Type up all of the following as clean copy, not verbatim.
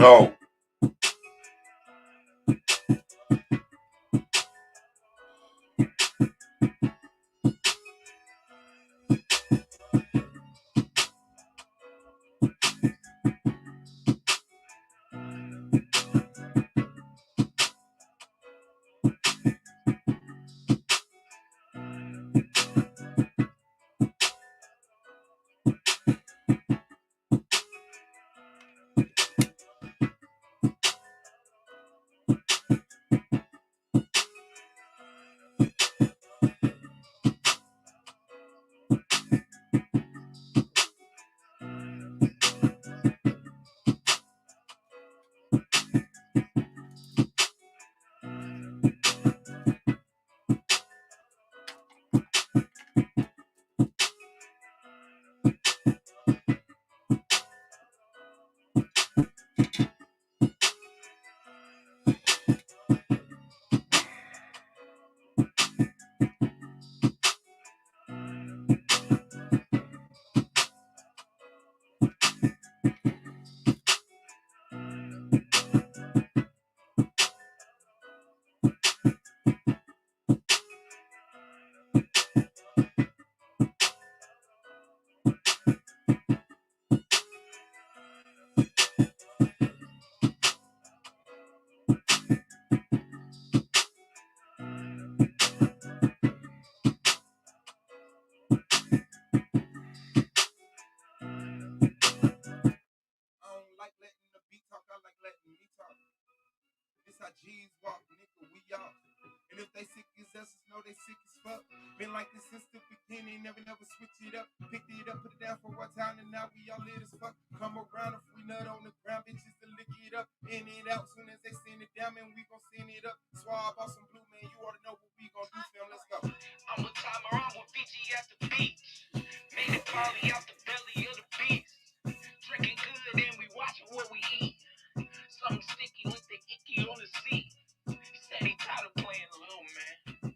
No. I don't like letting the beat talk, I like letting me talk. This how G's walk, nigga, we off. And if they sick as us, know they sick as fuck. Been like this since the beginning, never switch it up. Picked it up, put it down for one time, and now we all lit as fuck. Come around if we nut on the ground, bitches to lick it up. In it out, soon as they send it down, man, we gon' send it up. Swab off some blue, man, you oughta know what we gon' do, fam, let's go. I'm with Timer, I'm with BG at the beach. Made it party out the belly of the beast. Drinking good and we watching what we eat. Something sticky with the icky on the seat. He said he tired of playing little man.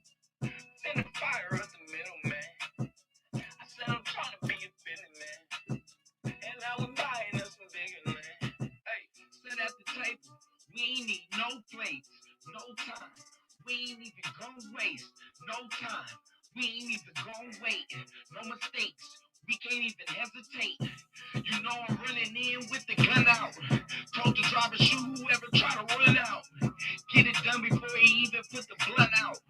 Send the fire up the middle, man. I said I'm trying to be a businessman. And now we're buying us some bigger land. Hey, sit at the table. We ain't need no plates, no time. We ain't even gon' waste no time. We ain't even gon' wait. No mistakes. We can't even hesitate. You know I'm running in with the gun out. Told the driver shoot whoever try to run out. Get it done before he even put the blunt out.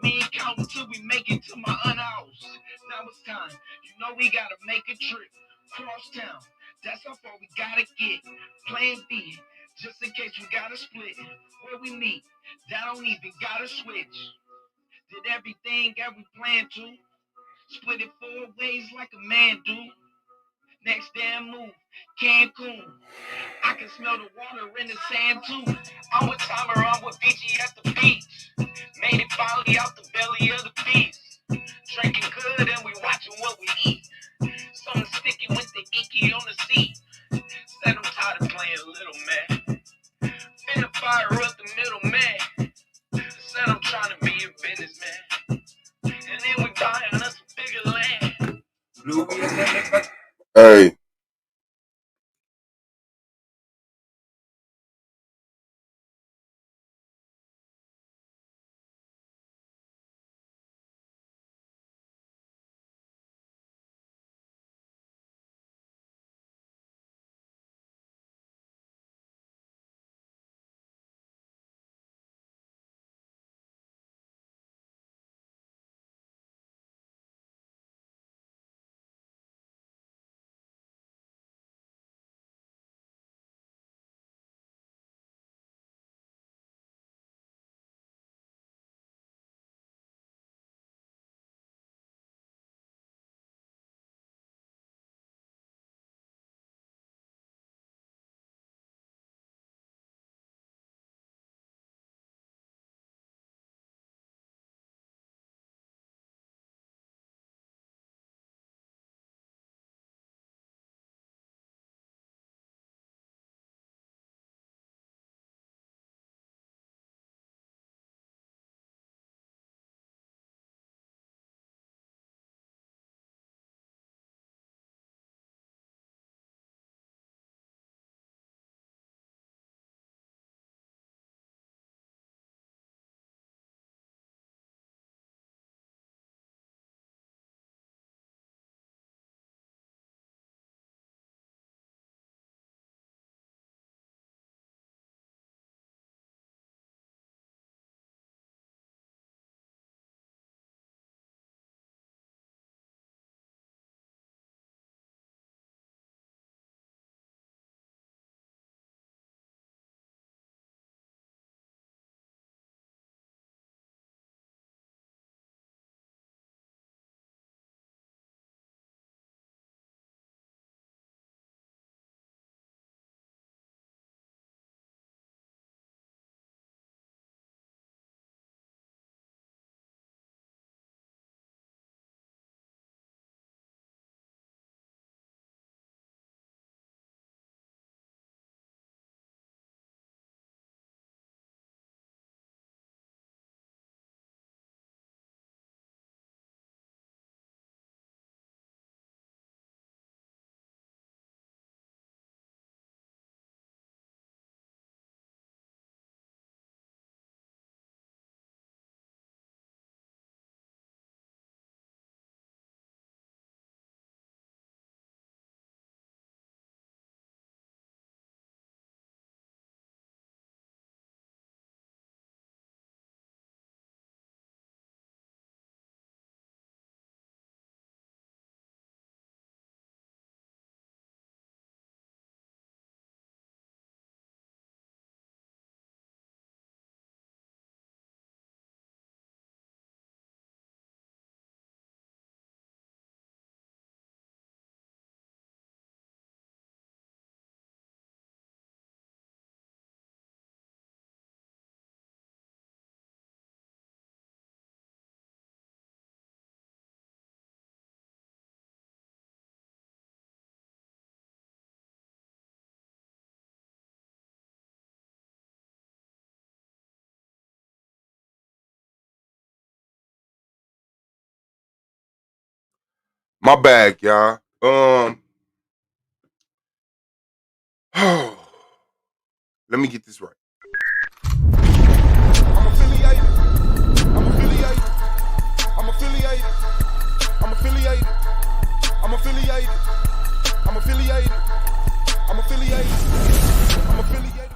We ain't counting till we make it to my aunt house. Now it's time. You know we gotta make a trip. Cross town. That's how far we gotta get. Plan B. Just in case we gotta split. Where we meet. That don't even gotta switch. Did everything that we planned to. Split it 4 ways like a man do. Next damn move, Cancun. I can smell the water in the sand too. I'm with Timer, I'm with BG at the beach. Made it finally out the belly of the beast. Drinking good and we watching what we eat. Something sticky with the icky on the seat. Said I'm tired of playing little man. Finna fire up the middle man. Said I'm trying to be a businessman. And then we buying us a bigger land. Hey. My bad, y'all. Let me get this right. I'm affiliated. I'm affiliated. I'm affiliated. I'm affiliated. I'm affiliated. I'm affiliated. I'm affiliated. I'm affiliated.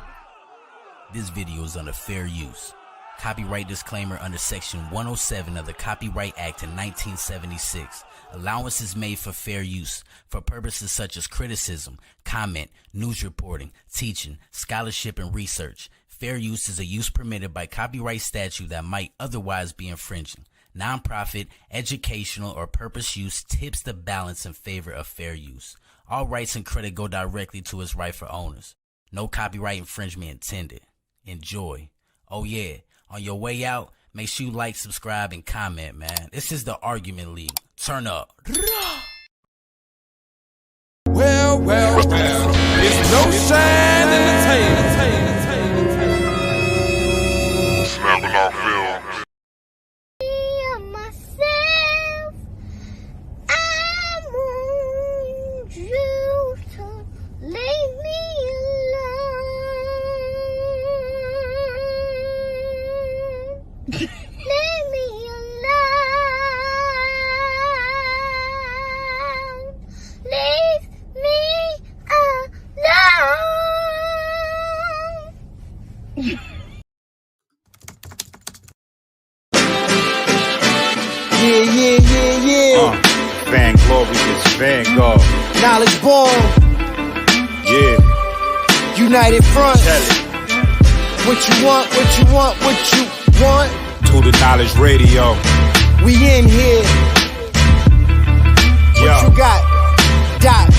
This video is under fair use. Copyright disclaimer under Section 107 of the Copyright Act in 1976. Allowance is made for fair use for purposes such as criticism, comment, news reporting, teaching, scholarship, and research. Fair use is a use permitted by copyright statute that might otherwise be infringing. Nonprofit, educational, or purpose use tips the balance in favor of fair use. All rights and credit go directly to its rightful owners. No copyright infringement intended. Enjoy. Oh yeah, on your way out, make sure you like, subscribe, and comment, man. This is the Argument League. Turn up. Well, it's no shine in the tail. Snapping off film. Myself, I want you to leave me alone. Leave me alone. Leave me alone. Yeah. Van Glorious, Vanguard. Knowledge born, Yeah, united front. tell it. What you want. To the Knowledge Radio. We in here. What Yo. you got? Dot.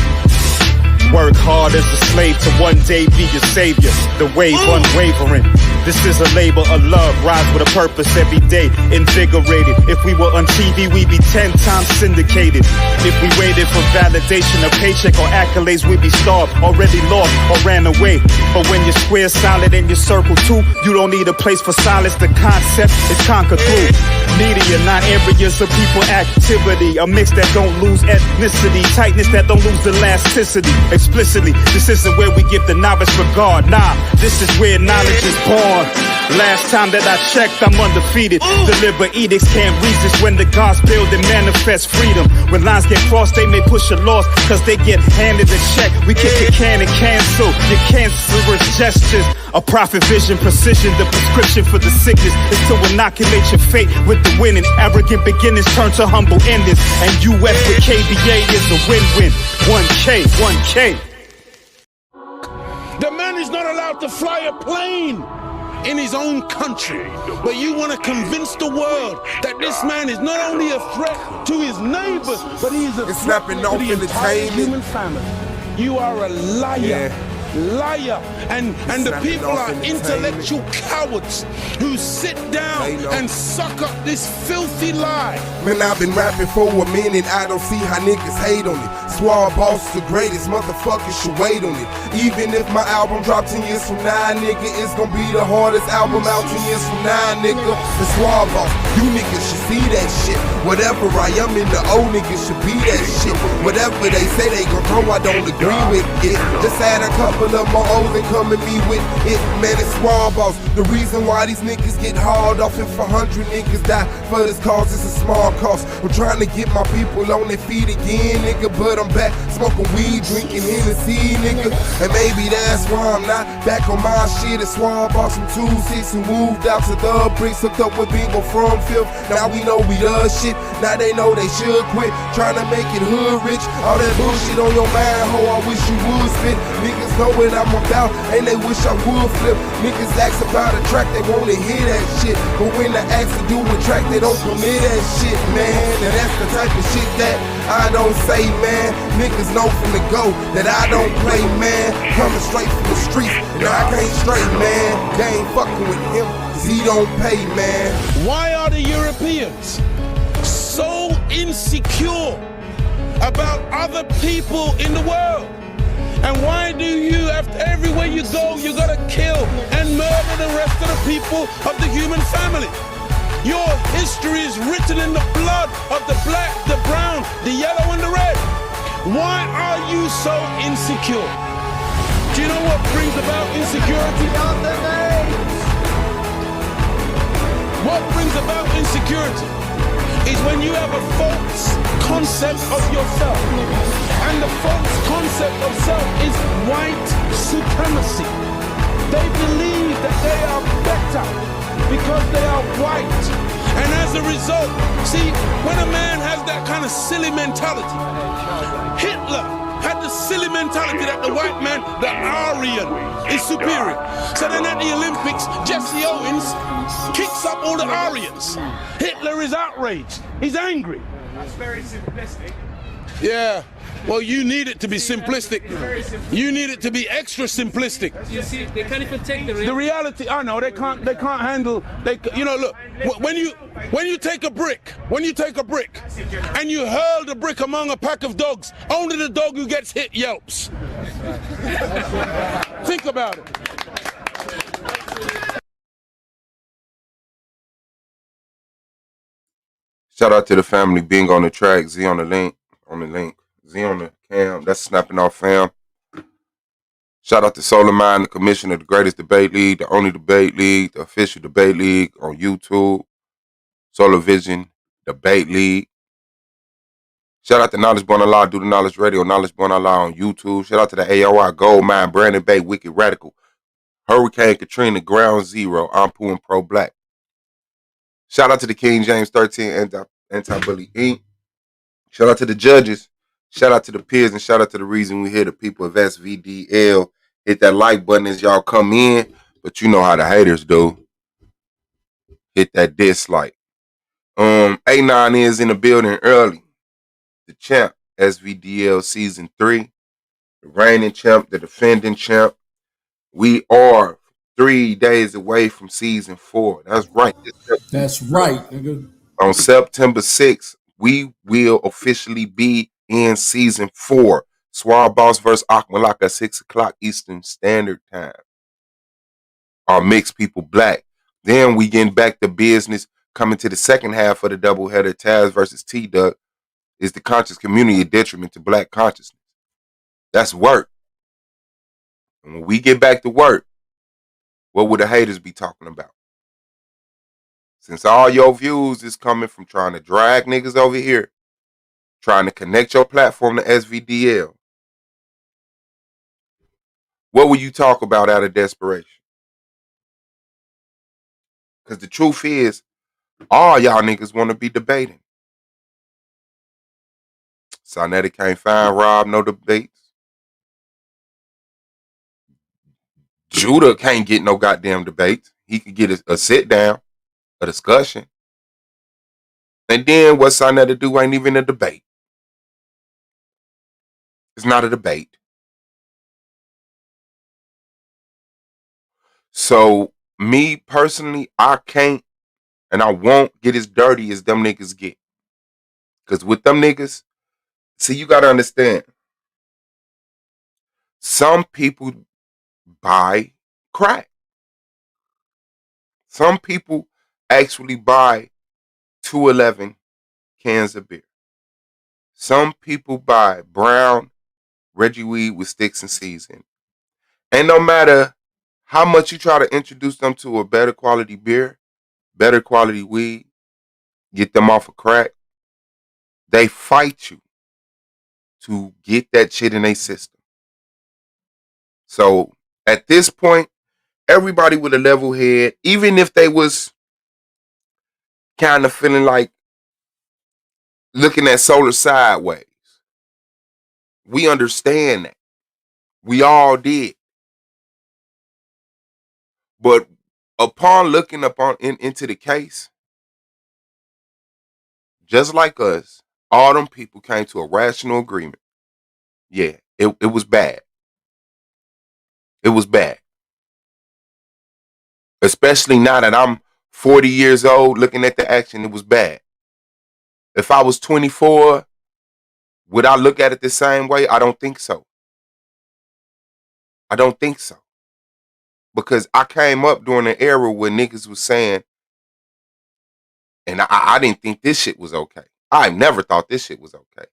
Work hard as a slave to one day be your savior. The wave unwavering. This is a labor of love. Rise with a purpose every day. Invigorated. If we were on TV, we'd be 10 times syndicated. If we waited for validation, a paycheck, or accolades, we'd be starved, already lost, or ran away. But when you're square solid and you circle too, you don't need a place for silence. The concept is conquered through media, not areas of people activity. A mix that don't lose ethnicity, tightness that don't lose elasticity. Explicitly, this isn't where we give the novice regard. Nah, this is where knowledge is born. Last time that I checked, I'm undefeated. Deliver edicts, can't resist when the gods build and manifest freedom. When lines get crossed, they may push a loss, cause they get handed a check. We kick a can and cancel your cancerous gestures. A prophet vision, precision, the prescription for the sickness is to inoculate your fate with the winning. Arrogant beginnings turn to humble endings. And US with KBA is a win-win. 1K. The man is not allowed to fly a plane in his own country. But you want to convince the world that this man is not only a threat to his neighbors, but he is a It's threat snapping to off the entire entertainment. human family. You are a liar. Yeah. Liar. And the snapping people off are entertainment. intellectual cowards who sit They down know. and suck up this filthy lie. Man, I've been rapping for a minute, I don't see how niggas hate on it. Swab Boss the greatest, motherfuckers should wait on it. Even if my album drop 10 years from now, nigga, it's gonna be the hardest album out 10 years from now, nigga. The Swab Boss, you niggas should see that shit. Whatever I am in the old niggas should be that shit. Whatever they say they gon' throw, I don't agree with it. Just add a couple of my O's and come at me with it, man, it's Swab Boss. The reason why these niggas get hauled off, if 100 niggas die for this cause, it's a small cost. I'm trying to get my people on their feet again, nigga, but I'm back smoking weed, drinking Hennessy, nigga. And maybe that's why I'm not back on my shit. It's Swab Boss from 2-6 and moved out to the bricks, hooked up with people from 5th. Now we know we does shit, now they know they should quit. Trying to make it hood rich, all that bullshit on your mind, ho, I wish you would spit. Niggas know what I'm about, and they wish I would flip. Niggas ask about a track, they wanna hear that shit. But when I ask to do a track, they don't permit that shit, man. And that's the type of shit that I don't say, man. Niggas know from the go that I don't play, man. Coming straight from the streets, and I can't straight, man. They ain't fucking with him, cause he don't pay, man. Why are the Europeans so insecure about other people in the world? And why do you, after everywhere you go, you gotta kill and murder the rest of the people of the human family? Your history is written in the blood of the black, the brown, the yellow, and the red. Why are you so insecure? Do you know what brings about insecurity? What brings about insecurity is when you have a false concept of yourself. And the false concept of self is white supremacy. They believe that they are better because they are white. And as a result, see, when a man has that kind of silly mentality, Hitler had the silly mentality that the white man, the Aryan, is superior. So then at the Olympics, Jesse Owens kicks up all the Aryans. Hitler is outraged. He's angry. That's very simplistic. Yeah. Well, you need it to be simplistic. You need it to be extra simplistic. You see, they can't even take the The reality, I know they can't handle. You know, look, when you take a brick, and you hurl the brick among a pack of dogs, only the dog who gets hit yelps. Think about it. Shout out to the family being on the track, Z on the link, Z on the cam. That's snapping off fam. Shout out to Solar Mind, the commissioner of the greatest debate league, the only debate league, the official debate league on YouTube. Solar Vision Debate League. Shout out to Knowledge Born Allah, Do the Knowledge Radio, Knowledge Born Allah on YouTube. Shout out to the AOI, Gold Mine, Brandon Bay, Wicked Radical, Hurricane Katrina, Ground Zero, Ampu and Pro Black. Shout out to the King James 13 Anti-Bully Inc. Shout out to the judges. Shout out to the peers, and shout out to the reason we here, the people of SVDL. Hit that like button as y'all come in, but you know how the haters do. Hit that dislike. A9 is in the building early. The champ, SVDL Season 3. The reigning champ, the defending champ. We are 3 days away from Season 4. That's right. That's right, nigga. On September 6th, we will officially be in Season 4. Swab Boss vs. Akmalak at 6 o'clock Eastern Standard Time. Our mixed people black. Then we getting back to business. Coming to the second half of the doubleheader, Taz versus T-Duck. Is the conscious community a detriment to black consciousness? That's work. And when we get back to work, what would the haters be talking about? Since all your views is coming from trying to drag niggas over here, trying to connect your platform to SVDL, what will you talk about out of desperation? Because the truth is, all y'all niggas want to be debating. Sonetti can't find Rob no debates. Judah can't get no goddamn debates. He could get a sit down, a discussion. And then what Sonetti do ain't even a debate. It's not a debate. So me personally, I can't and I won't get as dirty as them niggas get. Because with them niggas, see, you got to understand, some people buy crack. Some people actually buy 211 cans of beer. Some people buy brown Reggie weed with sticks and seeds in it. And no matter how much you try to introduce them to a better quality beer, better quality weed, get them off of crack, they fight you to get that shit in their system. So at this point, everybody with a level head, even if they was kind of feeling like looking at solar sideways, we understand that. We all did. But upon looking into the case, just like us, all them people came to a rational agreement. Yeah, it was bad. It was bad. Especially now that I'm 40 years old, looking at the action, it was bad. If I was 24, would I look at it the same way? I don't think so. I don't think so. Because I came up during an era where niggas was saying, And I didn't think this shit was okay. I never thought this shit was okay.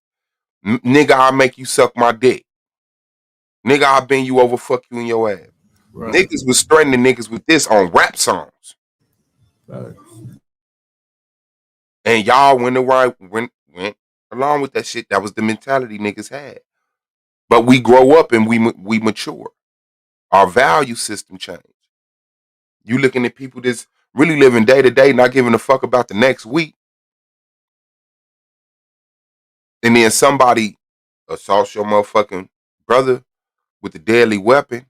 Nigga, I'll make you suck my dick. Nigga, I'll bend you over, fuck you in your ass. Right. Niggas was threatening niggas with this on rap songs. Right. And y'all went along with that shit. That was the mentality niggas had. But we grow up and we mature. Our value system changed. You looking at people that's really living day to day, not giving a fuck about the next week. And then somebody assaults your motherfucking brother with a deadly weapon.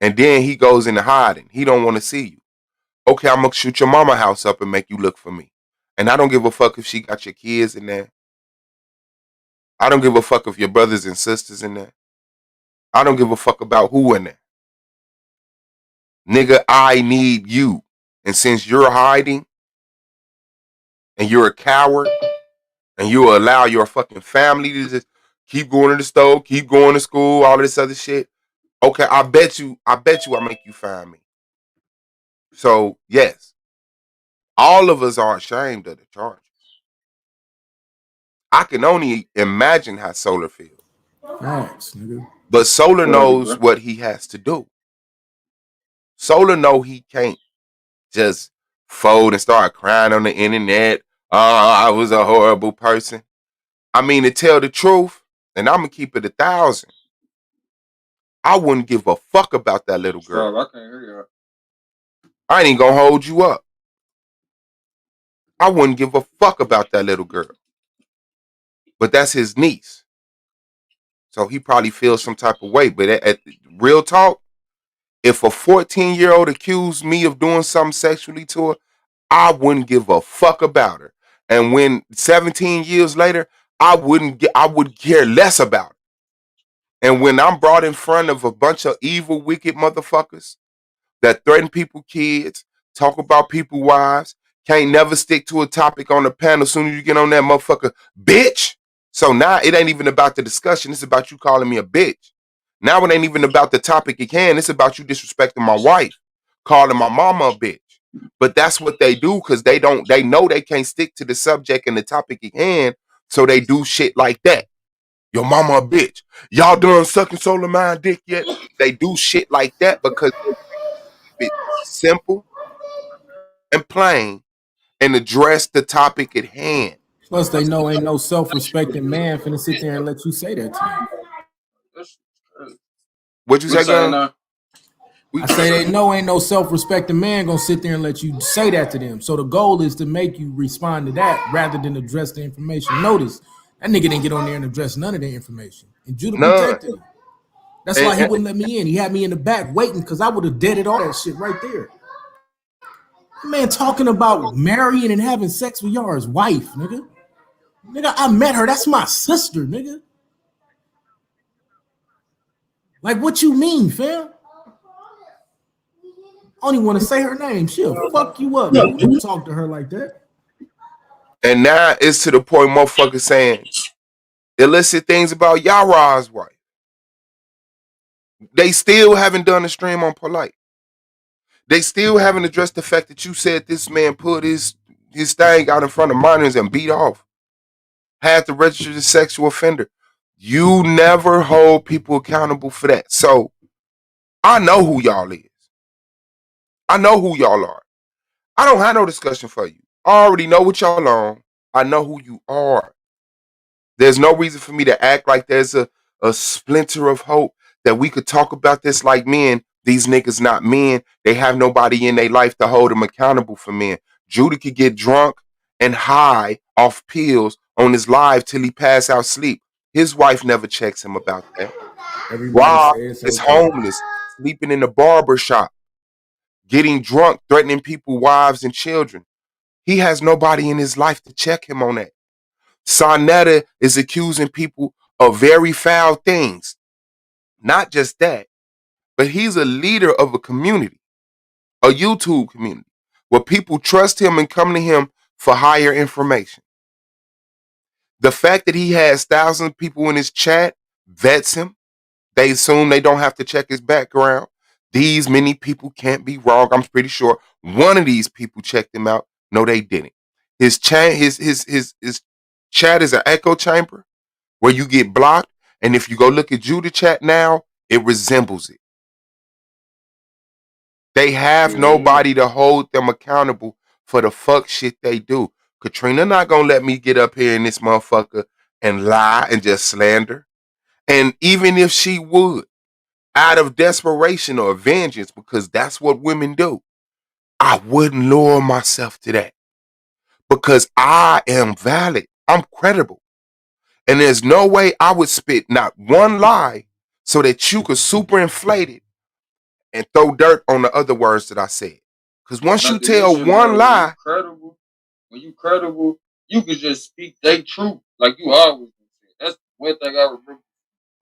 And then he goes into hiding. He don't want to see you. Okay, I'm going to shoot your mama house up and make you look for me. And I don't give a fuck if she got your kids in there. I don't give a fuck if your brothers and sisters in there. I don't give a fuck about who in there. Nigga, I need you. And since you're hiding and you're a coward and you allow your fucking family to just keep going to the store, keep going to school, all this other shit. Okay, I bet you I make you find me. So, yes. All of us are ashamed of the charges. I can only imagine how Solar feels. Thanks, nigga. But Solar knows what he has to do. Solar know he can't just fold and start crying on the internet. Oh, I was a horrible person. I mean, to tell the truth, and I'm going to keep it 1,000. I wouldn't give a fuck about that little girl. I can't hear you. I ain't even going to hold you up. I wouldn't give a fuck about that little girl. But that's his niece. So he probably feels some type of way. But at real talk, if a 14-year-old accused me of doing something sexually to her, I wouldn't give a fuck about her. And when 17 years later, I would care less about her. And when I'm brought in front of a bunch of evil, wicked motherfuckers that threaten people's kids, talk about people's wives, can't never stick to a topic on the panel as soon as you get on that motherfucker, bitch. So now it ain't even about the discussion. It's about you calling me a bitch. Now it ain't even about the topic at hand. It's about you disrespecting my wife, calling my mama a bitch. But that's what they do because they know they can't stick to the subject and the topic at hand. So they do shit like that. Your mama a bitch. Y'all done sucking Solar Mind dick yet? They do shit like that because it's simple and plain and address the topic at hand. Plus, they know ain't no self-respecting man finna sit there and let you say that to me. What you say, girl? I say they know ain't no self-respecting man gonna sit there and let you say that to them. So the goal is to make you respond to that rather than address the information. Notice that nigga didn't get on there and address none of the information. And Judah protected him. That's why he wouldn't let me in. He had me in the back waiting because I would have deaded all that shit right there. Man talking about marrying and having sex with y'all's wife, nigga. Nigga, I met her. That's my sister, nigga. Like, what you mean, fam? I don't even want to say her name. She'll fuck you up. You don't talk to her like that. And now it's to the point motherfuckers saying illicit things about Yara's wife. They still haven't done a stream on Polite. They still haven't addressed the fact that you said this man put his thing out in front of minors and beat off. Had to register as a sexual offender. You never hold people accountable for that. So I know who y'all is. I know who y'all are. I don't have no discussion for you. I already know what y'all on. I know who you are. There's no reason for me to act like there's a splinter of hope that we could talk about this like men. These niggas not men. They have nobody in their life to hold them accountable for men. Judah could get drunk and high off pills on his live till he pass out sleep. His wife never checks him about that. Rob is homeless, sleeping in the barber shop, getting drunk, threatening people, wives and children. He has nobody in his life to check him on that. Sonetta is accusing people of very foul things. Not just that, but he's a leader of a community, a YouTube community, where people trust him and come to him for higher information. The fact that he has thousands of people in his chat vets him. They assume they don't have to check his background. These many people can't be wrong. I'm pretty sure one of these people checked him out No, they didn't. His chat is an echo chamber where you get blocked, and if you go look at Judah chat now, it resembles it. They have nobody to hold them accountable for the fuck shit they do. Katrina not gonna let me get up here in this motherfucker and lie and just slander. And even if she would, out of desperation or vengeance, because that's what women do, I wouldn't lower myself to that. Because I am valid. I'm credible. And there's no way I would spit not one lie so that you could superinflate it and throw dirt on the other words that I said. Because once you tell one lie, when you credible, you can just speak their truth like you always say. That's one thing I remember.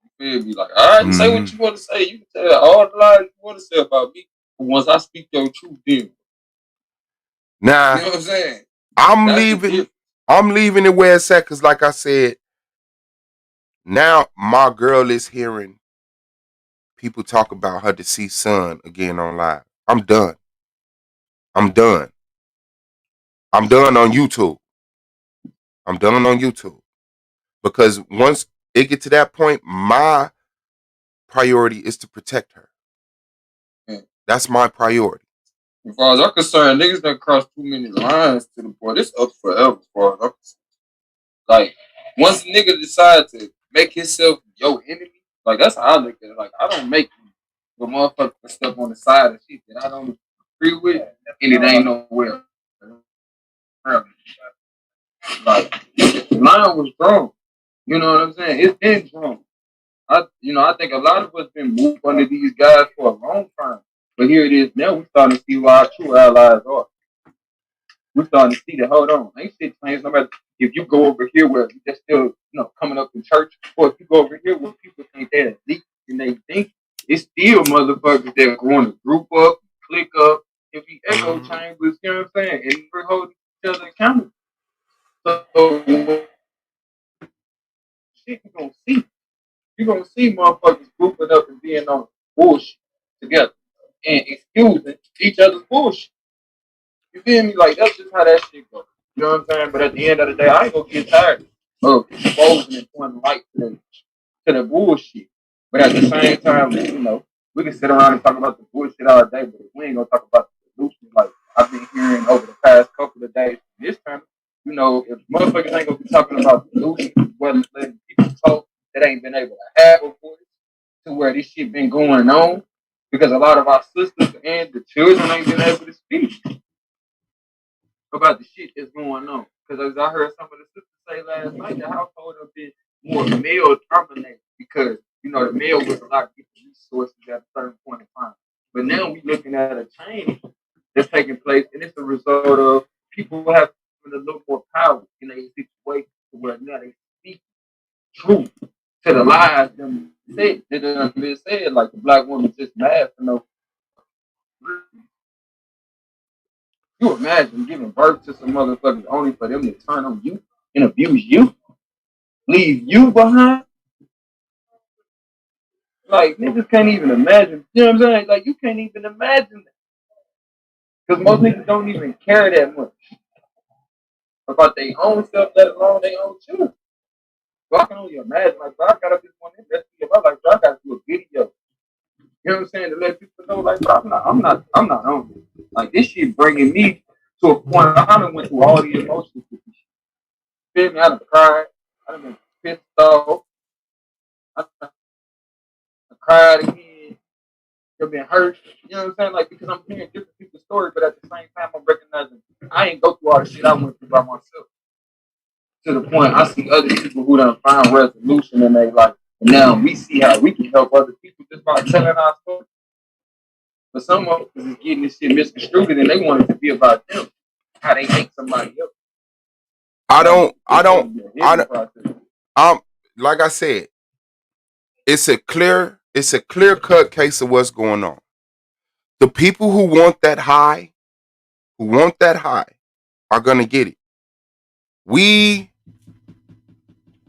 You feel me? Like, all right, say what you want to say. You can tell all the lies you want to say about me. But once I speak your truth, then nah, you know what I'm saying? I'm leaving it where it's at, because like I said, now my girl is hearing people talk about her deceased son again on live. I'm done. I'm done on YouTube. I'm done on YouTube. Because once it get to that point, my priority is to protect her. That's my priority. As far as I'm concerned, niggas done crossed too many lines to the point. It's up forever, as far as I'm concerned. Like, once a nigga decide to make himself your enemy, like, that's how I look at it. Like, I don't make the motherfucker stuff on the side of shit that I don't agree with, and it ain't nowhere. Like, the line was drawn. You know what I'm saying? It's been drawn. I think a lot of us been moved under these guys for a long time. But here it is now. We're starting to see why our true allies are. We're starting to see that, hold on, ain't shit changed. No matter if you go over here where you're still, coming up in church, or if you go over here where people think they're elite and they think it's still motherfuckers that are going to group up, click up, and be echo chambers, you know what I'm saying? And we're holding each other accountable. So, shit you're going to see. You're going to see motherfuckers grouping up and being on bullshit together and excusing each other's bullshit. You feel me? Like, that's just how that shit goes. You know what I'm saying? But at the end of the day, I ain't gonna get tired of exposing and pointing light to the bullshit. But at the same time, we can sit around and talk about the bullshit all day, but we ain't gonna talk about the solution. Like I've been hearing over the past couple of days. This time, if motherfuckers ain't gonna be talking about the solution, well, letting people talk that ain't been able to have a voice to where this shit been going on, because a lot of our sisters and the children ain't been able to speak about the shit that's going on. Because as I heard some of the sisters say last night, the household have been more male dominated because, the male was a lot of different resources at a certain point in time. But now we're looking at a change that's taking place, and it's a result of people having a little more power in a situation where now they speak truth to the lies them said. They done been said, like the black woman just mad for no. You imagine giving birth to some motherfuckers only for them to turn on you and abuse you, leave you behind? Like, niggas can't even imagine. You know what I'm saying? Like, you can't even imagine that. Because most niggas don't even care that much about their own self, let alone their own children. So I can only imagine, like, bro, I got up this one investigate my life, bro, I got to do a video. You know what I'm saying? To let people know, like, bro, I'm not on it. Like, this shit bringing me to a point. I done went through all the emotions with this shit. Feel me? I done cried. I done been pissed off. I cried again. I've been hurt. You know what I'm saying? Like, because I'm hearing different people's stories, but at the same time, I'm recognizing I ain't go through all the shit I went through by myself. To the point, I see other people who done find resolution in their life. And now we see how we can help other people just by telling our story. But some of us is getting this shit misconstrued and they want it to be about them. How they hate somebody else. Like I said, it's a clear cut case of what's going on. The people who want that high are gonna get it. We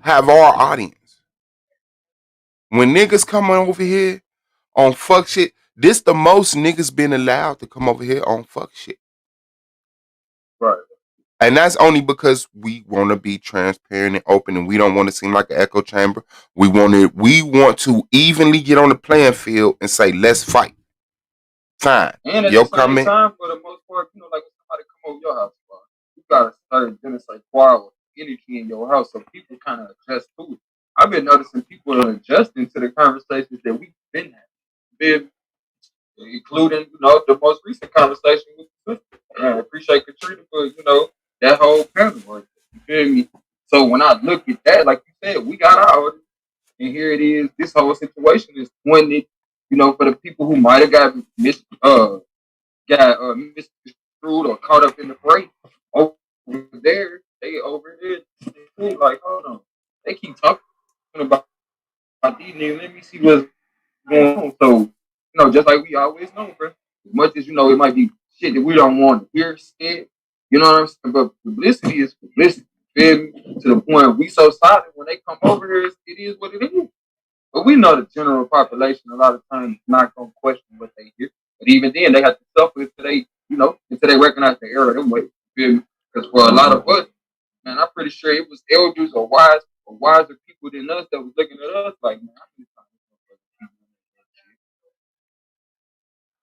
have our audience. When niggas coming over here on fuck shit, this the most niggas been allowed to come over here on fuck shit. Right. And that's only because we want to be transparent and open, and we don't want to seem like an echo chamber. We want to evenly get on the playing field and say, let's fight. Fine. And at Your the same comment. time, for the most part, you know, like when somebody come over your house, bro, you gotta start then it's like quiet energy in your house, so people kind of adjust to it. I've been noticing people are adjusting to the conversations that we've been having, including the most recent conversation with the sister. And I appreciate Katrina for that whole panel work. You feel me? So when I look at that, like you said, we got our audience, and here it is. This whole situation is pointed, for the people who might have got misconstrued or caught up in the fray over there. They over here, like, hold on. They keep talking about these niggas. Let me see what's going on. So, just like we always know, bro. As much as it might be shit that we don't want to hear said. You know what I'm saying? But publicity is publicity. Feel me? To the point we so silent when they come over here, it is what it is. But we know the general population a lot of times is not gonna question what they hear. But even then, they have to suffer until they recognize the error of them ways. Feel me? Because for a lot of us, man, I'm pretty sure it was elders or wiser people than us that was looking at us like, man,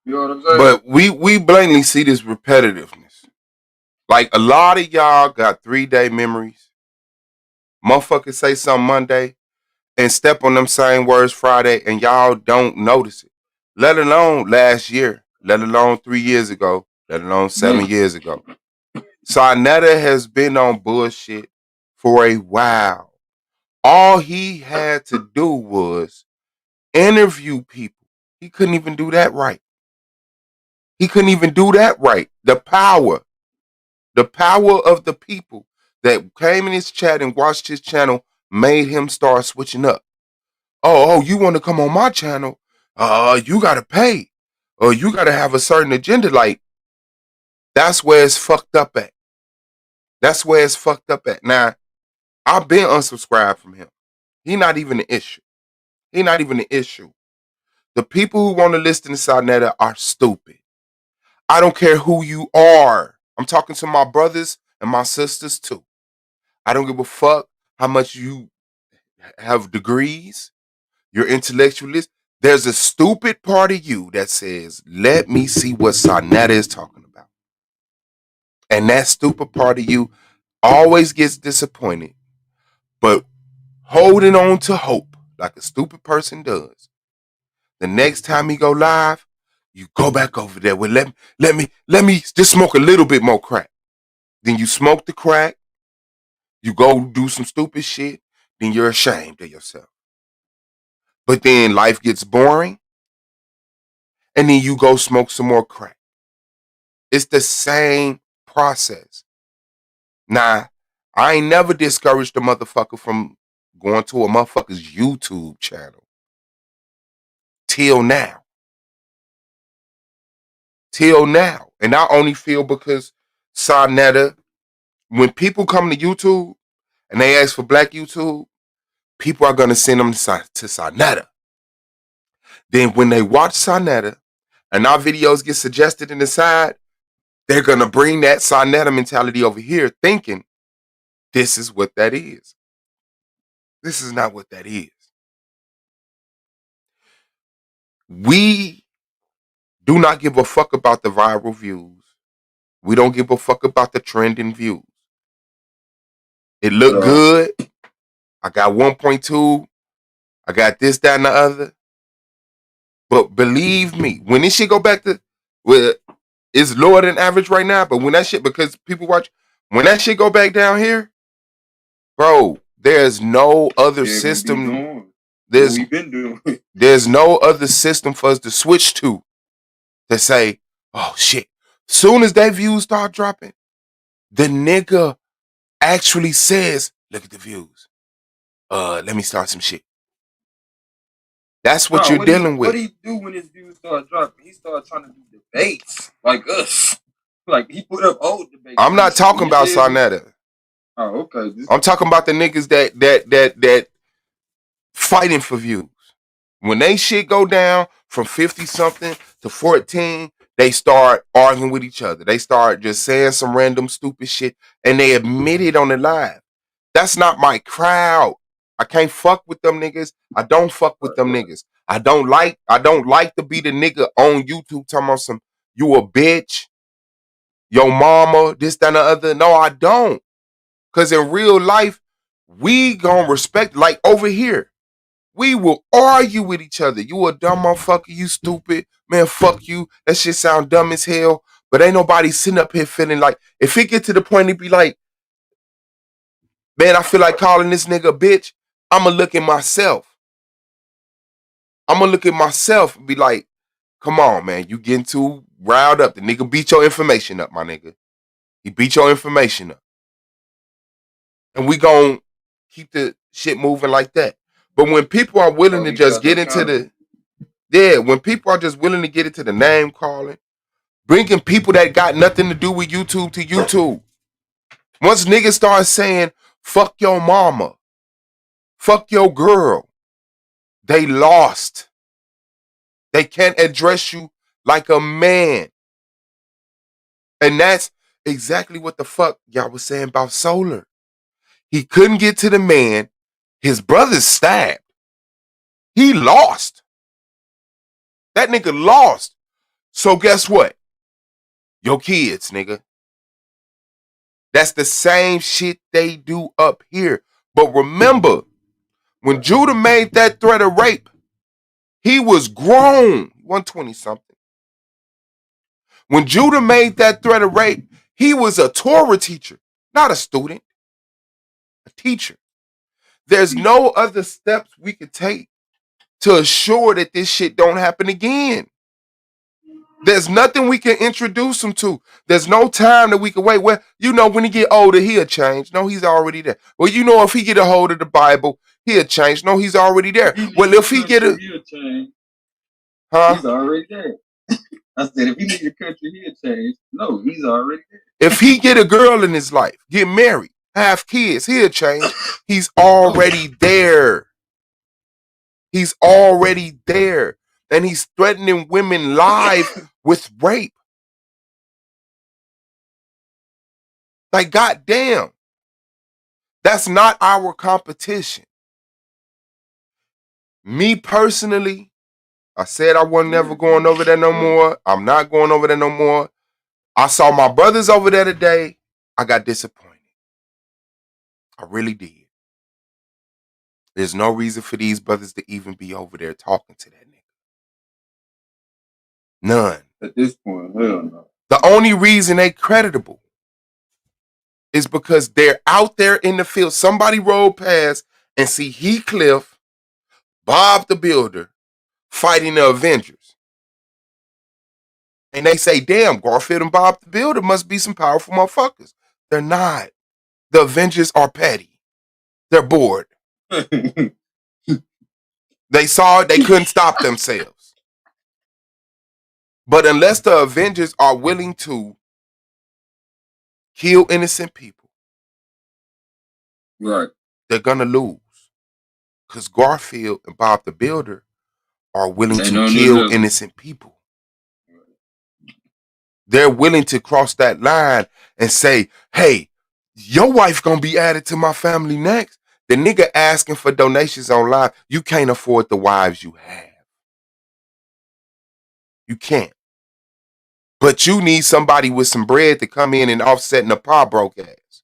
you know what I'm saying? But we blatantly see this repetitiveness. Like, a lot of y'all got 3-day memories. Motherfuckers say something Monday and step on them same words Friday, and y'all don't notice it. Let alone last year, let alone 3 years ago, let alone 7 years ago. Sarnetta has been on bullshit for a while. All he had to do was interview people. He couldn't even do that right. The power of the people that came in his chat and watched his channel made him start switching up. Oh, you want to come on my channel? You got to pay. Or you got to have a certain agenda. Like, that's where it's fucked up at. Now, I've been unsubscribed from him. He not even an issue. The people who want to listen to Sarnetta are stupid. I don't care who you are. I'm talking to my brothers and my sisters too. I don't give a fuck how much you have degrees, you're intellectualist. There's a stupid part of you that says, let me see what Sarnetta is talking about. And that stupid part of you always gets disappointed, but holding on to hope like a stupid person does. The next time he go live, you go back over there with let me just smoke a little bit more crack. Then you smoke the crack, you go do some stupid shit, then you're ashamed of yourself. But then life gets boring, and then you go smoke some more crack. It's the same process. Now, I ain't never discouraged a motherfucker from going to a motherfucker's YouTube channel. Till now. And I only feel because Sarnetta, when people come to YouTube and they ask for Black YouTube, people are going to send them to Sarnetta. Then when they watch Sarnetta and our videos get suggested in the side, they're going to bring that Sarnetta mentality over here thinking this is what that is. This is not what that is. We do not give a fuck about the viral views. We don't give a fuck about the trending views. It looked good. I got 1.2. I got this, that, and the other. But believe me, when this shit go back to it's lower than average right now, but when that shit, because people watch, when that shit go back down here, bro, there's no other system. There's no other system for us to switch to say, oh shit. Soon as that views start dropping, the nigga actually says, look at the views. Let me start some shit. That's what you're dealing with. What he do when his views start dropping? He start trying to do debates like us. Like, he put up old debates. I'm not talking about Sarnetta. Oh, okay. I'm talking about the niggas that fighting for views. When they shit go down from 50 something to 14, they start arguing with each other. They start just saying some random stupid shit, and they admit it on the live. That's not my crowd. I can't fuck with them niggas. I don't fuck with them niggas. I don't like to be the nigga on YouTube talking about some you a bitch, your mama, this, that, and the other. No, I don't. Cause in real life, we gonna respect, like over here. We will argue with each other. You a dumb motherfucker, you stupid. Man, fuck you. That shit sound dumb as hell. But ain't nobody sitting up here feeling like, if it get to the point to be like, man, I feel like calling this nigga a bitch, I'ma look at myself. I'ma look at myself and be like, come on, man, you getting too riled up. The nigga beat your information up, my nigga. He beat your information up. And we gon' keep the shit moving like that. But when people are willing to just get into when people are just willing to get into the name calling, bringing people that got nothing to do with YouTube to YouTube. Once niggas start saying, fuck your mama, fuck your girl, they lost. They can't address you like a man. And that's exactly what the fuck y'all was saying about Solar. He couldn't get to the man. His brother's stabbed. He lost. That nigga lost. So guess what? Your kids, nigga. That's the same shit they do up here. But remember, when Judah made that threat of rape, he was grown. 120 something. When Judah made that threat of rape, he was a Torah teacher, not a student, a teacher. There's no other steps we could take to assure that this shit don't happen again. There's nothing we can introduce him to. There's no time that we can wait. Well, you know, when he get older, he'll change. No, he's already there. Well, you know, if he get a hold of the Bible, he'll change. No, he's already there. Well, if he get a... He'll change. Huh? He's already there. I said, if he leave the country, he'll change. No, he's already there. If he get a girl in his life, get married, have kids, he'll change. He's already there. He's already there. And he's threatening women live with rape. Like, goddamn. That's not our competition. Me personally, I said I wasn't never going over there no more. I'm not going over there no more. I saw my brothers over there today. I got disappointed. I really did. There's no reason for these brothers to even be over there talking to that nigga. None. At this point, hell no. The only reason they creditable is because they're out there in the field. Somebody rolled past and see Heathcliff, Bob the Builder, fighting the Avengers. And they say, damn, Garfield and Bob the Builder must be some powerful motherfuckers. They're not. The Avengers are petty. They're bored. They saw it, they couldn't stop themselves. But unless the Avengers are willing to kill innocent people, right, they're gonna lose. Because Garfield and Bob the Builder are willing to kill innocent people. They're willing to cross that line and say, hey, your wife gonna be added to my family next. The nigga asking for donations online, you can't afford the wives you have. You can't. But you need somebody with some bread to come in and offset a pa broke ass.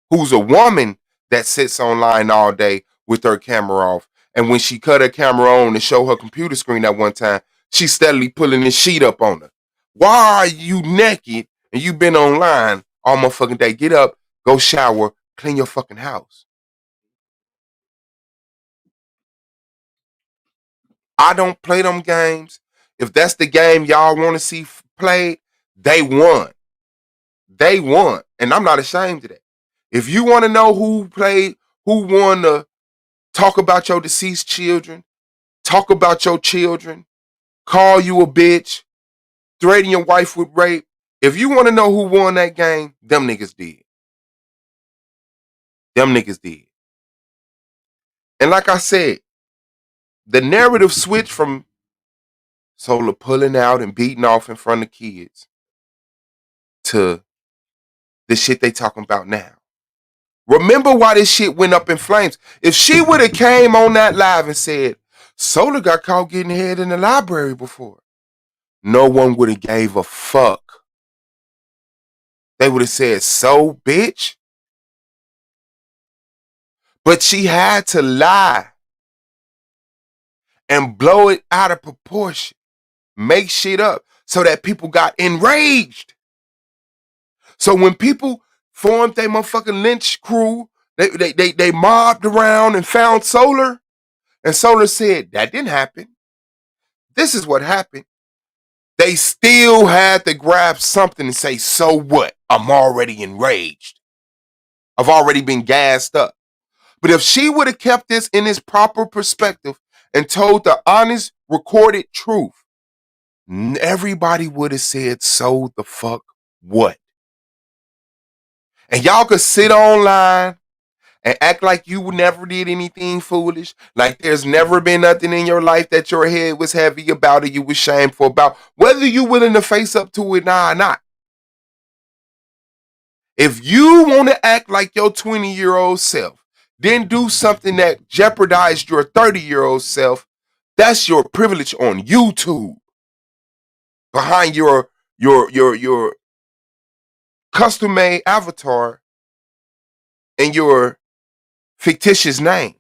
Who's a woman that sits online all day with her camera off. And when she cut her camera on to show her computer screen at one time, she's steadily pulling this sheet up on her. Why are you naked and you been online all motherfucking day? Get up, go shower, clean your fucking house. I don't play them games. If that's the game y'all want to see played, they won. They won. And I'm not ashamed of that. If you want to know who won the talk about your deceased children, talk about your children, call you a bitch, threaten your wife with rape, if you want to know who won that game, them niggas did. Them niggas did. And like I said, the narrative switched from Solar pulling out and beating off in front of kids to the shit they talking about now. Remember why this shit went up in flames. If she would have came on that live and said, Solar got caught getting head in the library before, no one would have gave a fuck. They would have said, so, bitch. But she had to lie and blow it out of proportion, make shit up so that people got enraged. So when people formed their motherfucking lynch crew, they mobbed around and found Solar, and Solar said, that didn't happen. This is what happened. They still had to grab something and say, so what? I'm already enraged. I've already been gassed up. But if she would have kept this in its proper perspective and told the honest, recorded truth, everybody would have said, so the fuck what? And y'all could sit online and act like you never did anything foolish, like there's never been nothing in your life that your head was heavy about or you was shameful about, whether you willing to face up to it or not. If you want to act like your 20-year-old self, then do something that jeopardized your 30-year-old self, that's your privilege on YouTube. Behind your custom-made avatar and your fictitious name.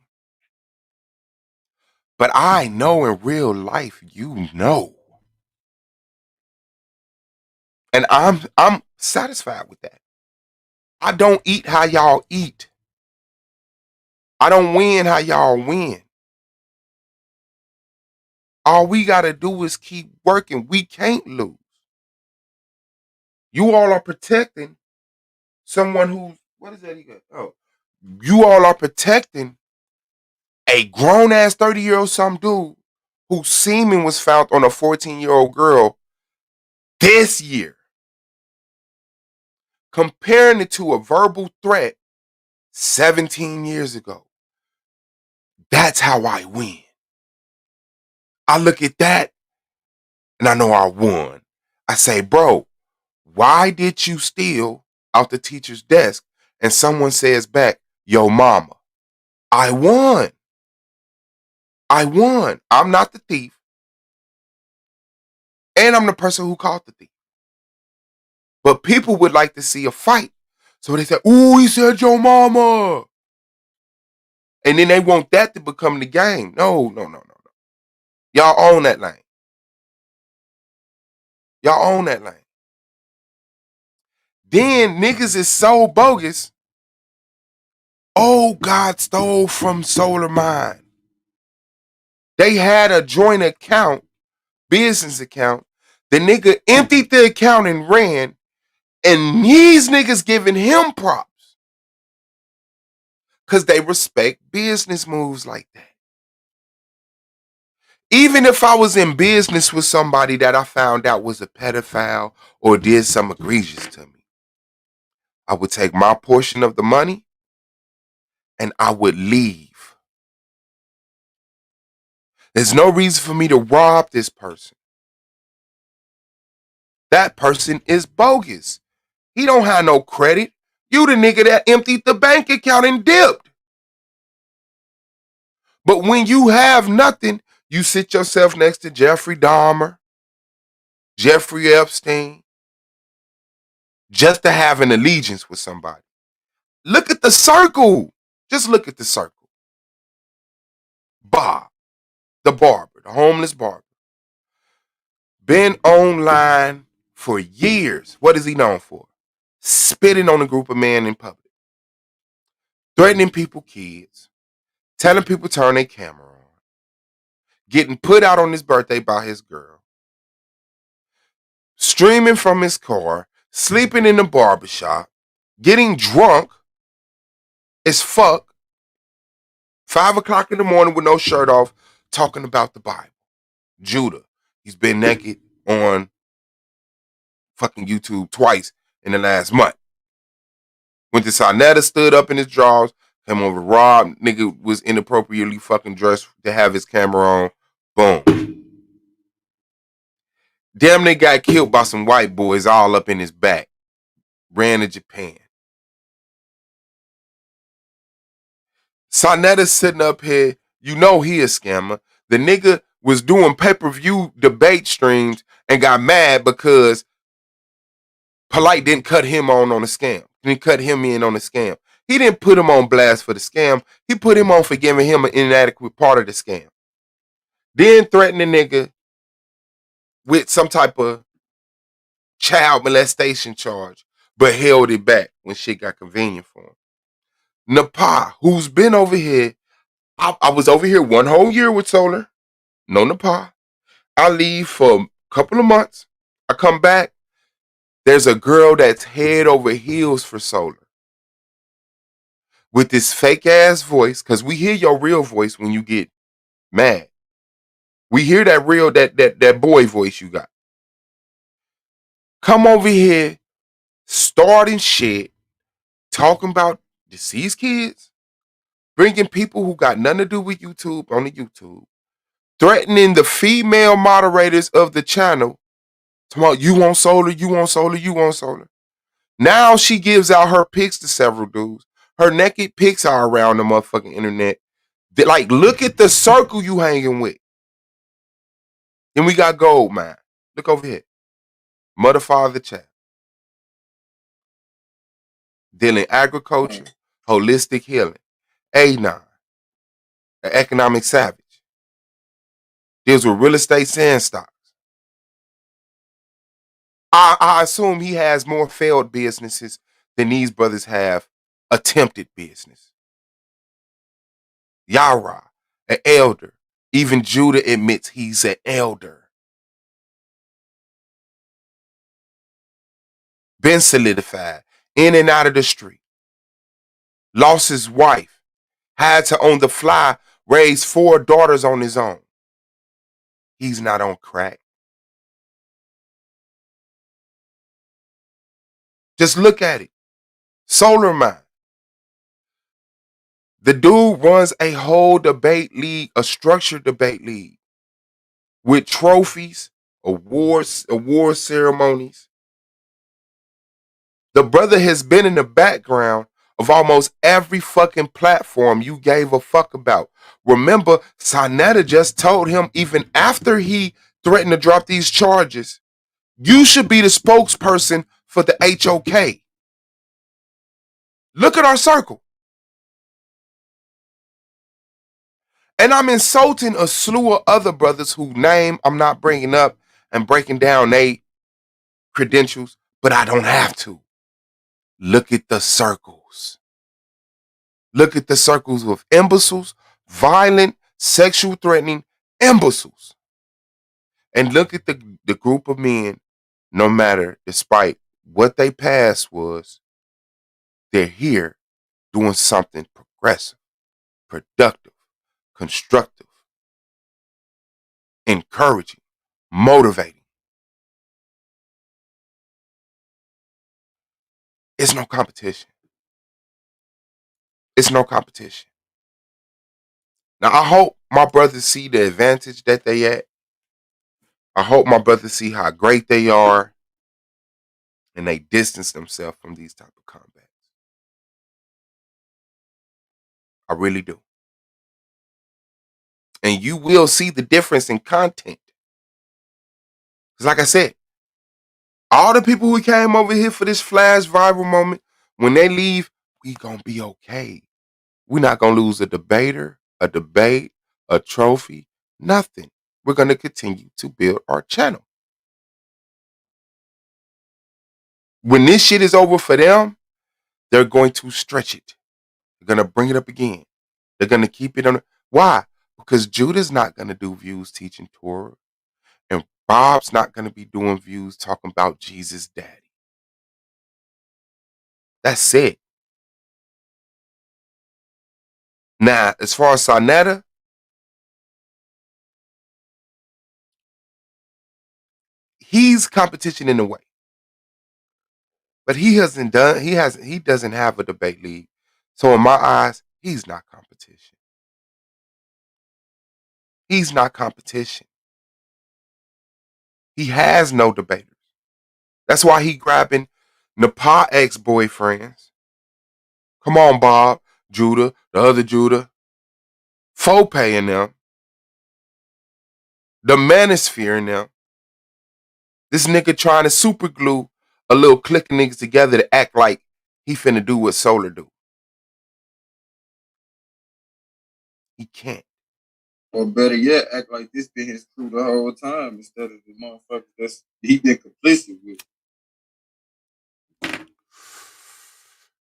But I know in real life, you know. And I'm satisfied with that. I don't eat how y'all eat. I don't win how y'all win. All we got to do is keep working. We can't lose. You all are protecting someone who's, what is that he got? Oh, you all are protecting a grown-ass 30-year-old some dude whose semen was found on a 14-year-old girl this year. Comparing it to a verbal threat 17 years ago. That's how I win. I look at that and I know I won. I say, bro, why did you steal out the teacher's desk? And someone says back, yo mama. I won. I won. I'm not the thief. And I'm the person who caught the thief. But people would like to see a fight. So they say, ooh, he said your mama. And then they want that to become the game. No. Y'all own that lane. Y'all own that lane. Then niggas is so bogus. Oh, God stole from Solar Mind. They had a joint account, business account. The nigga emptied the account and ran. And these niggas giving him props. Because they respect business moves like that. Even if I was in business with somebody that I found out was a pedophile or did some egregious to me, I would take my portion of the money and I would leave. There's no reason for me to rob this person. That person is bogus. He don't have no credit. You the nigga that emptied the bank account and dipped. But when you have nothing, you sit yourself next to Jeffrey Dahmer, Jeffrey Epstein, just to have an allegiance with somebody. Look at the circle. Just look at the circle. Bob, the barber, the homeless barber, been online for years. What is he known for? Spitting on a group of men in public, threatening people, kids, telling people to turn their camera on, getting put out on his birthday by his girl, streaming from his car, sleeping in the barbershop, getting drunk as fuck, 5 o'clock in the morning with no shirt off, talking about the Bible. Judah, he's been naked on fucking YouTube twice in the last month. Went to Sarnetta, stood up in his drawers, came over to Rob, nigga was inappropriately fucking dressed to have his camera on. Boom. Damn, they got killed by some white boys all up in his back. Ran to Japan. Sonetta sitting up here, you know he a scammer. The nigga was doing pay-per-view debate streams and got mad because Polite didn't cut him on the scam. Didn't cut him in on the scam. He didn't put him on blast for the scam. He put him on for giving him an inadequate part of the scam. Then threatened the nigga with some type of child molestation charge, but held it back when shit got convenient for him. Napa, who's been over here, I was over here one whole year with Solar. No Napa. I leave for a couple of months. I come back. There's a girl that's head over heels for Solar. With this fake ass voice, because we hear your real voice when you get mad. We hear that real, that boy voice you got. Come over here, starting shit, talking about deceased kids, bringing people who got nothing to do with YouTube on the YouTube, threatening the female moderators of the channel, talking about you want Solar, you want Solar, you want Solar. Now she gives out her pics to several dudes. Her naked pics are around the motherfucking internet. Like, look at the circle you hanging with. Then we got Gold Man. Look over here. Mother, father, child. Dealing agriculture, holistic healing. A9. An economic savage. Deals with real estate sand stocks. I assume he has more failed businesses than these brothers have attempted business. Yara, an elder. Even Judah admits he's an elder. Been solidified, in and out of the street. Lost his wife. Had to on the fly raise 4 daughters on his own. He's not on crack. Just look at it. Solar Mind. The dude runs a whole debate league, a structured debate league with trophies, award ceremonies. The brother has been in the background of almost every fucking platform you gave a fuck about. Remember, Sonetta just told him even after he threatened to drop these charges, you should be the spokesperson for the HOK. Look at our circle. And I'm insulting a slew of other brothers whose name I'm not bringing up and breaking down their credentials, but I don't have to. Look at the circles. Look at the circles of imbeciles, violent, sexual threatening imbeciles. And look at the group of men, no matter, despite what they past was, they're here doing something progressive, productive, constructive, encouraging, motivating. It's no competition. It's no competition. Now, I hope my brothers see the advantage that they at. I hope my brothers see how great they are and they distance themselves from these type of combats. I really do. And you will see the difference in content. Because like I said, all the people who came over here for this flash viral moment, when they leave, we gonna be okay. We're not gonna lose a debater, a debate, a trophy, nothing. We're gonna continue to build our channel. When this shit is over for them, they're going to stretch it. They're gonna bring it up again. They're gonna keep it on. Why? Because Judah's not gonna do views teaching Torah. And Bob's not going to be doing views talking about Jesus' daddy. That's it. Now, as far as Sonetta, he's competition in a way. But he doesn't have a debate league. So in my eyes, he's not competition. He's not competition. He has no debaters. That's why he grabbing Nepal ex-boyfriends. Come on, Bob, Judah, the other Judah. Fope and them. The Manosphere in them. This nigga trying to super glue a little clique of niggas together to act like he finna do what Solar do. He can't. Or better yet, act like this been his crew the whole time instead of the motherfuckers that's he been complicit with.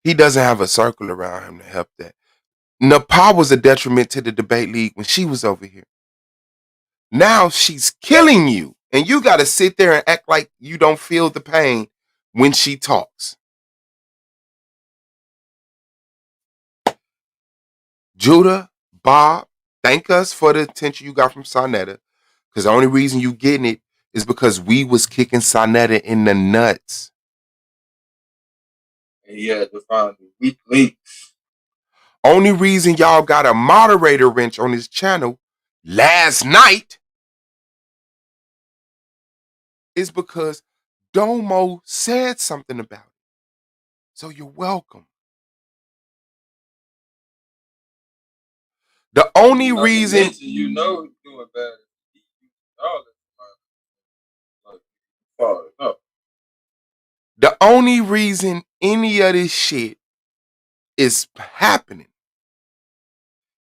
He doesn't have a circle around him to help that. Nepal was a detriment to the debate league when she was over here. Now she's killing you. And you got to sit there and act like you don't feel the pain when she talks. Judah, Bob, thank us for the attention you got from Sonetta. Because the only reason you getting it is because we was kicking Sonetta in the nuts. And he had to find the weak links. Only reason y'all got a moderator wrench on his channel last night is because Domo said something about it. So you're welcome. The only reason you know he's doing bad. The only reason any of this shit is happening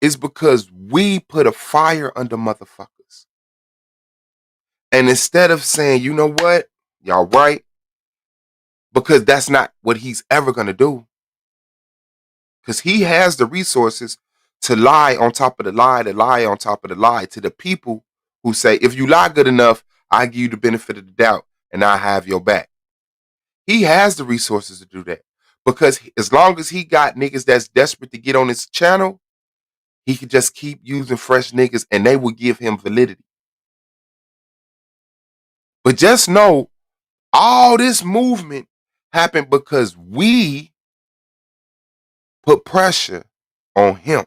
is because we put a fire under motherfuckers. And instead of saying, you know what, y'all right, because that's not what he's ever going to do. Because he has the resources to lie on top of the lie, to lie on top of the lie to the people who say, if you lie good enough, I give you the benefit of the doubt and I have your back. He has the resources to do that. Because as long as he got niggas that's desperate to get on his channel, he could just keep using fresh niggas and they will give him validity. But just know, all this movement happened because we put pressure on him.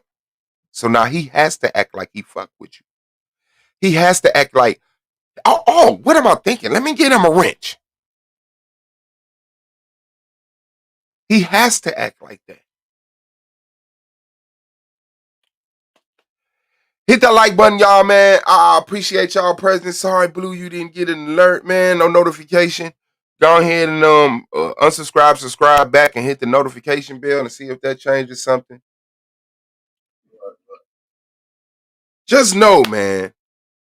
So now he has to act like he fuck with you. He has to act like, oh, what am I thinking? Let me get him a wrench. He has to act like that. Hit that like button, y'all, man. I appreciate y'all presence. Sorry, Blue, you didn't get an alert, man. No notification. Go ahead and unsubscribe, subscribe back, and hit the notification bell and see if that changes something. Just know, man,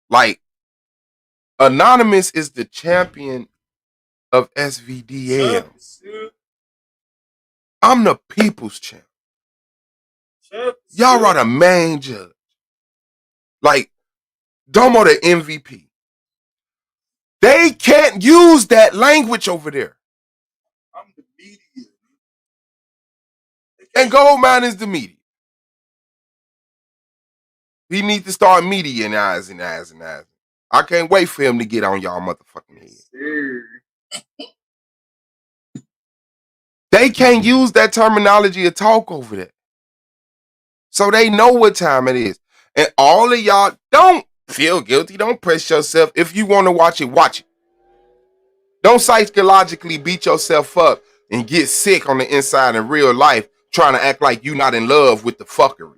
like, Anonymous is the champion of SVDL. I'm the people's champ. Y'all are the main judge. Like, Domo the MVP. They can't use that language over there. I'm the media. And Goldmine is the media. He needs to start medianizing. I can't wait for him to get on y'all motherfucking head. They can't use that terminology to talk over that. So they know what time it is. And all of y'all, don't feel guilty. Don't press yourself. If you want to watch it, watch it. Don't psychologically beat yourself up and get sick on the inside in real life trying to act like you're not in love with the fuckery.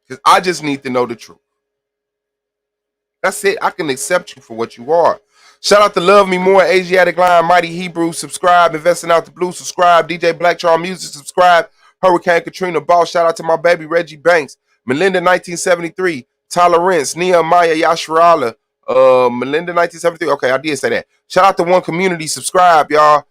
Because I just need to know the truth. That's it. I can accept you for what you are. Shout out to Love Me More, Asiatic Line, Mighty Hebrew, subscribe. Investing Out the Blue, subscribe. DJ Black Charm Music, subscribe. Hurricane Katrina Boss, shout out to my baby Reggie Banks. Melinda 1973, Tolerance, Nehemiah Yashrala. Melinda 1973. Okay, I did say that. Shout out to One Community, subscribe, y'all.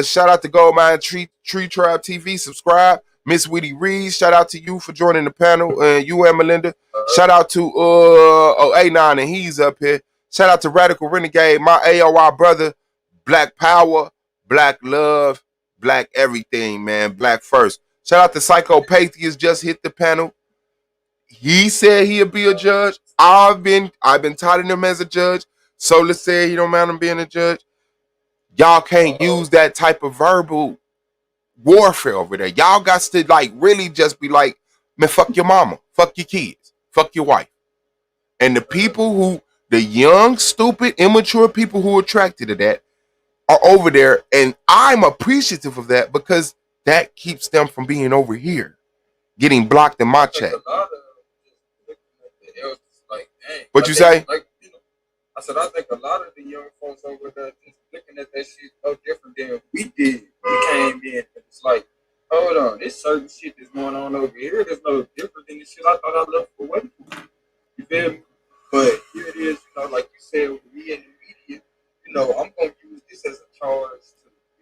Shout out to Goldmine Tree Tribe TV, subscribe. Miss Whitty Reed, shout out to you for joining the panel. You and Melinda. Shout out to A9 and he's up here. Shout out to Radical Renegade, my AOI brother. Black Power, Black Love, Black everything, man. Black first. Shout out to Psychopatheus, just hit the panel. He said he'll be a judge. I've been touting him as a judge. Solar said he don't mind him being a judge. Y'all can't use that type of verbal warfare over there. Y'all got to like really just be like, man, fuck your mama, fuck your kids, fuck your wife. And the young, stupid, immature people who are attracted to that are over there. And I'm appreciative of that because that keeps them from being over here, getting blocked in my chat. What you say? I said, I think a lot of the young folks over there just looking at that shit no different than we did. We came in and it's like, hold on, there's certain shit that's going on over here that's no different than the shit I thought I left away from. You feel me? But here it is, like you said, with me in the media, I'm going to use this as a charge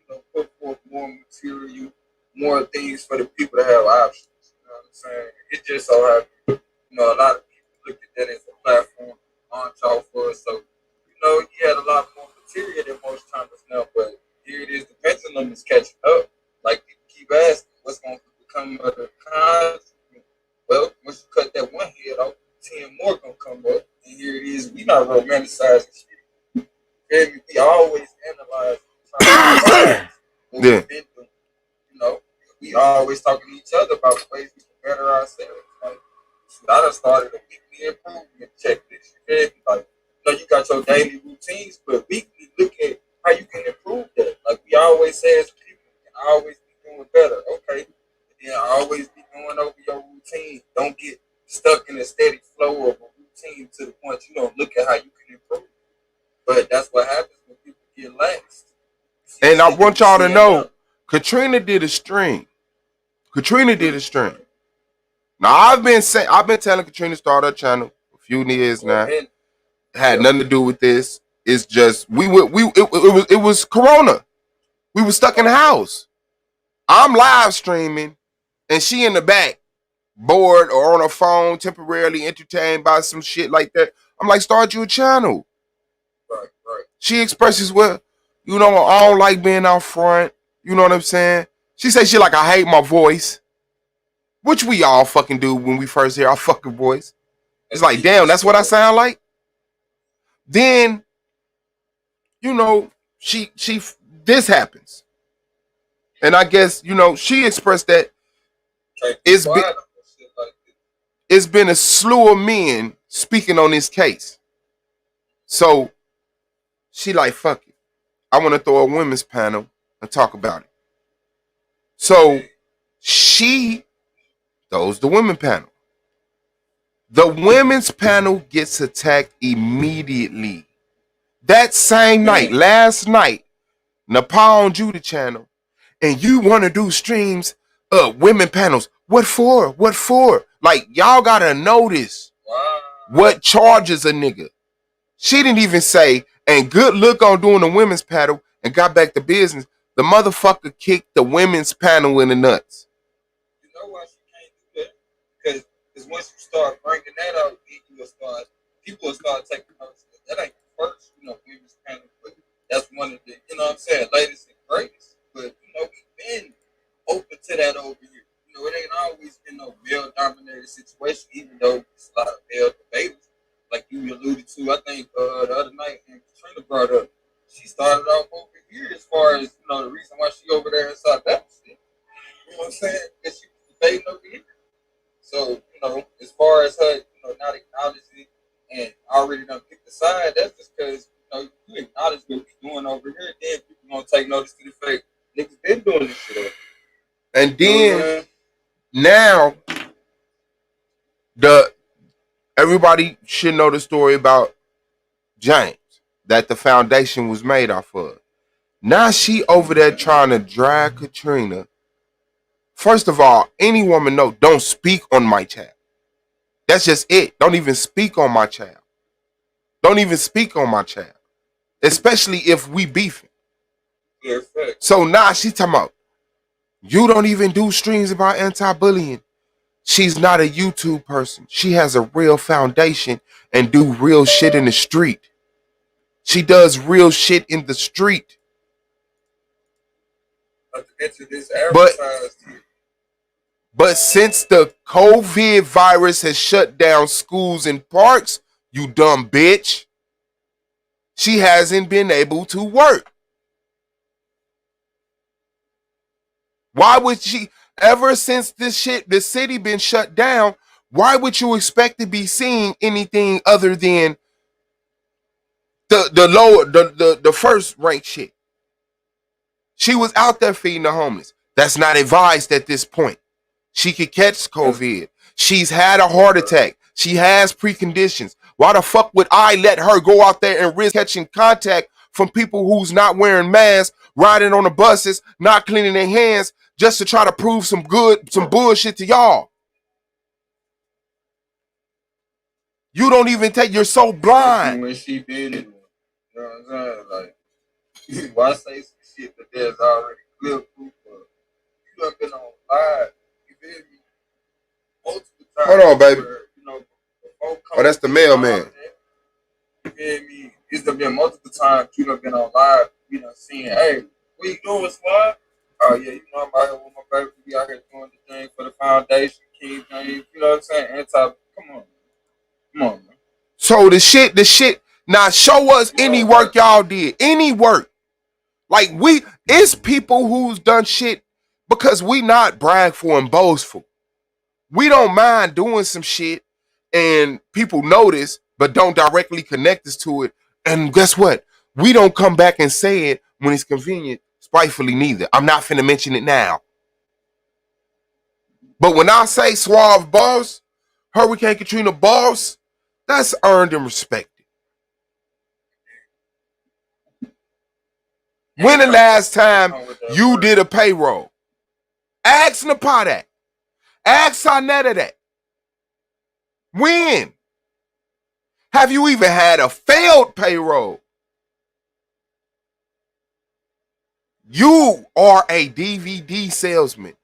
to, put forth more material, more things for the people to have options. You know what I'm saying? It just so happens, a lot of people look at that as a platform on y'all for us. So, you had a lot more material than most times now, but here it is, the pendulum is catching up. Like, people keep asking, what's going to become of the cons? Well, once you cut that one head off, 10 more going to come up. And here it is, we not romanticizing shit. We always analyze what we've been through. We always talking to each other about ways we can better ourselves. Like, I done started a weekly improvement checklist. Like, you got your daily routines, but weekly look at how you can improve that. Like we always say as people, you can always be doing better. Okay. And then always be going over your routine. Don't get stuck in a steady flow of a routine to the point you don't look at how you can improve. But that's what happens when people get lax. And I want y'all to know, Katrina did a stream. Now I've been telling Katrina to start her channel for a few years now. Had nothing to do with this. It's just it was Corona. We were stuck in the house. I'm live streaming, and she in the back, bored or on her phone, temporarily entertained by some shit like that. I'm like, start you a channel. Right. She expresses, well, I don't like being out front. You know what I'm saying? She says she like, I hate my voice, which we all fucking do when we first hear our fucking voice. It's like, damn, that's what I sound like. Then, this happens. And I guess, she expressed that it's been a slew of men speaking on this case. So, she like, fuck it. I want to throw a women's panel and talk about it. So, she throws the women panel. The women's panel gets attacked immediately. That same night, last night, Nepal on Judah channel, and you want to do streams of women panels. What for? Like, y'all gotta notice what charges a nigga. She didn't even say, and good look on doing the women's panel and got back to business. The motherfucker kicked the women's panel in the nuts. You know why she can't do that? Because once you start bringing that out, people will start taking notice. That ain't the first, women's panel, but that's one of the, latest and greatest. But, we've been open to that over here. It ain't always been no male-dominated situation, even though it's a lot of male debaters. Like you alluded to, I think the other night, and Katrina brought up, she started off over here as far as, the reason why she over there in South Africa. You know what I'm saying? Because she was debating over here. So, as far as her, not acknowledging and already done picked the side, that's just because, you acknowledge what we're doing over here, then people gonna take notice to the fact niggas been doing this shit over here. And then, now, everybody should know the story about James that the foundation was made off of. Now she over there trying to drag Katrina. First of all, any woman know, don't speak on my child. That's just it. Don't even speak on my child. Especially if we beefing. Yeah, so now she talking about, you don't even do streams about anti-bullying. She's not a YouTube person. She has a real foundation and do real shit in the street. She does real shit in the street. But since the COVID virus has shut down schools and parks, you dumb bitch, she hasn't been able to work. Why would she, ever since the city been shut down, Why would you expect to be seeing anything other than the first rank shit? She was out there feeding the homeless. That's not advised at this point. She could catch COVID. She's had a heart attack. She has preconditions. Why the fuck would I let her go out there and risk catching contact from people who's not wearing masks, riding on the buses, not cleaning their hands, just to try to prove some bullshit to y'all? You don't even take. You're so blind. When she did it, you know what I'm saying? Like, why say some shit that there's already clear proof of? You done been on live. You feel me? Multiple times. Hold on, baby. Where, you know, oh, that's the mailman. You feel me? It's done been multiple times you done been on live. You know, seeing, hey, what you doing, Swab? Oh yeah, you know I'm out here with my baby. We out here doing the thing for the foundation, King James. You know what I'm saying? Come on. Come on, man. So the shit. Now show us any work y'all did. Any work. Like it's people who's done shit because we not bragful and boastful. We don't mind doing some shit and people notice, but don't directly connect us to it. And guess what? We don't come back and say it when it's convenient, spitefully neither. I'm not finna mention it now. But when I say Suave boss, Hurricane Katrina boss, that's earned and respected. When the last time you did a payroll? Ask Napa that. Ask Sonetta that. When? Have you even had a failed payroll? You are a DVD salesman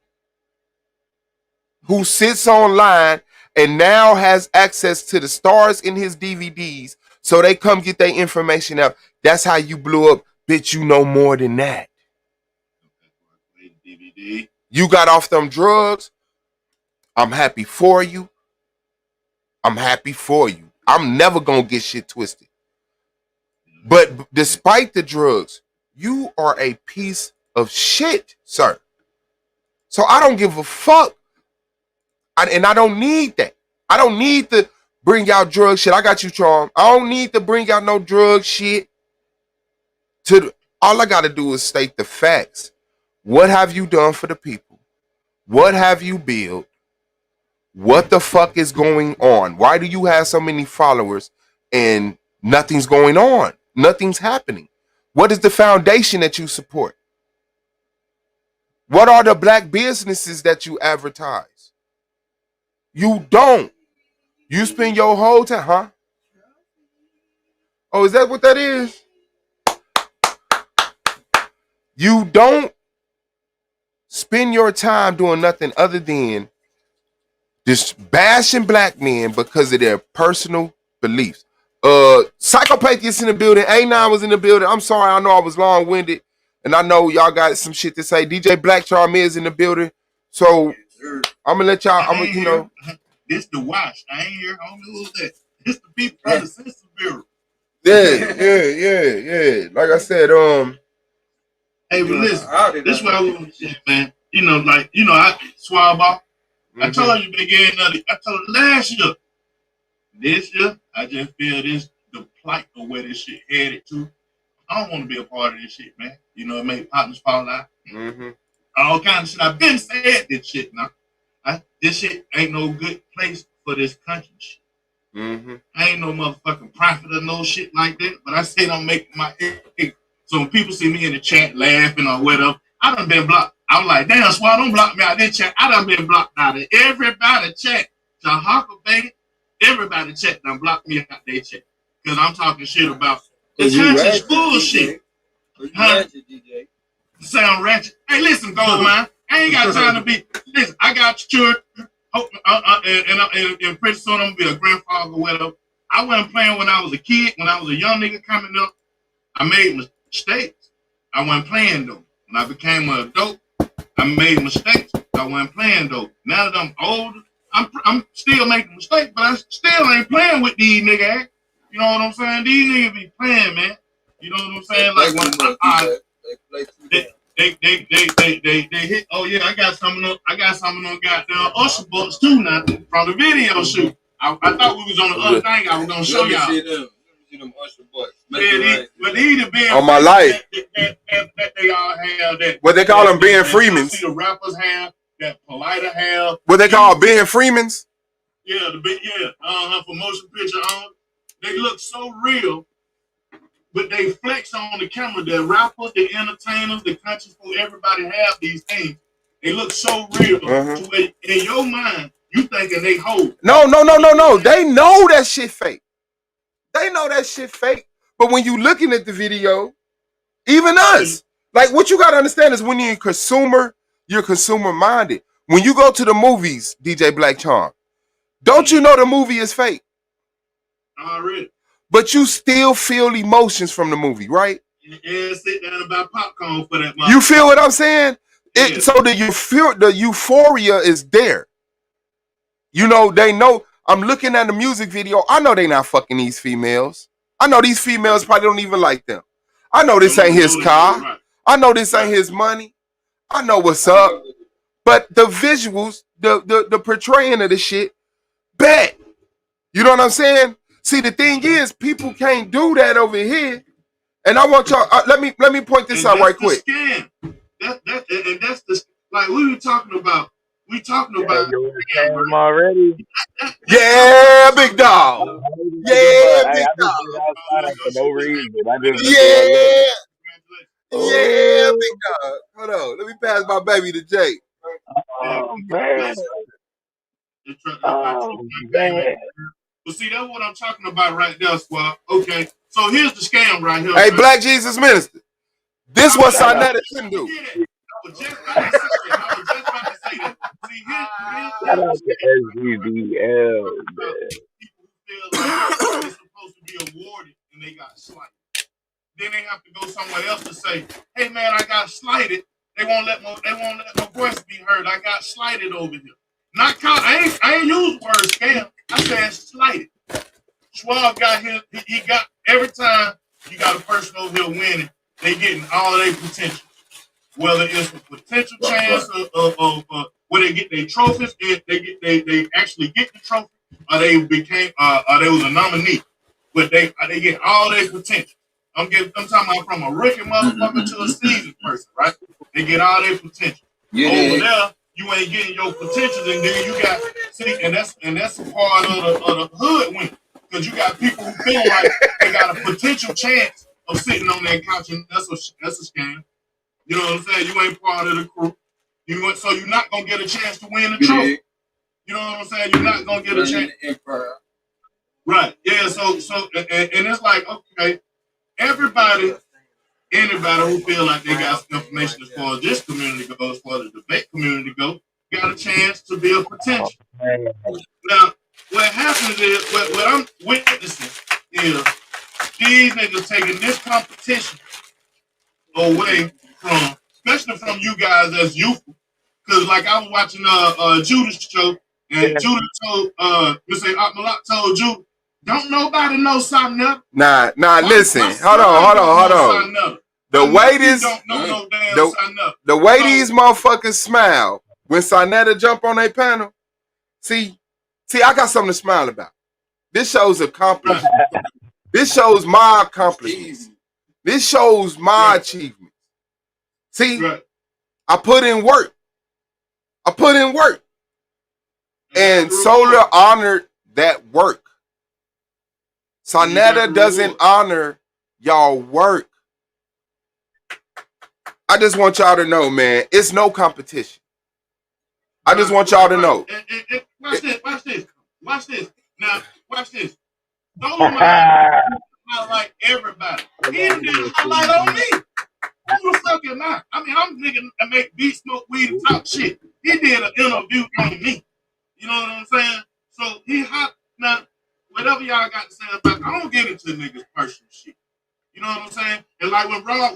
who sits online and now has access to the stars in his DVDs so they come get their information out. That's how you blew up. Bitch, you know more than that. DVD. You got off them drugs. I'm happy for you. I'm happy for you. I'm never going to get shit twisted. But despite the drugs, you are a piece of shit, sir. So I don't give a fuck. And I don't need that. I don't need to bring out drug shit. I got you, Charm. I don't need to bring out no drug shit. All I got to do is state the facts. What have you done for the people? What have you built? What the fuck is going on? Why do you have so many followers and nothing's going on? Nothing's happening. What is the foundation that you support? What are the black businesses that you advertise? You don't. You spend your whole time, huh? Oh, is that what that is? You don't spend your time doing nothing other than just bashing black men because of their personal beliefs. Psychopathia in the building. A9 was in the building. I'm sorry, I know I was long-winded, and I know y'all got some shit to say. DJ Black Charm is in the building, so I'm gonna let y'all. This the watch. I ain't here. I don't know who's that. This the people from the Census Bureau. Yeah. Like I said, Hey, but listen, this is what I want to say, man. I swab off. I told you beginning of I told you last year. This year, I just feel the plight of where this shit headed to. I don't want to be a part of this shit, man. It made partners fall out. Mm-hmm. All kinds of shit. I've been saying this shit now. This shit ain't no good place for this country. Mm-hmm. I ain't no motherfucking prophet or no shit like that, but I said I'm making my head. So when people see me in the chat laughing or whatever, I done been blocked. I was like, damn, Swat, don't block me out of that chat. I done been blocked out of everybody chat. Jahaka, baby, everybody chat done blocked me out their chat. Because I'm talking shit about the country's bullshit. DJ. Sound ratchet. Hey, listen, Gold Man. I ain't got time to be. Listen, I got children. And pretty soon I'm going to be a grandfather or whatever. I wasn't playing when I was a kid. When I was a young nigga coming up, I made mistakes. I wasn't playing though. When I became an adult, I made mistakes. I wasn't playing though. Now that I'm older, I'm still making mistakes, but I still ain't playing with these niggas. You know what I'm saying? These niggas be playing, man. You know what I'm saying? Like when They hit. Oh yeah, I got some of them goddamn Usher books too now from the video shoot. I thought we was on the other thing. I was gonna show y'all. Them Usher books. But these are being on my life. That they all have that. What they call them, Ben Freemans. See the rappers have that Politer have. What they call Ben Freemans? Yeah, for motion picture on. They look so real. But they flex on the camera. The rappers, the entertainers, the country folk, everybody have these things. They look so real. So in your mind, you thinking they hold. No. They know that shit fake. They know that shit fake. But when you looking at the video, even us, like what you got to understand is when you're consumer minded. When you go to the movies, DJ Black Charm, don't you know the movie is fake? Already. But you still feel emotions from the movie, right? Yeah, sit down and buy popcorn for that. You feel what I'm saying? So the euphoria is there. You know, they know. I'm looking at the music video. I know they not fucking these females. I know these females probably don't even like them. I know this ain't his car. I know this ain't his money. I know what's up. But the visuals, the portraying of the shit, bad. You know what I'm saying? See, the thing is, people can't do that over here. And I want y'all. Let me point this out right quick. Scam. That's the like we were talking about. We talking about scam already. Yeah, big dog. Yeah, big dog. For no reason. Yeah, big dog. Hold on. Let me pass my baby to Jay. Oh man. Oh man. But see, that's what I'm talking about right there, squad. Okay, so here's the scam right here. Hey, Black Jesus Minister. This what Sinetta can do. I was just about to say that. See, shout out to SGBL, man. People who feel like they're supposed to be awarded and they got slighted. Then they have to go somewhere else to say, "Hey, man, I got slighted." They won't let my voice be heard. I got slighted over here. Not caught. I ain't used the word scam. I said slighted. Schwab got his. He got every time you got a person over here winning, they getting all their potential. Whether it's a potential chance of where they get their trophies, if they actually get the trophy, or they became or they was a nominee, but they get all their potential. I'm talking about from a rookie motherfucker to a seasoned person, right? They get all their potential. Yeah. Over there, you ain't getting your potential, and then you got and that's a part of the hood win, because you got people who feel like they got a potential chance of sitting on that couch, and that's a scam. You know what I'm saying? You ain't part of the crew. So you're not gonna get a chance to win the trophy. You know what I'm saying? You're not gonna get a chance. Right? Yeah. So and it's like, okay, anybody who feel like they got some information as far as this community goes, as far as the debate community goes, got a chance to build potential. Now, what happens is, what I'm witnessing is these niggas taking this competition away from, especially from you guys as youthful. Because like I was watching Judas show, and Judas told Malak told Judas, don't nobody know something else. Nah, listen. Hold on. The way these motherfuckers smile when Sinetta jump on their panel. See, I got something to smile about. This shows accomplishment. This shows my accomplishments. This shows my achievements. See, I put in work. And Solar honored that work. Sinetta doesn't honor y'all work. I just want y'all to know, man, it's no competition. I just want y'all to know. Watch this. Now, watch this. Dolomite highlight everybody. He didn't highlight on me. Who the fuck am I? I mean, I'm nigga that make beat, smoke weed, and talk shit. He did an interview on me. You know what I'm saying? So he hot. Now, whatever y'all got to say about, I don't get into niggas' personal shit. You know what I'm saying? And like when Rob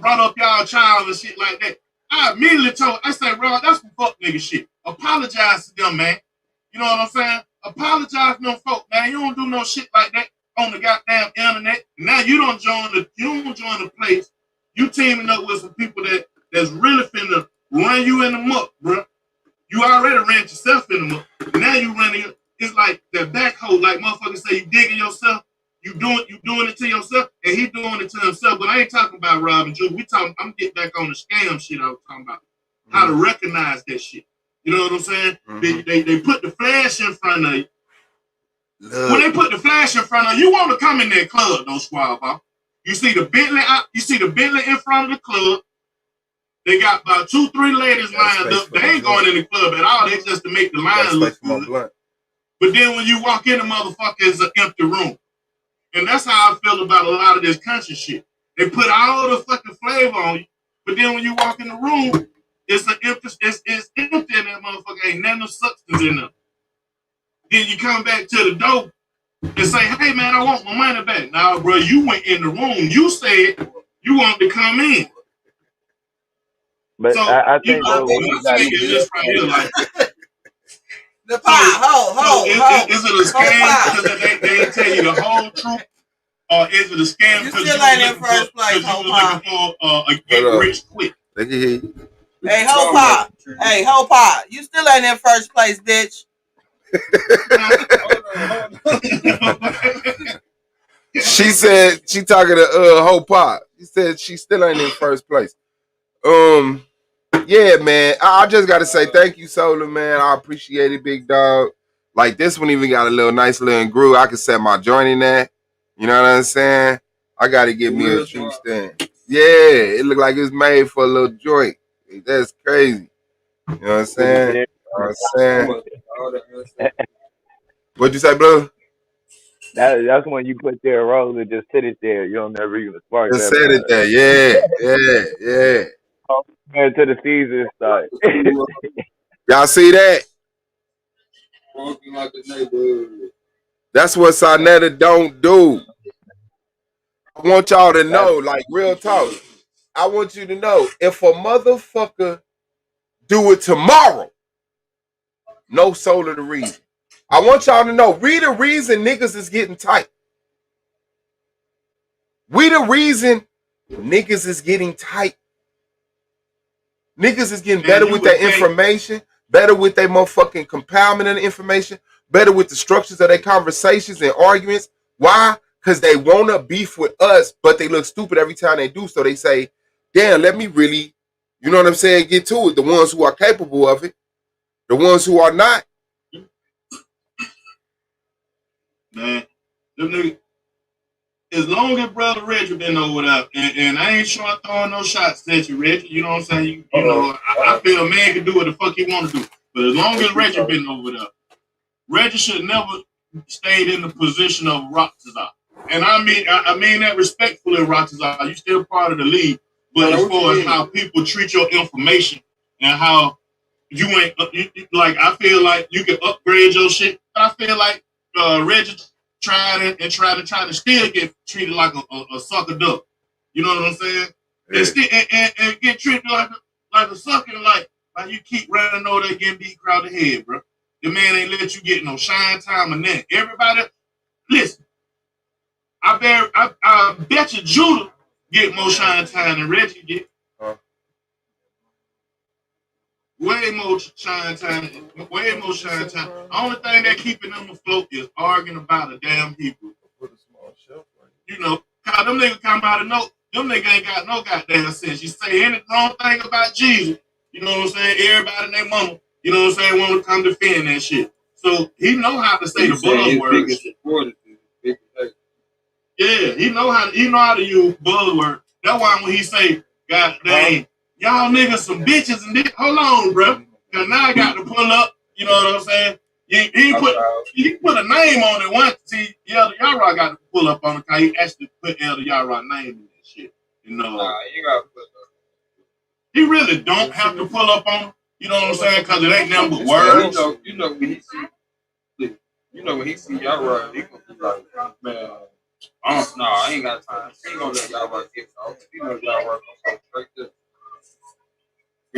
brought up y'all child and shit like that, I immediately I said, Rob, that's some fuck nigga shit. Apologize to them, man. You know what I'm saying? Apologize to them folk, man. You don't do no shit like that on the goddamn internet. Now you don't join the place. You teaming up with some people that that's really finna run you in the muck, bro. You already ran yourself in the muck. Now you running. It's like that backhoe, like motherfuckers say, you digging yourself. You doing it to yourself, and he doing it to himself. But I ain't talking about robbing Jews. I'm getting back on the scam shit I was talking about. How to recognize that shit. You know what I'm saying? They put the flash in front of you. When they put the flash in front of you, you want to come in that club, don't squab off. You see the Bentley in front of the club. They got about 2-3 ladies lined up. They ain't going in the club at all. They just to make the line look good. But then when you walk in, the motherfucker is an empty room. And that's how I feel about a lot of this country shit. They put all the fucking flavor on you, but then when you walk in the room, it's empty in that motherfucker. Ain't nothing of substance in there. Then you come back to the door and say, hey man, I want my money back. Now, bro, you went in the room. You said you wanted to come in. But so, I think this right here, like the pie, is it a scam because they didn't tell you the whole truth, or is it a scam because you ain't in first place? You was looking for a get rich quick? They can hear you. Hey, Ho Pop. Hey, Ho Pop. You still ain't in first place, bitch. She said she talking to Ho Pop. She said she still ain't in first place. Yeah, man. I just gotta say thank you, Solar, man. I appreciate it, big dog. Like this one even got a nice little groove. I can set my joint in there. You know what I'm saying? I gotta get me a true stand. Yeah, it looked like it's made for a little joint. That's crazy. You know what I'm saying? You know what I'm saying? What'd you say, bro? That's when you put their roll and just sit it there. You don't never even spark just that. Just sit it there. Yeah. Compared to the season start. Y'all see that? That's what Sonetta don't do. I want y'all to know, like real talk. I want you to know, if a motherfucker do it tomorrow, no Solar the reason. I want y'all to know, we the reason niggas is getting tight. We the reason niggas is getting tight. Niggas is getting better with their information, better with their motherfucking compounding of the information, better with the structures of their conversations and arguments. Why? Because they want to beef with us, but they look stupid every time they do. So they say, damn, let me really, you know what I'm saying, get to it. The ones who are capable of it, the ones who are not. Man, them niggas, as long as Brother Reggie been over there, and I ain't sure throwing no shots at you, Reggie, you know what I'm saying? You know, I feel a man can do what the fuck he want to do. But as long as Reggie been over there, Reggie should never stayed in the position of Rotterdam. And I mean that respectfully, Rotterdam. You still part of the league. But as far as how people treat your information and how you ain't, like, I feel like you can upgrade your shit. I feel like Reggie tried to still get treated like a sucker duck. You know what I'm saying? Yeah. And get treated like a sucker, like you keep running over there getting beat crowded head, bro. The man ain't let you get no shine time or nothing. Everybody, listen. I bet you Judah get more shine time than Reggie get. Way more shine time. Way more shine time. The only thing that keeping them afloat is arguing about the damn people. You know, cause them niggas come out of them niggas ain't got no goddamn sense. You say any wrong thing about Jesus, you know what I'm saying? Everybody and their mama, you know what I'm saying, want to come defend that shit. So he know how to say the buzzwords. Yeah, he know how to use buzzwords. That's why when he say, God dang, y'all niggas some bitches and this. Hold on, bro. Cause now I got to pull up. You know what I'm saying? He put a name on it once. See, Elder Yara got to pull up on it because he actually put Elder Yara's name in that shit. You know, you gotta put he really don't have to pull up on him. You know what I'm saying? Because it ain't nothing but words. You know when he see Yara, he gonna be like, man, I ain't got time. He ain't gonna let Yara get off. You know Yara gonna go straight there.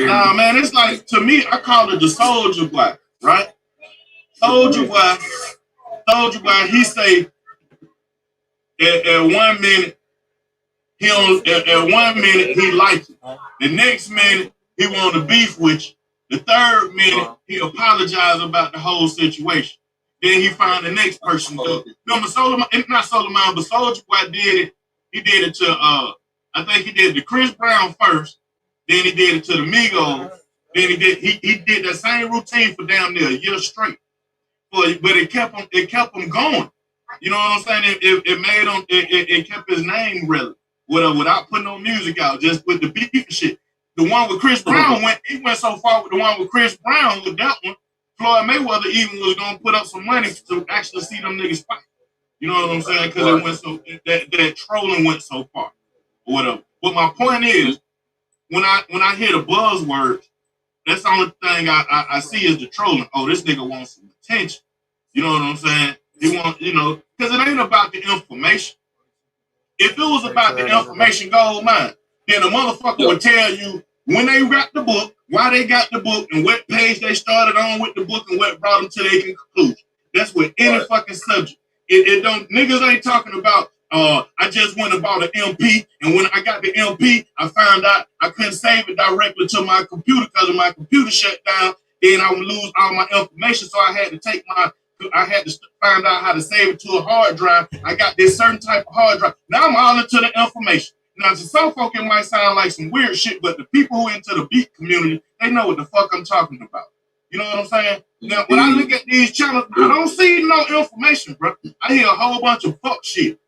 Nah, man, it's like, to me, I call it the soldier boy, right? Soldier boy, he say, at 1 minute, He on at 1 minute he likes it. The next minute he want to beef with you. The third minute he apologize about the whole situation. Then he find the next person. Remember not Solomon, but Soulja Boy did it. He did it to I think he did it to Chris Brown first. Then he did it to the Migos. Then he did that same routine for damn near a year straight. But it kept him going. You know what I'm saying? It made him. It kept his name relevant. Without putting no music out, just with the beef and shit. The one with Chris Brown he went so far with the one with Chris Brown with that one. Floyd Mayweather even was gonna put up some money to actually see them niggas fight. You know what I'm saying? Because it went so that trolling went so far. Or whatever. But my point is, when I hear the buzzwords, that's the only thing I see is the trolling. Oh, this nigga wants some attention. You know what I'm saying? He wants, because it ain't about the information. If it was about the information gold mine, then a motherfucker would tell you when they got the book, why they got the book, and what page they started on with the book and what brought them to their conclusion. That's with any fucking subject. It don't, niggas ain't talking about, I just went and bought an MP, and when I got the MP, I found out I couldn't save it directly to my computer because my computer shut down. Then I would lose all my information, so I had to find out how to save it to a hard drive. I got this certain type of hard drive. Now I'm all into the information. Now, to some folk, it might sound like some weird shit, but the people who are into the beat community, they know what the fuck I'm talking about. You know what I'm saying? Now, when I look at these channels, I don't see no information, bro. I hear a whole bunch of fuck shit.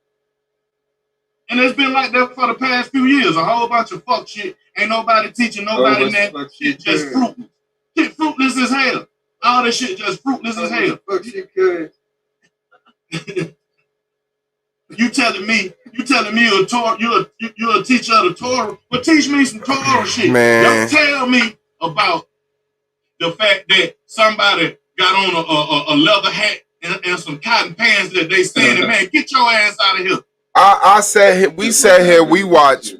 And it's been like that for the past few years. A whole bunch of fuck shit. Ain't nobody teaching nobody that shit, just fruitless. Shit fruitless as hell. All this shit just fruitless as hell. Fuck shit good. You telling me you're a teacher of the Torah? Well, teach me some Torah shit. Man. Don't tell me about the fact that somebody got on a leather hat and some cotton pants that they saying, man, get your ass out of here. We sat here, we watch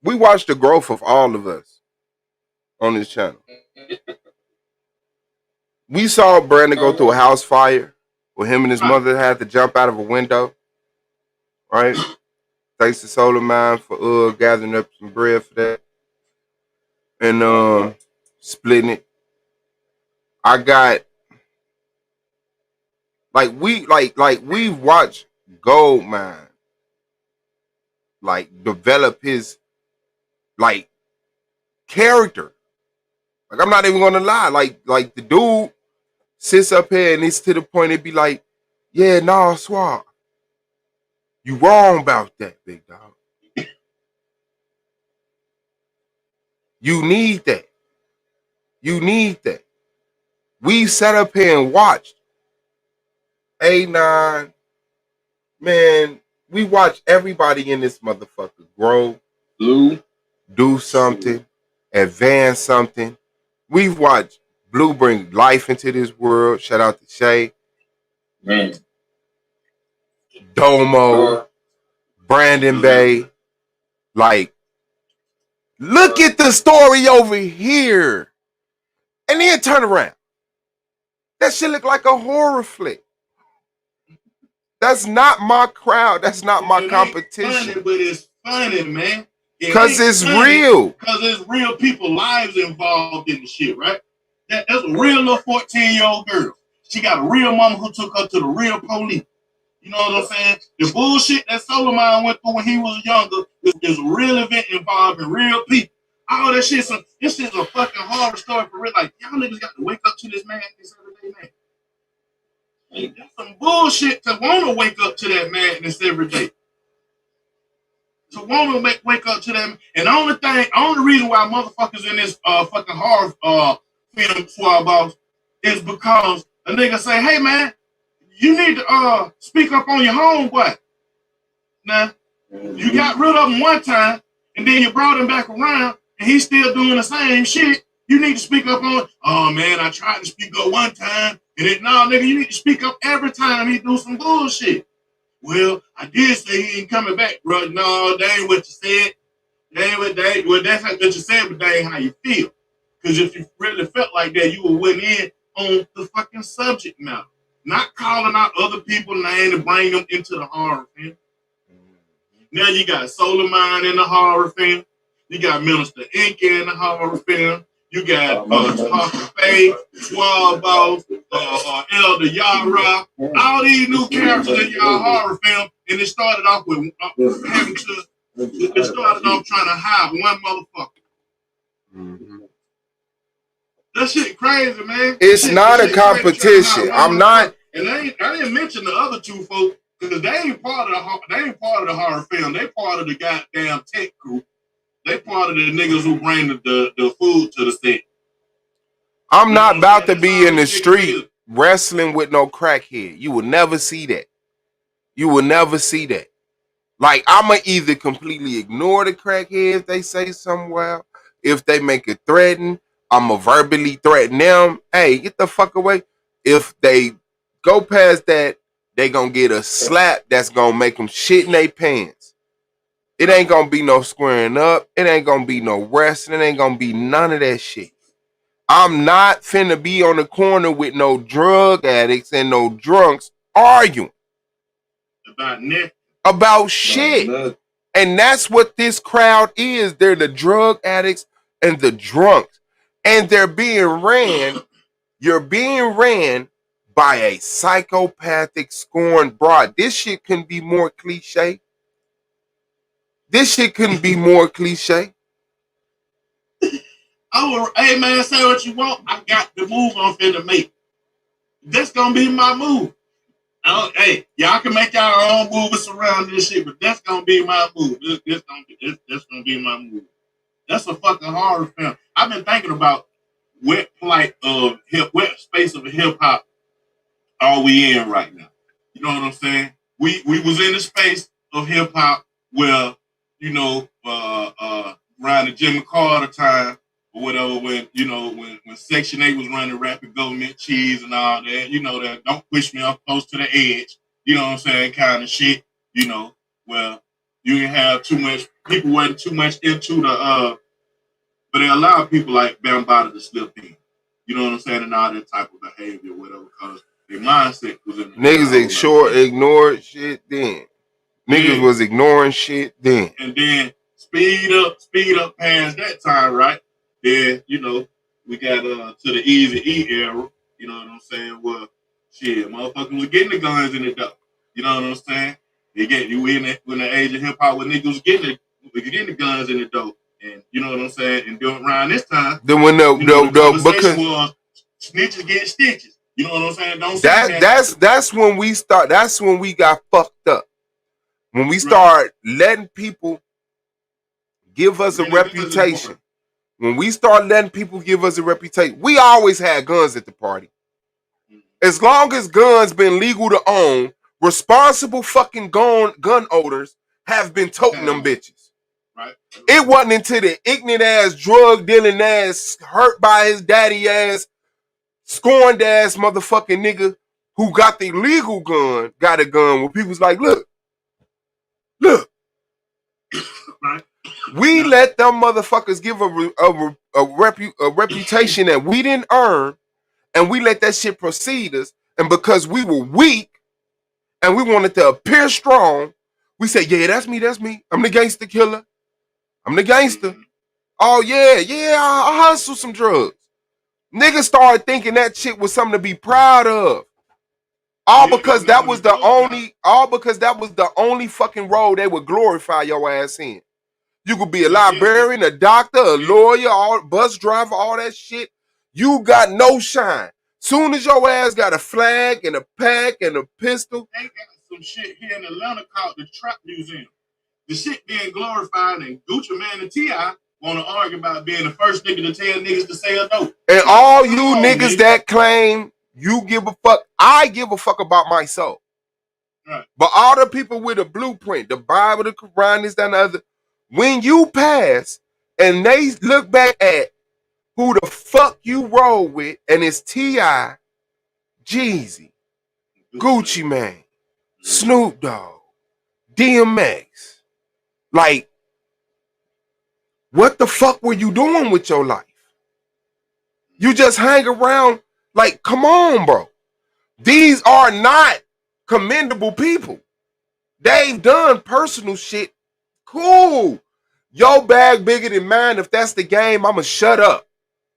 the growth of all of us on this channel. We saw Brandon go through a house fire where him and his mother had to jump out of a window. Right? Thanks to Solar Man for gathering up some bread for that. And splitting it. I got we watched Goldmine develop his character. I'm not even gonna lie. Like the dude sits up here and it's to the point it'd be like, yeah, nah, Swab. You wrong about that, big dog. You need that. You need that. We sat up here and watched A9. Man, we watched everybody in this motherfucker grow, do something, advance something. We've watched Blue bring life into this world. Shout out to Shay. Man. Domo. Brandon Bay. Look at the story over here. And then turn around. That shit look like a horror flick. That's not my crowd. That's not my competition. Funny, but it's funny, man. Because it's real. Because there's real people lives involved in the shit, right? That's a real little 14-year-old girl. She got a real mama who took her to the real police. You know what I'm saying? The bullshit that Solomon went through when he was younger is a real event involving real people. All that shit, this is a fucking horror story for real. Like, y'all niggas got to wake up to this man this everyday man. Like, that's some bullshit to want to wake up to that madness every day. To want to wake up to them. And the only reason why motherfuckers in this fucking horror film Swab Boss is because a nigga say, hey man, you need to speak up on your homeboy. Now, you got rid of him one time, and then you brought him back around, and he's still doing the same shit. You need to speak up on, oh man, I tried to speak up one time, and then, no, nigga, you need to speak up every time he do some bullshit. Well, I did say he ain't coming back, bro. No, that ain't what you said. Well, that's what you said, but that ain't how you feel. Because if you really felt like that, you would went in on the fucking subject matter. Not calling out other people's name to bring them into the horror film. Now you got Solar Mind in the horror film. You got Minister Inc. in the horror film. You got Talking Faye, Swab Boss, Elder Yara. All these new characters in y'all horror film, and it started off with having to. It started off trying to hide one motherfucker. Mm-hmm. That shit crazy, man. It's not a competition. I'm not. And I didn't mention the other two folks because they ain't part of the horror film. They part of the goddamn tech group. They part of the niggas who bring the food to the set. I'm not about to be in the street wrestling with no crackhead. You will never see that. You will never see that. Like, I'ma either completely ignore the crackheads they say somewhere. If they make it threaten, I'ma verbally threaten them. Hey, get the fuck away. If they go past that, they gonna get a slap that's gonna make them shit in their pants. It ain't gonna be no squaring up. It ain't gonna be no wrestling. It ain't gonna be none of that shit. I'm not finna be on the corner with no drug addicts and no drunks arguing about shit. And that's what this crowd is. They're the drug addicts and the drunks. And they're being ran. You're being ran by a psychopathic, scorned broad. This shit couldn't be more cliche. This shit couldn't be more cliche. Hey man, say what you want. I got the move I'm finna make. That's gonna be my move. Hey, y'all can make y'all own movies around this shit, but that's gonna be my move. This gonna be my move. That's a fucking horror film. I've been thinking about wet space of hip hop. All we in right now. You know what I'm saying? We was in the space of hip hop where, you know, around the Jimmy Carter time or whatever, when Section 8 was running rapid government cheese and all that, you know, that don't push me up close to the edge, you know what I'm saying, kind of shit, you know, where you didn't have too much, people wasn't too much into the, but they allowed people like Bambaataa to slip in, you know what I'm saying, and all that type of behavior, whatever, because their mindset was in the Niggas ignored shit then. Niggas was ignoring shit then. And then speed up past that time, right? Then, you know, we got to the Easy E era, you know what I'm saying? Well, shit, motherfuckers was getting the guns in the door. You know what I'm saying? You in the age of hip hop where niggas was getting the guns in the door. And you know what I'm saying? And during around this time, then when the conversation was snitches get stitches. You know what I'm saying? Don't say that. That's when we start. That's when we got fucked up. When we start letting people give us a reputation. When we start letting people give us a reputation, we always had guns at the party. As long as guns been legal to own, responsible fucking gun owners have been toting them bitches. Right. It wasn't until the ignorant ass, drug dealing ass, hurt by his daddy ass, scorned ass motherfucking nigga who got the legal gun, got a gun where people's like, look. Right. We let them motherfuckers give a reputation that we didn't earn, and we let that shit proceed us. And because we were weak and we wanted to appear strong, we said, yeah, that's me. I'm the gangster killer. I'm the gangster. Oh, yeah, I hustle some drugs. Niggas started thinking that shit was something to be proud of. All because that was the only fucking role they would glorify your ass in. You could be a librarian, a doctor, a lawyer, bus driver, all that shit. You got no shine. Soon as your ass got a flag and a pack and a pistol. They got some shit here in Atlanta called the Trap Museum. The shit being glorified, and Gucci Mane and T.I. want to argue about being the first nigga to tell niggas to say a no. And all you niggas that claim you give a fuck, I give a fuck about myself. Right. But all the people with a blueprint, the Bible, the Quran, this, that, and the other, when you pass and they look back at who the fuck you roll with, and it's T.I., Jeezy, Gucci Mane, Snoop Dogg, DMX. Like, what the fuck were you doing with your life? You just hang around, like, come on, bro. These are not commendable people. They've done personal shit Cool. Your bag bigger than mine. If that's the game, I'ma shut up.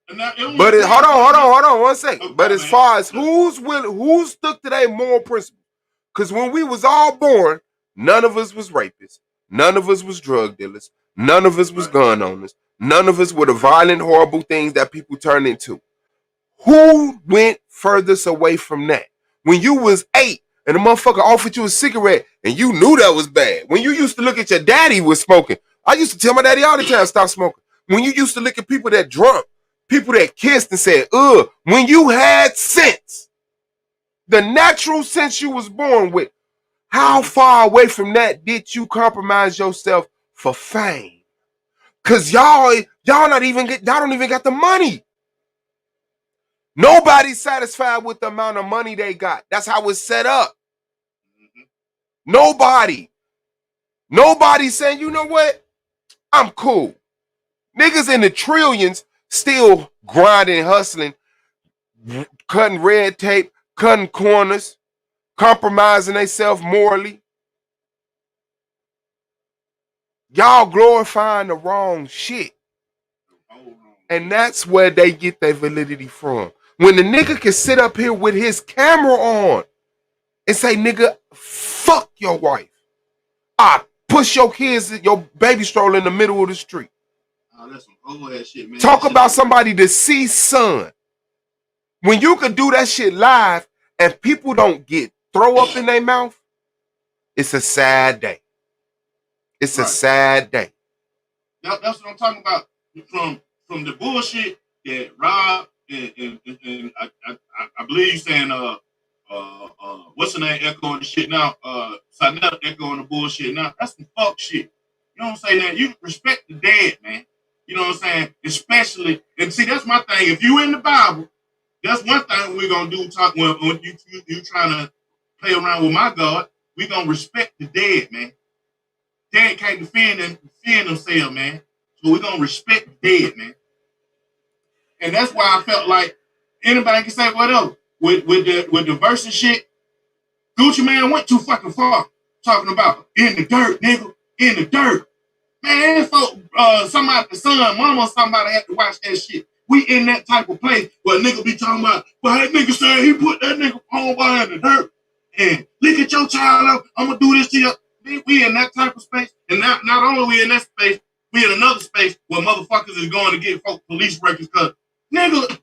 But hold on 1 second. Okay, but as far as who stuck to their moral principle, because when we was all born, none of us was rapists, none of us was drug dealers, none of us was gun owners, none of us were the violent, horrible things that people turn into. Who went furthest away from that? When you was 8 and the motherfucker offered you a cigarette and you knew that was bad. When you used to look at your daddy was smoking. I used to tell my daddy all the time, stop smoking. When you used to look at people that drunk, people that kissed and said, ugh, when you had sense, the natural sense you was born with, how far away from that did you compromise yourself for fame? Cause y'all don't even got the money. Nobody's satisfied with the amount of money they got. That's how it's set up. Nobody's saying, you know what? I'm cool. Niggas in the trillions still grinding, hustling, cutting red tape, cutting corners, compromising themselves morally. Y'all glorifying the wrong shit. And that's where they get their validity from. When the nigga can sit up here with his camera on and say, nigga, fuck your wife. I push your kids, your baby stroller in the middle of the street. Oh, that's some old ass shit, man. Talk about somebody deceased son. When you could do that shit live and people don't get throw up in their mouth, it's a sad day. It's a sad day. That's what I'm talking about. From the bullshit that Rob and I believe you saying what's the name echoing the shit now? Sanetta echoing the bullshit now. That's some fuck shit. You know what I'm saying? That you respect the dead, man. You know what I'm saying? Especially, and see, that's my thing. If you in the Bible, that's one thing we're gonna do. Talk when you trying to play around with my God, we gonna respect the dead, man. Dead can't defend themselves, man. So we're gonna respect the dead, man. And that's why I felt like anybody can say whatever. With the verse and shit, Gucci Mane went too fucking far talking about in the dirt, nigga, in the dirt. Man, folk, somebody, the son, mama, somebody had to watch that shit. We in that type of place where nigga be talking about, well, that nigga said he put that nigga homeboy in the dirt. And look at your child up, I'm gonna do this to you. We in that type of space. And not only we in that space, we in another space where motherfuckers is going to get folk police records because nigga,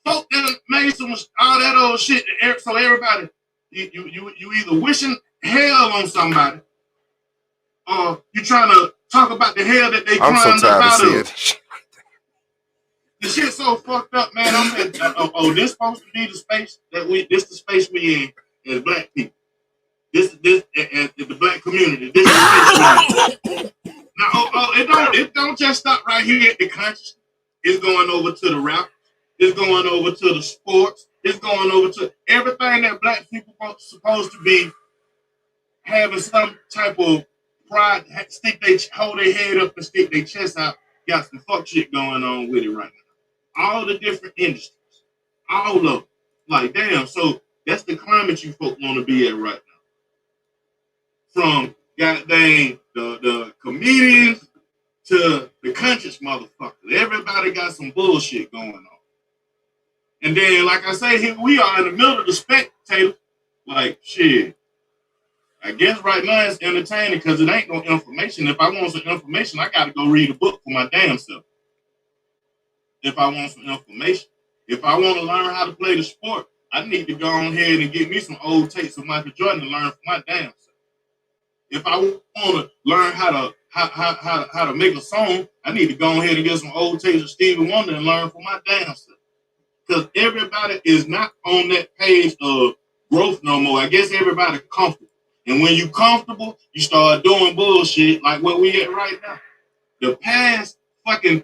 folk that made some all that old shit. So everybody, you either wishing hell on somebody, or you trying to talk about the hell that they climbed up out of. The shit so fucked up, man. I'm saying, this supposed to be the space this the space we in as black people. This the black community. This is the space we in. Now, it don't just stop right here at the consciousness. It's going over to the rap. It's going over to the sports. It's going over to everything that black people are supposed to be having some type of pride, hold their head up and stick their chest out. Got some fuck shit going on with it right now. All the different industries. All of them. Like, damn, so that's the climate you folk want to be at right now. From goddamn the comedians to the conscious motherfuckers. Everybody got some bullshit going on. And then, like I say, here we are in the middle of the spectator. Like, shit. I guess right now it's entertaining because it ain't no information. If I want some information, I got to go read a book for my damn self. If I want some information. If I want to learn how to play the sport, I need to go on ahead and get me some old tapes of Michael Jordan to learn for my damn self. If I want to learn how to make a song, I need to go ahead and get some old tapes of Stevie Wonder and learn for my damn self. Because everybody is not on that page of growth no more. I guess everybody's comfortable. And when you comfortable, you start doing bullshit like what we at right now. The past fucking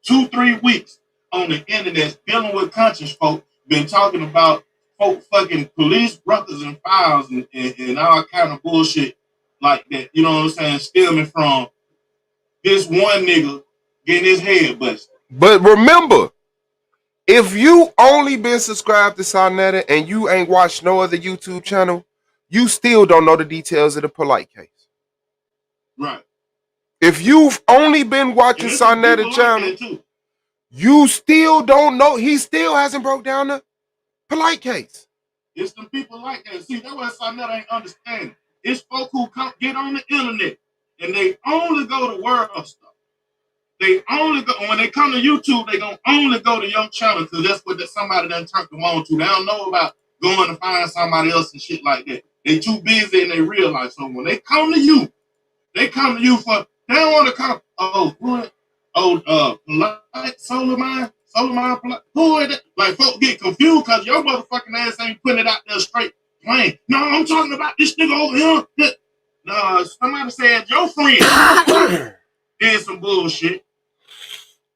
2-3 weeks on the internet dealing with conscious folk been talking about folk fucking police records and files and all kind of bullshit like that. You know what I'm saying? Stemming from this one nigga getting his head busted. But remember, if you only been subscribed to Sanetta and you ain't watched no other YouTube channel, you still don't know the details of the Polite case. Right. If you've only been watching Sonetta channel, you still don't know. He still hasn't broke down the Polite case. It's the people like that. See, that's why Sonetta ain't understanding. It's folk who come get on the internet and they only go to world stuff. They only go when they come to YouTube. They gonna only go to your channel because that's what somebody done turned them on to. They don't know about going to find somebody else and shit like that. They too busy in their real life. So when they come to you for they don't want to come. Oh, what? Oh, Polite, Solar Mind, Polite. Who is that? Like folks get confused because your motherfucking ass ain't putting it out there straight plain. No, I'm talking about this nigga over here. No, somebody said your friend did some bullshit.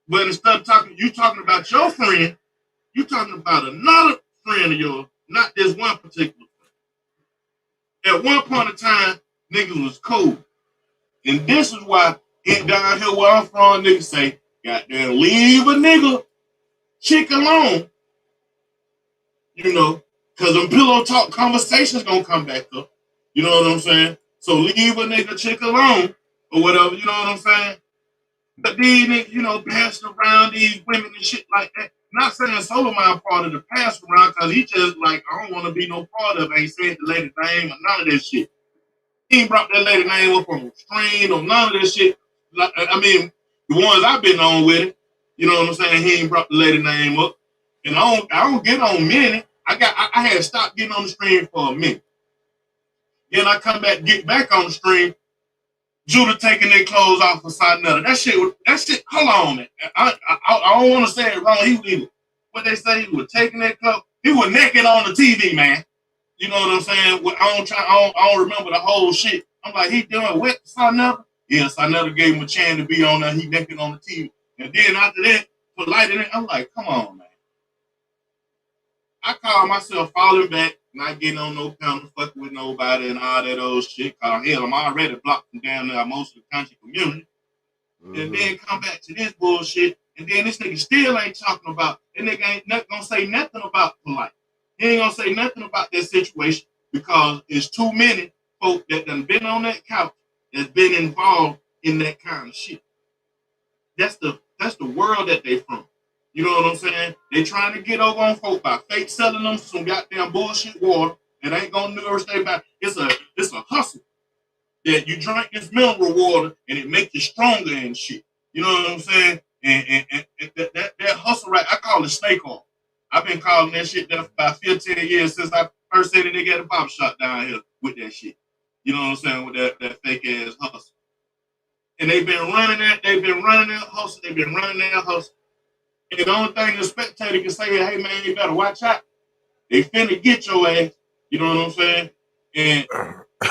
But instead of talking about your friend, you talking about another friend of yours, not this one particular friend. At one point in time, niggas was cool. And this is why down here where I'm from, niggas say, goddamn, leave a nigga chick alone. You know, because them pillow talk conversations gonna come back up. You know what I'm saying? So leave a nigga chick alone or whatever, you know what I'm saying? But these niggas, you know, passing around these women and shit like that. Not saying Solar Mind part of the pass around because he just like, I don't want to be no part of it. Ain't said the lady name or none of that shit. He ain't brought that lady name up on the screen or none of that shit. Like, I mean, the ones I've been on with it, you know what I'm saying? He ain't brought the lady name up. And I don't get on many. I had stopped getting on the screen for a minute. Then I come back, get back on the screen. Judah taking their clothes off for Sonetta. That shit, hold on, man. I don't want to say it wrong. He was, what they say, he was taking their clothes. He was naked on the TV, man. You know what I'm saying? I don't remember the whole shit. I'm like, he doing what, Sonetta? Yeah, Sonetta gave him a chance to be on there. He naked on the TV. And then after that, Polite in it, I'm like, come on, man. I call myself falling back, not getting on no panel, fucking with nobody and all that old shit. Cause hell, I'm already blocked from down there most of the country community. Mm-hmm. And then come back to this bullshit. And then this nigga still ain't talking about, and nigga ain't gonna say nothing about Polite. He ain't gonna say nothing about that situation because it's too many folk that done been on that couch that's been involved in that kind of shit. That's the world that they from. You know what I'm saying? They trying to get over on folk by fake selling them some goddamn bullshit water and ain't gonna nourish their body. It's a hustle that you drink this mineral water and it make you stronger and shit. You know what I'm saying? And that hustle right, I call it snake oil. I've been calling that shit there for about 15 years since I first said that they got a pop shop down here with that shit. You know what I'm saying? With that fake ass hustle. And they've been running that hustle. And the only thing the spectator can say is, hey man, you better watch out. They finna get your ass. You know what I'm saying? And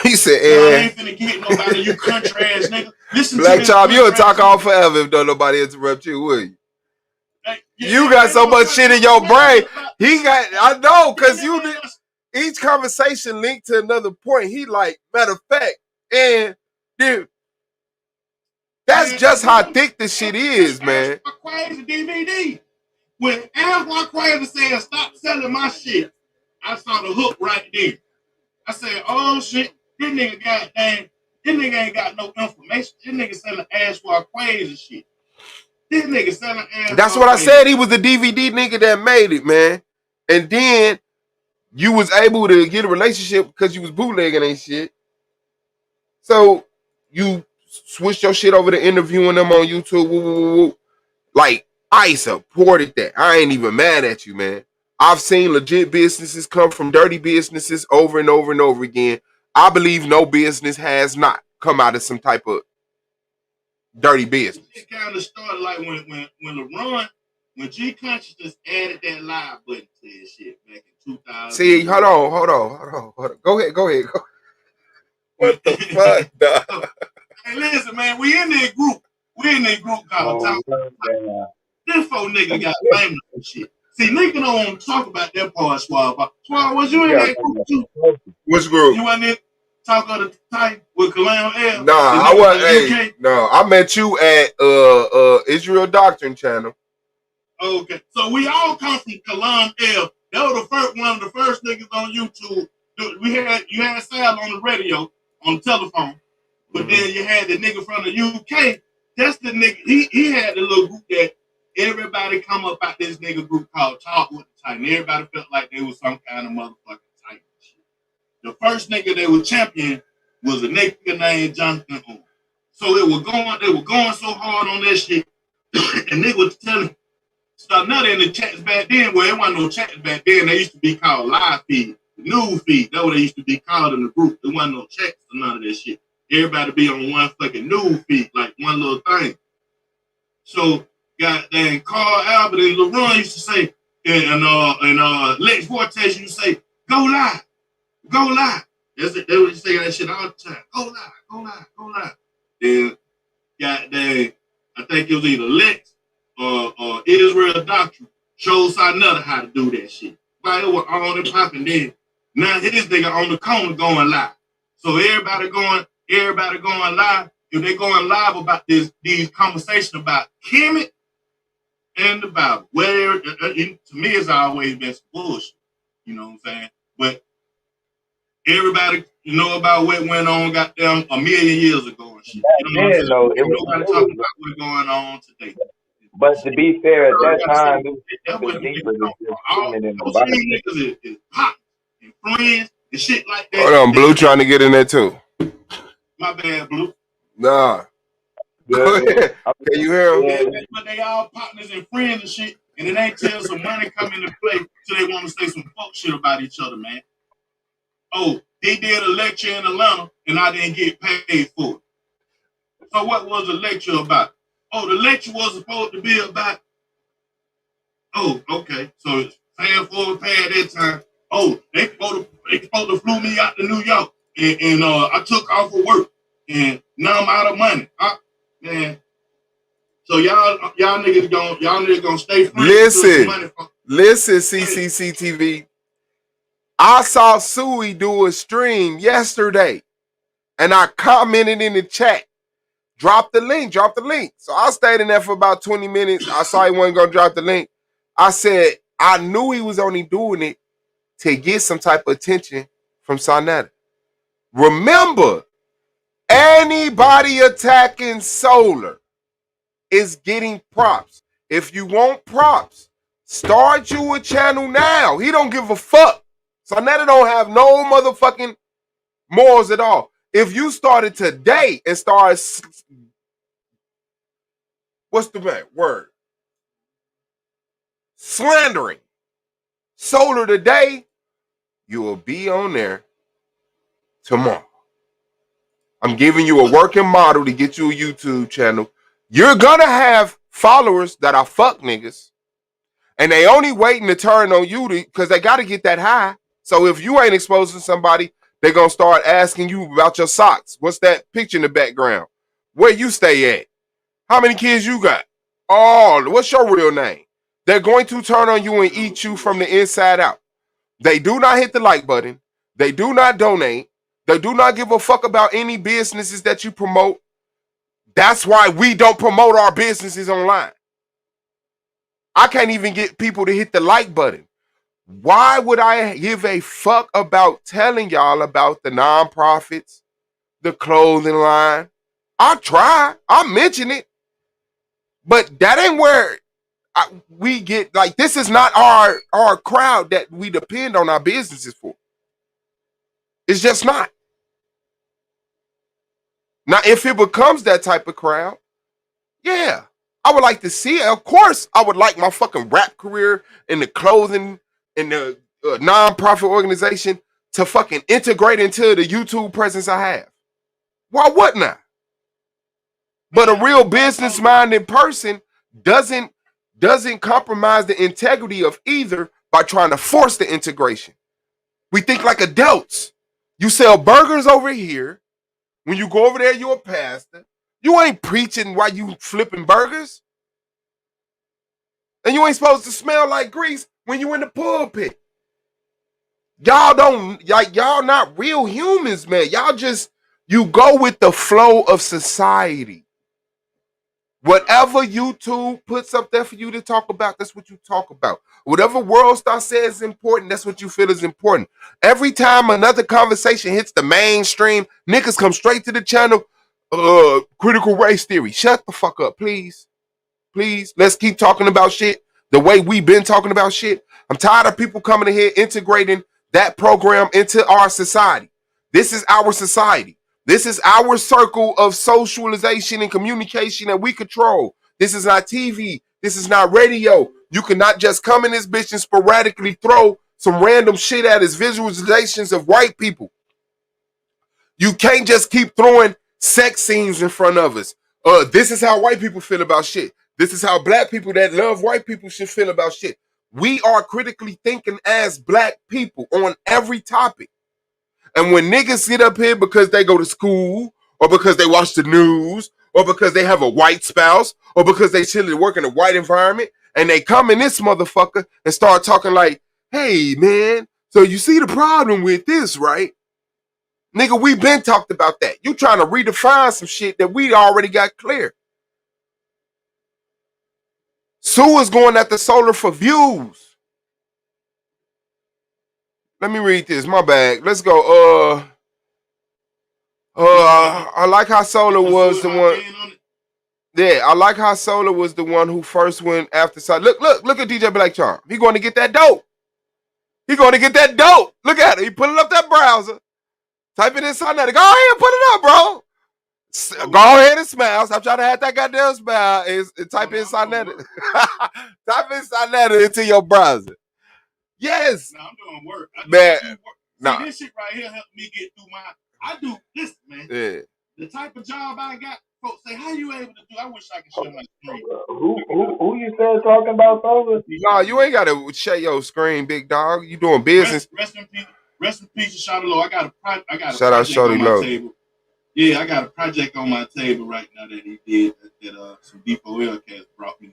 he said, I ain't finna get nobody, you country ass nigga. Listen Black to Chop, you'll talk on forever if don't nobody interrupt you, will you? You got so much shit in your brain. I know, because you did. Each conversation linked to another point. He like, matter of fact, and dude, that's just how thick this shit is, man. Crazy DVD. When Al Crazy said, stop selling my shit, I saw the hook right there. I said, oh shit, this nigga ain't got no information. This nigga selling ass for crazy shit. This nigga selling ass. That's what I said. He was the DVD nigga that made it, man. And then you was able to get a relationship because you was bootlegging and shit. So you switched your shit over to interviewing them on YouTube. Woo, woo, woo. Like, I supported that. I ain't even mad at you, man. I've seen legit businesses come from dirty businesses over and over and over again. I believe no business has not come out of some type of dirty business. It kind of started like when LeBron, when G Consciousness added that live button to his shit back in 2000. See, hold on. Go ahead. What the fuck, dog? Hey, listen, man, we in that group called Talk. This four nigga got famous and shit. See, nigga don't want to talk about that part, Swab. Swab, was you in that group too? Which group? You wasn't in Talk of the Type with Kalam L? Nah, I wasn't. No, I met you at Israel Doctrine channel. Okay, so we all come from Kalam L. That was one of the first niggas on YouTube. You had Sal on the radio, on the telephone. But then you had the nigga from the UK. That's the nigga. He had the little group that everybody come up out this nigga group called Talk with the Titan. Everybody felt like they was some kind of motherfucking Titan shit. The first nigga they were champion was a nigga named Jonathan Owen. So they were going so hard on that shit, and they was telling nothing in the chats back then. Well, there wasn't no chats back then. They used to be called live feed, news feed. That's what they used to be called in the group. There wasn't no chats or none of that shit. Everybody be on one fucking news feed, like one little thing. So goddamn Carl Albert and LeBron used to say, and Lex Fortes used to say, go live, go live. They would say that shit all the time. Go live, go live, go live. And goddamn, I think it was either Lex or Israel Doctrine showed Sarnetta how to do that shit. But it was on and popping then. Now his nigga on the corner going live. So everybody going live. If they going live about these conversations about Kemet and the Bible, where to me it's always been some bullshit. You know what I'm saying? But everybody know about what went on goddamn a million years ago and shit. You know what I'm saying? Nobody talking about what's going on today. But to be fair, at that time, that was deeper than those niggas is pop and friends and shit like that. Hold on, Blue trying to get in there too. My bad, Blue. Nah. Go ahead. Can you hear him? Yeah, but they all partners and friends and shit, and it ain't till some money come into play till they want to say some fuck shit about each other, man. Oh, they did a lecture in Atlanta and I didn't get paid for it. So what was the lecture about? Oh, the lecture was supposed to be about. Oh, okay. So it's paying forward pay at that time. Oh, they supposed to flew me out to New York, and I took off of work, and now I'm out of money. Man. So y'all niggas gonna stay friends. Listen, CCC TV. I saw Suey do a stream yesterday, and I commented in the chat. Drop the link. So I stayed in there for about 20 minutes. I saw he wasn't going to drop the link. I said, I knew he was only doing it to get some type of attention from Sarnetta. Remember, anybody attacking Solar is getting props. If you want props, start you a channel now. He don't give a fuck. Sarnetta don't have no motherfucking morals at all. If you started today and started, what's the word? Slandering Solar today, you will be on there tomorrow. I'm giving you a working model to get you a YouTube channel. You're gonna have followers that are fuck niggas, and they only waiting to turn on you because they got to get that high. So if you ain't exposing somebody, they're going to start asking you about your socks. What's that picture in the background? Where you stay at? How many kids you got? Oh, what's your real name? They're going to turn on you and eat you from the inside out. They do not hit the like button. They do not donate. They do not give a fuck about any businesses that you promote. That's why we don't promote our businesses online. I can't even get people to hit the like button. Why would I give a fuck about telling y'all about the nonprofits, the clothing line? I try. I mention it. But that ain't where we get, like, this is not our crowd that we depend on our businesses for. It's just not. Now, if it becomes that type of crowd, yeah, I would like to see it. Of course, I would like my fucking rap career in the clothing and the nonprofit organization to fucking integrate into the YouTube presence I have. Why wouldn't I? But a real business-minded person doesn't compromise the integrity of either by trying to force the integration. We think like adults. You sell burgers over here. When you go over there, you're a pastor. You ain't preaching while you flipping burgers. And you ain't supposed to smell like grease when you in the pulpit. Y'all not real humans, man. You go with the flow of society. Whatever YouTube puts up there for you to talk about, that's what you talk about. Whatever World Star says is important, that's what you feel is important. Every time another conversation hits the mainstream, niggas come straight to the channel. critical race theory. Shut the fuck up, please. Please. Let's keep talking about shit the way we've been talking about shit. I'm tired of people coming in here integrating that program into our society. This is our society. This is our circle of socialization and communication that we control. This is not TV. This is not radio. You cannot just come in this bitch and sporadically throw some random shit at us, visualizations of white people. You can't just keep throwing sex scenes in front of us. This is how white people feel about shit. This is how black people that love white people should feel about shit. We are critically thinking as black people on every topic. And when niggas sit up here because they go to school or because they watch the news or because they have a white spouse or because they chilling work in a white environment and they come in this motherfucker and start talking like, hey, man, so you see the problem with this, right? Nigga, we been talked about that. You trying to redefine some shit that we already got clear. Sue is going after Solar for views. Let me read this. My bad. Let's go. I like how Solar was the one. Yeah, I like how Solar was the one who first went after side. Look at DJ Black Charm. He going to get that dope. He going to get that dope. Look at it. He pulling up that browser. Type it in Sonetta. Go ahead and put it up, bro. Go ahead and smile. Stop trying to have that goddamn smile. Type in Sonetta. Type in Sonetta into your browser. Yes. Nah, I'm doing work. Man. Nah. See, this shit right here helped me get through I do this, man. Yeah. The type of job I got, folks say, how you able to do? I wish I could share my screen. Who you still talking about, Solar? No, you ain't got to share your screen, big dog. You doing business. Rest in peace, Shawty Low. I got a shout out Shawty Low. Table. Yeah, I got a project on my table right now that he did that some Depot Hellcats brought me.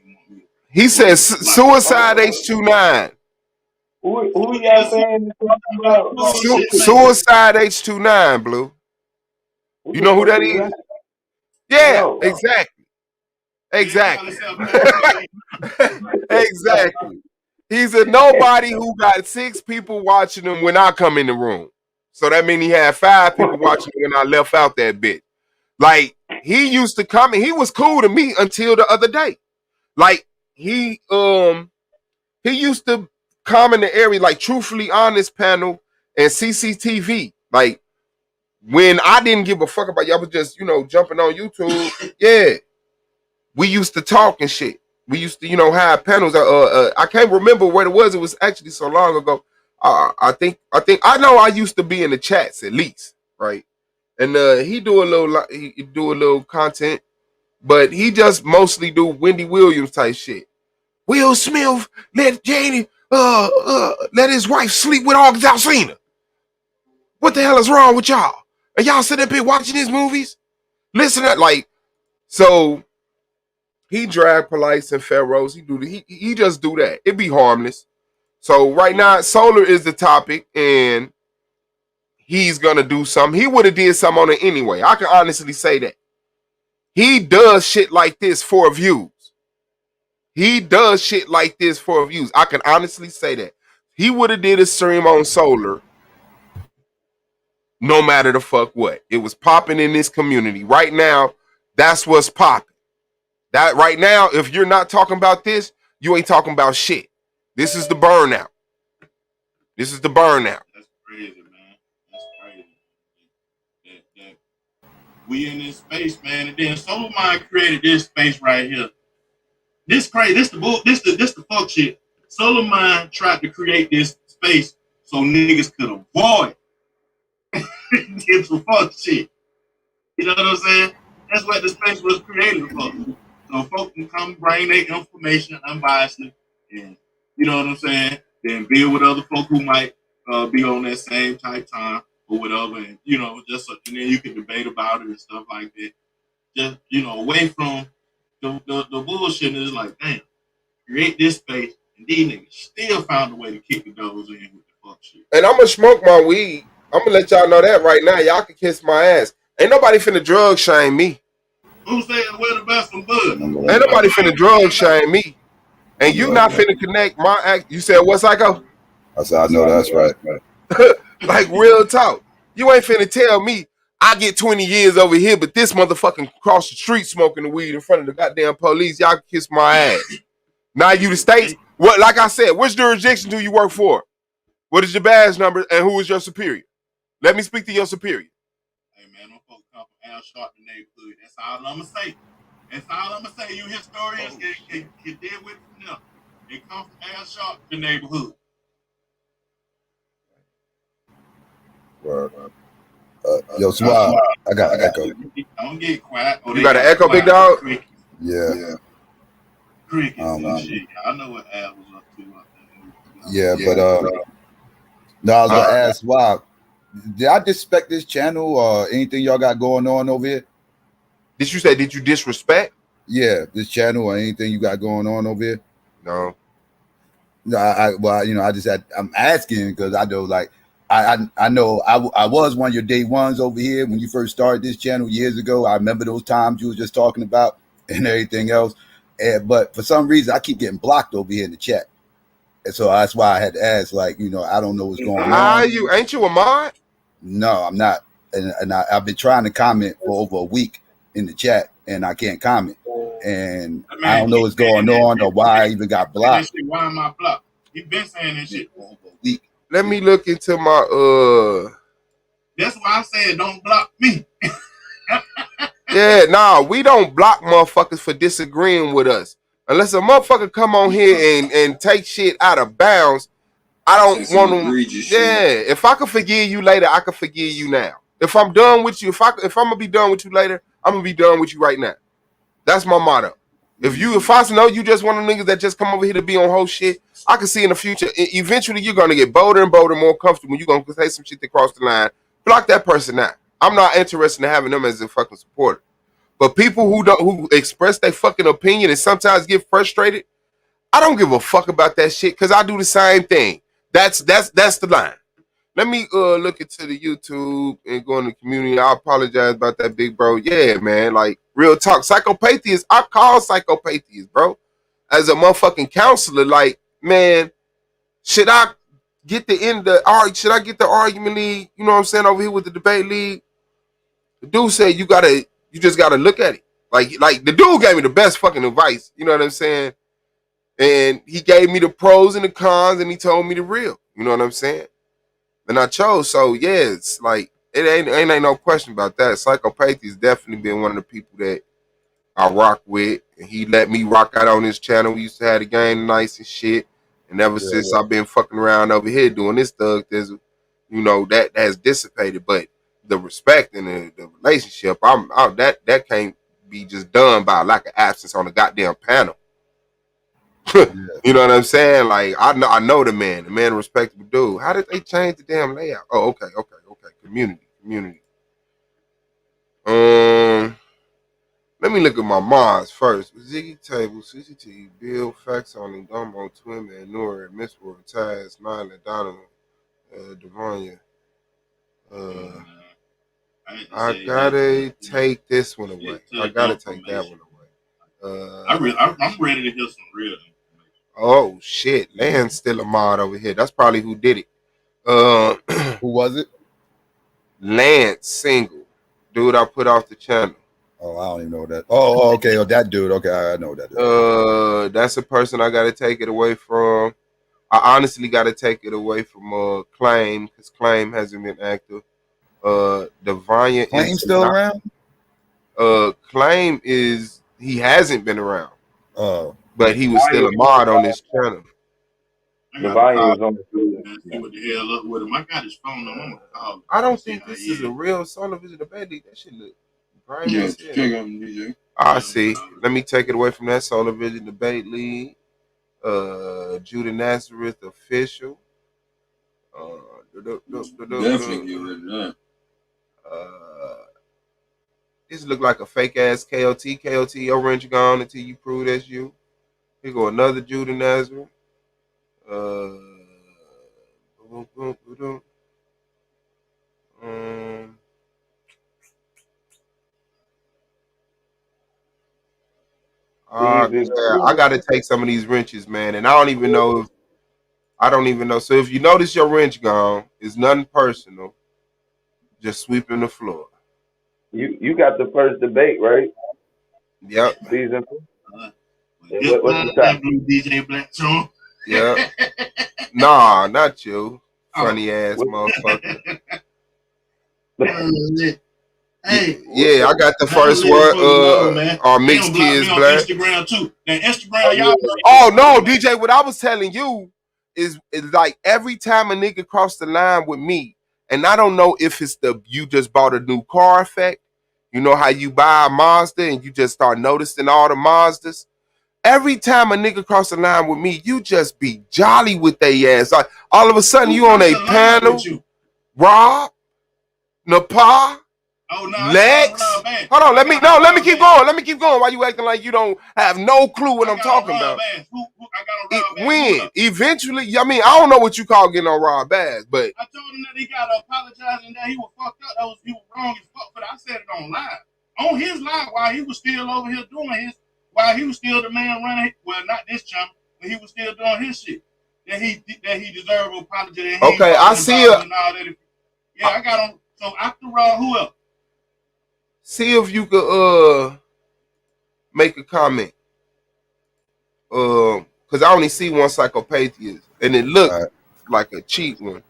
He says Suicide H29. Who y'all saying about? Suicide H29, Blue. You know who that is? Yeah, no. Exactly. Exactly. He's a nobody who got 6 people watching him when I come in the room. So that means he had 5 people watching when I left out that bit. Like, he used to come and he was cool to me until the other day. Like, he used to come in the area like Truthfully Honest panel and CCTV. Like, when I didn't give a fuck about y'all was just, jumping on YouTube. Yeah. We used to talk and shit. We used to, have panels. I can't remember what it was. It was actually so long ago. I think I know I used to be in the chats at least, right? And he do a little content, but he just mostly do Wendy Williams type shit. Will Smith let Janie let his wife sleep with August Alsina. What the hell is wrong with y'all? Are y'all sitting up here watching these movies? Listen to like so. He drag Police and Pharaohs. He just do that. It be harmless. So right now, Solar is the topic, and he's gonna do something. He would have did something on it anyway. I can honestly say that. He does shit like this for views. He does shit like this for views. I can honestly say that. He would have did a stream on Solar no matter the fuck what. It was popping in this community. Right now, that's what's popping. That right now, if you're not talking about this, you ain't talking about shit. This is the burnout. This is the burnout. That's crazy, man. That's crazy. That we in this space, man, and then Solar Mind created this space right here. This crazy. This the fuck shit. Solar Mind tried to create this space so niggas could avoid this fuck shit. You know what I'm saying? That's what the space was created for. So folks can come bring their information unbiasedly, and you know what I'm saying. Then build with other folk who might be on that same type time or whatever, and just so, and then you can debate about it and stuff like that. Just away from the bullshit. Is like, damn, create this space, and these niggas still found a way to kick the doors in with the fuck shit. And I'm gonna smoke my weed. I'm gonna let y'all know that right now. Y'all can kiss my ass. Ain't nobody finna drug shame me. Who's saying we're the best from bud? Ain't nobody finna drug shame me. And you not finna connect my act. You said what, Psycho? I said, I know that's right. Like real talk. You ain't finna tell me I get 20 years over here, but this motherfucking cross the street smoking the weed in front of the goddamn police. Y'all kiss my ass. Now you the states. What? Like I said, which jurisdiction do you work for? What is your badge number and who is your superior? Let me speak to your superior. Hey man, them folks come from Al Sharpton neighborhood. That's all I'm gonna say. That's all I'm gonna say. You historians can deal with it now. It comes from Al Sharpton neighborhood. Word. Yo, Swab, I got an echo. Don't get quiet. You got an echo, big dog? Yeah. Crickets and shit. I know what Al was up to. Yeah, but no, I was gonna ask Swab, did I disrespect this channel or anything y'all got going on over here? Did you say, did you disrespect? Yeah, this channel or anything you got going on over here? No. No, I'm asking because I know, like, I know I was one of your day ones over here when you first started this channel years ago. I remember those times you were just talking about and everything else. But for some reason, I keep getting blocked over here in the chat. And so that's why I had to ask, like, you know, I don't know what's going on. Ain't you a mod? No, I'm not. And I've been trying to comment for over a week in the chat, and I can't comment. And I don't know what's going on or why I even got blocked. Why am I blocked? You've been saying this shit for over a week. Let me look into my That's why I said don't block me. Yeah, nah, we don't block motherfuckers for disagreeing with us. Unless a motherfucker come on here and take shit out of bounds, I don't want them. Yeah, if I can forgive you later, I can forgive you now. If I'm done with you, if I'm gonna be done with you later, I'm gonna be done with you right now. That's my motto. If I know you just one of them niggas that just come over here to be on whole shit, I can see in the future, eventually you're gonna get bolder and bolder, more comfortable. You're gonna say some shit that cross the line. Block that person out. I'm not interested in having them as a fucking supporter. But people who express their fucking opinion and sometimes get frustrated, I don't give a fuck about that shit because I do the same thing. That's the line. Let me look into the YouTube and go in the community. I apologize about that, big bro. Yeah, man, like real talk. Psychopathy I call psychopathy, bro. As a motherfucking counselor, like, man, should I get the argument league? You know what I'm saying, over here with the debate league? The dude said you just gotta look at it. Like the dude gave me the best fucking advice. You know what I'm saying? And he gave me the pros and the cons, and he told me the real. You know what I'm saying? And I chose. So yeah, it's like it ain't no question about that. Psychopathy has definitely been one of the people that I rock with, and he let me rock out on his channel. We used to have the game nice and shit. And ever since I've been fucking around over here doing this stuff, there's, you know, that has dissipated. But the respect and the relationship, that can't be just done by lack of absence on the goddamn panel. You know what I'm saying? Like, I know the man, a respectable dude. How did they change the damn layout? Oh, okay. Community. Let me look at my mods first. Ziggy Table, CCT, Bill, Fax on Dumbo, Twin Man, Nora, Miss World, Taz, Nyla, Donovan, Devanya. I gotta take this one away. I gotta take that one away. I'm ready to hear some real information. Oh shit, Land's still a mod over here. That's probably who did it. Who was it? Lance Single, dude I put off the channel. Oh, I don't even know that. Oh, okay. Oh, that dude. Okay, I know that dude. That's a person I gotta take it away from. I honestly gotta take it away from Claim, because Claim hasn't been active. Devanya Claim still around? Claim he hasn't been around. Oh. But he was still a mod on this channel. Devanya was on the field. See what the hell up with him. I got his phone number. I don't think this is a real Solar Vision debate league. That shit look grimy as hell. I see. Let me take it away from that Solar Vision debate league. Judah Nazareth official. Definitely get rid of that. This look like a fake ass KOT. KOT, your wrench gone until you prove that's you. Here go another Judah Nazareth. I gotta take some of these wrenches, man, and I don't even know. So if you notice your wrench gone, it's nothing personal. Just sweeping the floor. You got the first debate, right? Yep. Season 4. Get What's the top? blue DJ Black Tron. Yep. Nah, not you. Funny ass motherfucker. Hey, yeah, I got the first one. Our mixed kids black. Instagram too. Now Instagram, y'all. Oh no, DJ. What I was telling you is like every time a nigga cross the line with me, and I don't know if it's the you just bought a new car effect. You know how you buy a Mazda and you just start noticing all the Mazdas. Every time a nigga cross the line with me, you just be jolly with they ass. Like all of a sudden you on a panel. Rob, Napa. Oh, no, Lex, hold on. Let me keep going. Let me keep going. Why you acting like you don't have no clue what I'm talking about? When eventually, I mean, I don't know what you call getting on Rob Bass, but I told him that he got to apologize and that he was fucked up. He was wrong as fuck. But I said it on live, on his live, while he was still over here doing his, while he was still the man running. Well, not this channel, but he was still doing his shit. That he deserved an apology. Okay, I see it. Yeah, I got him. So after Rob, who else? See if you could make a comment. Cause I only see one Psychopathia and it looked like a cheap one.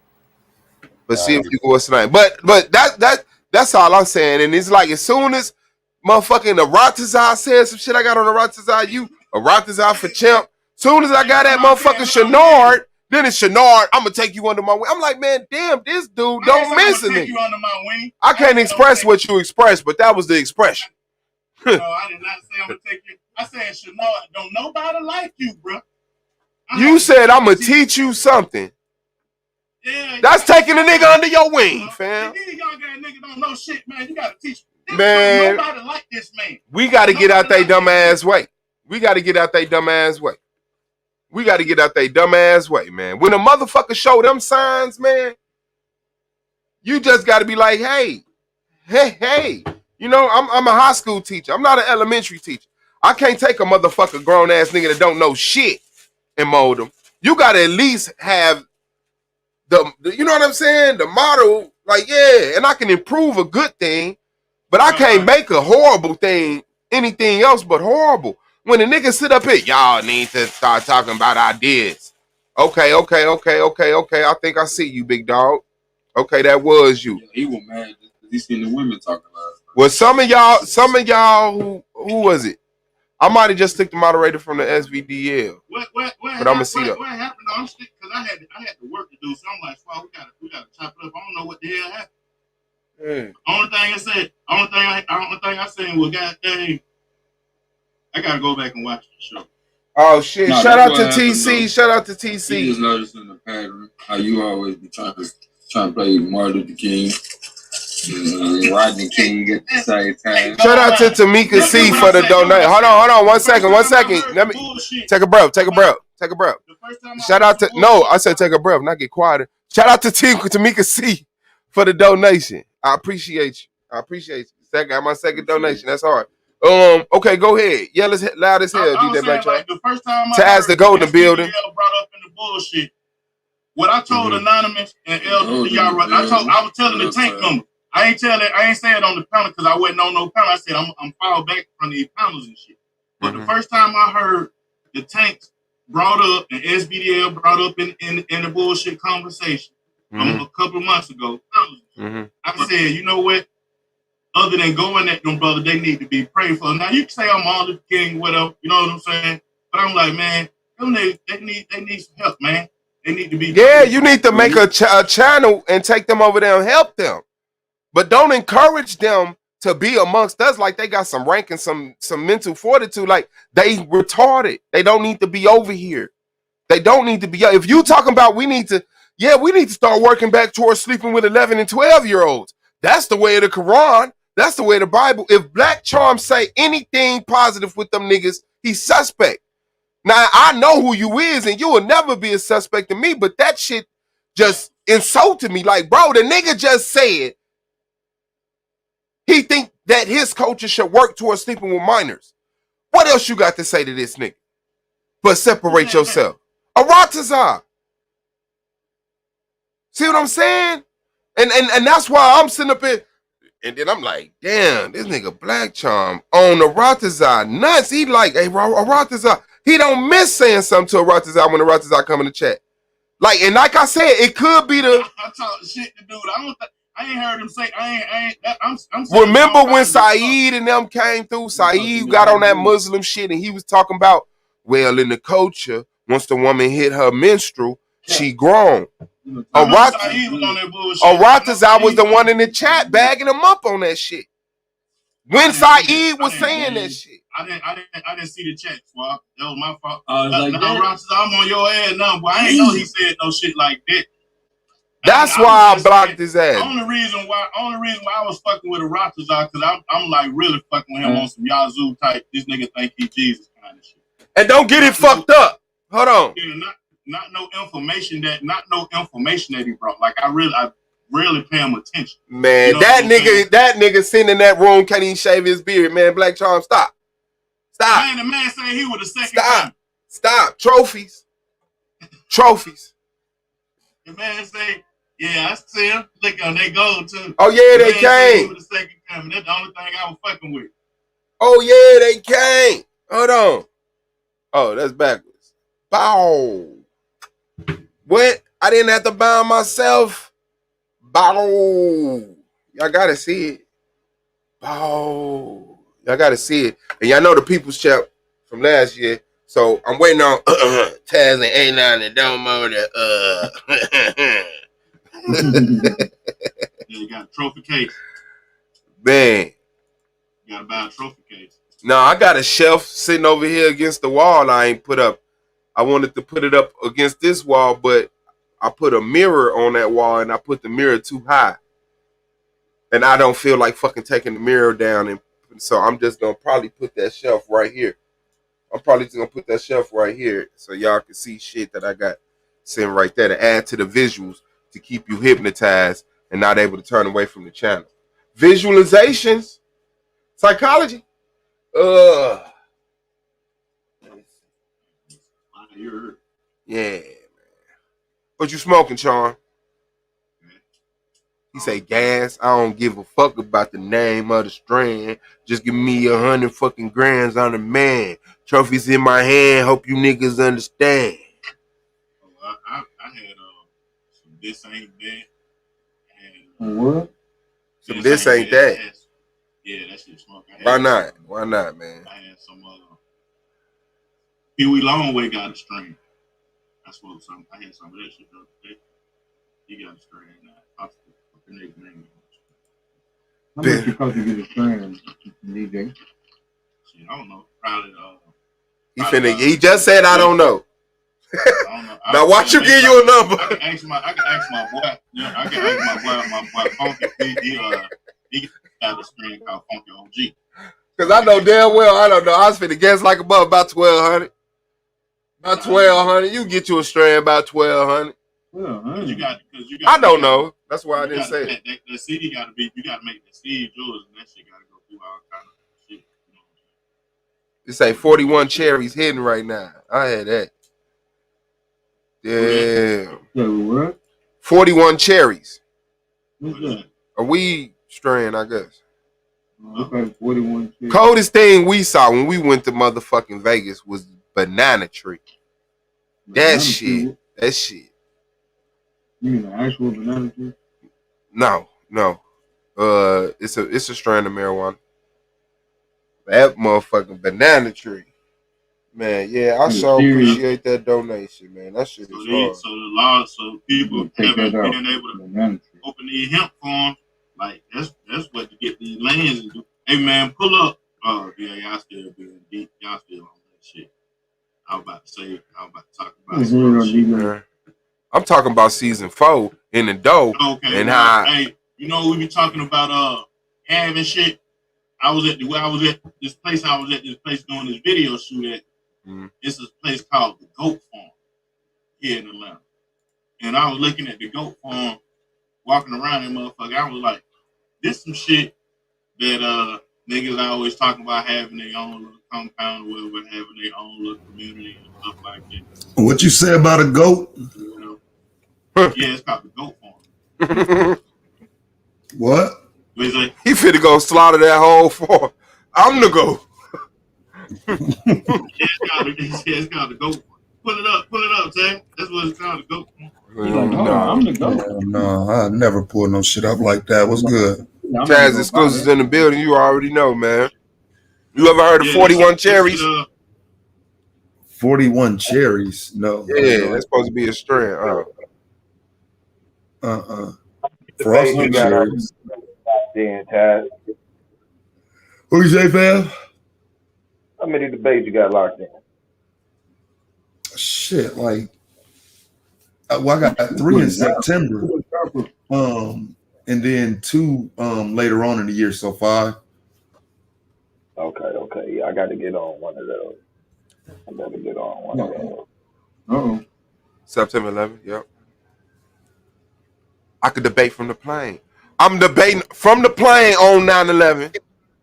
But see if you go what's the name. But that's all I'm saying. And it's like as soon as motherfucking Aratazar says some shit I got on Aratazar for champ. Soon as I got that motherfucking Shenard, then it's Shenard, I'm gonna take you under my wing. I'm like, man, damn, this dude don't miss a nigga. I can't express what you expressed, but that was the expression. No, I did not say I'm gonna take you. I said, Shenard, don't nobody like you, bro. You said I'm gonna teach you something. Yeah, that's taking a nigga under your wing, fam. These young ass niggas don't know shit, man. You gotta teach them. Man, nobody like this man. We gotta get out they dumb ass way. We gotta get out they dumb ass way. We got to get out their dumb ass way, man. When a motherfucker show them signs, man, you just got to be like, hey. You know, I'm a high school teacher. I'm not an elementary teacher. I can't take a motherfucker grown ass nigga that don't know shit and mold them. You got to at least have the, you know what I'm saying? The model, like, yeah, and I can improve a good thing, but I can't make a horrible thing anything else but horrible. When a nigga sit up here, y'all need to start talking about ideas. Okay. I think I see you, big dog. Okay, that was you. Yeah, he was mad because he seen the women talking about it. Well, some of y'all who was it? I might have just took the moderator from the SVDL. What but I'm gonna see that. What happened? I'm sick because I had to work to do. So I'm like, wow, we gotta chop it up. I don't know what the hell happened. Only thing I said was, goddamn, I gotta go back and watch the show. Oh shit! Shout out to TC. Shout out to TC. He just noticing the pattern. How you always be trying to play Martin Luther King, Rodney King at the same time. Shout out to Tamika C for the donate. Hold on. 1 second. Let me take a breath. Shout out to I said take a breath, not get quieter. Shout out to Tamika C for the donation. I appreciate you. Got my second donation. That's hard. Okay, go ahead. Yell as loud as hell, DJ Black Tron. The first time Taz the Golden Building. Brought up in the bullshit. What I told Anonymous and LD, I was telling the tank number. I ain't say it on the panel because I wasn't on no panel. I said I'm far back from these panels and shit. But the first time I heard the tanks brought up and SBDL brought up in the bullshit conversation a couple of months ago, I said, you know what? Other than going at them, brother, they need to be prayed for. Now you can say I'm Martin Luther King, whatever, you know what I'm saying? But I'm like, man, they need some help, man. They need to be. Yeah, you need to make a channel and take them over there and help them, but don't encourage them to be amongst us like they got some rank and some mental fortitude. Like they retarded. They don't need to be over here. They don't need to be. If you talking about we need to start working back towards sleeping with 11 and 12-year-olds. That's the way of the Quran. That's the way of the Bible. If Black Charm say anything positive with them niggas, he's suspect. Now, I know who you is, and you will never be a suspect to me, but that shit just insulted me. Like, bro, the nigga just said he think that his culture should work towards sleeping with minors. What else you got to say to this nigga? But separate yourself. Aratazar. See what I'm saying? And that's why I'm sitting up here. And then I'm like, damn, this nigga Black Charm on Aratazar nuts. He like, hey, Aratazar. He don't miss saying something to Aratazar when Aratazar come in the chat. Like, and like I said, it could be the. I talk shit to dude. I ain't heard him say. I'm remember when Saeed and them came through? Saeed got on that Muslim shit and he was talking about, well, in the culture, once the woman hit her menstrual, she grown. Aratazar was the one in the chat bagging him up on that shit. When Saeed was saying that shit. I didn't see the chat, Swab. That was my fault. Aratazar, I'm on your ass now, but I ain't know he said no shit like that. That's why I blocked his ass. Only reason why I was fucking with Aratazar, because I'm like really fucking with him on some Yazoo type. This nigga think he Jesus kind of shit. And don't get it fucked up. Hold on. Yeah, not no information that he brought. Like I really pay him attention. Man, you know that nigga sitting in that room can't even shave his beard. Man, Black Charm, stop. Man, the man said he was the second time. Stop. Trophies. The man say, yeah, I see him. Look on they gold too. Oh yeah, they came. He was the second coming. That's the only thing I was fucking with. Oh yeah, they came. Hold on. Oh, that's backwards. Bow. What? I didn't have to bow myself. Bow. Y'all gotta see it. Bow. Y'all gotta see it. And y'all know the People's Champ from last year. So I'm waiting on Taz and A9 and Domo to You got a trophy case. Man. You gotta buy a trophy case. No, I got a shelf sitting over here against the wall I ain't put up. I wanted to put it up against this wall, but I put a mirror on that wall and I put the mirror too high. And I don't feel like fucking taking the mirror down. And so I'm just going to probably put that shelf right here. I'm probably just going to put that shelf right here so y'all can see shit that I got sitting right there to add to the visuals to keep you hypnotized and not able to turn away from the channel. Visualizations. Psychology. Yeah, man. What you smoking, Sean? He say gas. I don't give a fuck about the name of the strand. Just give me 100 fucking grams on the man. Trophies in my hand. Hope you niggas understand. I had some This Ain't That. What? Some This Ain't That. Yeah, that shit smoke. Why not? Why not, man? I had some Pee Wee Longway got a strain. I smoked some. I had some of that shit the other day. He got a strain now. I forgot the nigga's name. How much it cost to get a strain, DJ? Shit, I don't know. Probably He just said I don't know. Now watch you give you a number. I can ask my boy. Yeah, I can ask my boy Funky. He got a strain called Funky OG. Cause I know damn well I don't know. I was finna guess like about 1,200. About 1,200. You get you a strand about 1,200. You got. I don't know. That's why I didn't say it. The CD got to be. You got to make the seed yours, and that shit got to go through all kind of shit. You know This say 41 cherries hidden right now. I had that. Damn. What? 41 cherries. What's that? A weed strain, I guess. Okay, 41 cherries. Coldest thing we saw when we went to motherfucking Vegas was banana tree. That shit. You mean the actual banana tree? No. It's a strand of marijuana. That motherfucking banana tree. Man, yeah, I so appreciate that donation, man. That shit is hard. So people haven't been able to open these hemp farms. Like that's what to get these lands and do. Hey man, pull up. Oh yeah, y'all still being deep. Y'all still on that shit. I was about to talk about some shit. I'm talking about season 4 in the dough. Okay, and how hey, we been talking about having shit. I was at this place doing this video shoot at. It's a place called the Goat Farm here in Atlanta. And I was looking at the goat farm, walking around that motherfucker. I was like, this some shit that niggas always talking about having their own little compound or whatever, having their own little community and stuff like that. What you say about a goat? Yeah, it's called the Goat Farm. What? He finna go slaughter that whole farm. I'm the GOAT. It's called the GOAT. Pull it up, Sam. That's what it's called, the GOAT. I'm the GOAT. No, I never pulled no shit up like that. What's good? Taz exclusives in the building. You already know, man. You ever heard of 41 Cherries? 41 Cherries? No. Yeah, that's supposed to be a strand. Frosted Cherries. Then, Taz. Who you say, fam? How many debates you got locked in? Shit, like, well, I got 3 in September, and then 2 later on in the year, so 5. Okay. Yeah, I got to get on one of those. September 11th, yep. I could debate from the plane. I'm debating from the plane on 9/11,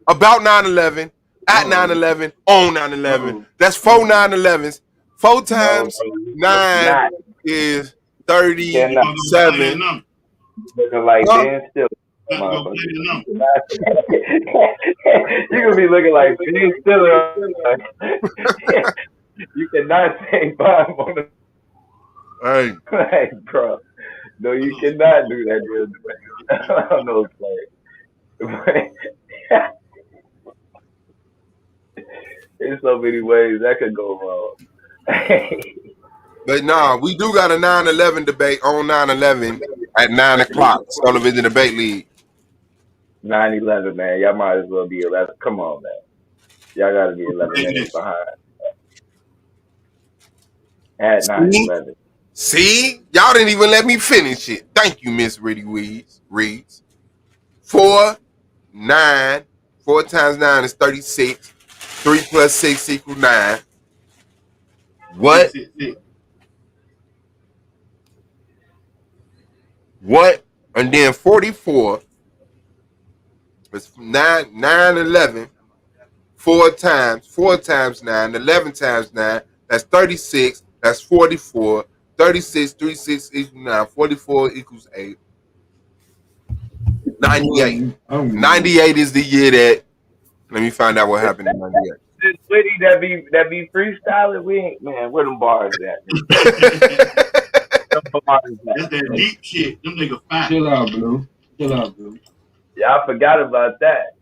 about 9/11, at 9/11, on 9/11. That's 4 9/11s. 4 times 9 is 37. Looking like Ben Stiller. You gonna be looking like Ben Stiller. You cannot say 5 on the. Hey, bro. No, you cannot do that, dude. I don't know, play. There's so many ways that could go wrong. But nah, we do got a 9/11 debate on 9/11 at 9 o'clock. Television Debate League. 9/11, man. Y'all might as well be 11. Come on, man. Y'all got to be 11 minutes behind. At 9/11. See? Y'all didn't even let me finish it. Thank you, Miss Reedy Reeds. 4, 9. 4 times 9 is 36. 3 plus 6 equals 9. What? What? And then 44 is 9/11. 4 times 9. 11 times 9. That's 36. That's 44. 36, 36 equals 9. 44 equals 8. 98. 98 is the year that. Let me find out what happened in 98. This witty that be freestyling, we ain't, man, where them bars at? That's that deep shit. Them niggas fine. Chill out, Blue. Y'all forgot about that.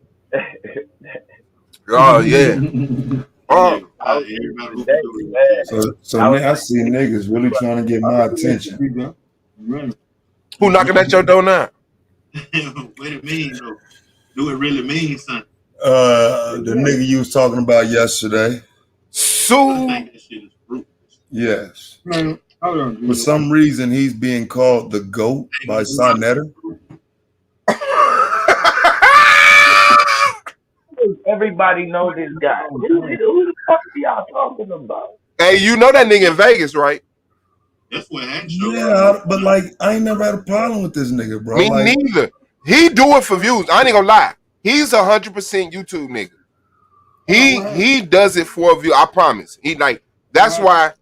Oh, yeah. So now I see niggas really trying to get my attention. Who knocking at your door now? What it mean, though? Do it really mean something? The nigga you was talking about yesterday. So yes. For some reason, he's being called the GOAT by Sonetta. Everybody know this guy. Who the fuck are y'all talking about? Hey, you know that nigga in Vegas, right? That's what Yeah, but like, I ain't never had a problem with this nigga, bro. Me like, neither. He do it for views. I ain't gonna lie. He's 100% YouTube nigga. He does it for a view. I promise. He like that's why.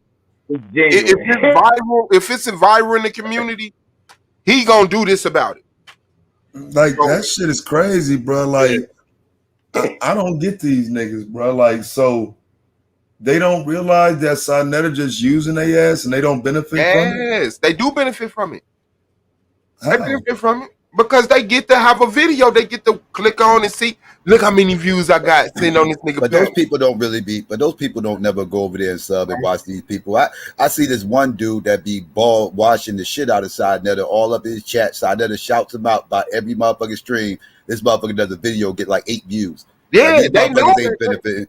If it's viral in the community, he gonna do this about it. Like that shit is crazy, bro. Like I don't get these niggas, bro. Like so, they don't realize that Sonetta just using their ass and they don't benefit from it. Yes, they do benefit from it. They benefit from it because they get to have a video. They get to click on and see. Look how many views I got sitting on this nigga. But those people don't really be. But those people don't never go over there and sub and watch these people. I see this one dude that be ball washing the shit out of Sonetta all up in his chat. Sonetta shouts him out by every motherfucking stream. This motherfucker does a video, get like 8 views. Yeah, like, they know ain't benefiting.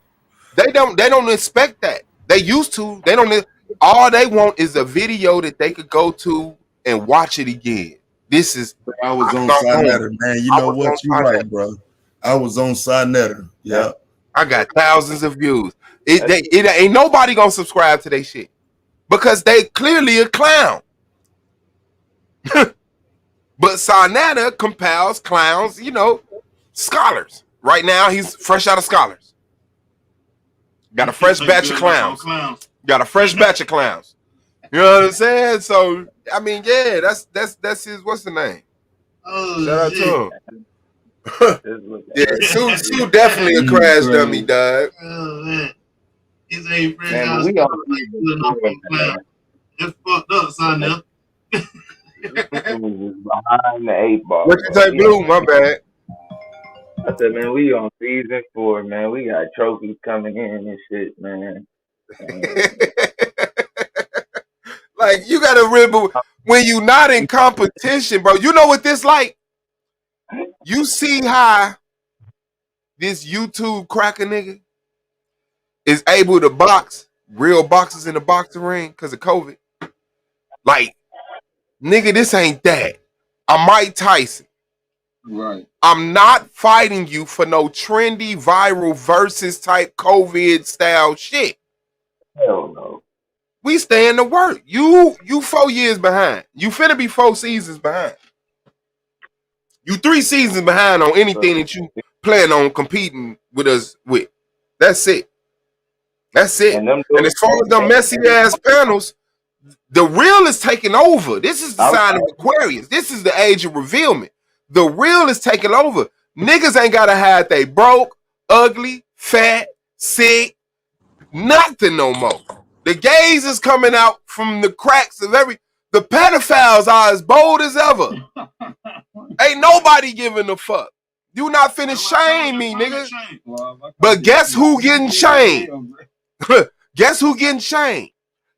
They don't expect that. They used to. They don't. All they want is a video that they could go to and watch it again. This is. I was on Sonetta, man. You know what? You're right, bro. I was on Sonetta. Yeah. I got thousands of views. It ain't nobody gonna subscribe to their shit because they clearly a clown. But Sonetta compels clowns, scholars. Right now, he's fresh out of scholars. Got a fresh batch of clowns. Got a fresh batch of clowns. You know what I'm saying? So, I mean, yeah, that's his, what's the name? Oh, shout out to him. Yeah, Sue definitely a crash dummy, dog. Oh, man. His ain't fresh Man, out. we Like, on pulling up on clown. That's fucked up, son. Now. behind the 8 ball. What you say, Blue? My bad. I said, man, we on season 4, man. We got trophies coming in and shit, man. Like, you gotta remember when you not in competition, bro. You know what this like? You see how this YouTube cracker nigga is able to box real boxers in the boxing ring because of COVID. Like, nigga, this ain't that. I'm Mike Tyson. Right. I'm not fighting you for no trendy viral versus type COVID style shit. Hell no. We staying to work. You 4 years behind. You finna be 4 seasons behind. You 3 seasons behind on anything that you plan on competing with us with. That's it. That's it. And as far as them messy ass panels, the real is taking over. This is the sign of Aquarius. This is the age of revealment. The real is taking over. Niggas ain't gotta hide they broke, ugly, fat, sick, nothing no more. The gays is coming out from the cracks of the pedophiles are as bold as ever. Ain't nobody giving a fuck. You not finna shame me, nigga. But guess who getting shamed? Guess who getting shamed?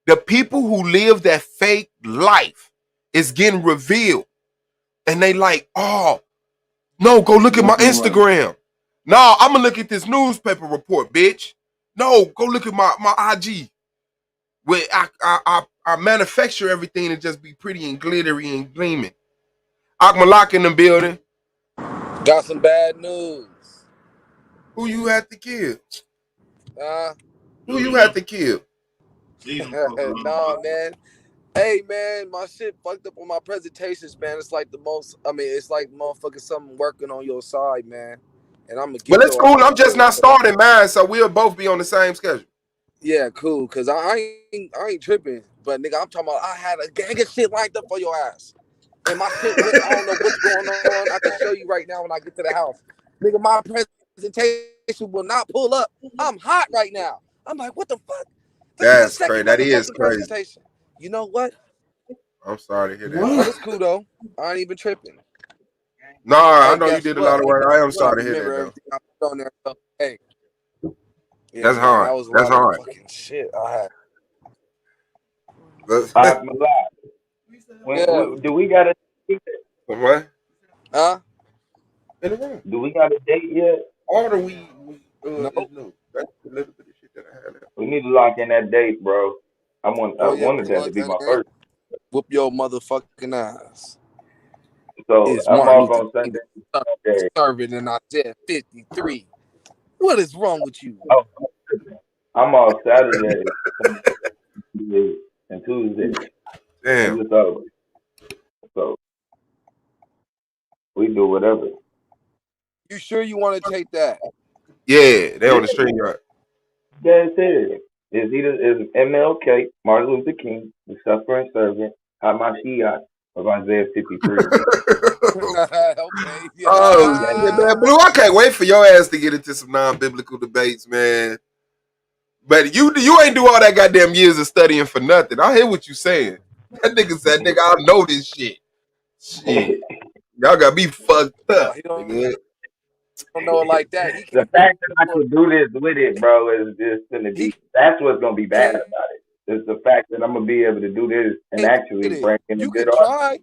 The people who live that fake life is getting revealed. And they like, oh, no, go look at my Instagram. No, I'm gonna look at this newspaper report, bitch. No, go look at my IG. Where I manufacture everything to just be pretty and glittery and gleaming. Akmalak in the building. Got some bad news. Who you had to kill? Who you had to kill? Nah, man. Hey, man, my shit fucked up on my presentations, man. It's like it's like motherfucking something working on your side, man. And I'm gonna get. Well, it's cool. I'm just not starting mine, so we'll both be on the same schedule. Yeah, cool. Cause I ain't tripping, but nigga, I'm talking about I had a gang of shit lined up for your ass, and my shit. I don't know what's going on. I can show you right now when I get to the house, nigga. My presentation will not pull up. I'm hot right now. I'm like, what the fuck? That's crazy. That is crazy. You know what? I'm sorry to hear that. But it's cool though. I ain't even tripping. Nah, I know you did a lot of work. I am sorry to hear that though. On there, so, hey. Yeah, that's hard. That was that's hard. Fucking shit I had. Do we got a what? Huh? Do we got a date yet? Or we no. That's a little bit of shit that I had. We need to lock in that date, bro. I wanted that to be my first. Whoop your motherfucking ass. So I'm off on Sunday. Serving and I said 53. What is wrong with you? Oh, I'm off Saturday and Tuesday. Damn. It's over. So we do whatever. You sure you want to take that? Yeah, they on the stream yard. That's it. Is MLK, Martin Luther King, the suffering servant, Hamashiach of Isaiah 53. Okay. Yeah. Oh, man, Blue, I can't wait for your ass to get into some non-biblical debates, man. But you ain't do all that goddamn years of studying for nothing. I hear what you saying. That nigga said, nigga, I know this shit. Shit. Y'all got me fucked up. Don't know it like that. The fact that I could do this with it, bro, is just gonna be. That's what's gonna be bad about it. It's the fact that I'm gonna be able to do this and actually bring in a good art.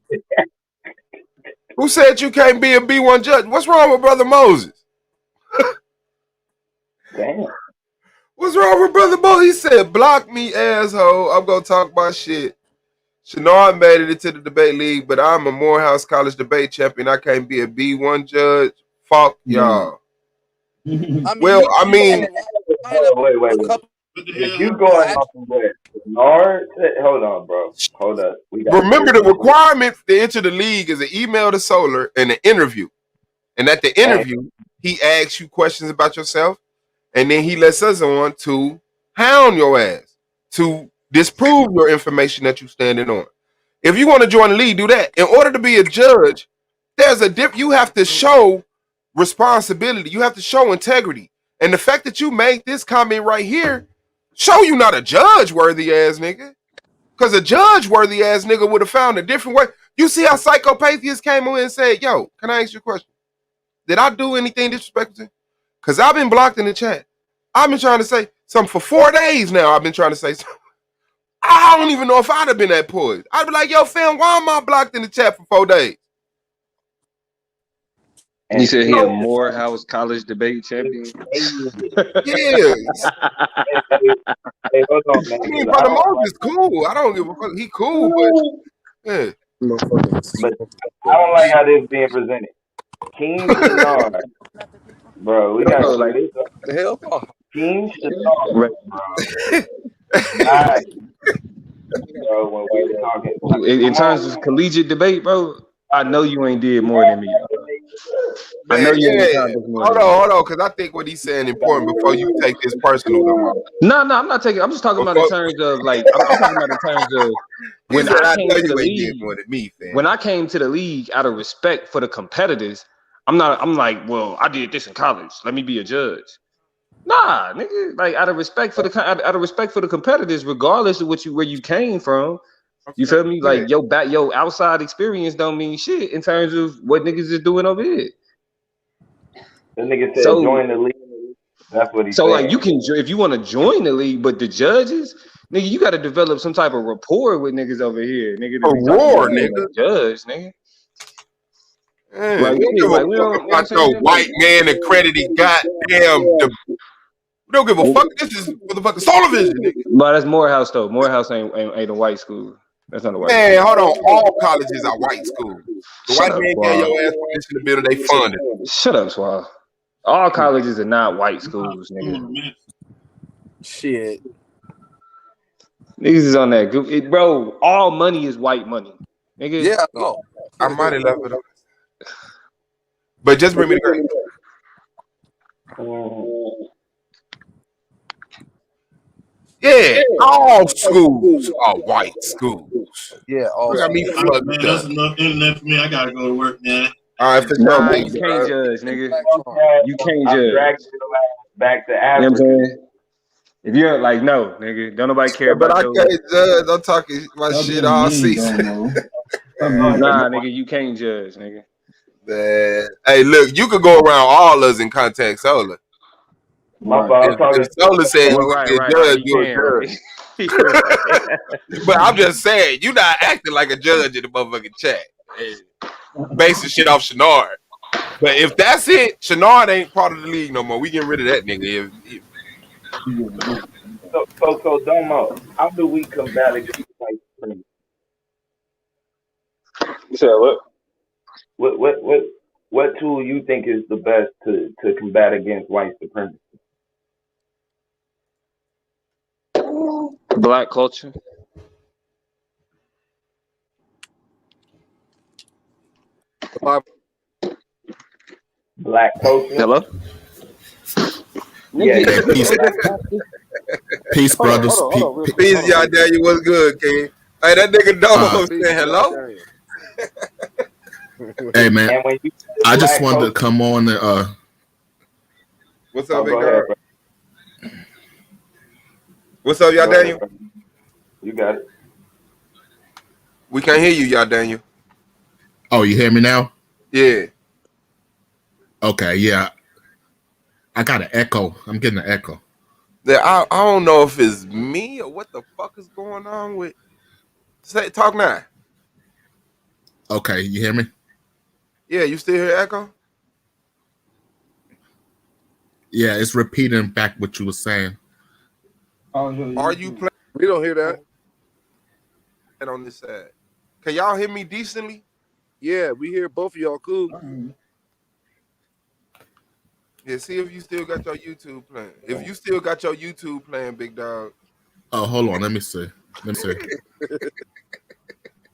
Who said you can't be a B1 judge? What's wrong with Brother Moses? Damn. What's wrong with Brother Moses? He said, block me, asshole. I'm gonna talk my shit. Shanard made it into the debate league, but I'm a Morehouse College debate champion. I can't be a B1 judge. Fuck y'all. Wait. If you going off of what? Hold on, bro. Hold up. Remember, the requirement to enter the league is an email to Solar and an interview. And at the interview, he asks you questions about yourself, and then he lets us on to hound your ass, to disprove your information that you're standing on. If you want to join the league, do that. In order to be a judge, there's a you have to show responsibility. You have to show integrity. And the fact that you made this comment right here show you not a judge-worthy ass nigga. Because a judge-worthy ass nigga would have found a different way. You see how Psychopathist came in and said, yo, can I ask you a question? Did I do anything disrespectful? Because I've been blocked in the chat. I've been trying to say something for 4 days now. I've been trying to say something. I don't even know if I'd have been that poised. I'd be like, yo, fam, why am I blocked in the chat for 4 days? You said he a Morehouse College debate champion? Yes. Hey, hold on, man. I mean, Brother Moses cool. I don't give a fuck. He cool, but yeah. But I don't like how this being presented. King Shenard, bro, we got like the hell. King Shenard, bro. Nice. Bro, when we were talking, in terms of collegiate debate, bro, I know you ain't did more than me. I know you ain't accomplished more. Hold on, because I think what he's saying important before you take this personal. No, I'm not taking. I'm just talking about in terms of like. I'm talking about in terms of when I came to the league. More than me, fam. When I came to the league, out of respect for the competitors, I'm like, well, I did this in college. Let me be a judge. Nah, nigga. Like out of respect for the competitors, regardless of where you came from. You feel me? Like your outside experience don't mean shit in terms of what niggas is doing over here. The nigga said join the league. That's what he said. So like you can, if you want to join the league, but the judges, nigga, you got to develop some type of rapport with niggas over here, nigga. Nigga. Judge, nigga. Like, we don't about no white man accredited goddamn. We don't give a fuck. This is motherfucking Solar Vision, nigga. But that's Morehouse though. Morehouse ain't a white school. That's not a white school. Man, hold on. All colleges are white schools. The white man gave your ass permission to build, they funded. Shut up, Swab. All colleges are not white schools, nigga. Shit. Niggas is on that good, bro. All money is white money, nigga. Yeah, no. I might have left it up. But just bring me the grade. Yeah, all schools are white schools. Yeah, all got me fucked Man, up. that's enough internet for me. I gotta go to work, man. All right, for Nah, you can't judge, nigga. You can't judge. Back to You know Africa. what I'm saying? If you're like, no, nigga, don't nobody care But about I your. can't judge. I'm talking my shit all season. Nah, nigga, you can't judge, nigga. Man. Hey, look, you could go around all us in contact Solar. My fault. If Solar said you Right, could right, judge, right, you a you judge. But I'm just saying, you not acting like a judge in the motherfucking chat. Basing shit off Shenard. But if that's it, Shenard ain't part of the league no more. We getting rid of that nigga. So Domo, how do we combat against white supremacy? You said what? What tool you think is the best to combat against white supremacy? Black culture. Black culture. Hello. Yeah. Peace, brothers. Peace, y'all. Daniel, what's good, King? Hey, that nigga Domo saying hello. Hey, man. I just wanted to come on and What's up, big dog? What's up, y'all, Daniel? You got it. We can't hear you, y'all, Daniel. Oh, you hear me now? Yeah. Okay, yeah. I got an echo. I'm getting an echo. I don't know if it's me or what the fuck is going on with. Talk now. Okay, you hear me? Yeah, you still hear echo? Yeah, it's repeating back what you were saying. Are you playing? We don't hear that. On this side. Can y'all hear me decently? Yeah, we hear both of y'all cool. Yeah, see if you still got your YouTube playing. If you still got your YouTube playing, big dog. Oh, hold on. Let me see.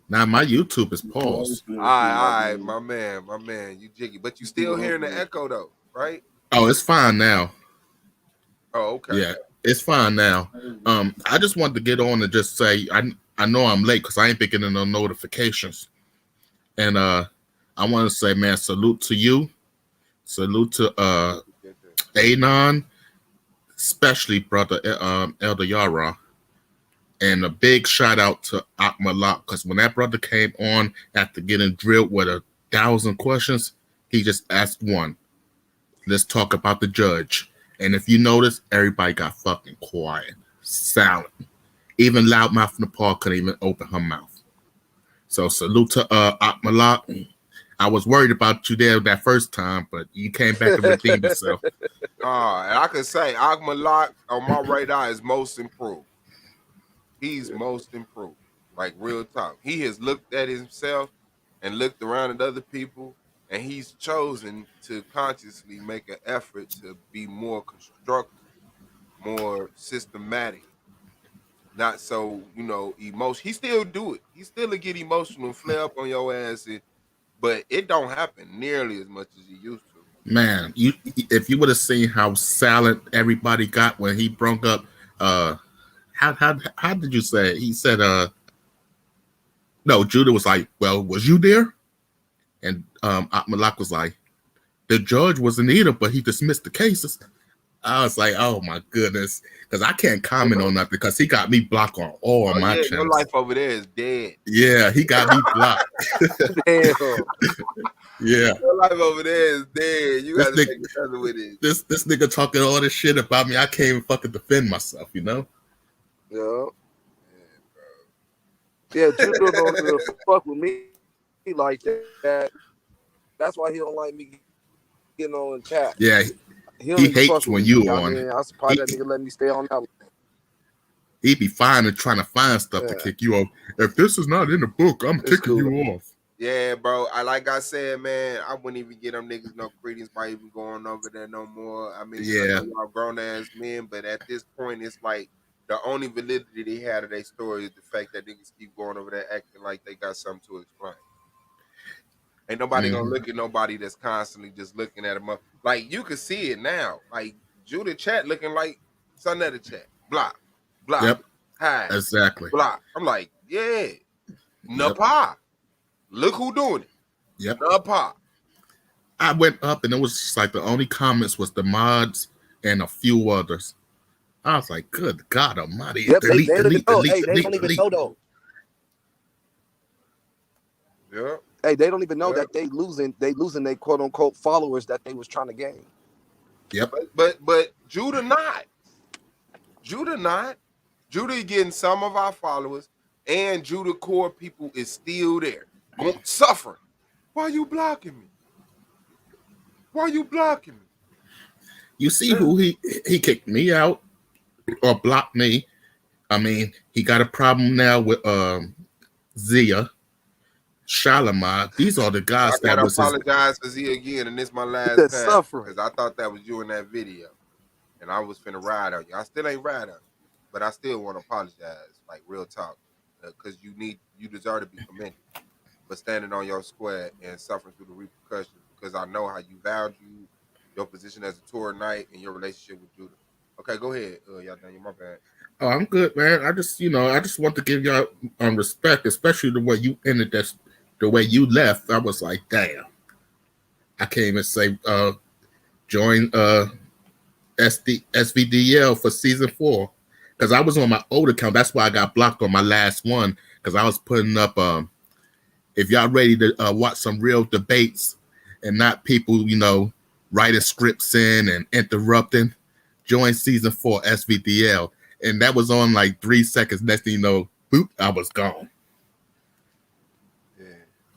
Now my YouTube is paused. All right, my man, you jiggy. But you still hearing the echo though, right? Oh, it's fine now. Oh, okay. Yeah, it's fine now. I just wanted to get on and just say I know I'm late because I ain't been getting no notifications. And I want to say, man, salute to you, Salute to Anon, especially brother Elder Yara. And a big shout out to Akmalak, because when that brother came on after getting drilled with 1,000 questions, he just asked one. Let's talk about the judge. And if you notice, everybody got fucking quiet, silent. Even Loudmouth Nepal couldn't even open her mouth. So salute to Akmalak. I was worried about you there that first time, but you came back and redeemed yourself. And I can say Akmalak on my radar is most improved. He's most improved. Like real talk. He has looked at himself and looked around at other people, and he's chosen to consciously make an effort to be more constructive, more systematic. Not so, emotional. He still do it. He still get emotional and flare up on your ass, but it don't happen nearly as much as he used to. Man, if you would have seen how silent everybody got when he broke up, how did you say it? He said, no, Judah was like, well, was you there? And Malak was like, the judge wasn't either, but he dismissed the cases. I was like, oh my goodness, because I can't comment on nothing because he got me blocked on all my channels. Your life over there is dead. Yeah, he got me blocked. Damn. Yeah. Your life over there is dead. You got to take each other with it. This nigga talking all this shit about me. I can't even fucking defend myself, Yeah. Yeah, Judah don't really fuck with me like that. That's why he don't like me getting on the chat. Yeah, he hates when you on. I surprised that nigga let me stay on that. He be fine and trying to find stuff to kick you off. If this is not in the book, I'm kicking you off. Yeah, bro. Like I said, man, I wouldn't even get them niggas no credence by even going over there no more. I mean, yeah, y'all grown ass men, but at this point, it's like the only validity they had of their story is the fact that niggas keep going over there acting like they got something to explain. Ain't nobody gonna look at nobody that's constantly just looking at them up. Like, you can see it now. Like, Judah chat looking like Sonetta chat. Block. Block. Yep. Hi. Exactly. Block. I'm like, yeah. Napa. Look who doing it. Yep. Napa. I went up and it was just like the only comments was the mods and a few others. I was like, good God almighty. Yep, delete. They don't even know though. Yeah. Hey, they don't even know that they losing their quote unquote followers that they was trying to gain. Yep. But Judah not. Judah getting some of our followers, and Judah core people is still there. Suffering. Why you blocking me? Why you blocking me? You see who he kicked me out or blocked me. I mean, he got a problem now with Zia. Shalimar, these are the guys I that was apologize for Z again, and this is my last pass because I thought that was you in that video, and I was finna ride on you. I still ain't ride on you, but I still want to apologize, like real talk, because you deserve to be commended for standing on your square and suffering through the repercussions. Because I know how you value your position as a tour knight and your relationship with Judah. Okay, go ahead, y'all done. My bad. Oh, I'm good, man. I just want to give y'all respect, especially the way you ended this. The way you left, I was like, damn. I can't even say join SVDL for season 4. Because I was on my old account. That's why I got blocked on my last one. Because I was putting up if y'all ready to watch some real debates and not people, writing scripts in and interrupting, join season 4 SVDL. And that was on like 3 seconds. Next thing you know, boop, I was gone.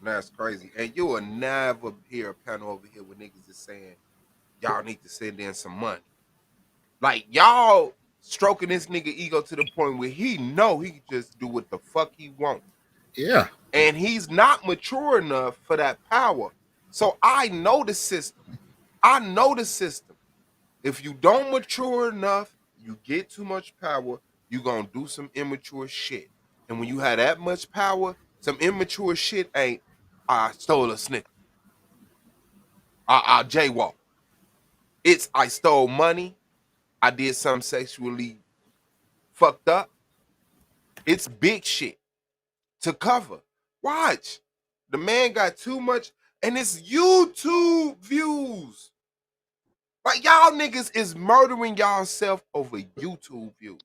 That's crazy. And you will never hear a panel over here where niggas is saying, y'all need to send in some money. Like, y'all stroking this nigga ego to the point where he know he can just do what the fuck he want. Yeah. And he's not mature enough for that power. So I know the system. If you don't mature enough, you get too much power, you're going to do some immature shit. And when you have that much power, some immature shit ain't, I stole a Snicker. I jaywalk. It's I stole money. I did something sexually fucked up. It's big shit to cover. Watch. The man got too much, and it's YouTube views. Like y'all niggas is murdering y'allself over YouTube views.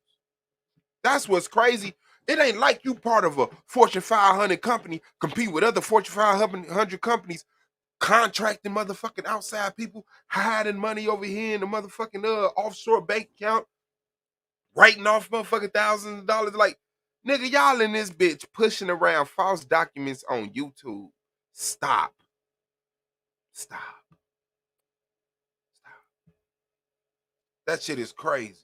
That's what's crazy. It ain't like you part of a Fortune 500 company, compete with other Fortune 500 companies, contracting motherfucking outside people, hiding money over here in the motherfucking offshore bank account, writing off motherfucking thousands of dollars. Like, nigga, y'all in this bitch pushing around false documents on YouTube. Stop. Stop. That shit is crazy.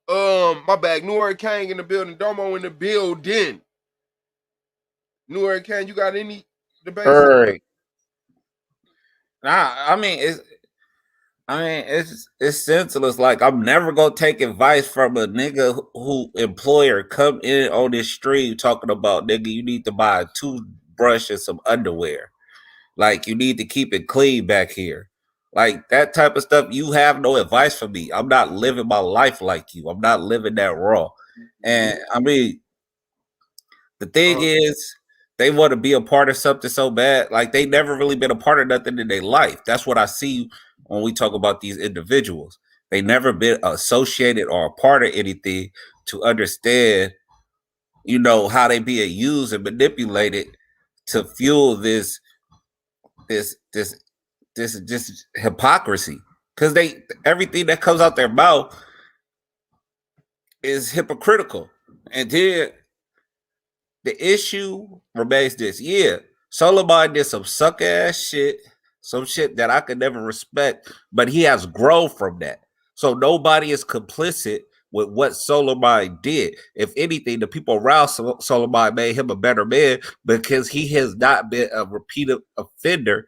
My bad. New Hurricane in the building. Domo in the building. New Hurricane, you got any debate? Right. Nah, I mean it's senseless. Like, I'm never gonna take advice from a nigga who employer come in on this stream talking about, nigga, you need to buy a toothbrush and some underwear. Like, you need to keep it clean back here. Like, that type of stuff, you have no advice for me. I'm not living my life like you. I'm not living that raw. And I mean, the thing is, they want to be a part of something so bad. Like, they never really been a part of nothing in their life. That's what I see when we talk about these individuals. They never been associated or a part of anything to understand, you know, how they being used and manipulated to fuel this hypocrisy. Because everything that comes out their mouth is hypocritical. And then the issue remains this. Yeah, Solomon did some suck ass shit, some shit that I could never respect, but he has grown from that. So nobody is complicit with what Solomon did. If anything, the people around Solomon made him a better man because he has not been a repeated offender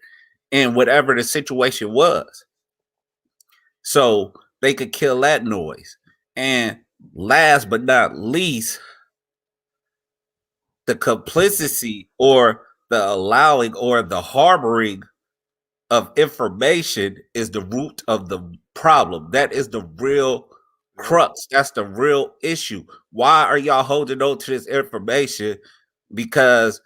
in whatever the situation was. So they could kill that noise. And last but not least, the complicity or the allowing or the harboring of information is the root of the problem. That is the real crux. That's the real issue. Why are y'all holding on to this information? Because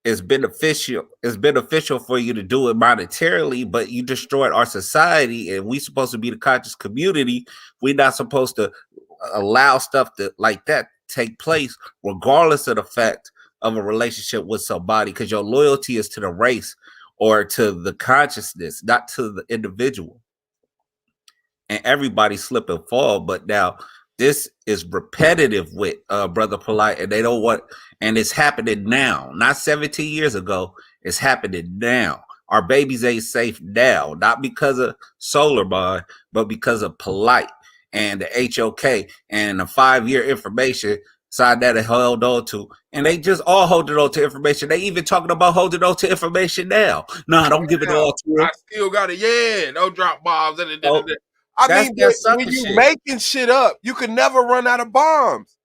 it's beneficial. It's beneficial for you to do it monetarily, but you destroyed our society, and we supposed to be the conscious community. We're not supposed to allow stuff to like that take place, regardless of the fact of a relationship with somebody, because your loyalty is to the race or to the consciousness, not to the individual. And everybody slip and fall. But now this is repetitive with Brother Polite, and they don't want, and it's happening now, not 17 years ago. It's happening now. Our babies ain't safe now, not because of Solarmon, but because of Polite and the HOK and the 5-year information side that they held on to. And they just all holding on to information. They even talking about holding on to information now. No, don't give it all to them. I still got it. Yeah, don't drop bombs. I mean, when you making shit up, you can never run out of bombs.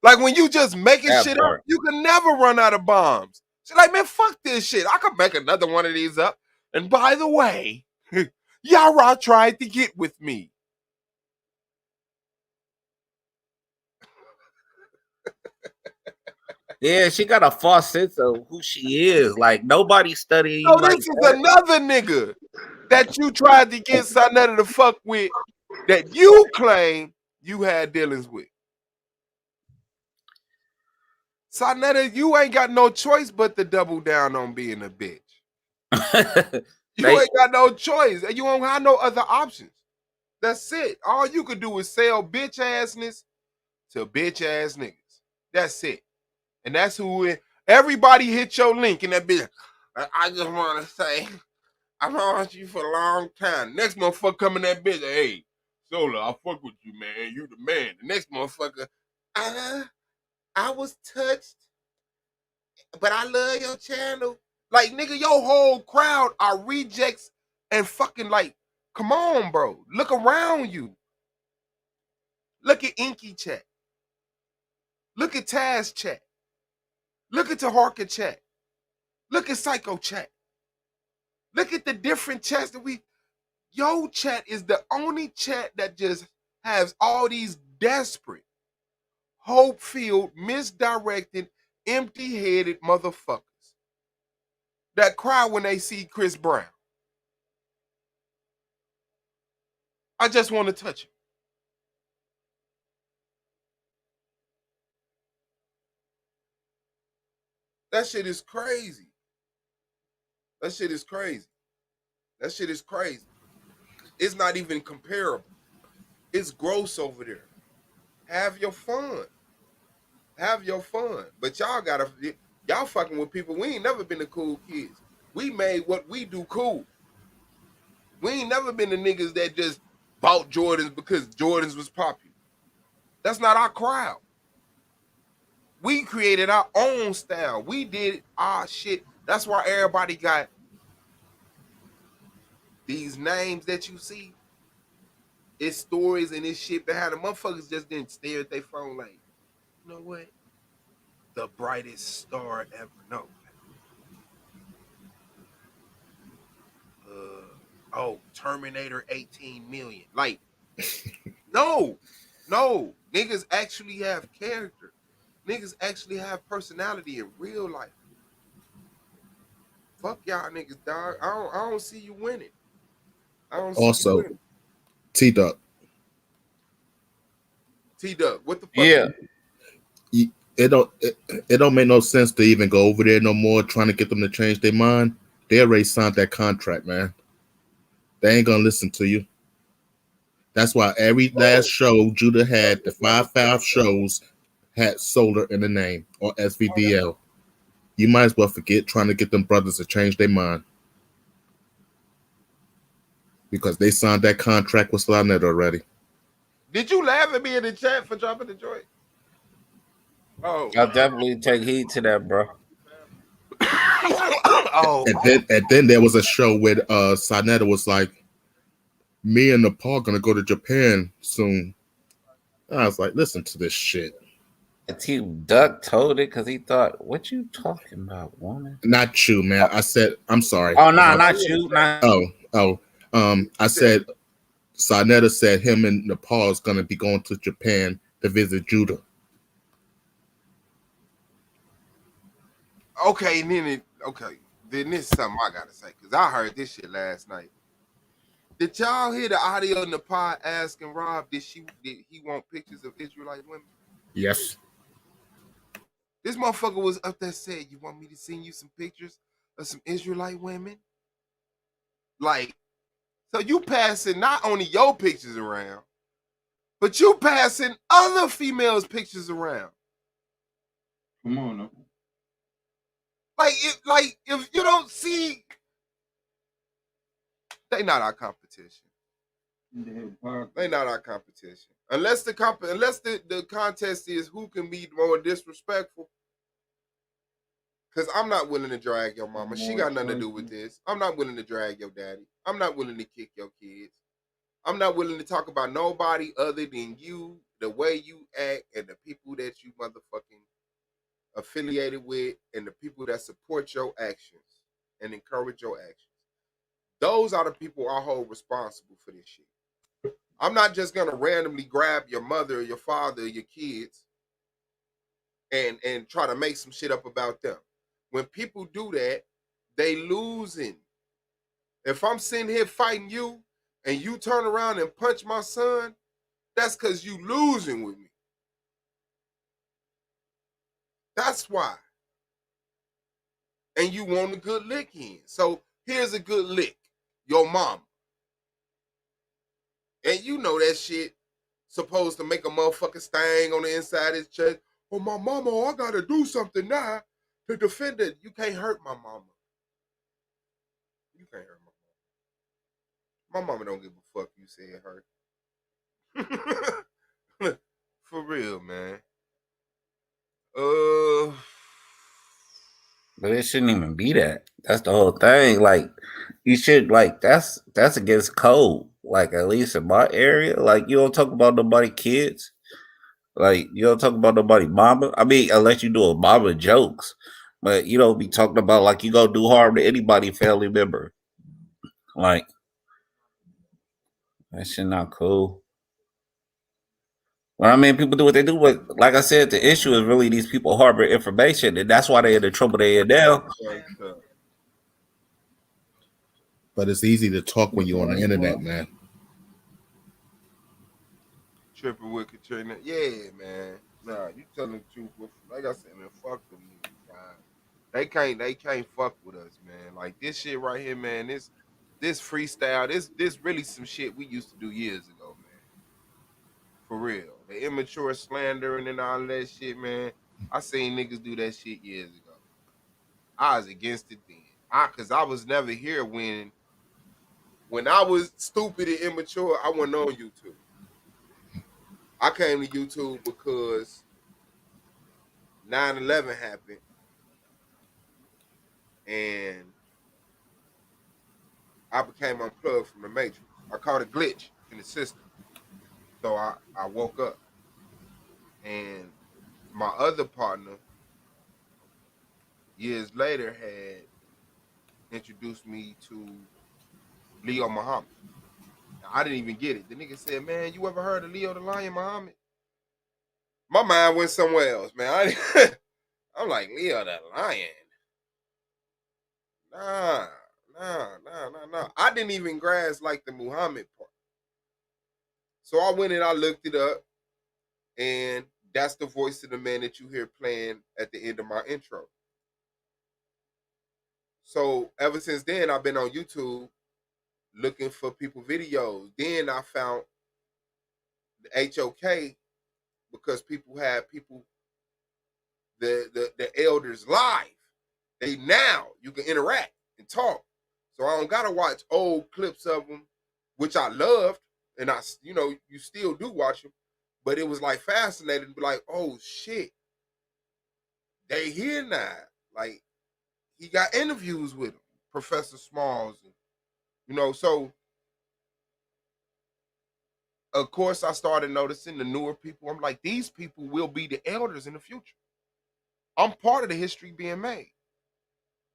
Like, when you just making shit up, you can never run out of bombs. So like, man, fuck this shit. I could make another one of these up. And by the way, Yara tried to get with me. Yeah, she got a false sense of who she is. Like, nobody's studying. So this is another nigga that you tried to get Sarnetta to fuck with that you claim you had dealings with. Sarnetta, you ain't got no choice but to double down on being a bitch. You ain't got no choice. You don't have no other options. That's it. All you could do is sell bitch assness to bitch ass niggas. That's it. And that's who everybody hit your link in that bitch. I just want to say, I've known you for a long time. Next motherfucker come in that bitch, hey, Solar, I fuck with you, man. You the man. The next motherfucker, I was touched, but I love your channel. Like, nigga, your whole crowd are rejects and fucking like, come on, bro. Look around you. Look at Inky chat. Look at Taz chat. Look at Taharka chat. Look at Psycho chat. Look at the different chats that Yo chat is the only chat that just has all these desperate, hope-filled, misdirected, empty-headed motherfuckers that cry when they see Chris Brown. I just want to touch him. That shit is crazy. That shit is crazy. That shit is crazy. It's not even comparable. It's gross over there. Have your fun. Have your fun. But y'all fucking with people. We ain't never been the cool kids. We made what we do cool. We ain't never been the niggas that just bought Jordans because Jordans was popular. That's not our crowd. We created our own style. We did our shit. That's why everybody got these names that you see. It's stories and this shit behind the motherfuckers just didn't stare at their phone like, you know what? The brightest star ever. No. Terminator 18 million. Like, no. Niggas actually have character. Niggas actually have personality in real life. Fuck y'all niggas, dog. I don't see you winning. I don't see you winning. T-Duck. T-Duck, what the fuck? Yeah. It don't make no sense to even go over there no more trying to get them to change their mind. They already signed that contract, man. They ain't gonna listen to you. That's why every last show Judah had, the 5 shows, had Solar in the name or SVDL. You might as well forget trying to get them brothers to change their mind. Because they signed that contract with Slanet already. Did you laugh at me in the chat for dropping the joint? Oh, I'll definitely take heed to that, bro. And then there was a show where Sarnetta was like, me and Nepal gonna go to Japan soon. I was like, listen to this shit. T-Duck told it because he thought, what you talking about, woman? Not you, man. I said, I'm sorry. Oh, no, not you. I said, Sarnetta said him and Nepal is gonna be going to Japan to visit Judah. Okay, then this is something I gotta say because I heard this shit last night. Did y'all hear the audio in the pod asking Rob did he want pictures of Israelite women? Yes. This motherfucker was up there saying, "You want me to send you some pictures of some Israelite women?" Like, so you passing not only your pictures around, but you passing other females' pictures around. Come on, no. Like if you don't see, they not our competition. They not our competition. Unless the contest is who can be more disrespectful. Because I'm not willing to drag your mama. She got nothing to do with this. I'm not willing to drag your daddy. I'm not willing to kick your kids. I'm not willing to talk about nobody other than you, the way you act, and the people that you motherfucking affiliated with, and the people that support your actions and encourage your actions. Those are the people I hold responsible for this shit. I'm not just gonna randomly grab your mother or your father or your kids and try to make some shit up about them. When people do that, they losing. If I'm sitting here fighting you and you turn around and punch my son, that's because you losing with me. That's why. And you want a good lick in. So here's a good lick. Your mama. And you know that shit supposed to make a motherfucker sting on the inside of his chest. Oh, my mama, I gotta do something now to defend it. You can't hurt my mama. You can't hurt my mama. My mama don't give a fuck you say it hurt. For real, man. But it shouldn't even be that. That's the whole thing. Like, you should, like, that's against code. Like, at least in my area, like, you don't talk about nobody kids. Like, you don't talk about nobody mama. I mean, unless you do a mama jokes. But you don't be talking about, like, you gonna do harm to anybody family member. Like, that shit not cool. Well, I mean, people do what they do, but like I said, the issue is really these people harbor information, and that's why they're in the trouble they're in now. But it's easy to talk when you're on the internet, man. Tripping with Katrina. Yeah, man. Nah, you telling the truth. Like I said, man, fuck them niggas, man. They can't fuck with us, man. Like this shit right here, man. This freestyle, this really some shit we used to do years ago, man. For real. The immature slandering and all that shit, man. I seen niggas do that shit years ago. I was against it then. Cause I was never here when I was stupid and immature, I wasn't on YouTube. I came to YouTube because 9/11 happened and I became unplugged from the Matrix. I caught a glitch in the system. So I woke up. And my other partner, years later, had introduced me to Leo Muhammad. I didn't even get it. The nigga said, man, you ever heard of Leo the Lion Muhammad? My mind went somewhere else, man. I'm like, Leo the Lion? Nah. I didn't even grasp like the Muhammad part. So I went and I looked it up, and that's the voice of the man that you hear playing at the end of my intro. So ever since then, I've been on YouTube looking for people videos. Then I found the HOK because people had the elders live. Now you can interact and talk. So I don't gotta watch old clips of them, which I loved, and you still do watch them. But it was like fascinating, like, oh shit, they here now. Like he got interviews with him, Professor Smalls, and so of course I started noticing the newer people. I'm like, these people will be the elders in the future. I'm part of the history being made.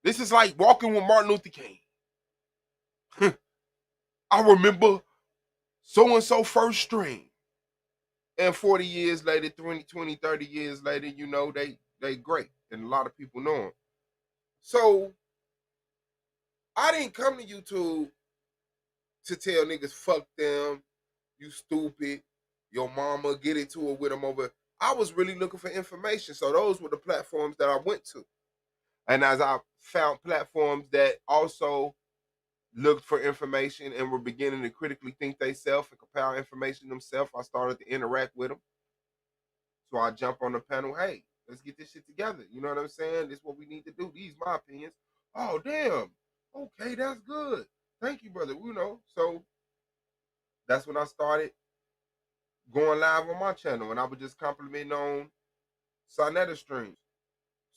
This is like walking with Martin Luther King. I remember so-and-so first string. And 40 years later, 20, 30 years later, they great. And a lot of people know them. So I didn't come to YouTube to tell niggas, fuck them, you stupid, your mama, get into it with them over. I was really looking for information. So those were the platforms that I went to. And as I found platforms that also looked for information and were beginning to critically think themselves and compile information themselves, I started to interact with them. So I jump on the panel, hey, let's get this shit together. You know what I'm saying? This is what we need to do. These are my opinions. Oh, damn. Okay, that's good. Thank you, brother. So that's when I started going live on my channel, and I was just complimenting on Sonetta streams.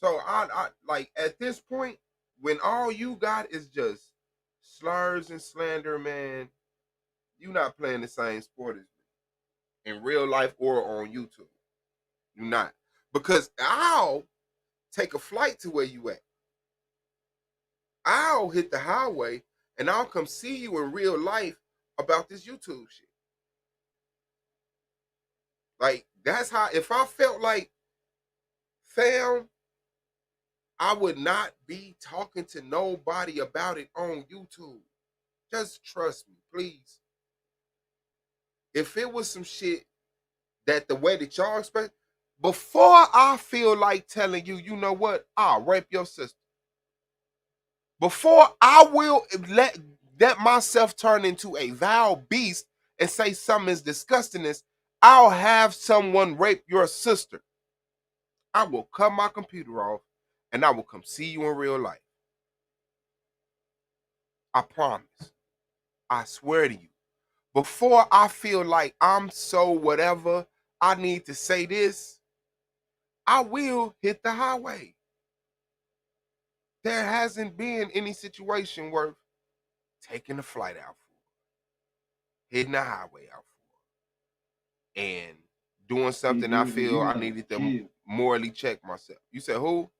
So I like at this point, when all you got is just slurs and slander, man, you're not playing the same sport as me in real life or on YouTube. You're not. Because I'll take a flight to where you at. I'll hit the highway and I'll come see you in real life about this YouTube shit. Like, that's how, if I felt like, fam, I would not be talking to nobody about it on YouTube. Just trust me, please. If it was some shit that the way that y'all expect, before I feel like telling you, you know what, I'll rape your sister. Before I will let myself turn into a vile beast and say something as disgusting as, I'll have someone rape your sister, I will cut my computer off and I will come see you in real life. I promise. I swear to you. Before I feel like I'm so whatever, I need to say this, I will hit the highway. There hasn't been any situation worth taking the flight out for, hitting the highway out for, and doing something I feel I needed to morally check myself. You said who?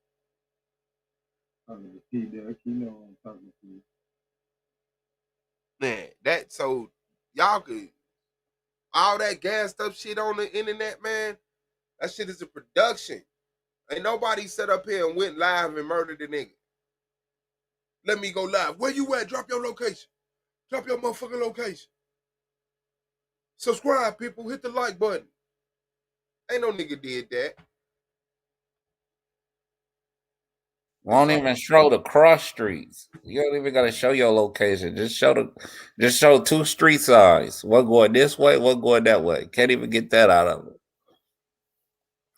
Man, so y'all could, all that gassed up shit on the internet, man, that shit is a production. Ain't nobody set up here and went live and murdered a nigga. Let me go live. Where you at? Drop your location. Drop your motherfucking location. Subscribe, people. Hit the like button. Ain't no nigga did that. Won't even show the cross streets. You don't even gotta show your location. Just show 2 street signs. One going this way, one going that way. Can't even get that out of it.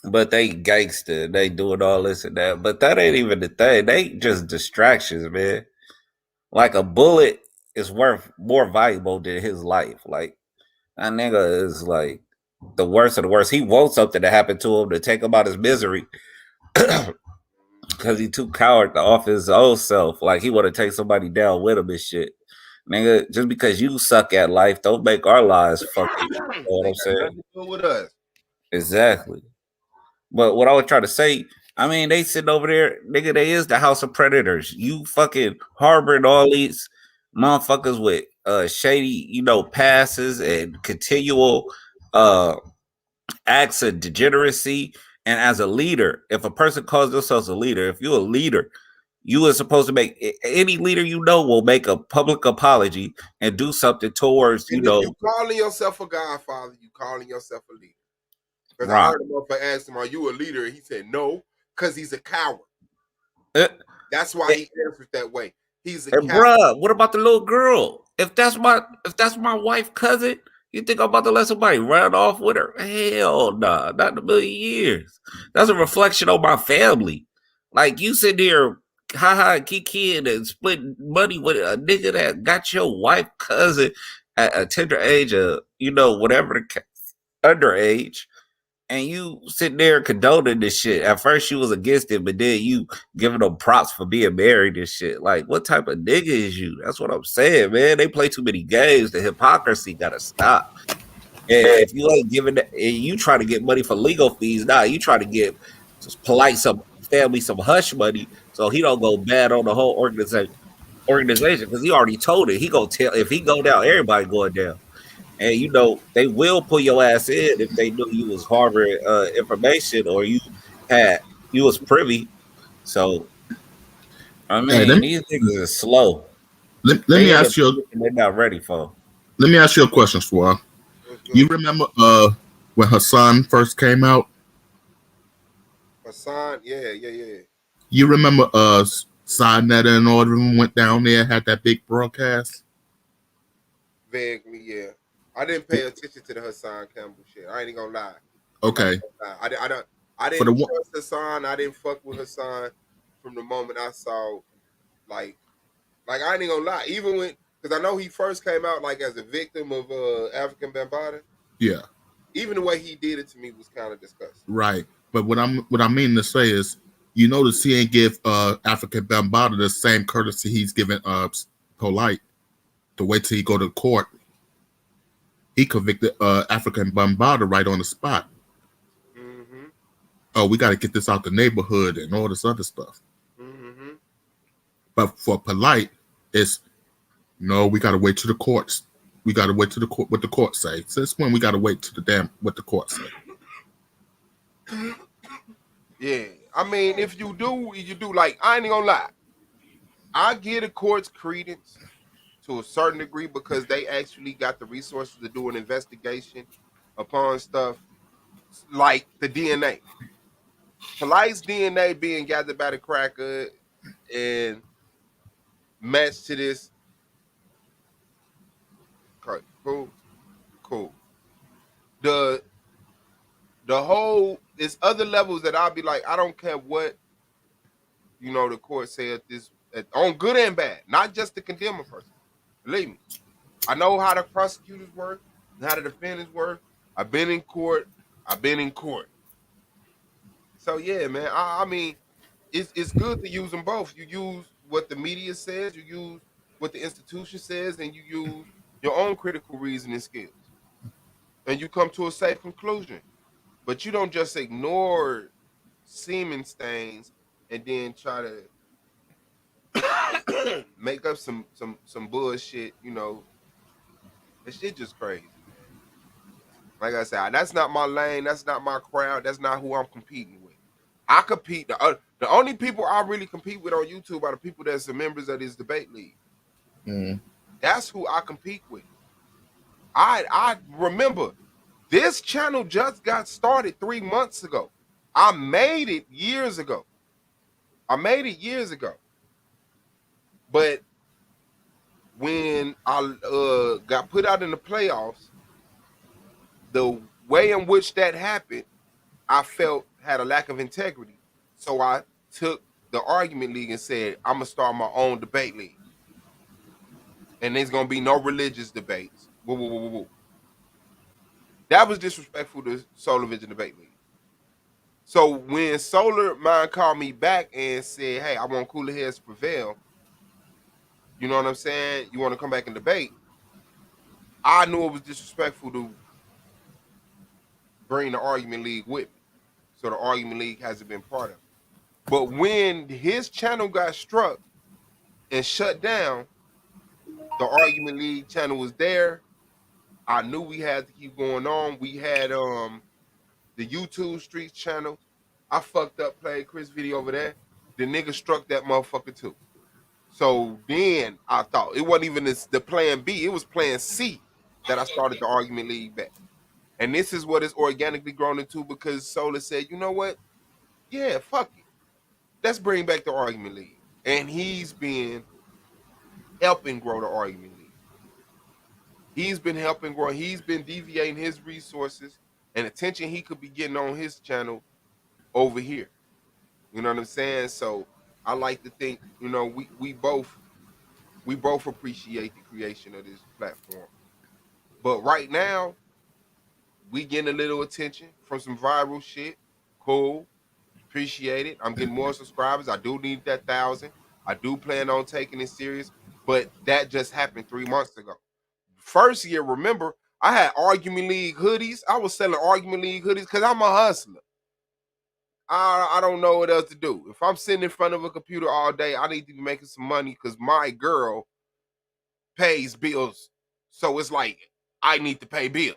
But they gangster. They doing all this and that. But that ain't even the thing. They just distractions, man. Like a bullet is worth more valuable than his life. Like that nigga is like the worst of the worst. He wants something to happen to him to take him out his misery. Because he too coward to off his own self. Like he want to take somebody down with him and shit. Nigga, just because you suck at life, don't make our lives fucking. You know what I'm saying? With us. Exactly. But what I was trying to say, I mean, they sitting over there, nigga, they is the house of predators. You fucking harboring all these motherfuckers with shady, you know, passes and continual acts of degeneracy. And as a leader, if a person calls themselves a leader, if you're a leader, you are supposed to make any leader you know will make a public apology and do something towards, you know. You calling yourself a godfather, you calling yourself a leader. Because Right. I heard him up and asked him, "Are you a leader?" And he said, "No," because he's a coward. That's why he answered that way. He's a And coward. bruh, what about the little girl? If that's my wife cousin, you think I'm about to let somebody run off with her? Hell nah, not in a million years. That's a reflection on my family. Like you sit there, kikiing and splitting money with a nigga that got your wife cousin at a tender age of, you know, whatever underage. And you sitting there condoning this shit. At first you was against it, but then you giving them props for being married and shit. Like, what type of nigga is you? That's what I'm saying, man. They play too many games. The hypocrisy gotta stop. And if you ain't giving that, and you try to get money for legal fees, nah, you try to get some family some hush money so he don't go bad on the whole organization because he already told it. He gonna tell if he go down, everybody going down. And you know they will pull your ass in if they knew you was harboring information or you was privy. So I mean, these niggas is slow. Let me ask you. They're not ready for. Let me ask you a question, Swab. You remember when Hassan first came out? Hassan, yeah. You remember Sinetta and all of them went down there, had that big broadcast? Vaguely, yeah. I didn't pay attention to the Hassan Campbell shit. I ain't gonna lie. Okay. I didn't trust Hassan. I didn't fuck with Hassan from the moment I saw, like I ain't gonna lie. Even when, because I know he first came out like as a victim of African Bambaataa. Yeah. Even the way he did it to me was kind of disgusting. Right. But what I mean to say is, you notice he ain't give African Bambaataa the same courtesy he's giving Polite to wait till he go to court. He convicted African Bambaataa right on the spot. Mm-hmm. Oh, we got to get this out the neighborhood and all this other stuff. Mm-hmm. But for Polite, it's no, we got to wait to the courts. We got to wait to the court what the court say. Since when we got to wait to the damn what the court say? Yeah, I mean, if you do, like, I ain't gonna lie. I give the courts credence to a certain degree because they actually got the resources to do an investigation upon stuff like the DNA. Polite's DNA being gathered by the cracker and matched to this. Okay, cool. The whole, there's other levels that I'll be like, I don't care what, you know, the court said on good and bad, not just to condemn a person. Believe me, I know how the prosecutors work and how the defendants work. I've been in court. So yeah, man, I mean, it's good to use them both. You use what the media says, you use what the institution says, and you use your own critical reasoning skills. And you come to a safe conclusion. But you don't just ignore semen stains and then try to make up some bullshit, you know. That shit just crazy, man. Like I said, that's not my lane, that's not my crowd, that's not who I'm competing with. I compete, the only people I really compete with on YouTube are the people that's the members of this debate league. Mm. That's who I compete with. I remember this channel just got started 3 months ago. I made it years ago. But when I got put out in the playoffs, the way in which that happened, I felt had a lack of integrity. So I took the argument league and said, I'm gonna start my own debate league. And there's gonna be no religious debates. Woo, woo, woo, woo, woo. That was disrespectful to Solar Vision Debate League. So when Solar Mind called me back and said, hey, I want Cooler Heads to prevail, you know what I'm saying? You want to come back and debate? I knew it was disrespectful to bring the argument league with me. So the argument league hasn't been part of it. But when his channel got struck and shut down, the argument league channel was there. I knew we had to keep going on. We had the YouTube Streets channel. I fucked up, played Chris video over there. The nigga struck that motherfucker too. So then I thought it wasn't even the plan B, it was plan C that I started the argument league back. And this is what it's organically grown into because Solar said, you know what? Yeah, fuck it. Let's bring back the argument league. And he's been helping grow the argument league. He's been helping grow. He's been deviating his resources and attention he could be getting on his channel over here. You know what I'm saying? So I like to think, you know, we both appreciate the creation of this platform. But right now, we getting a little attention from some viral shit. Cool. Appreciate it. I'm getting more subscribers. I do need that 1,000. I do plan on taking it serious. But that just happened 3 months ago. First year, remember, I had Argument League hoodies. I was selling Argument League hoodies because I'm a hustler. I don't know what else to do. If I'm sitting in front of a computer all day, I need to be making some money because my girl pays bills. So it's like, I need to pay bills.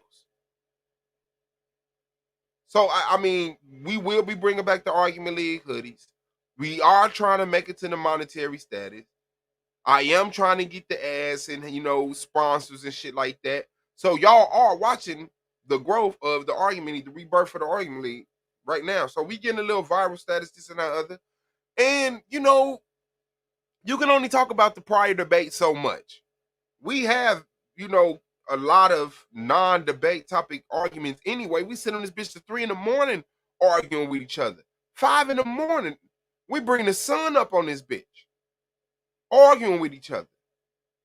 So, I mean, we will be bringing back the Argument League hoodies. We are trying to make it to the monetary status. I am trying to get the ads and, you know, sponsors and shit like that. So y'all are watching the growth of the Argument League, the rebirth for the Argument League right now. So we getting a little viral status, this and that other. And, you know, you can only talk about the prior debate so much. We have, you know, a lot of non-debate topic arguments anyway. We sit on this bitch to 3 a.m. arguing with each other. 5 a.m. we bring the sun up on this bitch. Arguing with each other.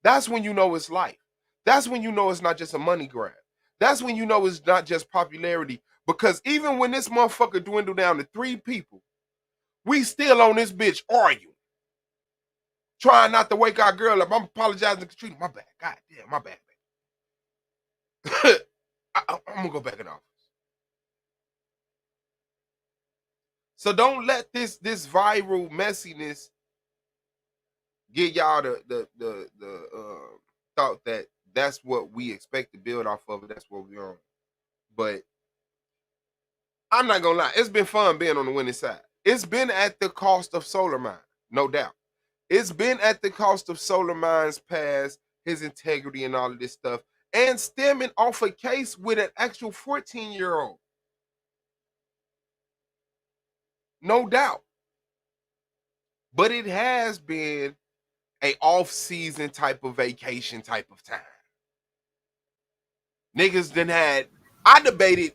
That's when you know it's life. That's when you know it's not just a money grab. That's when you know it's not just popularity. Because even when this motherfucker dwindled down to 3 people, we still on this bitch arguing. Trying not to wake our girl up. I'm apologizing to Katrina. My bad. God damn, my bad. I'm gonna go back in office. So don't let this viral messiness get y'all the thought that that's what we expect to build off of. That's what we're on. But I'm not gonna lie, it's been fun being on the winning side. It's been at the cost of Solar Mind, no doubt. It's been at the cost of Solar Mind's past, his integrity and all of this stuff, and stemming off a case with an actual 14-year-old. No doubt. But it has been a off-season type of vacation type of time. Niggas done had, I debated,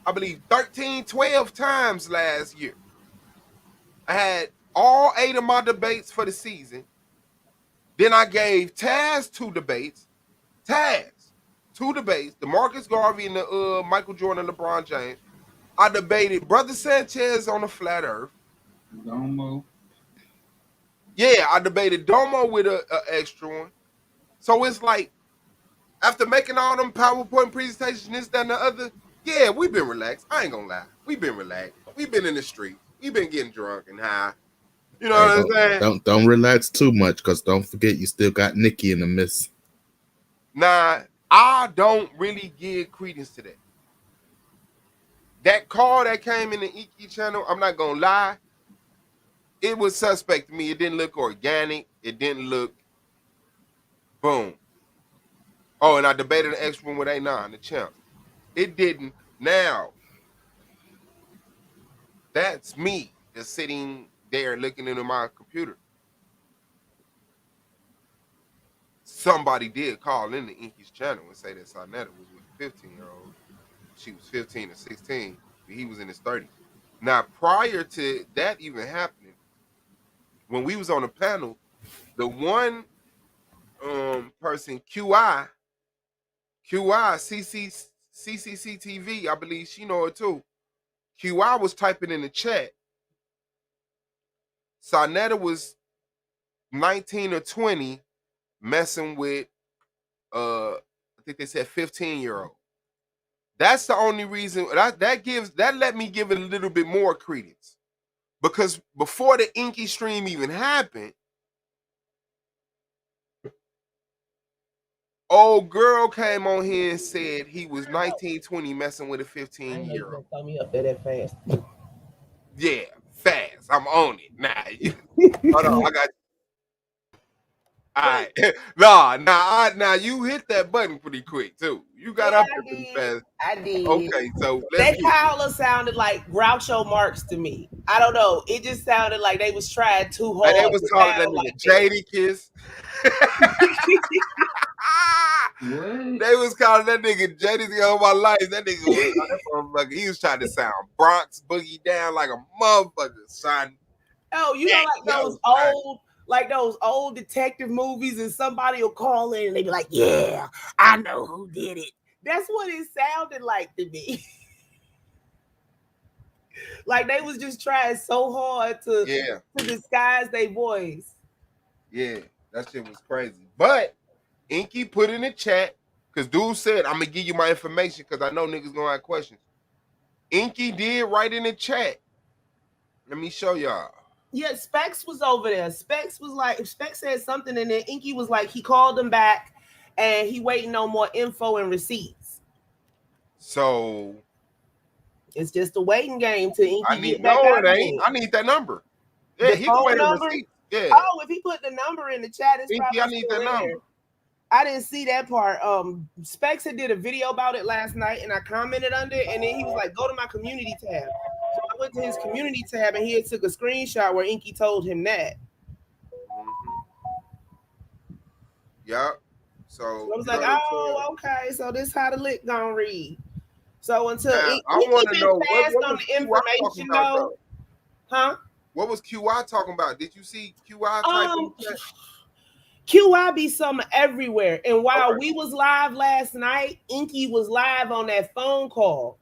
I believe 13, 12 times last year. I had all 8 of my debates for the season. Then I gave Taz 2 debates. Taz, 2 debates. DeMarcus Garvey and the Michael Jordan and LeBron James. I debated Brother Sanchez on the Flat Earth. Domo. Yeah, I debated Domo with an extra one. So it's like, after making all them PowerPoint presentations, this, that, and the other, yeah, we've been relaxed. I ain't gonna lie. We've been relaxed. We've been in the street. We've been getting drunk and high. You know what I'm saying? Don't relax too much, because don't forget you still got Nikki in the midst. Nah, I don't really give credence to that. That call that came in the Iki channel, I'm not gonna lie, it was suspect to me. It didn't look organic. It didn't look boom. Oh, and I debated the X room with A9, the champ. It didn't. Now, that's me just sitting there looking into my computer. Somebody did call in the Inky's channel and say that Sarnetta was with a 15-year-old. She was 15 or 16. He was in his 30s. Now, prior to that even happening, when we was on the panel, the one person, QI, CCCTV, I believe she know it too. QI was typing in the chat. Sarnetta was 19 or 20 messing with, I think they said 15-year-old. That's the only reason that let me give it a little bit more credence. Because before the Inky stream even happened, old girl came on here and said he was 19, 20 messing with a 15-year-old. Throw me up there that fast. Yeah, fast. I'm on it. Nah, hold on, I got you. All right. Nah, you hit that button pretty quick too. You got up there pretty fast. I did. Okay, so that caller sounded like Groucho Marx to me. I don't know. It just sounded like they was trying too hard. And they was calling that nigga Jady Kiss. They was calling that nigga Jady all my life. That nigga was he was trying to sound Bronx Boogie down like a motherfucker, son. Oh, you know, like those old detective movies, and somebody will call in and they be like, "Yeah, I know who did it." That's what it sounded like to me. Like they was just trying so hard to disguise their voice. Yeah, that shit was crazy. But Inky put in the chat, because dude said, I'm gonna give you my information because I know niggas gonna have questions. Inky did write in the chat. Let me show y'all. Yeah, Specs was over there. Specs said something, and then Inky was like, he called him back and he waiting on more info and receipts. So it's just a waiting game to Inky. I need that number. Yeah, he can wait on receipts. Yeah. Oh, if he put the number in the chat, it's Inky, probably I need that number. I didn't see that part. Specs had did a video about it last night, and I commented under it, and then he was like, go to my community tab. So I went to his community tab, and he had took a screenshot where Inky told him that. Yep. So I was like, oh, okay. So this how the lick gonna read. So until I want to know what on the information though. Huh? What was QI talking about? Did you see QI typing? QI be something everywhere. And while we was live last night, Inky was live on that phone call.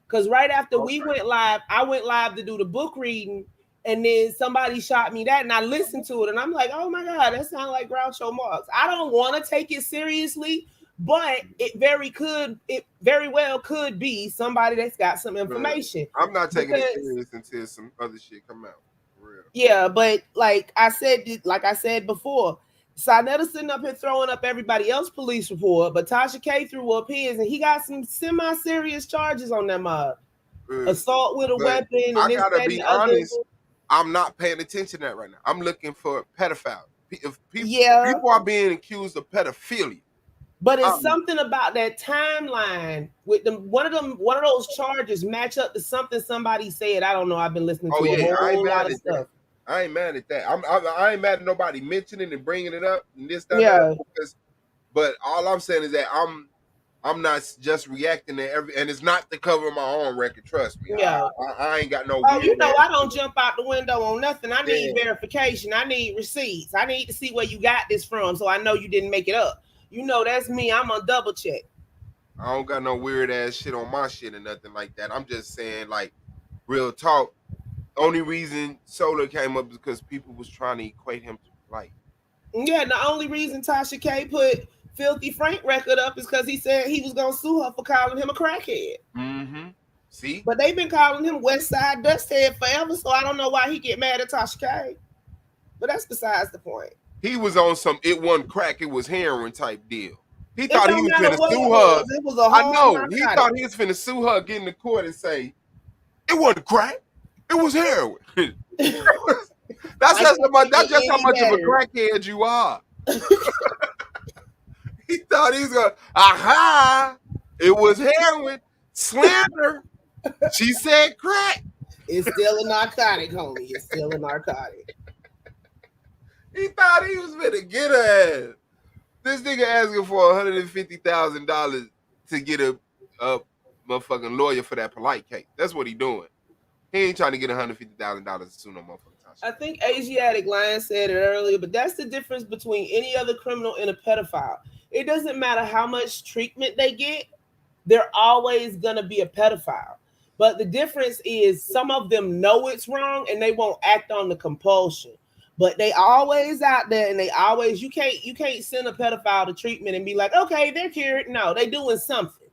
Because right after we went live, I went live to do the book reading, and then somebody shot me that, and I listened to it, and I'm like, oh my God, that sounds like Groucho Marx. I don't want to take it seriously, but it very well could be somebody that's got some information. I'm not taking it serious until some other shit come out. For real. Yeah, but like I said before, Sarnetta sitting up here throwing up everybody else's police report, but Tasha K threw up his, and he got some semi-serious charges on that mob. Assault with a weapon. I gotta be honest, I'm not paying attention to that right now. I'm looking for pedophiles. If people are being accused of pedophilia. But it's something about that timeline with them. One of those charges match up to something somebody said. I don't know. I've been listening to a whole lot of stuff. I ain't mad at that. I ain't mad at nobody mentioning and bringing it up and this, that, that. But all I'm saying is that I'm not just reacting to and it's not to cover my own record. Trust me. Yeah, I ain't got no. Oh, you know, I don't jump out the window on nothing. I need verification. I need receipts. I need to see where you got this from, so I know you didn't make it up. You know, that's me. I'm gonna double check. I don't got no weird ass shit on my shit or nothing like that. I'm just saying, like, real talk. Only reason Solar came up is because people was trying to equate him to like. Yeah, the only reason Tasha K put Filthy Frank record up is because he said he was gonna sue her for calling him a crackhead. Mm-hmm. See, but they've been calling him West Side Dusthead forever, so I don't know why he get mad at Tasha K. But that's besides the point. He was on some it wasn't crack, it was heroin type deal. He thought he was finna sue her. It was a whole he thought he was finna sue her, get in the court and say it wasn't crack. It was heroin. That's just how much of a crackhead you are. He thought he was going, aha, it was heroin, slander. She said crack. It's still a narcotic, homie. It's still a narcotic. He thought he was gonna get her ass. This nigga asking for $150,000 to get a motherfucking lawyer for that polite case. That's what he doing. He ain't trying to get $150,000 to sue no motherfucker. I think Asiatic Lion said it earlier, but that's the difference between any other criminal and a pedophile. It doesn't matter how much treatment they get, they're always gonna be a pedophile. But the difference is some of them know it's wrong and they won't act on the compulsion. But they always out there and they always, you can't send a pedophile to treatment and be like, okay, they're cured. No, they doing something.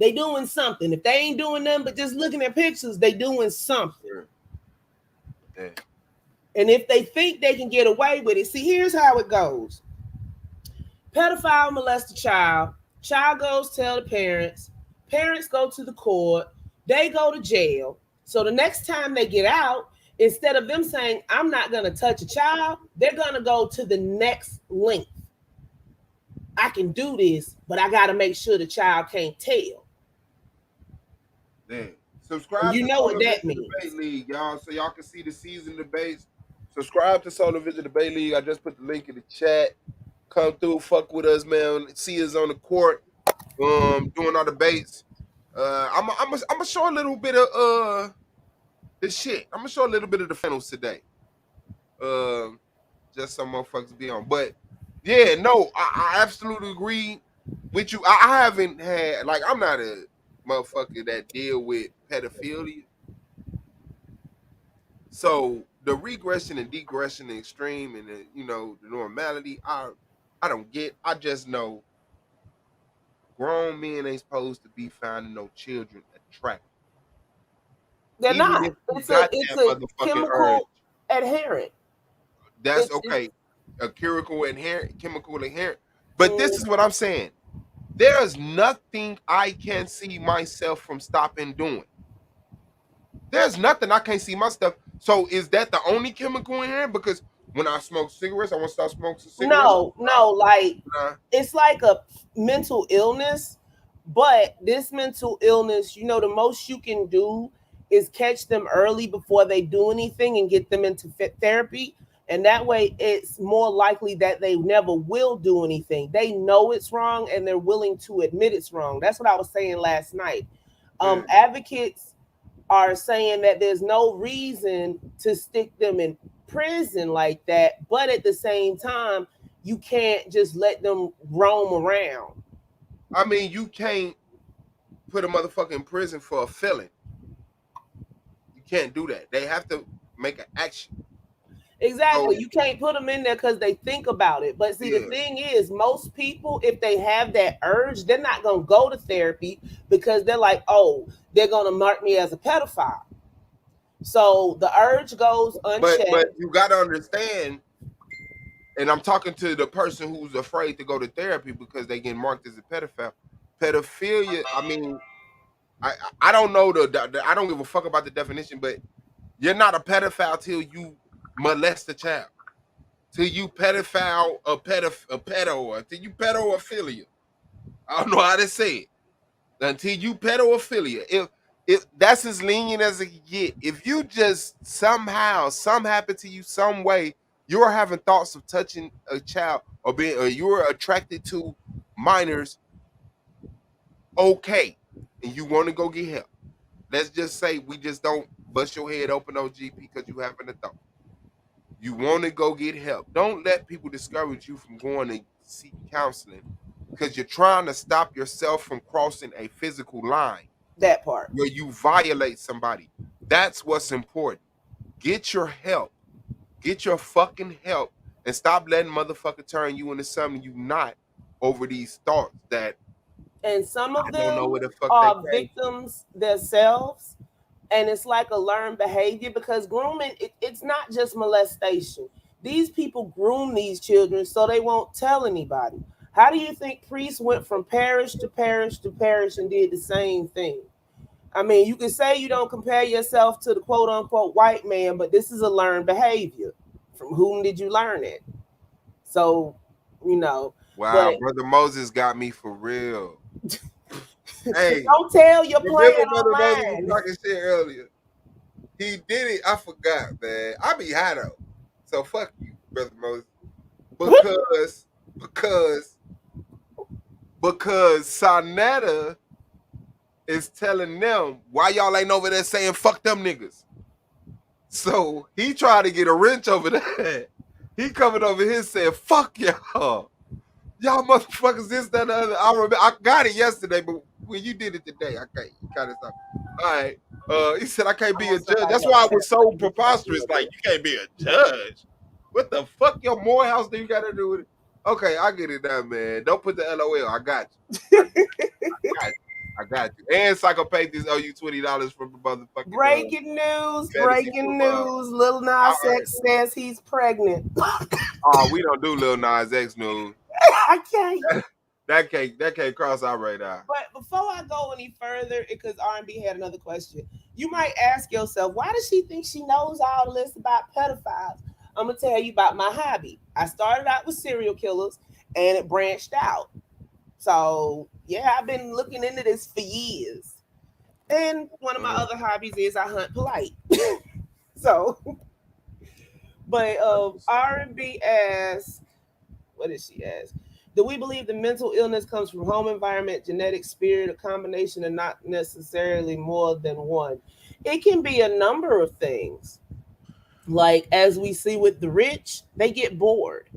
They doing something. If they ain't doing nothing but just looking at pictures, they doing something. Yeah. And if they think they can get away with it, see, here's how it goes. Pedophile molest a child. Child goes tell the parents. Parents go to the court. They go to jail. So the next time they get out, instead of them saying, I'm not going to touch a child, they're going to go to the next length. I can do this, but I got to make sure the child can't tell. Damn. Subscribe. You know what that means. Debate League, y'all, so y'all can see the season debates. Subscribe to Solar Vision Debate League. I just put the link in the chat. Come through, fuck with us, man. See us on the court, doing our debates. I'm gonna show a little bit of the shit. I'm gonna show a little bit of the finals today. Just some motherfuckers be on. But yeah, no, I absolutely agree with you. I haven't had, like, I'm not a motherfucker that deal with pedophilia. So the regression and degression and extreme and the, you know, the normality, I don't get. I just know grown men ain't supposed to be finding no children attractive. They're Even not. if you It's got a that motherfucking urge. chemical adherent. That's okay. A chemical adherent. But this is what I'm saying. There's nothing I can see myself from stopping doing. There's nothing I can't see myself. So is that the only chemical in here? Because when I smoke cigarettes, I want to start smoking cigarettes. No, like it's like a mental illness, but this mental illness, you know, the most you can do is catch them early before they do anything and get them into therapy. And that way it's more likely that they never will do anything. They know it's wrong and they're willing to admit it's wrong. That's what I was saying last night. Advocates are saying that there's no reason to stick them in prison like that, but at the same time, you can't just let them roam around. I mean, you can't put a motherfucker in prison for a felon. You can't do that. They have to make an action. Exactly. You can't put them in there because they think about it. But see, the thing is, most people, if they have that urge, they're not going to go to therapy because they're like, oh, they're going to mark me as a pedophile. So the urge goes unchecked. But you got to understand, and I'm talking to the person who's afraid to go to therapy because they get marked as a pedophile. Pedophilia, I mean, I don't know I don't give a fuck about the definition, but you're not a pedophile till you molest a child, till you pedophile a pedo, till you pedophilia. I don't know how to say it. Until you pedophilia, if that's as lenient as it can get. If you just something happened to you some way, you're having thoughts of touching a child or you're attracted to minors, okay, and you want to go get help. Let's just say we just don't bust your head open on GP because you having a thought. You want to go get help. Don't let people discourage you from going to seek counseling because you're trying to stop yourself from crossing a physical line. That part. Where you violate somebody. That's what's important. Get your help. Get your fucking help and stop letting motherfucker turn you into something you not over these thoughts that. And some of I don't know them where the fuck are they came victims themselves. And it's like a learned behavior because grooming, it's not just molestation. These people groom these children so they won't tell anybody. How do you think priests went from parish to parish to parish and did the same thing? I mean, you can say you don't compare yourself to the quote unquote white man, but this is a learned behavior. From whom did you learn it? So, you know, Wow, But Brother Moses got me for real. Hey, don't tell your plan remember Brother Moses online. was talking shit earlier. He did it. I forgot, man. I be high though. So fuck you, Brother Moses. Because Sonetta is telling them why y'all ain't over there saying fuck them niggas. So he tried to get a wrench over there. He coming over here saying fuck y'all. Y'all motherfuckers, this, that, the other. I remember I got it yesterday, but when you did it today, I can't. You kind of stop. All right. He said I can't be a judge. That's why I was so preposterous. Like, you can't be a judge. What the fuck your Morehouse do you got to do with it? Okay, I get it now, man. Don't put the LOL. I got you. I got you. And Psychopathies owe you $20 from the motherfucking Breaking news. football. Lil Nas X says he's pregnant. Oh, we don't do Lil Nas X news. I can't. That can't cross our radar. But before I go any further, because R&B had another question, you might ask yourself, why does she think she knows all this about pedophiles? I'm gonna tell you about my hobby. I started out with serial killers, and it branched out. So yeah, I've been looking into this for years. And one of my other hobbies is I hunt polite. So, but R&B asks, what did she ask? Do we believe the mental illness comes from home environment, genetic, spirit, a combination, and not necessarily more than one? It can be a number of things. Like, as we see with the rich, they get bored.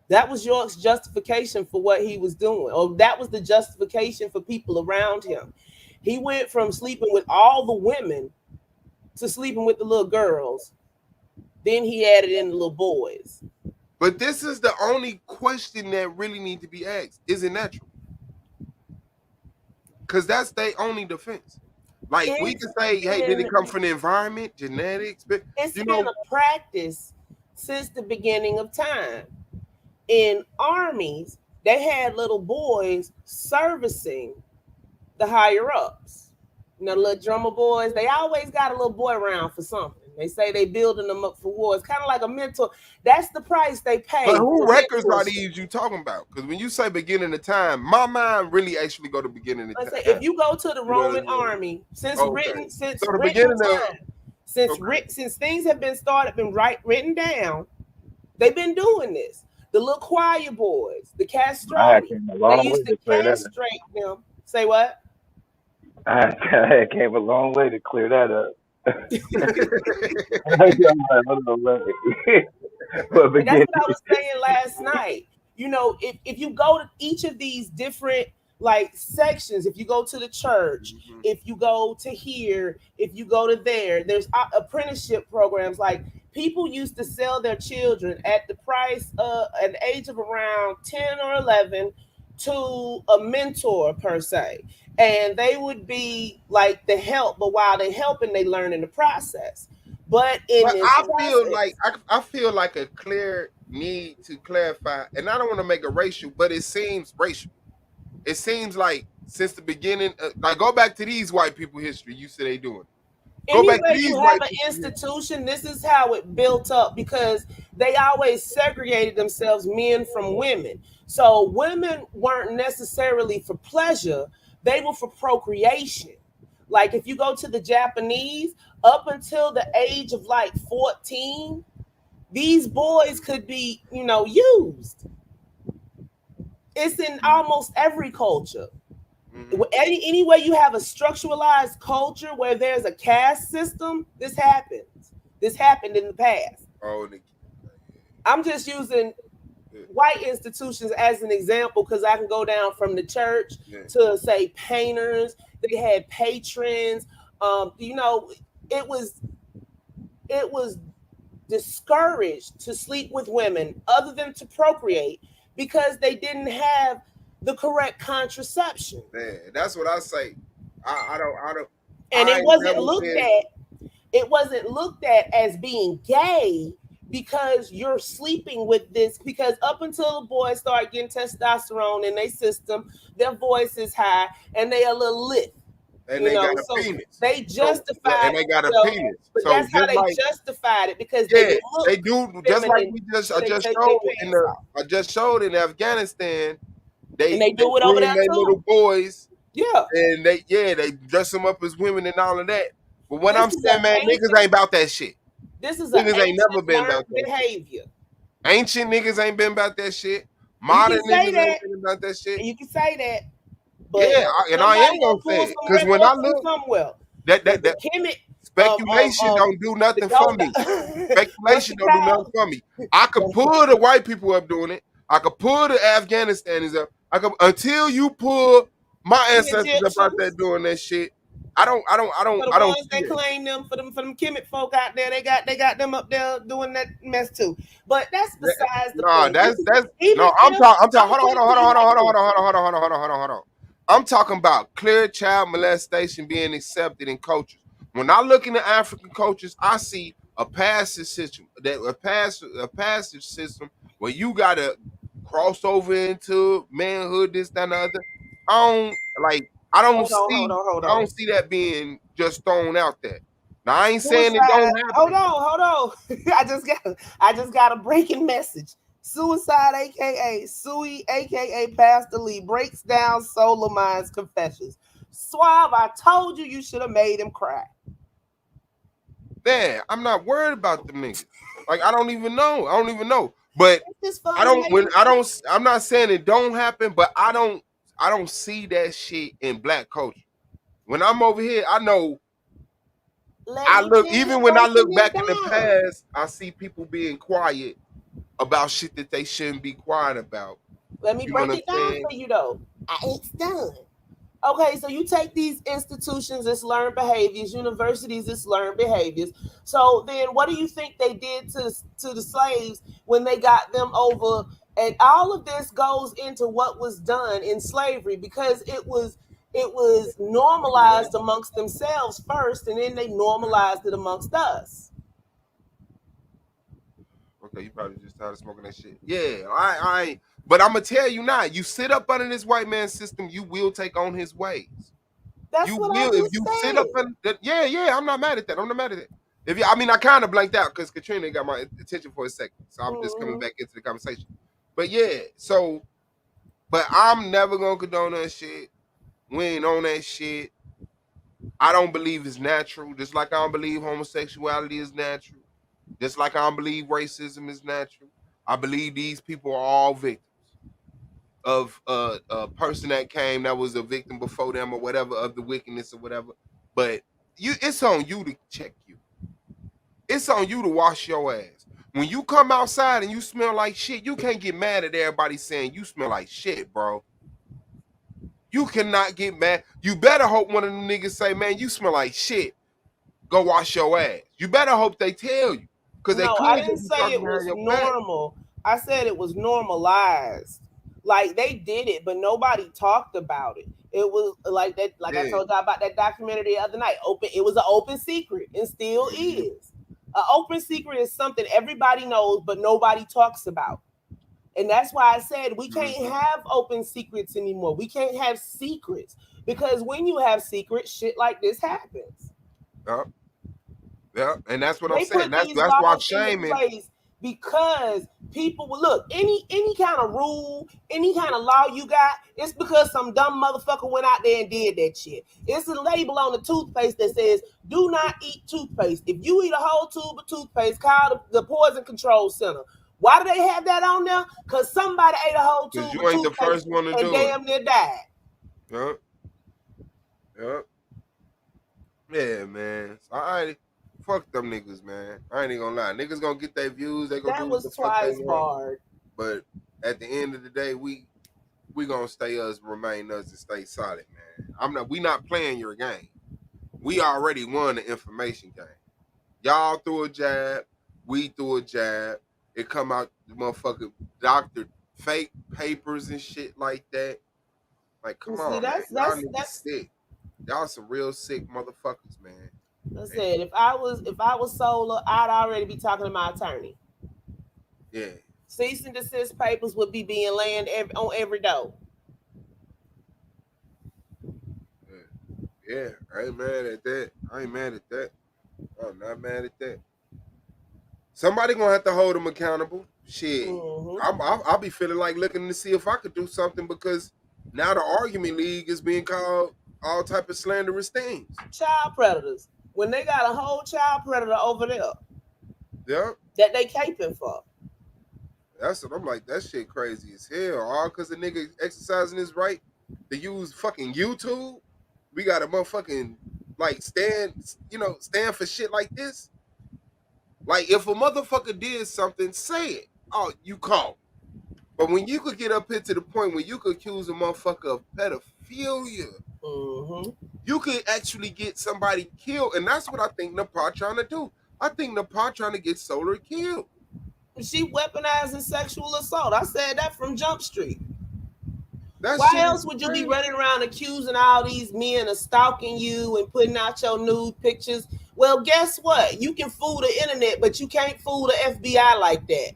That was York's justification for what he was doing. Or that was the justification for people around him. He went from sleeping with all the women to sleeping with the little girls. Then he added in the little boys. But this is the only question that really need to be asked. Is it natural? Because that's their only defense. Like, we can say, hey, did it come from the environment, genetics? But it's been a practice since the beginning of time. In armies, they had little boys servicing the higher ups. You know, the little drummer boys, they always got a little boy around for something. They say they building them up for war. It's kind of like a mentor. That's the price they pay. But who records are these you talking about? Because when you say beginning of time, my mind really actually go to beginning of time. Say, if you go to the Roman army, since things have been started, written down, they've been doing this. The little choir boys, the castrati, they used to castrate them. Say what? I came a long way to clear that up. That's what I was saying last night. You know, if you go to each of these different like sections, if you go to the church, if you go to here, if you go to there, there's apprenticeship programs. Like, people used to sell their children at the price at the age of around 10 or 11 to a mentor per se. And they would be like the help, but while they're helping, they learn in the process. But I feel like a clear need to clarify, and I don't want to make it racial, but it seems racial. It seems like since the beginning, like, go back to these white people history. You say they doing. Anyway, you have an institution. This is how it built up, because they always segregated themselves, men from women. So women weren't necessarily for pleasure. They were for procreation. Like, if you go to the Japanese, up until the age of like 14, these boys could be, used. It's in almost every culture. Anyway, you have a structuralized culture where there's a caste system, this happens. This happened in the past. I'm just using white institutions as an example, because I can go down from the church to, say, painters. They had patrons. It was discouraged to sleep with women other than to procreate, because they didn't have the correct contraception. Man, that's what I say. I don't. And it wasn't looked at as being gay, because you're sleeping with this. Because up until the boys start getting testosterone in their system, their voice is high and they a little lit. And you they know, got a so penis. they justified. And they got a so, penis. But So that's how just they like, justified it because yeah, they look they do just like feminine, we just so I they just take showed their in pants the off. I just showed in Afghanistan. And they do it over groom there their too. little boys. Yeah. And they dress them up as women and all of that. But what I'm This is saying, an man, niggas ancient- ain't about that shit. This is an Niggas ain't never ancient been learned about that shit. behavior. Ancient niggas ain't been about that shit. You Modern can say niggas that. ain't been about that shit. And you can say that. But Yeah, and I am somebody gonna pull say it. some Because when I records from look, somewhere. that Kemet speculation don't do nothing for me. Speculation don't do nothing for me. I could pull the white people up doing it. I could pull the Afghanistanis up. I could until you pull my ancestors up out there doing that shit. I don't For the see ones that it. claim them for them Kemet folk out there, they got them up there doing that mess too. But that's besides the No, point. that's Even no. I'm if- talking. I'm Hold on. I'm talking about clear child molestation being accepted in cultures. When I look into African cultures, I see a passage system a passage system where you gotta cross over into manhood, this, that, and the other. I don't see that being just thrown out there. Now I ain't saying it don't happen. Hold on. I just got a breaking message. Suicide, aka Sui, aka Pastor Lee, breaks down Solar Mind's confessions. Suave, I told you should have made him cry. Man, I'm not worried about them niggas. Like I don't even know. But I'm not saying it don't happen, but I don't see that shit in black culture. When I'm over here, I know even when I look back in the past, I see people being quiet about shit that they shouldn't be quiet about. Let me break it down for you though. It's done. Okay, so you take these institutions as learned behaviors, universities as learned behaviors. So then what do you think they did to the slaves when they got them over? And all of this goes into what was done in slavery because it was normalized amongst themselves first, and then they normalized it amongst us. Okay, you probably just started smoking that shit. Yeah, I but I'm gonna tell you now, you sit up under this white man's system, you will take on his ways. That's you what will I just if you said. sit up under that. Yeah, I'm not mad at that. I kind of blanked out because Katrina got my attention for a second. So I'm just coming back into the conversation. But yeah, but I'm never gonna condone that shit. We ain't on that shit. I don't believe it's natural, just like I don't believe homosexuality is natural. Just like I don't believe racism is natural. I believe these people are all victims of a person that came that was a victim before them or whatever of the wickedness or whatever. But it's on you to check you. It's on you to wash your ass. When you come outside and you smell like shit, you can't get mad at everybody saying you smell like shit, bro. You cannot get mad. You better hope one of them niggas say, man, you smell like shit. Go wash your ass. You better hope they tell you. Because they could. I didn't say it was normal. I said it was normalized. Like they did it, but nobody talked about it. It was like that, I told y'all about that documentary the other night. It was an open secret and still is. An open secret is something everybody knows, but nobody talks about. And that's why I said we can't have open secrets anymore. We can't have secrets because when you have secrets, shit like this happens. Yeah, and that's what I'm saying. That's why I'm shaming. Because people will look, any kind of rule, any kind of law you got, it's because some dumb motherfucker went out there and did that shit. It's a label on the toothpaste that says, do not eat toothpaste. If you eat a whole tube of toothpaste, call the Poison Control Center. Why do they have that on there? Because somebody ate a whole tube of toothpaste you ain't the first one to and do damn near died. Yep. Yeah, man. So fuck them niggas, man. I ain't even gonna lie. Niggas gonna get their views. They gonna do what the fuck they want. But at the end of the day, we gonna stay us, remain us, and stay solid, man. We not playing your game. We already won the information game. Y'all threw a jab. We threw a jab. It come out the motherfucker doctored fake papers and shit like that. Like, come on, man. Y'all niggas sick. Y'all some real sick motherfuckers, man. I said, if I was Solar, I'd already be talking to my attorney. Yeah. Cease and desist papers would be being laying on every door. Yeah, I ain't mad at that. I'm not mad at that. Somebody gonna have to hold them accountable. Shit, I'll be feeling like looking to see if I could do something because now the argument league is being called all type of slanderous things. Child predators. When they got a whole child predator over there. Yeah. That they caping for. That's what I'm like. That shit crazy as hell. All because the nigga exercising his right to use fucking YouTube. We got a motherfucking like stand for shit like this. Like if a motherfucker did something, say it. Oh, you caught. But when you could get up here to the point where you could accuse a motherfucker of pedophilia, you could actually get somebody killed, and that's what I think Nepal trying to do. I think Nepal trying to get Solar killed. She weaponizing sexual assault. I said that from Jump Street. That Why shit else is would you be crazy. running around accusing all these men of stalking you and putting out your nude pictures? Well, guess what? You can fool the internet, but you can't fool the FBI like that.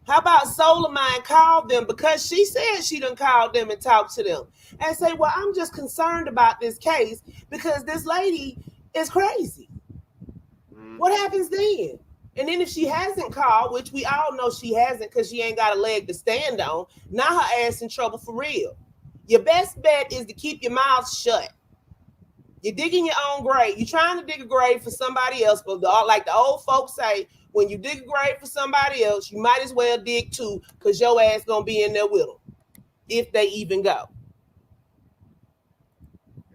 How about Solar Mind call them because she said she done called them and talked to them and say, well, I'm just concerned about this case because this lady is crazy. What happens then? And then if she hasn't called, which we all know she hasn't because she ain't got a leg to stand on, now her ass in trouble for real. Your best bet is to keep your mouth shut. You're digging your own grave. You're trying to dig a grave for somebody else, but like the old folks say, when you dig a grave for somebody else, you might as well dig two because your ass gonna be in there with them if they even go.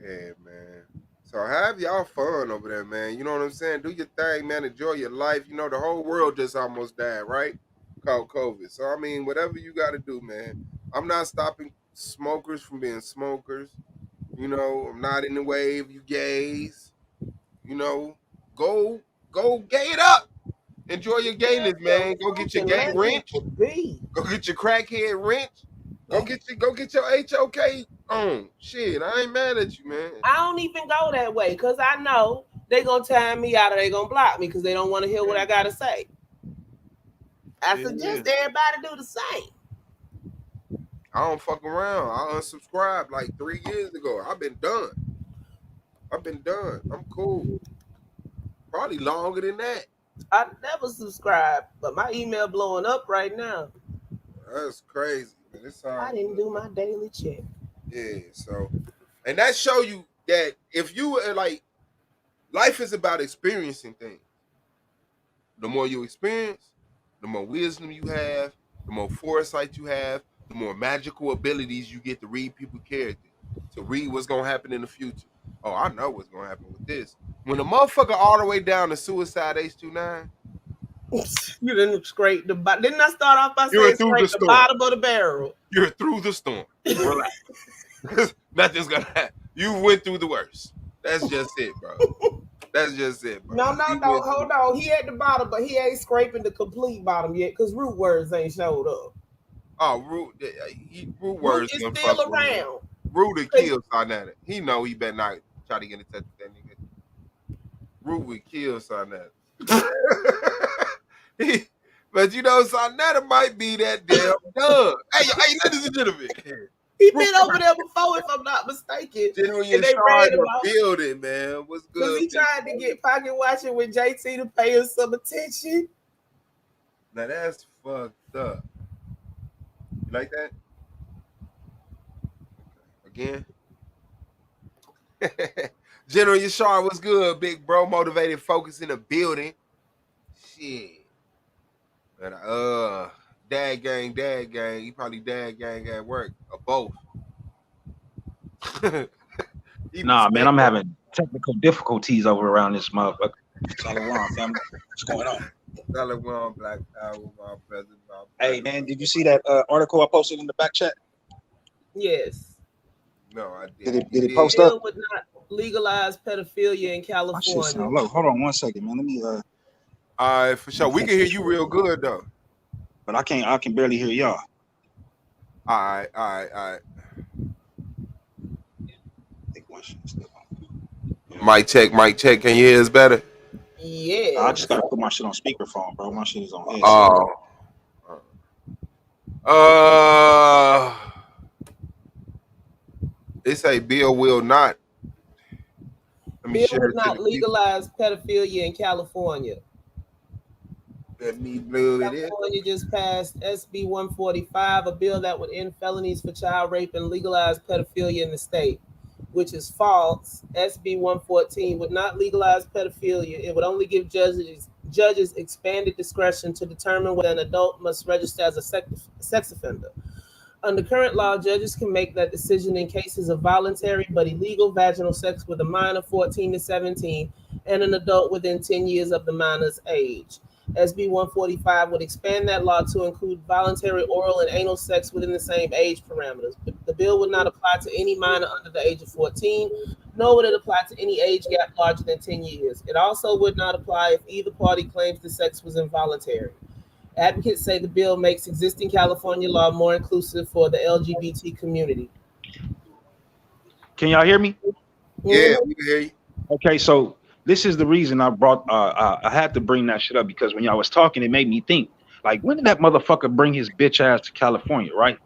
Yeah, man. So have y'all fun over there, man. You know what I'm saying? Do your thing, man. Enjoy your life. You know, the whole world just almost died, right? Called COVID. So, I mean, whatever you got to do, man. I'm not stopping smokers from being smokers. You know, I'm not in the way of you gays. You know, go gay it up. Enjoy your gayness, man. Go get your gay wrench. Go get your crackhead wrench. Go get your HOK on. Shit, I ain't mad at you, man. I don't even go that way because I know they gonna time me out or they gonna block me because they don't want to hear what I gotta say. I suggest everybody do the same. I don't fuck around. I unsubscribed like 3 years ago. I've been done. I'm cool. Probably longer than that. I never subscribed, but my email blowing up right now. That's crazy, man. I didn't do my daily check. Yeah, so, and that show you that if you like, life is about experiencing things. The more you experience, the more wisdom you have, the more foresight you have, the more magical abilities you get to read people's character, to read what's gonna happen in the future. Oh, I know what's gonna happen with this. When the motherfucker all the way down to Suicide H29, you didn't scrape the bottom. Didn't I start off by saying scrape the bottom of the barrel? You're through the storm. Relax. Nothing's gonna happen. You went through the worst. That's just it, bro. That's just it, bro. No, hold on. He at the bottom, but he ain't scraping the complete bottom yet because Root Words ain't showed up. Oh, Root Words is still around. Root to kill Sonata. He know he better not try to get in touch with that nigga. Root would kill Sonata. But you know, Sonata might be that damn dumb. Hey, ladies and gentlemen. He been over there before, if I'm not mistaken. General Yashar in the building, man. What's good? Because he tried to get pocket watching with JT to pay him some attention. Now that's fucked up. You like that? Again? General Yashar, what's good, big bro? Motivated, focus in the building. Shit. But, dad gang. He probably dad gang at work or both. Nah, man, I'm having technical difficulties over around this motherfucker. Shalom, family. What's going on? Shalom, Black Power, my brother. Hey, man, did you see that article I posted in the back chat? Yes. No, I didn't. Did it post up? Would not legalize pedophilia in California. Look, hold on 1 second, man. Let me. All right, for sure. We can hear you real good though. But I can barely hear y'all. All right. Mic check. Can you hear us better? Yeah. I just gotta put my shit on speakerphone, bro. My shit is on headset. They say Bill will not Let me Bill share would it to not the people. legalize pedophilia in California. Let me blow it in. California just passed SB 145, a bill that would end felonies for child rape and legalize pedophilia in the state, which is false. SB 114 would not legalize pedophilia. It would only give judges expanded discretion to determine whether an adult must register as a sex offender. Under current law, judges can make that decision in cases of voluntary but illegal vaginal sex with a minor 14 to 17 and an adult within 10 years of the minor's age. SB 145 would expand that law to include voluntary oral and anal sex within the same age parameters. The bill would not apply to any minor under the age of 14, nor would it apply to any age gap larger than 10 years. It also would not apply if either party claims the sex was involuntary. Advocates say the bill makes existing California law more inclusive for the LGBT community. Can y'all hear me? Yeah, we can hear you. Okay, so this is the reason I brought. I had to bring that shit up because when y'all was talking, it made me think. Like, when did that motherfucker bring his bitch ass to California, right?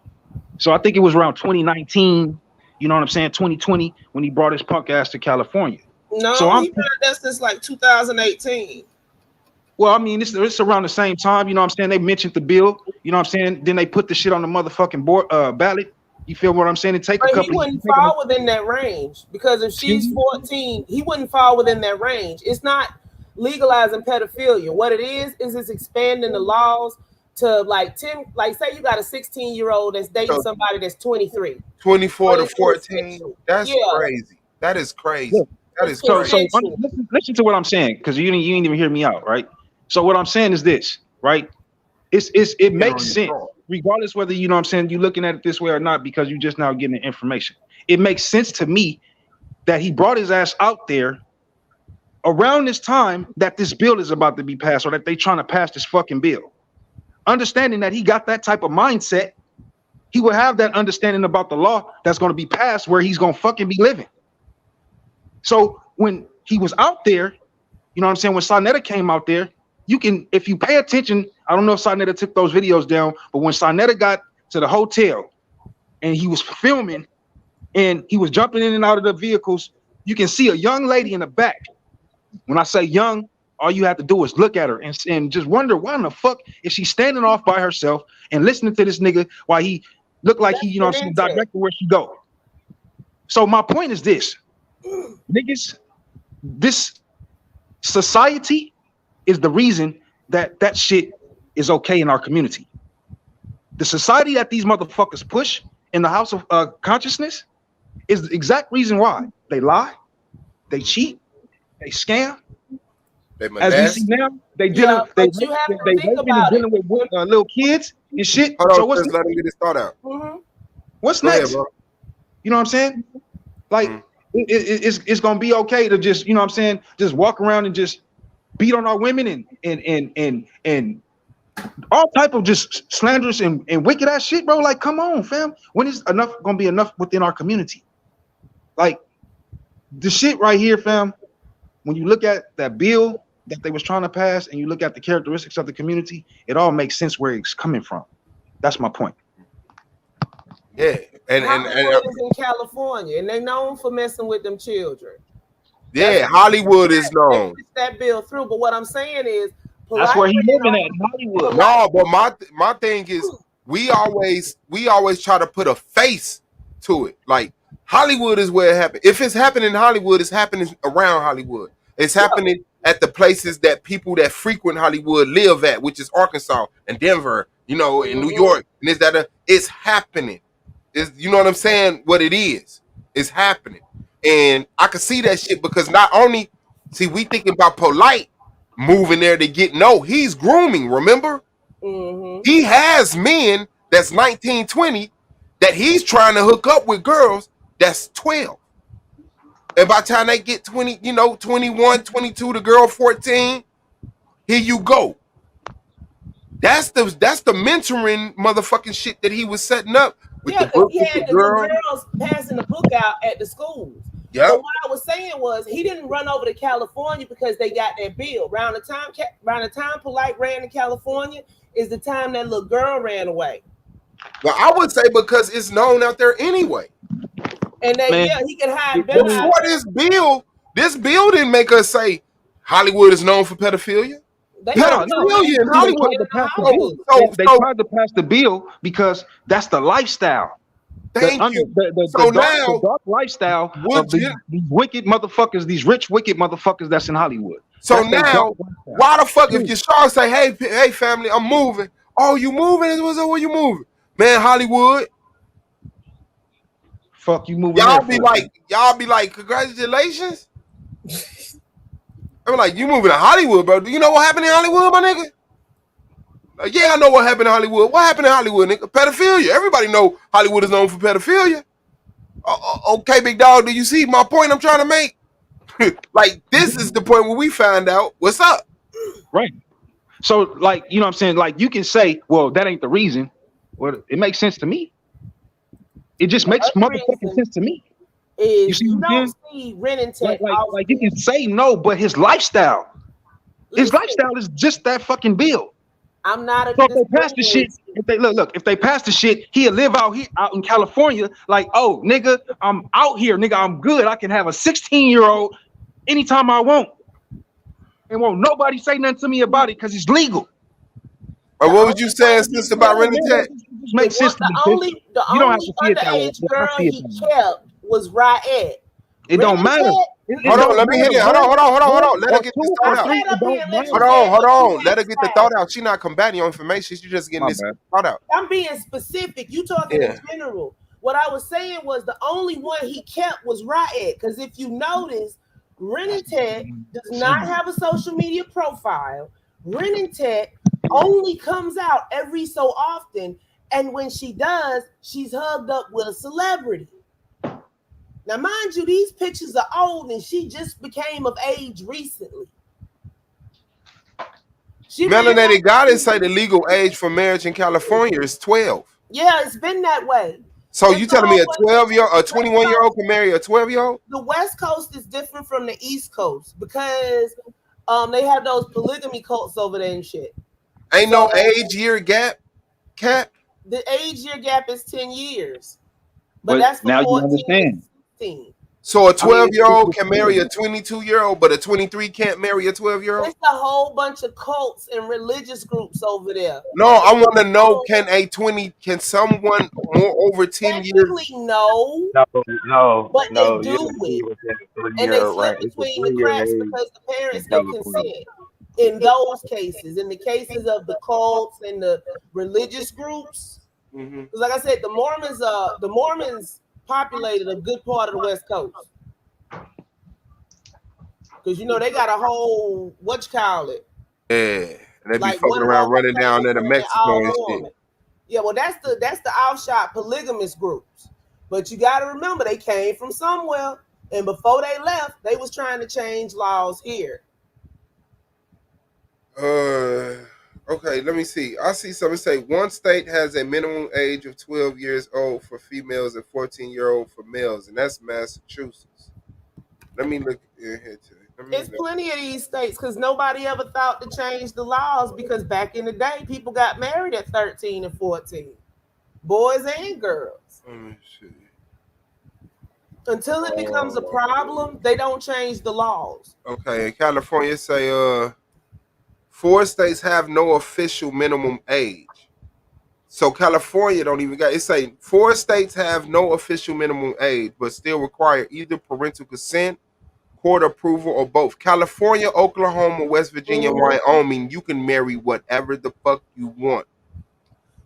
So I think it was around 2019. You know what I'm saying? 2020 when he brought his punk ass to California. No, so he heard that since like 2018. Well, I mean, it's around the same time. You know what I'm saying? They mentioned the bill. You know what I'm saying? Then they put the shit on the motherfucking board ballot. You feel what I'm saying? It take a couple. He wouldn't fall within that range because if she's 14, he wouldn't fall within that range. It's not legalizing pedophilia. What it is it's expanding the laws to like 10. Like, say you got a 16-year-old that's dating somebody that's 23, 24 to 14. That's crazy. That is crazy. That is so. crazy. So listen to what I'm saying because you didn't even hear me out, right? So what I'm saying is this, right? It makes sense. Regardless whether, you know what I'm saying, you're looking at it this way or not, because you're just now getting the information. It makes sense to me that he brought his ass out there around this time that this bill is about to be passed or that they trying to pass this fucking bill. Understanding that he got that type of mindset, he will have that understanding about the law that's going to be passed where he's going to fucking be living. So when he was out there, you know what I'm saying, when Sarnetta came out there, you can, if you pay attention, I don't know if Sarnetta took those videos down, but when Sarnetta got to the hotel and he was filming and he was jumping in and out of the vehicles, you can see a young lady in the back. When I say young, all you have to do is look at her and just wonder why in the fuck is she standing off by herself and listening to this nigga while he looked like he, you know what I'm saying, directed where she go. So my point is this, niggas, this society is the reason that that shit is okay in our community. The society that these motherfuckers push in the house of consciousness is the exact reason why they lie, they cheat, they scam. As we see now, they dealing, they dealing with little kids and shit. Hold on, so what's let him get his thought out. What's Go next? ahead, bro. You know what I'm saying? Like it's gonna be okay to just, you know what I'm saying, just walk around and just beat on our women and all type of just slanderous and wicked ass shit, bro. Like, come on, fam. When is enough gonna be enough within our community? Like, the shit right here, fam. When you look at that bill that they was trying to pass and you look at the characteristics of the community, it all makes sense where it's coming from. That's my point. Yeah, and Hollywood is in California, and they known for messing with them children. yeah, Hollywood is known. That bill through, but what I'm saying is, That's where he living at, in Hollywood. No, but my thing is we always try to put a face to it. Like, Hollywood is where it happened. If it's happening in Hollywood, it's happening around Hollywood. It's happening at the places that people that frequent Hollywood live at, which is Arkansas and Denver, you know, in New York, and it's happening. It's, you know what I'm saying? What it is, it's happening. And I can see that shit because not only, see, we thinking about Polite moving there to get, no, he's grooming, remember? He has men that's 19, 20 that he's trying to hook up with girls that's 12. And by the time they get 20, you know, 21, 22, the girl 14, here you go. That's the mentoring motherfucking shit that he was setting up with the book he with had the the girl. girls passing the book out at the schools. Yep. But what I was saying was he didn't run over to California because they got that bill. Around the time Polite ran to California is the time that little girl ran away. Well, I would say because it's known out there anyway. And then he could hide better. This bill didn't make us say Hollywood is known for pedophilia. Pedophilia in Hollywood. They tried to pass the bill because that's the lifestyle. Thank you. The dark lifestyle of these wicked motherfuckers, these rich wicked motherfuckers that's in Hollywood. So now, why the fuck if your star say, hey family, I'm moving. Oh, you moving? Where you moving? Man, Hollywood. Fuck you moving. Y'all be like, congratulations. I'm like, you moving to Hollywood, bro. Do you know what happened in Hollywood, my nigga? Like, yeah, I know what happened in Hollywood. What happened in Hollywood, nigga? Pedophilia. Everybody know Hollywood is known for pedophilia. Okay, big dog, do you see my point I'm trying to make? Like, this is the point where we find out what's up. Right. So, like, you know what I'm saying? Like, you can say, well, that ain't the reason. Well, it makes sense to me. It just makes motherfucking sense to me. You see what I'm saying? Like you can say no, but his lifestyle is just that fucking bill. I'm not. So if they pass the shit, if they pass the shit, he'll live out in California. Like, oh, nigga, I'm out here, nigga, I'm good. I can have a 16-year-old anytime I want, and won't nobody say nothing to me about it because it's legal. Or what would you say, sister, about renting tech? Makes sense to me. The only underage girl he kept was Riot. It don't matter. Hold on, let me hit it. Hold on. Let her get this thought out. Hold on. Let her get the thought out. She's not combating your information. She's just getting this thought out. I'm being specific. You talking in general. What I was saying was the only one he kept was Riot. Because if you notice, Renting Tech does not have a social media profile. Renting Tech only comes out every so often. And when she does, she's hugged up with a celebrity. Now, mind you, these pictures are old and she just became of age recently. Melanated Goddess say the legal age for marriage in California is 12. Yeah, it's been that way. So you telling me a 21-year-old can marry a 12-year-old? The West Coast is different from the East Coast because they have those polygamy cults over there and shit. Ain't no age year gap, Cap? The age year gap is 10 years. But that's now you understand. So a 12-year-old can marry a 22-year-old, but a 23 can't marry a 12-year-old? It's a whole bunch of cults and religious groups over there. No, I want to know, can someone more over 10 years? No. But they do it. And they slip between the cracks because the parents don't consent. In those cases, in the cases of the cults and the religious groups, because like I said, the Mormons populated a good part of the West Coast. Because they got a whole Yeah, and they be fucking around running down there to Mexico and shit. Yeah, well, that's the outshot polygamous groups. But you got to remember, they came from somewhere, and before they left, they was trying to change laws here. Okay, let me see. I see something say one state has a minimum age of 12 years old for females and 14-year-old for males, and that's Massachusetts. Let me look in here too. It's plenty of these states because nobody ever thought to change the laws because back in the day, people got married at 13 and 14, boys and girls. Let me see. Until it becomes a problem, they don't change the laws. Okay, in California, say 4 states have no official minimum age. So California don't even got it. Say 4 states have no official minimum age, but still require either parental consent, court approval, or both. California, Oklahoma, West Virginia, Wyoming, you can marry whatever the fuck you want.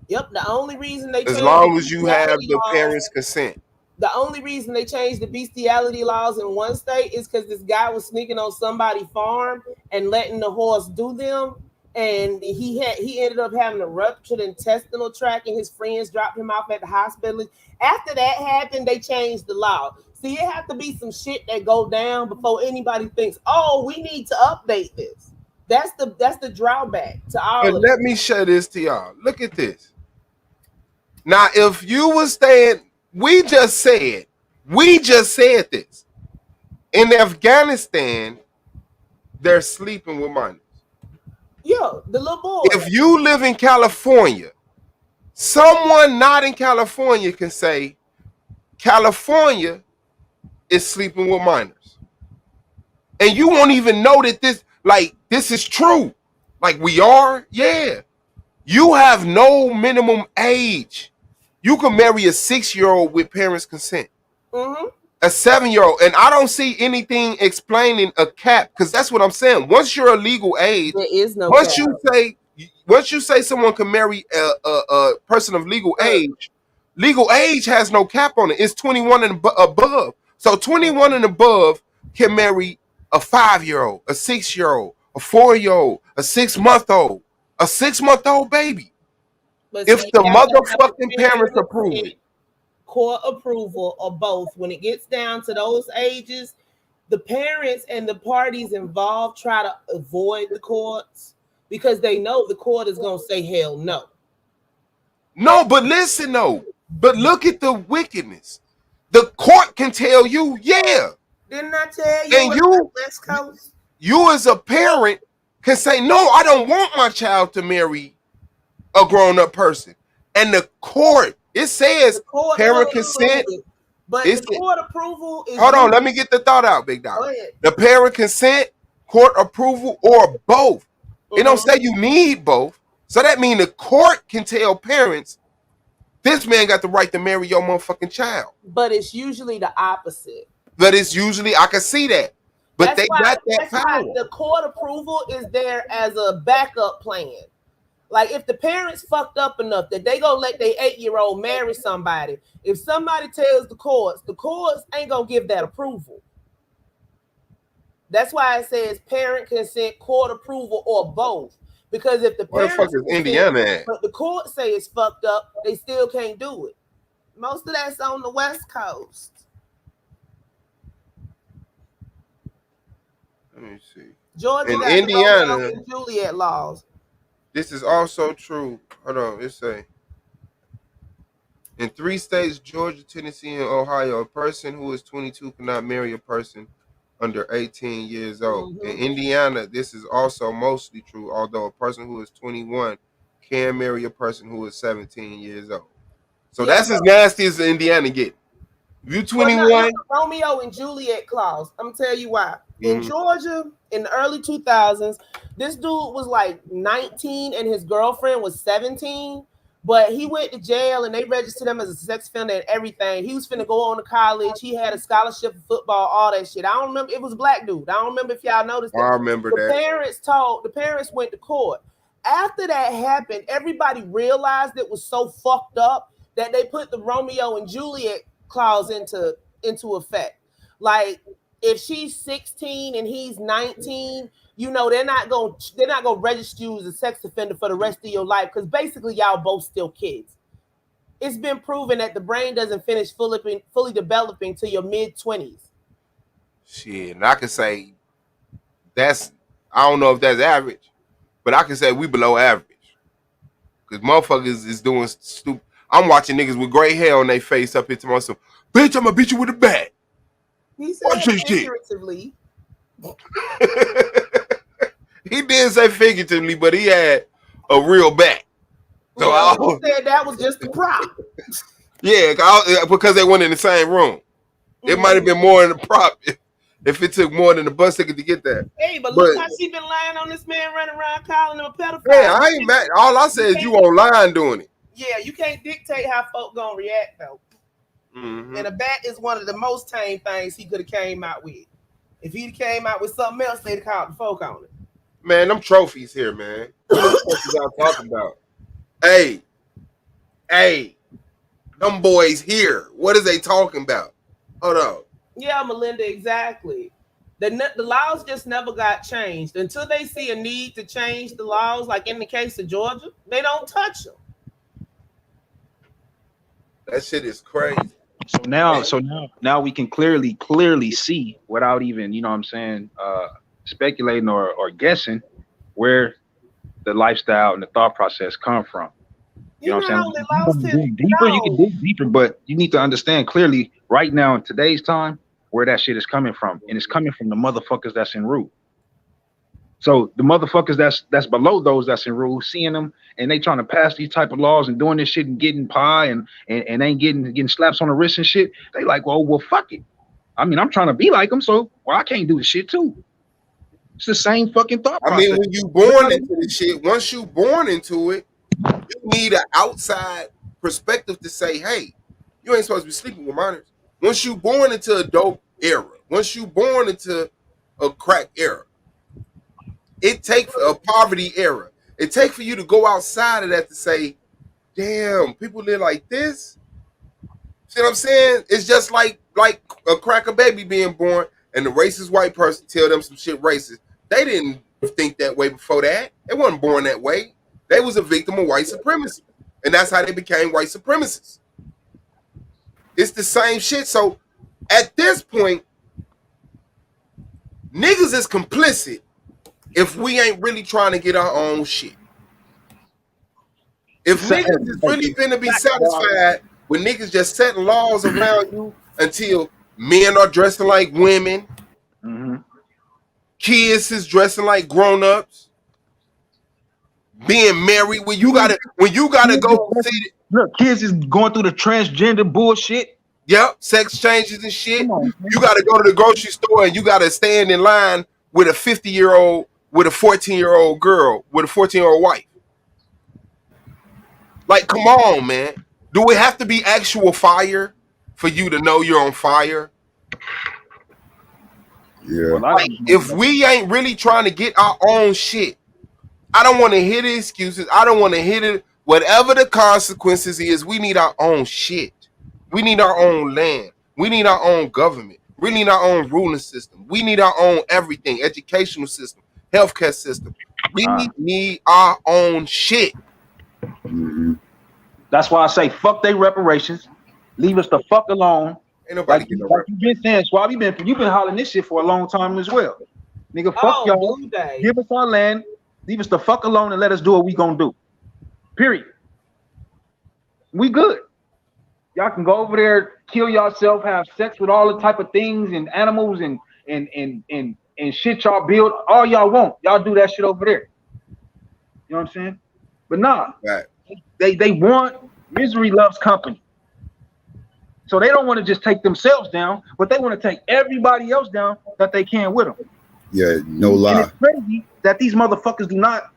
Yep. The only reason they as long as you have the parents' consent. The only reason they changed the bestiality laws in one state is because this guy was sneaking on somebody's farm and letting the horse do them. And he ended up having a ruptured intestinal tract and his friends dropped him off at the hospital. After that happened, they changed the law. See, it have to be some shit that go down before anybody thinks, oh, we need to update this. That's the drawback to all of it. Let me show this to y'all. Look at this. Now, if you was staying... We just said this. In Afghanistan, they're sleeping with minors. Yeah, the little boy. If you live in California, someone not in California can say California is sleeping with minors. and you won't even know that this is true. Like we are, yeah. You have no minimum age. You can marry a 6-year-old with parents' consent. Mm-hmm. A 7-year-old, and I don't see anything explaining a cap, because that's what I'm saying. Once you're a legal age, there is no once cap. you say someone can marry a person of legal age has no cap on it. It's 21 and above. So 21 and above can marry a 5-year-old, a 6-year-old, a 4-year-old, a 6-month-old, a 6-month-old baby. But If see, the y'all gotta have motherfucking parents approve it. Court approval or both. When it gets down to those ages, the parents and the parties involved try to avoid the courts because they know the court is going to say hell no. No, but listen though. But look at the wickedness. The court can tell you, yeah. Didn't I tell you? And you, West Coast? You as a parent can say, no, I don't want my child to marry a grown-up person. And the court, it says parent consent. But the court approval is... Hold on, let me get the thought out, big dog. The parent consent, court approval, or both. It don't say you need both. So that means the court can tell parents, this man got the right to marry your motherfucking child. But it's usually the opposite. But it's usually, I can see that. But That's they why, got that that's power. why the court approval is there as a backup plan. Like if the parents fucked up enough that they gonna let their 8-year-old marry somebody, if somebody tells the courts ain't gonna give that approval. That's why it says parent consent, court approval, or both. Because if the Where the fuck is Indiana at? but the court say it's fucked up, they still can't do it. Most of that's on the West Coast. Let me see. Georgia In got Indiana, the Romeo and Juliet laws. this is also true. Hold on, it say in 3 states, Georgia, Tennessee, and Ohio, a person who is 22 cannot marry a person under 18 years old. In Indiana, this is also mostly true, although a person who is 21 can marry a person who is 17 years old. So that's as nasty as Indiana get. If you 21, Well, no, the Romeo and Juliet clause. I'm gonna tell you why. In Georgia, in the early 2000s, this dude was like 19 and his girlfriend was 17. But he went to jail and they registered him as a sex offender and everything. He was finna go on to college. He had a scholarship for football, all that shit. I don't remember. It was a black dude. I don't remember if y'all noticed that. I remember the that. The parents went to court. After that happened, everybody realized it was so fucked up that they put the Romeo and Juliet clause into effect. Like if she's 16 and he's 19, you know, they're not gonna register you as a sex offender for the rest of your life because basically y'all both still kids. It's been proven that the brain doesn't finish fully developing till your mid-20s. shit, and I can say I don't know if that's average, but I can say we below average. Because motherfuckers is doing stupid. I'm watching niggas with gray hair on their face up here to myself. Bitch, I'm gonna beat you with a bat. He said figuratively. He did say figuratively, but he had a real bat. So he said that was just a prop. Yeah, because they went in the same room. It might have been more in the prop if it took more than the bus ticket to get there. Hey, but look how she been lying on this man running around calling him a pedophile. Yeah, I ain't mad. All I said is you online doing it. Yeah, you can't dictate how folk gonna react though. Mm-hmm. And a bat is one of the most tame things he could have came out with. If he came out with something else, they'd call the folk on it. Man, them trophies here, man. What the fuck y'all talking about? Hey, them boys here. What is they talking about? Hold on. Yeah, Melinda, exactly. The laws just never got changed. Until they see a need to change the laws, like in the case of Georgia, they don't touch them. That shit is crazy. So now we can clearly see without even, you know what I'm saying, speculating or guessing where the lifestyle and the thought process come from. You know what I'm saying? You can dig deeper, but you need to understand clearly right now in today's time where that shit is coming from. And it's coming from the motherfuckers that's in rule. So the motherfuckers that's below those that's in rule, seeing them and they trying to pass these type of laws and doing this shit and getting pie and ain't getting slaps on the wrist and shit. They like, well, fuck it. I mean, I'm trying to be like them, so I can't do the shit too. It's the same fucking thought I process. mean, when you born into this shit, once you born into it, you need an outside perspective to say, hey, you ain't supposed to be sleeping with minors. Once you born into a dope era, once you born into a crack era, it takes a poverty era. It takes for you to go outside of that to say, damn, people live like this. See what I'm saying? It's just like a cracker baby being born and the racist white person tell them some shit racist. They didn't think that way before that. They wasn't born that way. They was a victim of white supremacy. And that's how they became white supremacists. It's the same shit. So at this point, niggas is complicit if we ain't really trying to get our own shit. If niggas is really finna be satisfied with niggas just setting laws around you until men are dressing like women, kids is dressing like grown-ups, being married when you gotta go see. Look, kids is going through the transgender bullshit. Yep, sex changes and shit. You gotta go to the grocery store and you gotta stand in line with a 50-year-old, with a 14-year-old girl, with a 14-year-old wife. Like, come on, man. Do it have to be actual fire for you to know you're on fire? Yeah. Like, if we ain't really trying to get our own shit, I don't want to hear the excuses. I don't want to hear it. Whatever the consequences is, we need our own shit. We need our own land. We need our own government. We need our own ruling system. We need our own everything, educational system, healthcare system. We need our own shit. That's why I say fuck they reparations. Leave us the fuck alone. Ain't nobody getting no reparations. You've been saying, Swab, you've been hollering this shit for a long time as well. Nigga, fuck y'all. Give us our land. Leave us the fuck alone and let us do what we gonna do. Period. We good. Y'all can go over there, kill yourself, have sex with all the type of things and animals and shit y'all build. All y'all want. Y'all do that shit over there. You know what I'm saying? But nah. Right. They want misery loves company. So they don't want to just take themselves down, but they want to take everybody else down that they can with them. Yeah, no lie. And it's crazy that these motherfuckers do not,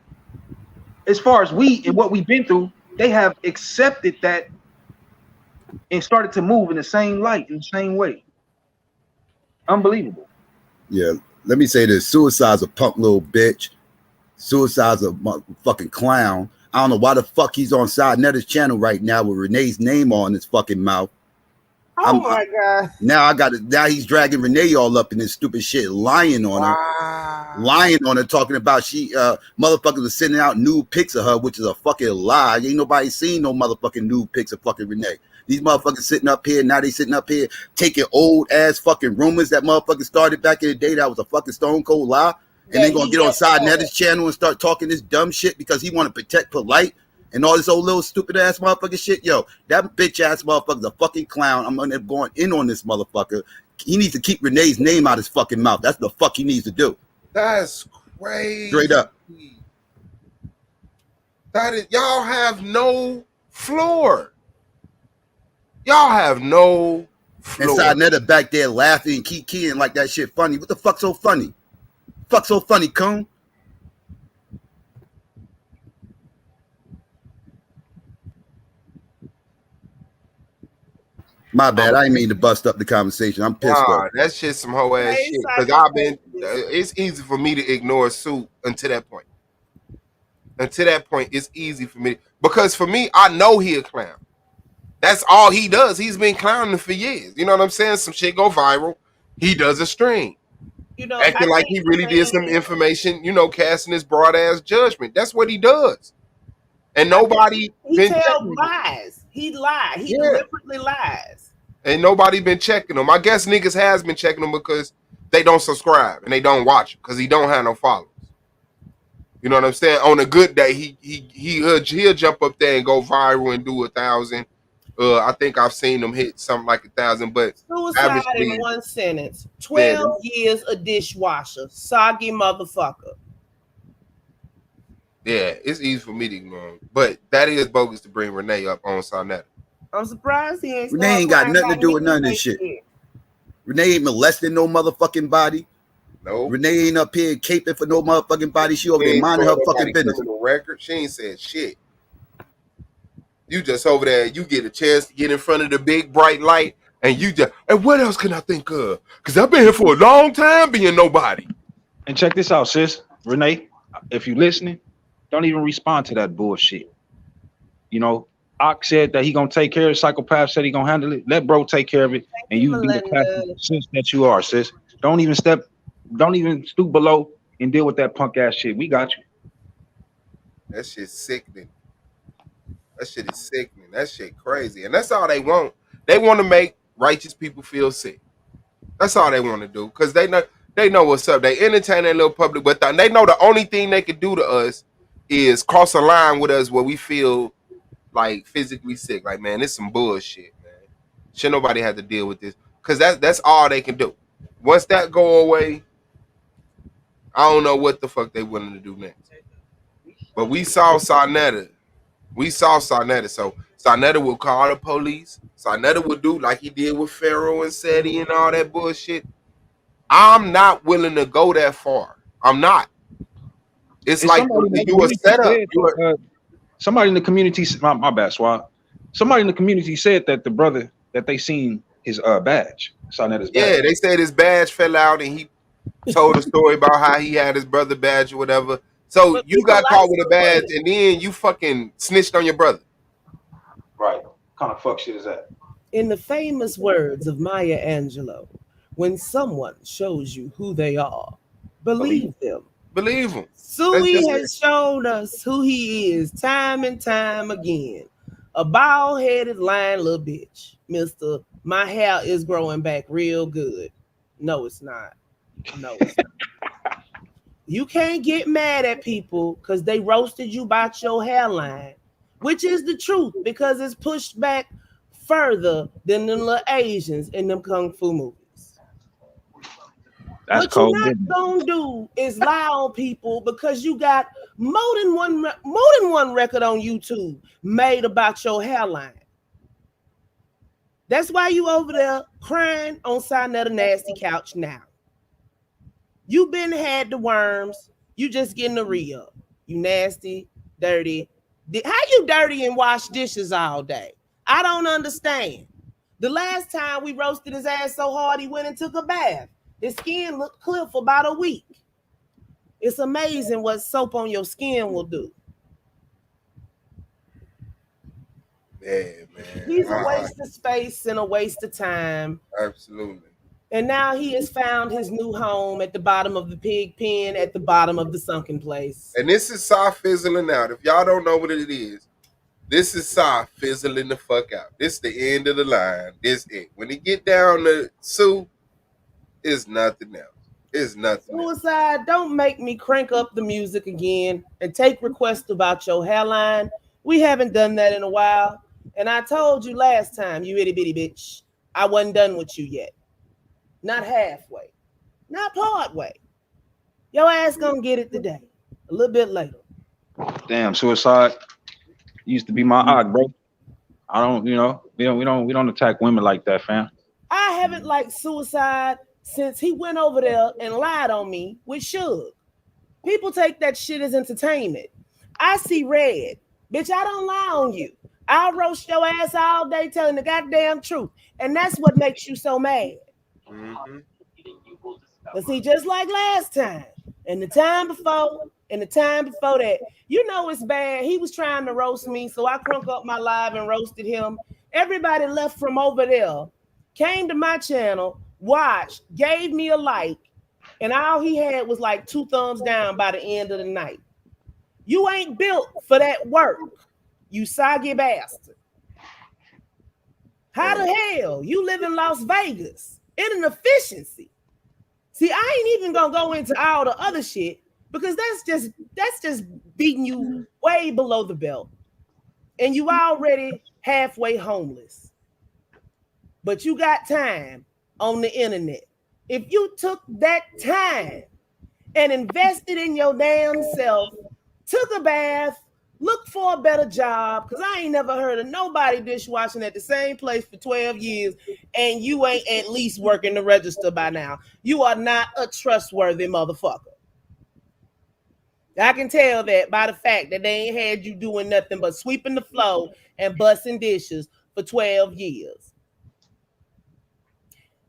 as far as we and what we've been through, they have accepted that and started to move in the same light, in the same way. Unbelievable. Yeah, let me say this. Suicide's a punk little bitch. Suicide's a fucking clown. I don't know why the fuck he's on Side Netter's channel right now with Renee's name on his fucking mouth. Oh my God. Now he's dragging Renee all up in this stupid shit, lying on her, talking about she motherfuckers was sending out nude pics of her, which is a fucking lie. Ain't nobody seen no motherfucking nude pics of fucking Renee. These motherfuckers sitting up here, now they sitting up here taking old ass fucking rumors that motherfuckers started back in the day that was a fucking stone cold lie. And they gonna get on Side Netter's channel and start talking this dumb shit because he want to protect Polite and all this old little stupid ass motherfucking shit. Yo, that bitch ass motherfucker's a fucking clown. I'm gonna going in on this motherfucker. He needs to keep Renee's name out his fucking mouth. That's the fuck he needs to do. That's crazy. Straight up. That is, y'all have no floor. Y'all have no floor. And Side Netter back there laughing and keying like that shit funny. What the fuck so funny? Fuck so funny, coon. My bad. I didn't mean to bust up the conversation. I'm pissed off. That's just some whole ass shit. Because it's easy for me to ignore Sue until that point. Until that point, it's easy for me. Because for me, I know he a clown. That's all he does. He's been clowning for years. You know what I'm saying? Some shit go viral. He does a stream. You know, acting like he really did some information, casting his broad ass judgment. That's what he does. And nobody he tells lies. He lies. He deliberately lies. And nobody been checking him. I guess niggas has been checking him because they don't subscribe and they don't watch him because he don't have no followers. You know what I'm saying? On a good day, he'll jump up there and go viral and do 1,000. I think I've seen him hit something like 1,000, but suicide in one sentence. 12 years a dishwasher, soggy motherfucker. Yeah, it's easy for me to ignore him, but that is bogus to bring Renee up on Side Netter. I'm surprised he ain't. Renee ain't got nothing to do with none of this shit. Renee ain't molesting no motherfucking body. No. Renee ain't up here caping for no motherfucking body. She over there minding her fucking business. Record. She ain't said shit. You just over there. You get a chance to get in front of the big bright light, and you just. And what else can I think of? Because I've been here for a long time being nobody. And check this out, sis. Renee, if you listening, don't even respond to that bullshit. You know, Ock said that he gonna take care of it. Psychopath said he gonna handle it. Let bro take care of it, and you be the classic sis that you are, sis. Don't even stoop below and deal with that punk ass shit. We got you. That shit's sickening. That shit is sickening. That shit crazy, and that's all they want. They want to make righteous people feel sick. That's all they want to do, because they know what's up. They entertain their little public, but they know the only thing they could do to us is cross a line with us where we feel like physically sick. Like, man, this some bullshit, man. Should nobody have to deal with this, because that's all they can do. Once that go away, I don't know what the fuck they willing to do next. But we saw Sarnetta. So Sarnetta will call the police. Sarnetta will do like he did with Pharaoh and Seti and all that bullshit. I'm not willing to go that far. I'm not. It's like you were set up. Somebody in the community, my bad, Swab. Somebody in the community said that the brother that they seen his badge, Sarnetta's badge. Yeah, they said his badge fell out, and he told a story about how he had his brother badge or whatever. So you got caught with a badge, and then you fucking snitched on your brother. Right. What kind of fuck shit is that? In the famous words of Maya Angelou, when someone shows you who they are, believe them. Believe him. Suey has shown us who he is time and time again. A bald-headed, lying little bitch. Mister, my hair is growing back real good. No, it's not. No, it's not. You can't get mad at people because they roasted you about your hairline, which is the truth, because it's pushed back further than the little Asians in them kung fu movies. That's what cold. you're not gonna do is lie on people because you got more than one record on YouTube made about your hairline. That's why you over there crying on Sarnetta Nasty couch now. You been had the worms. You just getting the re-up. You nasty, dirty. How you dirty and wash dishes all day? I don't understand. The last time we roasted his ass so hard he went and took a bath. His skin looked clear for about a week. It's amazing what soap on your skin will do. Yeah, man. He's a waste of space and a waste of time. Absolutely. And now he has found his new home at the bottom of the pig pen, at the bottom of the sunken place. And this is Sa fizzling out. If y'all don't know what it is, this is Sa fizzling the fuck out. This the end of the line. This it. When he get down to Sue, it's nothing else. It's nothing else. Suicide, don't make me crank up the music again and take requests about your hairline. We haven't done that in a while. And I told you last time, you itty bitty bitch, I wasn't done with you yet. Not halfway, not part way. Your ass gonna get it today, a little bit later. Damn, Suicide used to be my odd, bro. I don't, we don't attack women like that, fam. I haven't liked Suicide since he went over there and lied on me with Suge. People take that shit as entertainment. I see red, bitch. I don't lie on you. I'll roast your ass all day telling the goddamn truth, and that's what makes you so mad. Mm-hmm. But see, just like last time, and the time before, and the time before that, you know it's bad. He was trying to roast me, so I crunk up my live and roasted him. Everybody left from over there, came to my channel, watched, gave me a like, and all he had was like 2 thumbs down by the end of the night. You ain't built for that work, you soggy bastard. How the hell you live in Las Vegas? In an efficiency. See, I ain't even gonna go into all the other shit because that's just beating you way below the belt. And you already halfway homeless. But you got time on the internet. If you took that time and invested in your damn self, took a bath, Look for a better job, because I ain't never heard of nobody dishwashing at the same place for 12 years and you ain't at least working the register by now. You are not a trustworthy motherfucker. I can tell that by the fact that they ain't had you doing nothing but sweeping the floor and busting dishes for 12 years.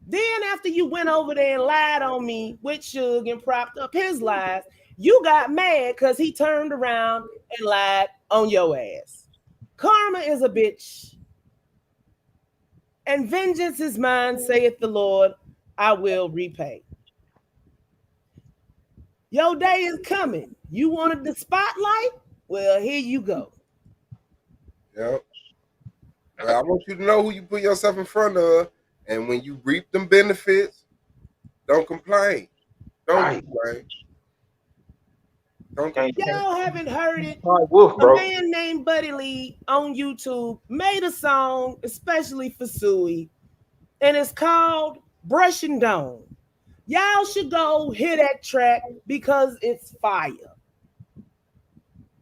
Then after you went over there and lied on me with Suge and propped up his lies, you got mad because he turned around and lied on your ass. Karma is a bitch. And vengeance is mine, saith the Lord, I will repay. Your day is coming. You wanted the spotlight? Well, here you go. Yep. Well, I want you to know who you put yourself in front of, and when you reap them benefits, don't complain. Don't complain. Don't complain. Y'all haven't heard it. Wolf, bro. A man named Buddy Lee on YouTube made a song especially for Suey, and it's called Brushing Down. Y'all should go hear that track because it's fire.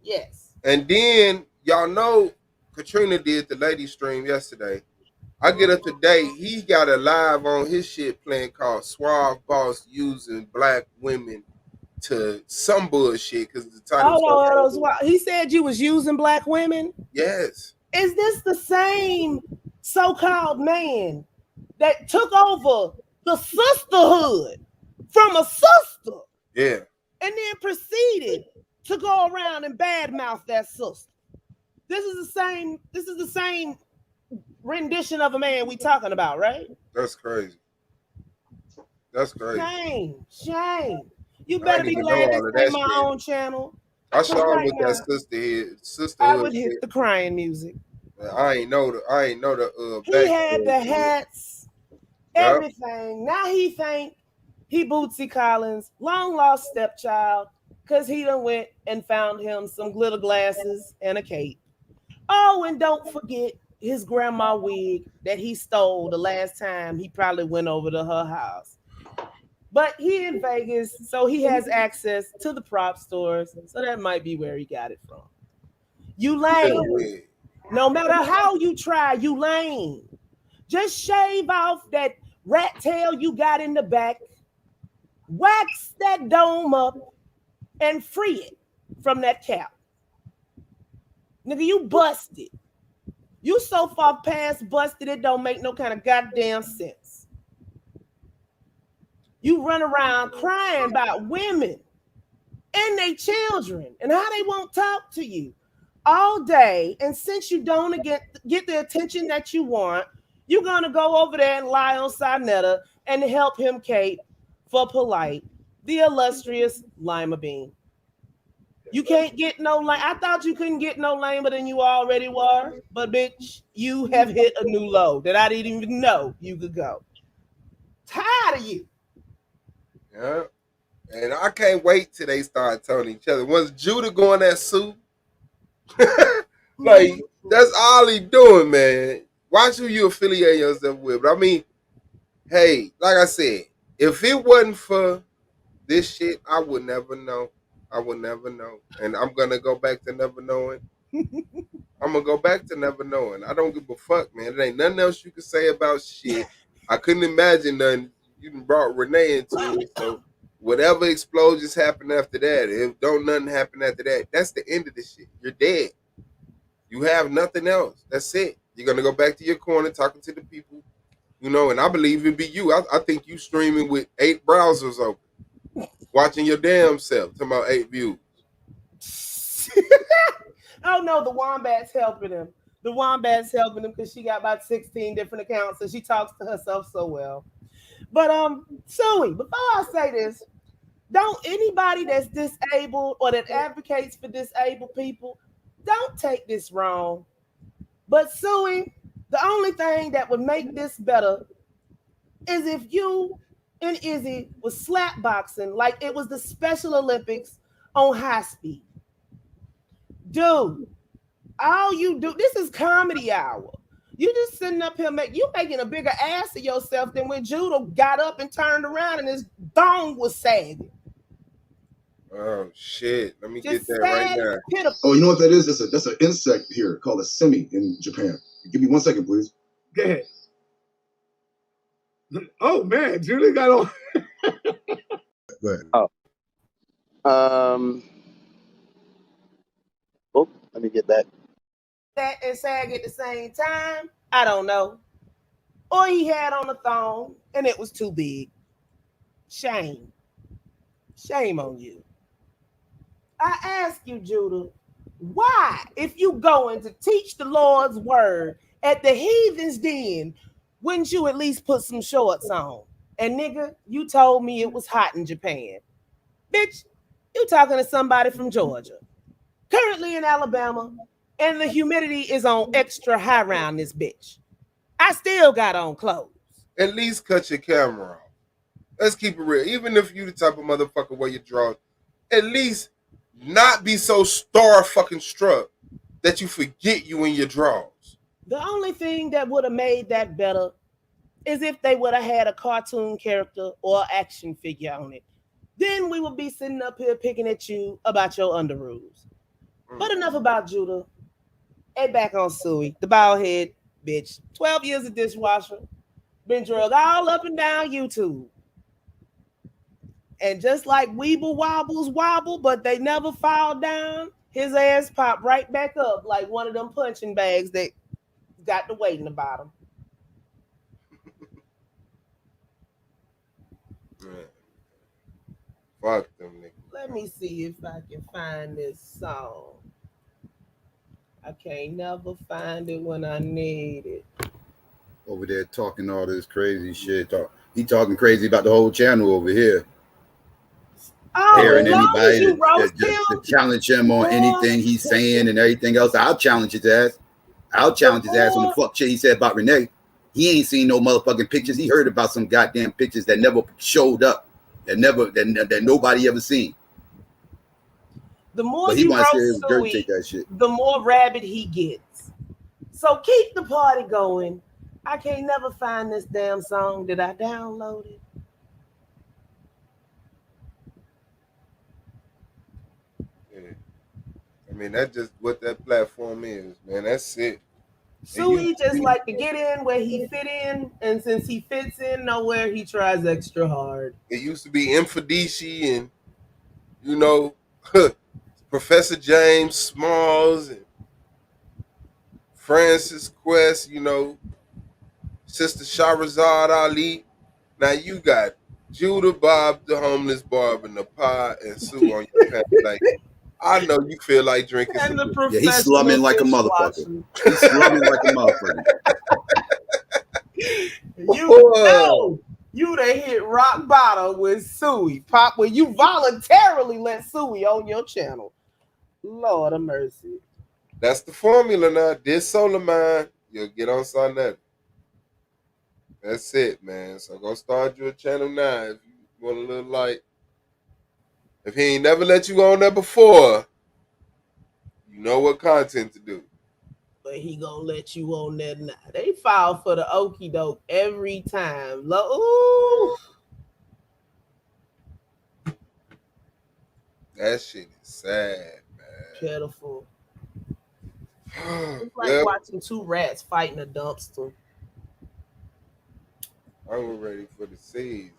Yes. And then y'all know Katrina did the lady stream yesterday. I get up today, he got a live on his shit playing called Suave Boss using black women to some bullshit because the title. He said you was using black women? Yes. Is this the same so-called man that took over the sisterhood from a sister? Yeah. And then proceeded to go around and badmouth that sister. This is the same rendition of a man we talking about, right? That's crazy. That's crazy. Shame. You better be glad this ain't my own channel. I saw him with that sisterhood. I would hit the crying music. I ain't know the he had the hats, everything. Now he think he Bootsy Collins, long lost stepchild, because he done went and found him some glitter glasses and a cape. Oh, and don't forget his grandma wig that he stole the last time he probably went over to her house. But he in Vegas, so he has access to the prop stores, so that might be where he got it from. You lame. No matter how you try, you lame. Just shave off that rat tail you got in the back, wax that dome up, and free it from that cap. Nigga, you busted. You so far past busted, it don't make no kind of goddamn sense. You run around crying about women and their children and how they won't talk to you all day. And since you don't get the attention that you want, you're going to go over there and lie on Sinetta and help him cape for Polite, the illustrious Lima Bean. You can't get no lame. I thought you couldn't get no lamer than you already were, but bitch, you have hit a new low that I didn't even know you could go. Tired of you. Yeah. And I can't wait till they start telling each other. Once Judah going that suit, like that's all he doing, man. Watch who you affiliate yourself with. But I mean, hey, like I said, if it wasn't for this shit, I would never know. I would never know. And I'm going to go back to never knowing. I'm going to go back to never knowing. I don't give a fuck, man. There ain't nothing else you can say about shit. I couldn't imagine nothing. You brought Renee into it. So whatever explosions happen after that, if don't nothing happen after that, that's the end of this shit. You're dead. You have nothing else. That's it. You're going to go back to your corner talking to the people, you know, and I believe it be you. I think you streaming with 8 browsers open. Watching your damn self, talking about 8 views. Oh no, the Wombat's helping him. The Wombat's helping him because she got about 16 different accounts and she talks to herself so well. But Suey, before I say this, don't anybody that's disabled or that advocates for disabled people, don't take this wrong. But Suey, the only thing that would make this better is if you and Izzy was slap boxing like it was the Special Olympics on high speed. Dude, all you do, this is comedy hour. You just sitting up here, you making a bigger ass of yourself than when Judah got up and turned around and his thong was sagging. Oh shit! Let me Just get that right sad now. and pitiful. Oh, you know what that is? That's an insect here called a semi in Japan. Give me 1 second, please. Go ahead. Oh man, Julie got on. Go ahead. Oh, let me get that. That and sag at the same time? I don't know. Or he had on a thong and it was too big. Shame. Shame on you. I ask you, Judah, why, if you going to teach the Lord's word at the heathen's den, wouldn't you at least put some shorts on? And nigga, you told me it was hot in Japan. Bitch, you talking to somebody from Georgia. Currently in Alabama, and the humidity is on extra high around this bitch. I still got on clothes. At least cut your camera off. Let's keep it real. Even if you the type of motherfucker where you draw, at least not be so star fucking struck that you forget you in your drawers. The only thing that would have made that better is if they would have had a cartoon character or action figure on it. Then we would be sitting up here picking at you about your underoos. But enough about Judah. Hey, back on Suey, the bald head bitch. 12 years of dishwasher. Been drugged all up and down YouTube. And just like Weeble Wobbles wobble, but they never fall down, his ass popped right back up like one of them punching bags that got the weight in the bottom. Fuck them niggas. Let me see if I can find this song. I can't never find it when I need it. Over there talking all this crazy shit. He talking crazy about the whole channel over here. Oh, Hearing as long as anybody you roast to challenge him on anything he's saying and everything else, I'll challenge his ass. I'll challenge his ass on the fuck shit he said about Renee. He ain't seen no motherfucking pictures. He heard about some goddamn pictures that never showed up, that nobody ever seen. The more But he you wants to roast regurgitate Suey, that shit. the more rabid he gets. So keep the party going. I can't never find this damn song. Did I download it? I mean, that's just what that platform is, man. That's it. Suey just like to get in where he fit in, and since he fits in nowhere, he tries extra hard. It used to be Infodici and, you know, Professor James Smalls and Francis Quest, you know, Sister Shahrazad Ali. Now you got Judah Bob, the homeless barber, Napai, and Sue on your panel. Like, I know you feel like drinking And some. the Yeah, he's slumming like a motherfucker. He's slumming like a motherfucker. You know you done hit rock bottom with Suey. Pop, when you voluntarily let Suey on your channel. Lord of mercy. That's the formula now. This Solar Mine, you'll get on Sunday. That's it, man. So go start your channel now if you want a little light. If he ain't never let you on there before, you know what content to do. But he gonna let you on there now. They fall for the okie doke every time. Ooh. That shit is sad, man. Pitiful. It's like watching two rats fighting a dumpster. I'm ready for the season.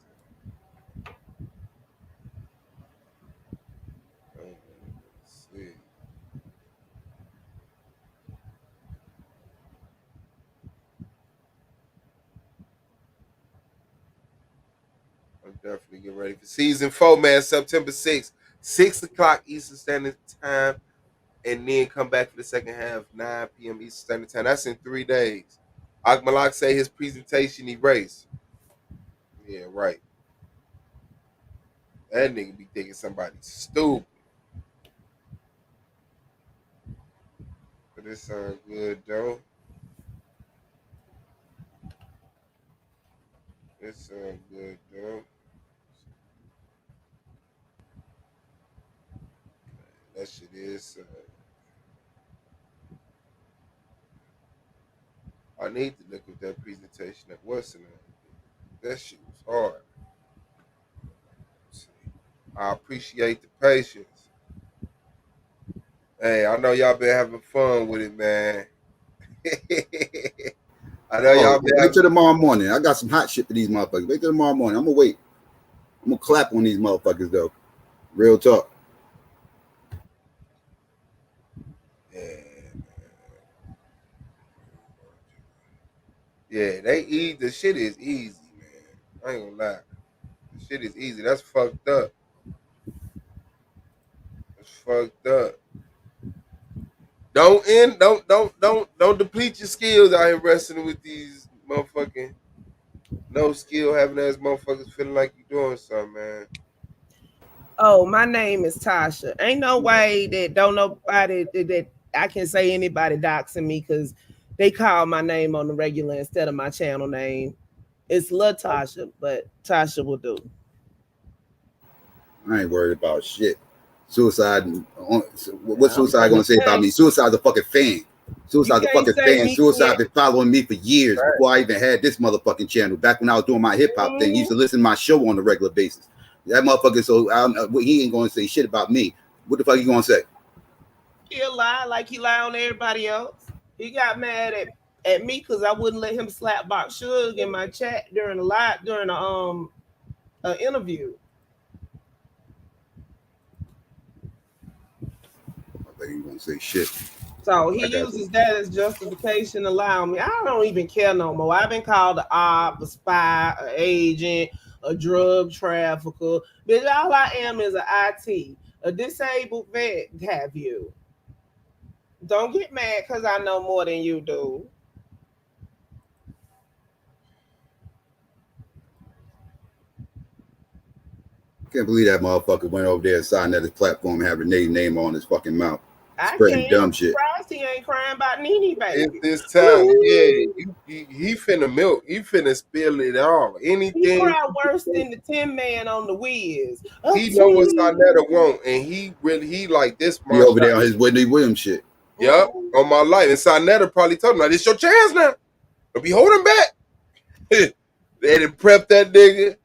I'm definitely getting ready for season 4, man. September 6th, 6 o'clock Eastern Standard Time, and then come back for the second half, 9 p.m. Eastern Standard Time. That's in 3 days. Akmalak say his presentation erased. Yeah, right. That nigga be thinking somebody stupid. But this sounds good, though. This sounds good, though. That shit is. I need to look at that presentation at Western. That shit was hard. Let's see. I appreciate the patience. Hey, I know y'all been having fun with it, man. I know y'all been wait till tomorrow morning. I got some hot shit for these motherfuckers. Wait till tomorrow morning. I'm gonna wait. I'm gonna clap on these motherfuckers though. Real talk. Yeah, they eat. The shit is easy, man. I ain't gonna lie. The shit is easy. That's fucked up. That's fucked up. Don't deplete your skills out here wrestling with these motherfucking no skill having ass motherfuckers feeling like you doing something, man. Oh, my name is Tasha. Ain't no way that don't nobody that I can say anybody doxing me because they call my name on the regular instead of my channel name. It's LaTasha, but Tasha will do. I ain't worried about shit. Suicide. What's Suicide gonna say about me? Suicide's a fucking fan. Suicide's a fucking fan. Suicide been following me for years before I even had this motherfucking channel. Back when I was doing my hip hop thing, he used to listen to my show on a regular basis. That motherfucker, so he ain't gonna say shit about me. What the fuck you gonna say? He'll lie like he lie on everybody else. He got mad at me because I wouldn't let him slap box Suge in my chat during the interview. I think he gonna say shit. So he uses that as justification to lie on me. I don't even care no more. I've been called an op, a spy, an agent, a drug trafficker. Bitch, all I am is an IT, a disabled vet, have you. Don't get mad because I know more than you do. Can't believe that motherfucker went over there and signed at his platform and had Renee's name on his fucking mouth. Spreading dumb shit. He ain't crying about Nene, baby. It's this time, he finna milk. He finna spill it all. Anything. He cried worse than the Tin Man on the Wiz. He know what Sonetta want, and he like this. He over there on his Whitney Williams shit. Yep, on my life. And Sonetta probably told him, "Now this your chance now. Don't be holding back." They didn't prep that nigga.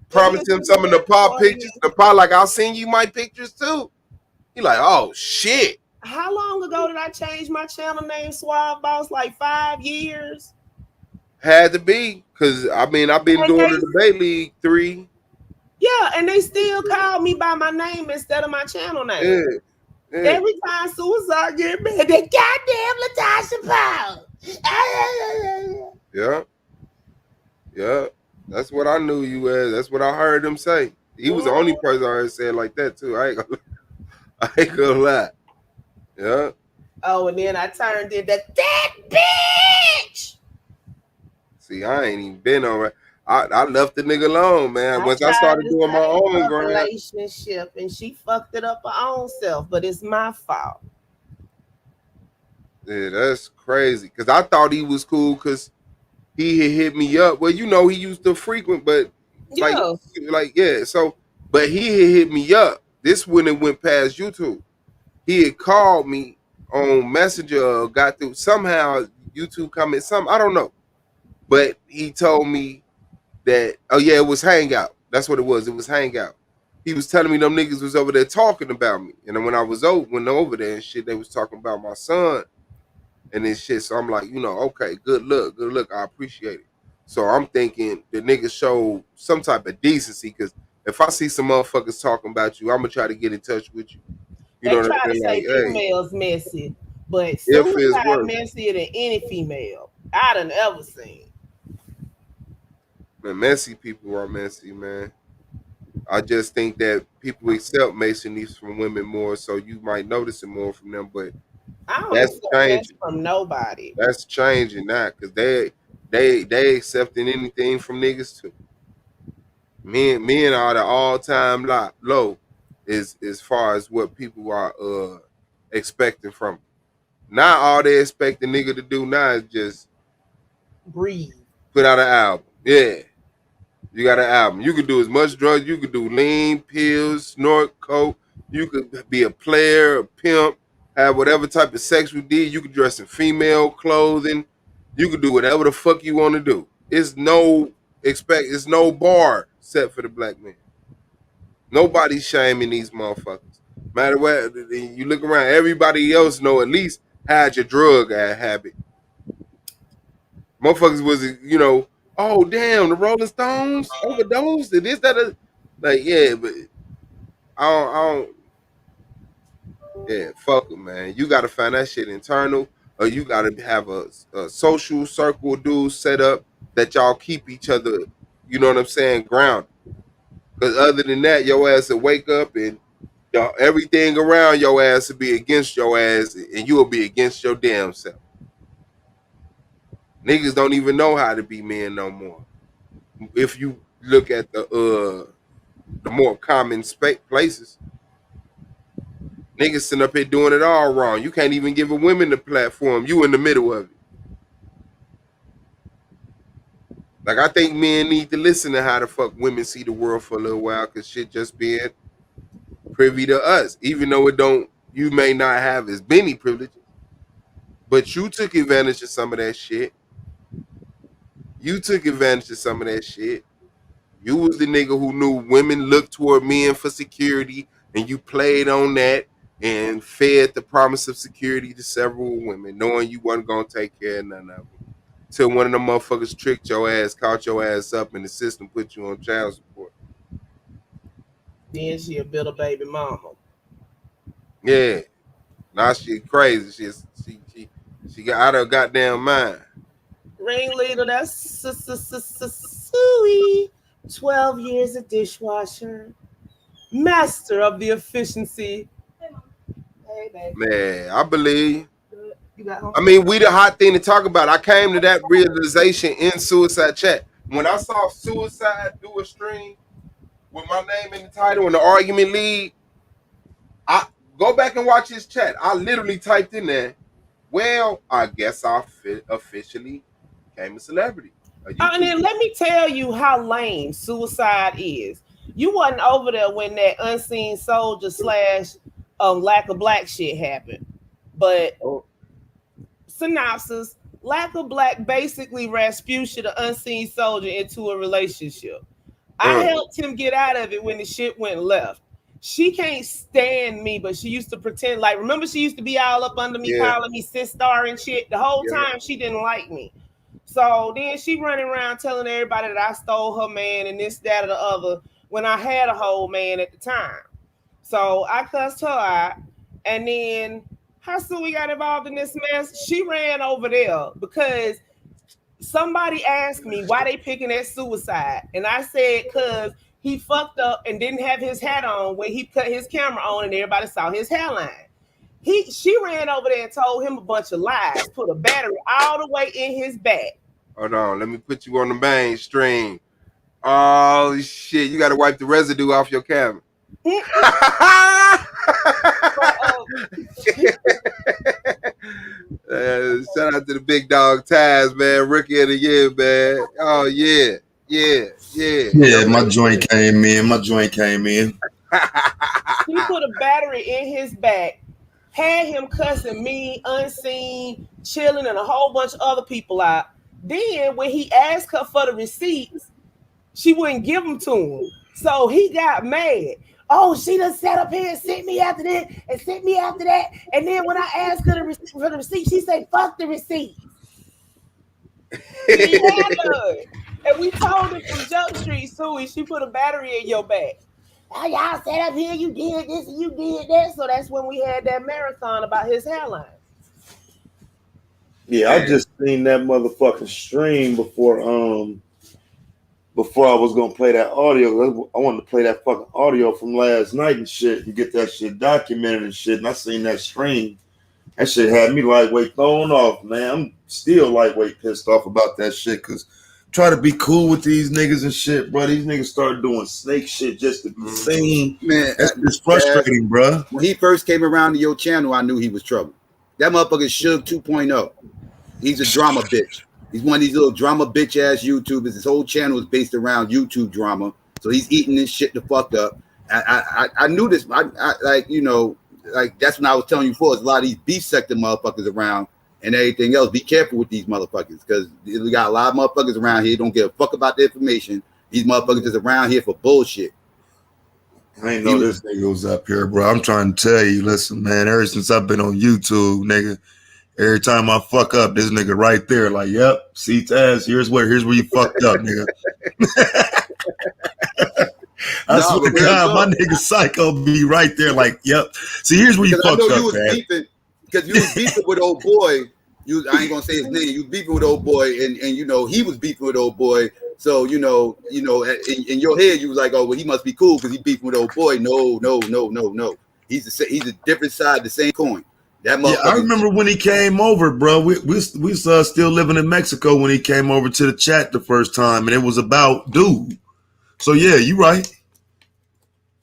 Promised him some of the pop pictures. The pop like I'll send you my pictures too. He like, oh shit. How long ago did I change my channel name Suave Boss? Like 5 years? Had to be, because I've been doing the debate league 3. Yeah, and they still call me by my name instead of my channel name. Yeah. Every time Suicide get mad, that goddamn LaTasha Powell. Yeah. That's what I knew you as. That's what I heard him say. He was the only person I heard say it like that too. I ain't gonna lie. Yeah. Oh, and then I turned into that bitch. See, I ain't even been on it. I left the nigga alone, man. Once I started doing my own grind. Relationship, and she fucked it up her own self, but it's my fault. Yeah, that's crazy. Cause I thought he was cool because he had hit me up. Well, you know, he used to frequent, but so but he had hit me up. This when it went past YouTube. He had called me on Messenger, got through somehow YouTube comment, I don't know. But he told me that, it was Hangout. That's what it was. It was Hangout. He was telling me them niggas was over there talking about me. And then when I went over there and shit, they was talking about my son and this shit. So I'm like, okay, good look. I appreciate it. So I'm thinking the niggas showed some type of decency, because if I see some motherfuckers talking about you, I'm gonna try to get in touch with you. They try to say females messy, but Suicide messier than any female I done ever seen. Man, messy people are messy, man. I just think that people accept messiness from women more, so you might notice it more from them. But I don't accept that from nobody. That's changing now, because they accepting anything from niggas too. Men are the all-time low as far as what people are expecting from them. Now all they expect the nigga to do now is just breathe. Put out an album. Yeah. You got an album. You could do as much drugs. You could do lean, pills, snort, coke. You could be a player, a pimp, have whatever type of sexual deed. You could dress in female clothing. You could do whatever the fuck you want to do. It's no bar set for the black man. Nobody's shaming these motherfuckers. Matter what, you look around, everybody else know at least had your drug habit. Motherfuckers was, oh damn, the Rolling Stones overdosed. It is that like, yeah, but I don't. Yeah, fuck them, man. You gotta find that shit internal, or you gotta have a social circle of dudes set up that y'all keep each other, you know what I'm saying, grounded. Because other than that, your ass will wake up and y'all, everything around your ass will be against your ass, and you will be against your damn self. Niggas don't even know how to be men no more. If you look at the more common places, niggas sitting up here doing it all wrong. You can't even give a woman the platform. You in the middle of it. Like, I think men need to listen to how the fuck women see the world for a little while, because shit just being privy to us. Even though you may not have as many privileges, but you took advantage of some of that shit. You took advantage of some of that shit. You was the nigga who knew women looked toward men for security, and you played on that and fed the promise of security to several women, knowing you wasn't gonna take care of none of them. Till one of them motherfuckers tricked your ass, caught your ass up, and the system put you on child support. Then she a bitter baby mama. Yeah. Now she crazy. She got out of her goddamn mind. Ringleader, that's Suey. 12 years a dishwasher. Master of the efficiency. Hey, baby. Man, I believe. You got home? I mean, we the hot thing to talk about. I came to that realization in Suicide Chat. When I saw Suicide do a stream with my name in the title and the argument lead, I go back and watch his chat. I literally typed in there, well, I guess I officially became a celebrity. And then let me tell you how lame Suicide is. You wasn't over there when that Unseen Soldier / Lack of Black shit happened. But synopsis, Lack of Black basically Rasputia, the Unseen Soldier, into a relationship. I helped him get out of it when the shit went left. She can't stand me, but she used to pretend like, remember she used to be all up under me, calling me sister and shit. The whole time she didn't like me. So then she running around telling everybody that I stole her man and this, that, or the other when I had a whole man at the time. So I cussed her out. And then how soon we got involved in this mess? She ran over there because somebody asked me why they picking at Suicide. And I said, cause he fucked up and didn't have his hat on when he cut his camera on and everybody saw his hairline. She ran over there and told him a bunch of lies, put a battery all the way in his back. Hold on, let me put you on the mainstream. Oh shit, you gotta wipe the residue off your camera. Shout out to the big dog Taz, man. Rookie of the year, man. Oh yeah. Yeah, my joint came in. He put a battery in his back, had him cussing me, Unseen, Chilling, and a whole bunch of other people out. Then when he asked her for the receipts, she wouldn't give them to him. So he got mad. Oh, she done sat up here and sent me after this and sent me after that. And then when I asked her for the receipt, she said, fuck the receipt. He had none. And we told him from Jump Street, Suey, she put a battery in your back. Oh, y'all sat up here, you did this and you did that. So that's when we had that marathon about his hairline. Yeah, I just seen that motherfucking stream before I was gonna play that audio. I wanted to play that fucking audio from last night and shit and get that shit documented and shit. And I seen that stream. That shit had me lightweight thrown off, man. I'm still lightweight pissed off about that shit because try to be cool with these niggas and shit, bro. These niggas started doing snake shit just to be seen. Man, it's frustrating, bro. When he first came around to your channel, I knew he was trouble. That motherfucker Suge 2.0. He's a drama bitch. He's one of these little drama bitch ass YouTubers. His whole channel is based around YouTube drama. So he's eating this shit the fuck up. I knew this. Like that's when I was telling you before. There's a lot of these beef sector motherfuckers around and everything else. Be careful with these motherfuckers because we got a lot of motherfuckers around here don't give a fuck about the information. These motherfuckers is around here for bullshit. I ain't know this nigga was up here, bro. I'm trying to tell you, listen, man, ever since I've been on YouTube, nigga, every time I fuck up, this nigga right there, like, yep, see Taz, here's where you fucked up, nigga. I swear to God, my nigga Psycho be right there, like, yep. See, here's where you fucked up, man. Because you was beefing with old boy. I ain't gonna say his name. You was beefing with old boy, and you know he was beefing with old boy. So you know, in your head you was like, oh well, he must be cool because he beefing with old boy. No. He's a different side, the same coin. That motherfucker. Yeah, I remember when he came over, bro. We still living in Mexico when he came over to the chat the first time, and it was about dude. So yeah, you right.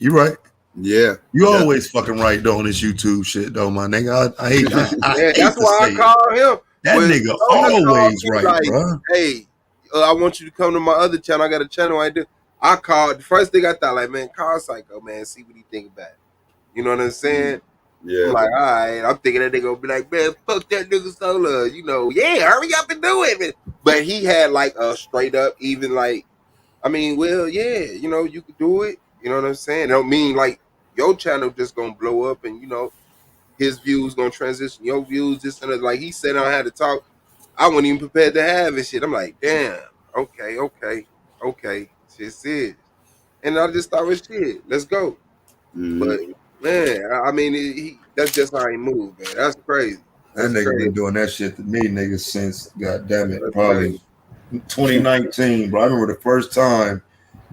You right. Yeah, you always fucking right though on this YouTube shit though, my nigga. I hate that. That's why I call him. That nigga always right, like, bro. Hey, I want you to come to my other channel. I got a channel I do. I called. The first thing I thought, like, man, call Psycho, man, see what he think about it. You know what I'm saying? Yeah. I'm like, all right. I'm thinking that nigga gonna be like, man, fuck that nigga Solar. You know, yeah, hurry up and do it, man. But he had like a straight up, even like, I mean, well, yeah, you know, you could do it. You know what I'm saying? It don't mean like your channel just gonna blow up and you know his views gonna transition your views. This and that. Like he said, I had to talk. I wasn't even prepared to have it. Shit. I'm like, damn. Okay. Shit serious. And I just thought, shit, let's go. But man, I mean, that's just how he moved, man. That's crazy. That nigga been doing that shit to me, nigga, since goddamn it, probably 2019, bro. I remember the first time.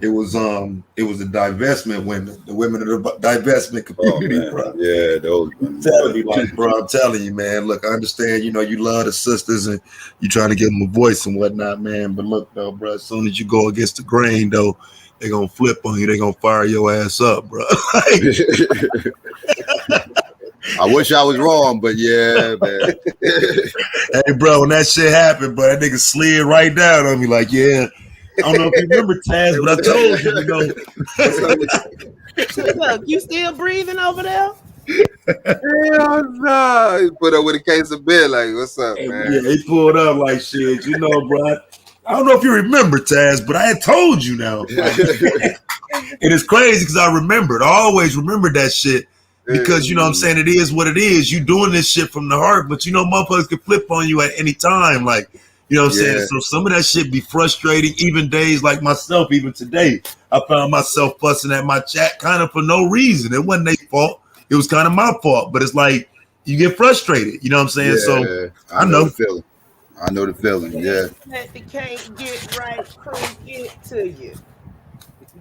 It was a divestment when the women of the divestment community, bro. Yeah, those. Telling me like, bro, I'm telling you, man. Look, I understand. You know, you love the sisters and you trying to give them a voice and whatnot, man. But look, though, bro, as soon as you go against the grain, though, they gonna flip on you. They gonna fire your ass up, bro. I wish I was wrong, but yeah, man. Hey, bro, when that shit happened, bro, that nigga slid right down on me, like, yeah. I don't know if you remember Taz, but I told you, Look, you still breathing over there? Hell no. He put up with a case of beer, like, what's up, man? Yeah, he pulled up like shit, you know, bro. I don't know if you remember Taz, but I had told you now. It is crazy because I remembered. I always remembered that shit because, you know what I'm saying, it is what it is. You doing this shit from the heart, but you know, motherfuckers can flip on you at any time, like. You know what I'm saying? So some of that shit be frustrating, even days like myself, even today. I found myself fussing at my chat kind of for no reason. It wasn't their fault. It was kind of my fault. But it's like you get frustrated. You know what I'm saying? So I know the feeling. I know the feeling, yeah. Let the can't get right crew get to you.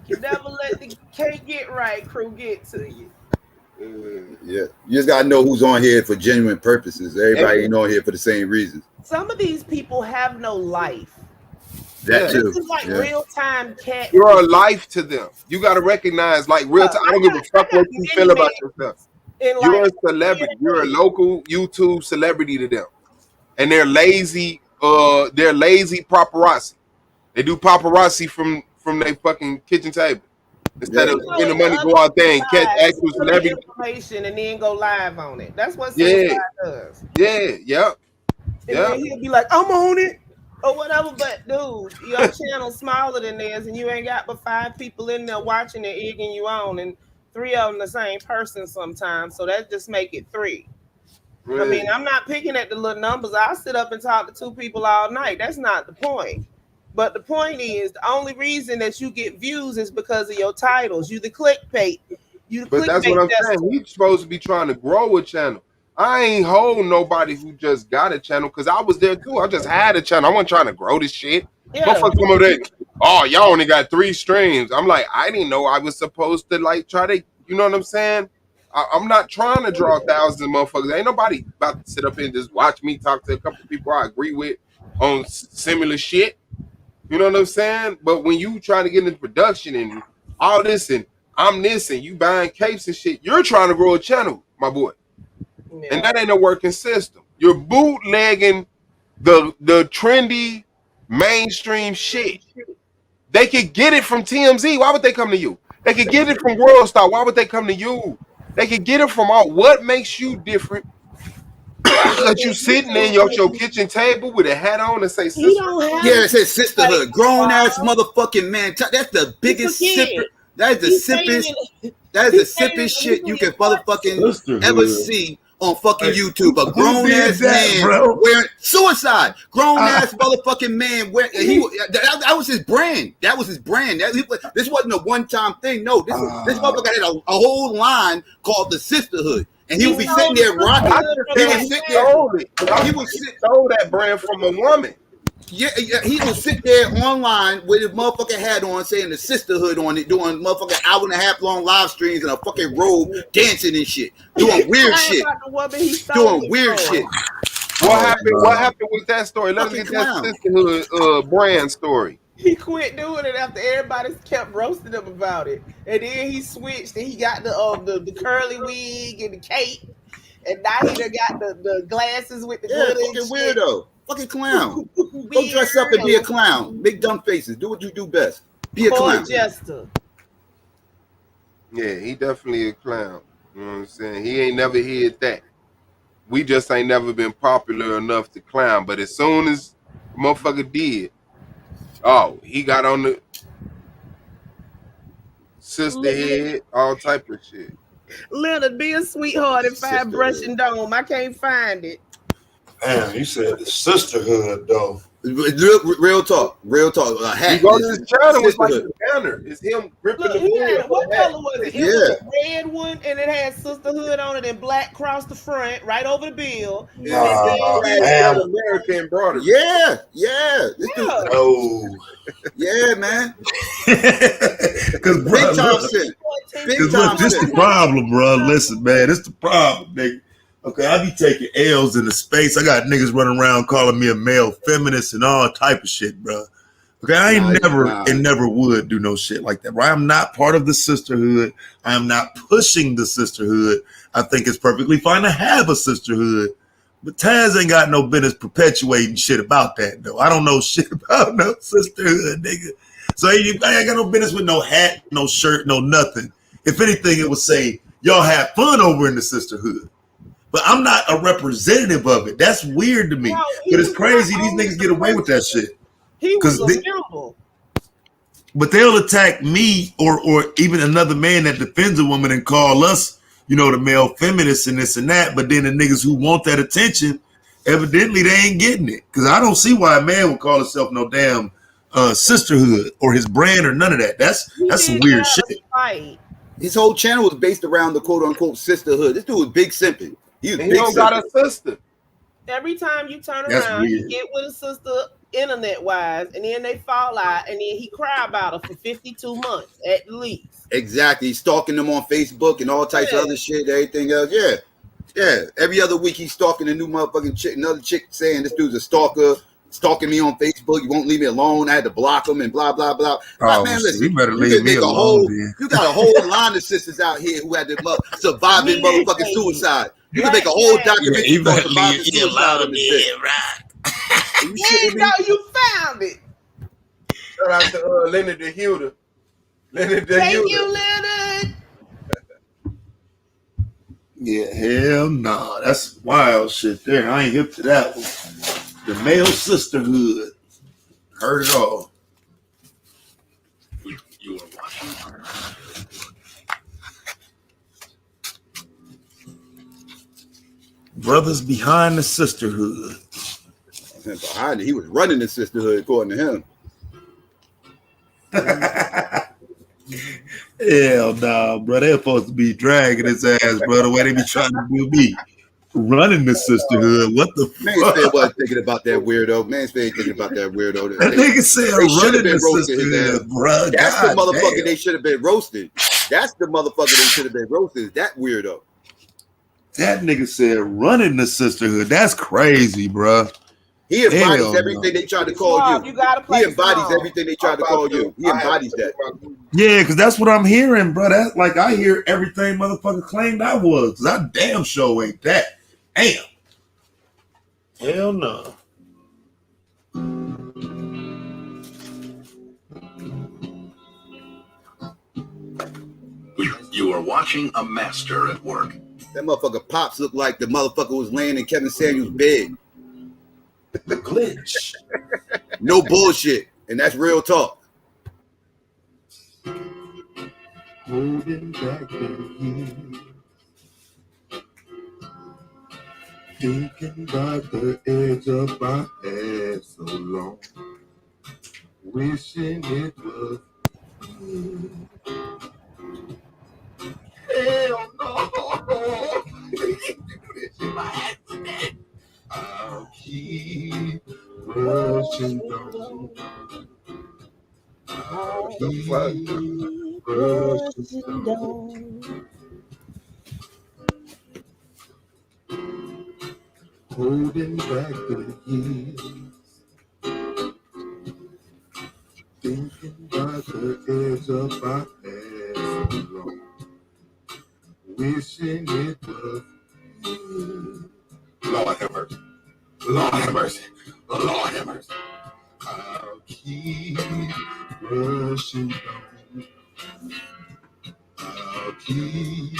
You never let the can't get right crew get to you. Yeah. You just gotta know who's on here for genuine purposes. Everybody ain't on here for the same reasons. Some of these people have no life. That too. This is like real time cat. You're a life to them. You got to recognize, like, real time. I don't give a fuck what you feel about yourself. You're a celebrity. You're a local YouTube celebrity to them, and they're lazy. They're lazy paparazzi. They do paparazzi from their fucking kitchen table instead of spending the money go out there and catch actual celebrity information and then go live on it. That's what yeah does. Yep. And then he'll be like, I'm on it or whatever. But dude, your channel's smaller than theirs, and you ain't got but 5 people in there watching it, egging you on, and 3 of them the same person sometimes. So that just make it 3. Really? I mean, I'm not picking at the little numbers. I'll sit up and talk to 2 people all night. That's not the point. But the point is, the only reason that you get views is because of your titles. You the clickbait. But that's what I'm saying. We supposed to be trying to grow a channel. I ain't holding nobody who just got a channel because I was there too. I just had a channel. I wasn't trying to grow this shit. Yeah. Motherfuckers come over there. Oh, y'all only got 3 streams. I'm like, I didn't know I was supposed to like try to, you know what I'm saying? I'm not trying to draw thousands of motherfuckers. Ain't nobody about to sit up here and just watch me talk to a couple people I agree with on similar shit. You know what I'm saying? But when you trying to get into production and all this and I'm this and you buying capes and shit, you're trying to grow a channel, my boy. Yeah. And that ain't a working system. You're bootlegging the trendy mainstream shit. They could get it from TMZ. Why would they come to you? They could get it from World Star. Why would they come to you? They could get it from all. What makes you different? That you sitting in your kitchen table with a hat on and say sister. Yeah, it says sisterhood. Grown ass motherfucking man. That's the biggest simple. That is the simplest. That is the simplest shit you can motherfucking ever see on fucking YouTube. A grown ass man wearing suicide. Grown ass motherfucking man wearing. That was his brand. That was his brand. This wasn't a one time thing. No, this motherfucker had a whole line called the Sisterhood. And he would be sitting there rocking. He would sit there. He would stole that brand from a woman. Yeah, he would sit there online with his motherfucking hat on, saying the Sisterhood on it, doing motherfucking hour and a half long live streams in a fucking robe, dancing and shit, doing weird shit, doing weird shit. What happened? What happened with that story? Let us get that Sisterhood brand story. He quit doing it after everybody kept roasting him about it, and then he switched and he got the curly wig and the cape, and now he done got the glasses with the glitter. Fucking weirdo, fucking clown. Go dress up and be a clown. Big dumb faces. Do what you do best. Be a clown. Jester. Yeah, he definitely a clown. You know what I'm saying? He ain't never hid that. We just ain't never been popular enough to clown. But as soon as the motherfucker did, oh, he got on the sister head, all type of shit. Leonard, be a sweetheart and find Brushing Dome. I can't find it. Man, you said the Sisterhood, though. Real talk. You go to his channel, it's like a banner. It's him gripping the wood. What color was it? It was a red one, and it had Sisterhood on it, and black across the front, right over the bill. American embroidery. Yeah. Oh, yeah, man. Because Big Thompson. look, this the problem, bro. Listen, man, this the problem, nigga. Okay, I be taking L's in the space. I got niggas running around calling me a male feminist and all type of shit, bro. Okay, I ain't never would do no shit like that, right? I'm not part of the sisterhood. I am not pushing the sisterhood. I think it's perfectly fine to have a sisterhood, but Taz ain't got no business perpetuating shit about that, though. I don't know shit about no sisterhood, nigga. So I ain't got no business with no hat, no shirt, no nothing. If anything, it would say, y'all have fun over in the sisterhood. But I'm not a representative of it. That's weird to me. No, but it's crazy these niggas get away with that shit. He was a member. But they'll attack me or even another man that defends a woman and call us, you know, the male feminists and this and that. But then the niggas who want that attention, evidently they ain't getting it. Because I don't see why a man would call himself no damn sisterhood or his brand or none of that. That's some weird shit. Fight. His whole channel was based around the quote unquote sisterhood. This dude was big simping. He don't got a sister. Every time you turn That's around, weird. you get with a sister internet wise, and then they fall out, and then he cry about her for 52 months at least. Exactly. He's stalking them on Facebook and all types of other shit, everything else. Yeah. Every other week he's stalking a new motherfucking chick, another chick saying this dude's a stalker, stalking me on Facebook. You won't leave me alone. I had to block him and blah, blah, blah. Oh, man, so listen, you better leave me alone, then. You got a whole line of sisters out here who had to surviving motherfucking suicide. You can make a whole documentary about surviving suicide on this shit. You know you found it. Shout out to Leonard the Huda. Thank you, Leonard. Yeah, hell no. That's wild shit there. I ain't hip to that one. The male sisterhood. Heard it all. You are watching. Brothers behind the sisterhood. Behind it, he was running the sisterhood, according to him. Hell no, bro. They're supposed to be dragging his ass, bro. The way they be trying to do me. Running the sisterhood. What the fuck? Man wasn't thinking about that weirdo. Man ain't thinking about that weirdo. That nigga said running the sisterhood, bro. That's the motherfucker they should have been roasted. That's the motherfucker they should have been roasted. That weirdo. That nigga said running the sisterhood. That's crazy, bro. He embodies everything they tried to call you. He embodies everything they tried to call you. He embodies that. Yeah, because that's what I'm hearing, bro. That's like I hear everything motherfucker claimed I was. Because I damn sure ain't that. Damn. Hell no. You are watching a master at work. That motherfucker Pops looked like the motherfucker was laying in Kevin Samuels' bed. The glitch. No bullshit. And that's real talk. holding back the years, thinking about the edge of my head so long, wishing it was me. Hell no! I'll keep rushing down. I'll keep rushing down. Holding back the years, thinking about the edge of my head so long, wishing it was me. Lord have mercy. Lord have mercy. Lord have mercy. I'll keep rushing down. I'll keep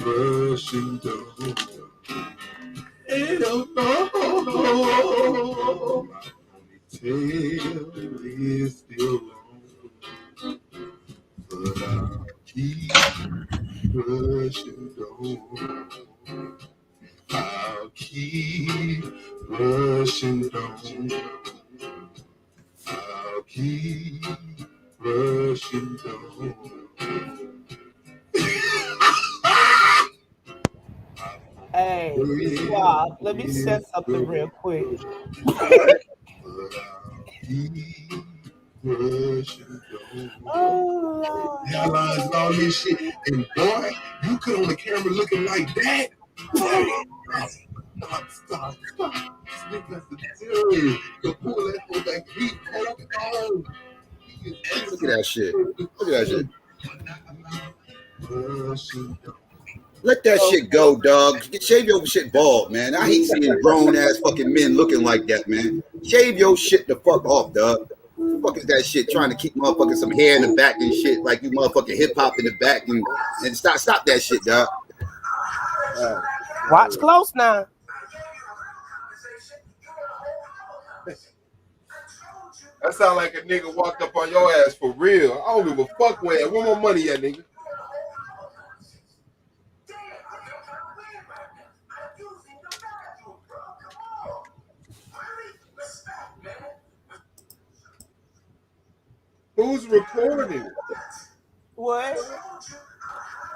rushing down. Hell no. My ponytail is still long, but I'll keep rushing down. I'll keep rushing down. I'll keep rushing down. Hey, Swab, let me say something real quick. Oh, hairlines and all this shit. And boy, you cut on the camera looking like that. Stop. This nigga's a dude. You pull that whole back. He hold it on. Look at that shit. Look at that shit. Let that shit go, dog. Shave your shit bald, man. I hate seeing grown ass fucking men looking like that, man. Shave your shit the fuck off, dog. What the fuck is that shit? Trying to keep motherfucking some hair in the back and shit, like you motherfucking hip hop in the back, and stop that shit, dog. Watch close now. That sound like a nigga walked up on your ass for real. I don't give a fuck where. Where my money at, nigga? Who's recording? What?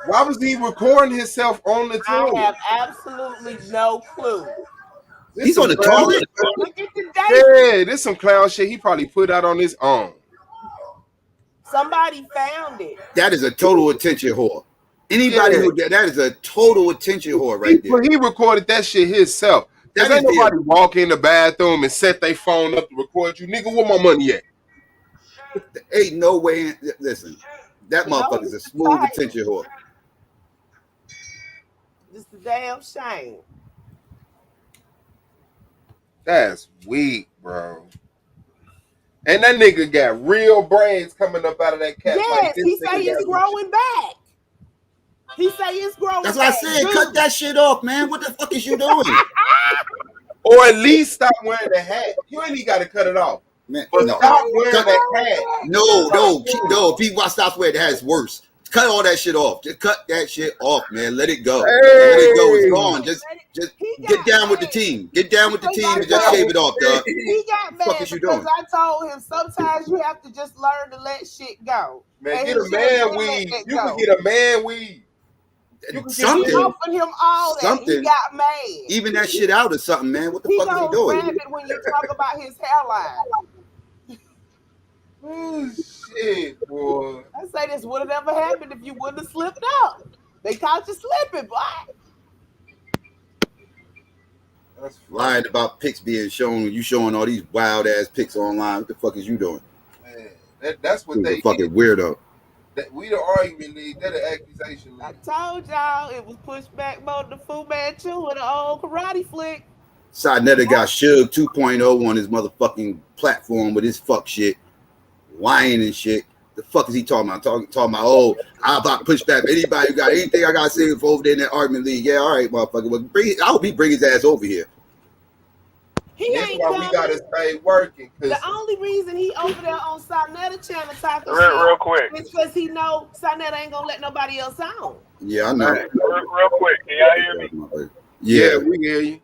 Why was he recording himself on the toilet? I have absolutely no clue. He's on the toilet? Look at the date. Yeah, this some clown shit he probably put out on his own. Somebody found it. That is a total attention whore. Anybody who that is a total attention whore right there. He recorded that shit himself. Cause ain't nobody walk in the bathroom and set their phone up to record you. Nigga, where my money at? Ain't no way. Listen, that motherfucker's a smooth attention whore. Just a damn shame. That's weak, bro. And that nigga got real brains coming up out of that cat. Yes, like he say it's growing back. He say it's growing That's back. what I said. Cut that shit off, man. What the fuck is you doing? Or at least stop wearing the hat. You ain't even got to cut it off. Man, but no. stop wearing that hat. No. If he stops wearing the hat, it's worse. Cut all that shit off. Just cut that shit off, man. Let it go. Let it go. It's gone. Just get down with the team. Get down with the team and just shave it off, dog. He got mad because I told him sometimes you have to just learn to let shit go. Man, get a man weed. You can get a man weed. Something. You offered him all that. Something. He got mad. Even that shit out or something, man. What the fuck is he doing? Grab it when you talk about his hairline. Oh shit, boy. I say this would have never happened if you wouldn't have slipped up. They caught you slipping, boy. That's lying about pics being shown. You showing all these wild ass pics online. What the fuck is you doing? Man, that's what they fucking weirdo. That we the argument league. They're the accusation league. I told y'all it was pushed back more than the Fu Manchu and the old karate flick. Side Netter got Suge 2.0 on his motherfucking platform with his fuck shit, whining and shit. The fuck is he talking about? Talking about, oh, I'm about to push back. Anybody who got anything I gotta say for over there in that argument league? Yeah, all right, motherfucker. Well, I hope he bring his ass over here. He That's ain't why coming. we gotta stay working. The only reason he over there on Sarnetta channel talking Real quick. is because he know Sarnetta ain't gonna let nobody else on. Yeah, I know. Real quick. Can y'all hear me? Yeah, we hear you.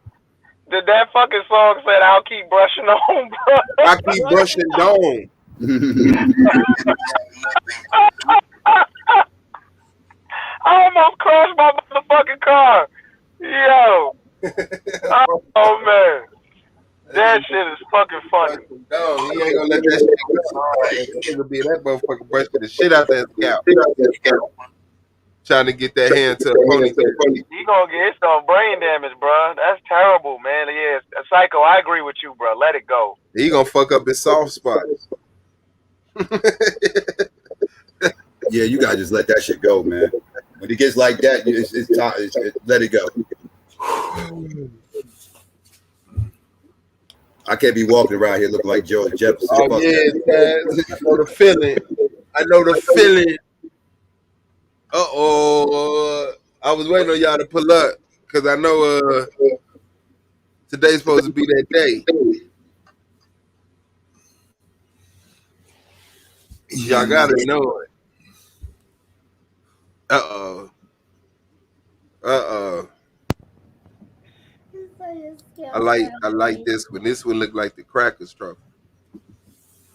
Did that fucking song say I'll keep brushing on, bro? I keep brushing on. I almost crashed my motherfucking car. Yo. Oh man. That shit is fucking funny. No, he ain't gonna let that shit go. He gonna be that motherfucker brushing the shit out that scalp. Trying to get that hand to a ponytail. He gonna get some brain damage, bro. That's terrible, man. Yeah, Psycho, I agree with you, bro. Let it go. He gonna fuck up his soft spot. Yeah, you gotta just let that shit go, man. When it gets like that, it's time. Let it go. I can't be walking around here looking like George Jefferson. Oh yeah, I know the feeling. I know the feeling. I was waiting on y'all to pull up because I know today's supposed to be that day. Y'all gotta know it. I like this one. This one look like the Crackers trophy.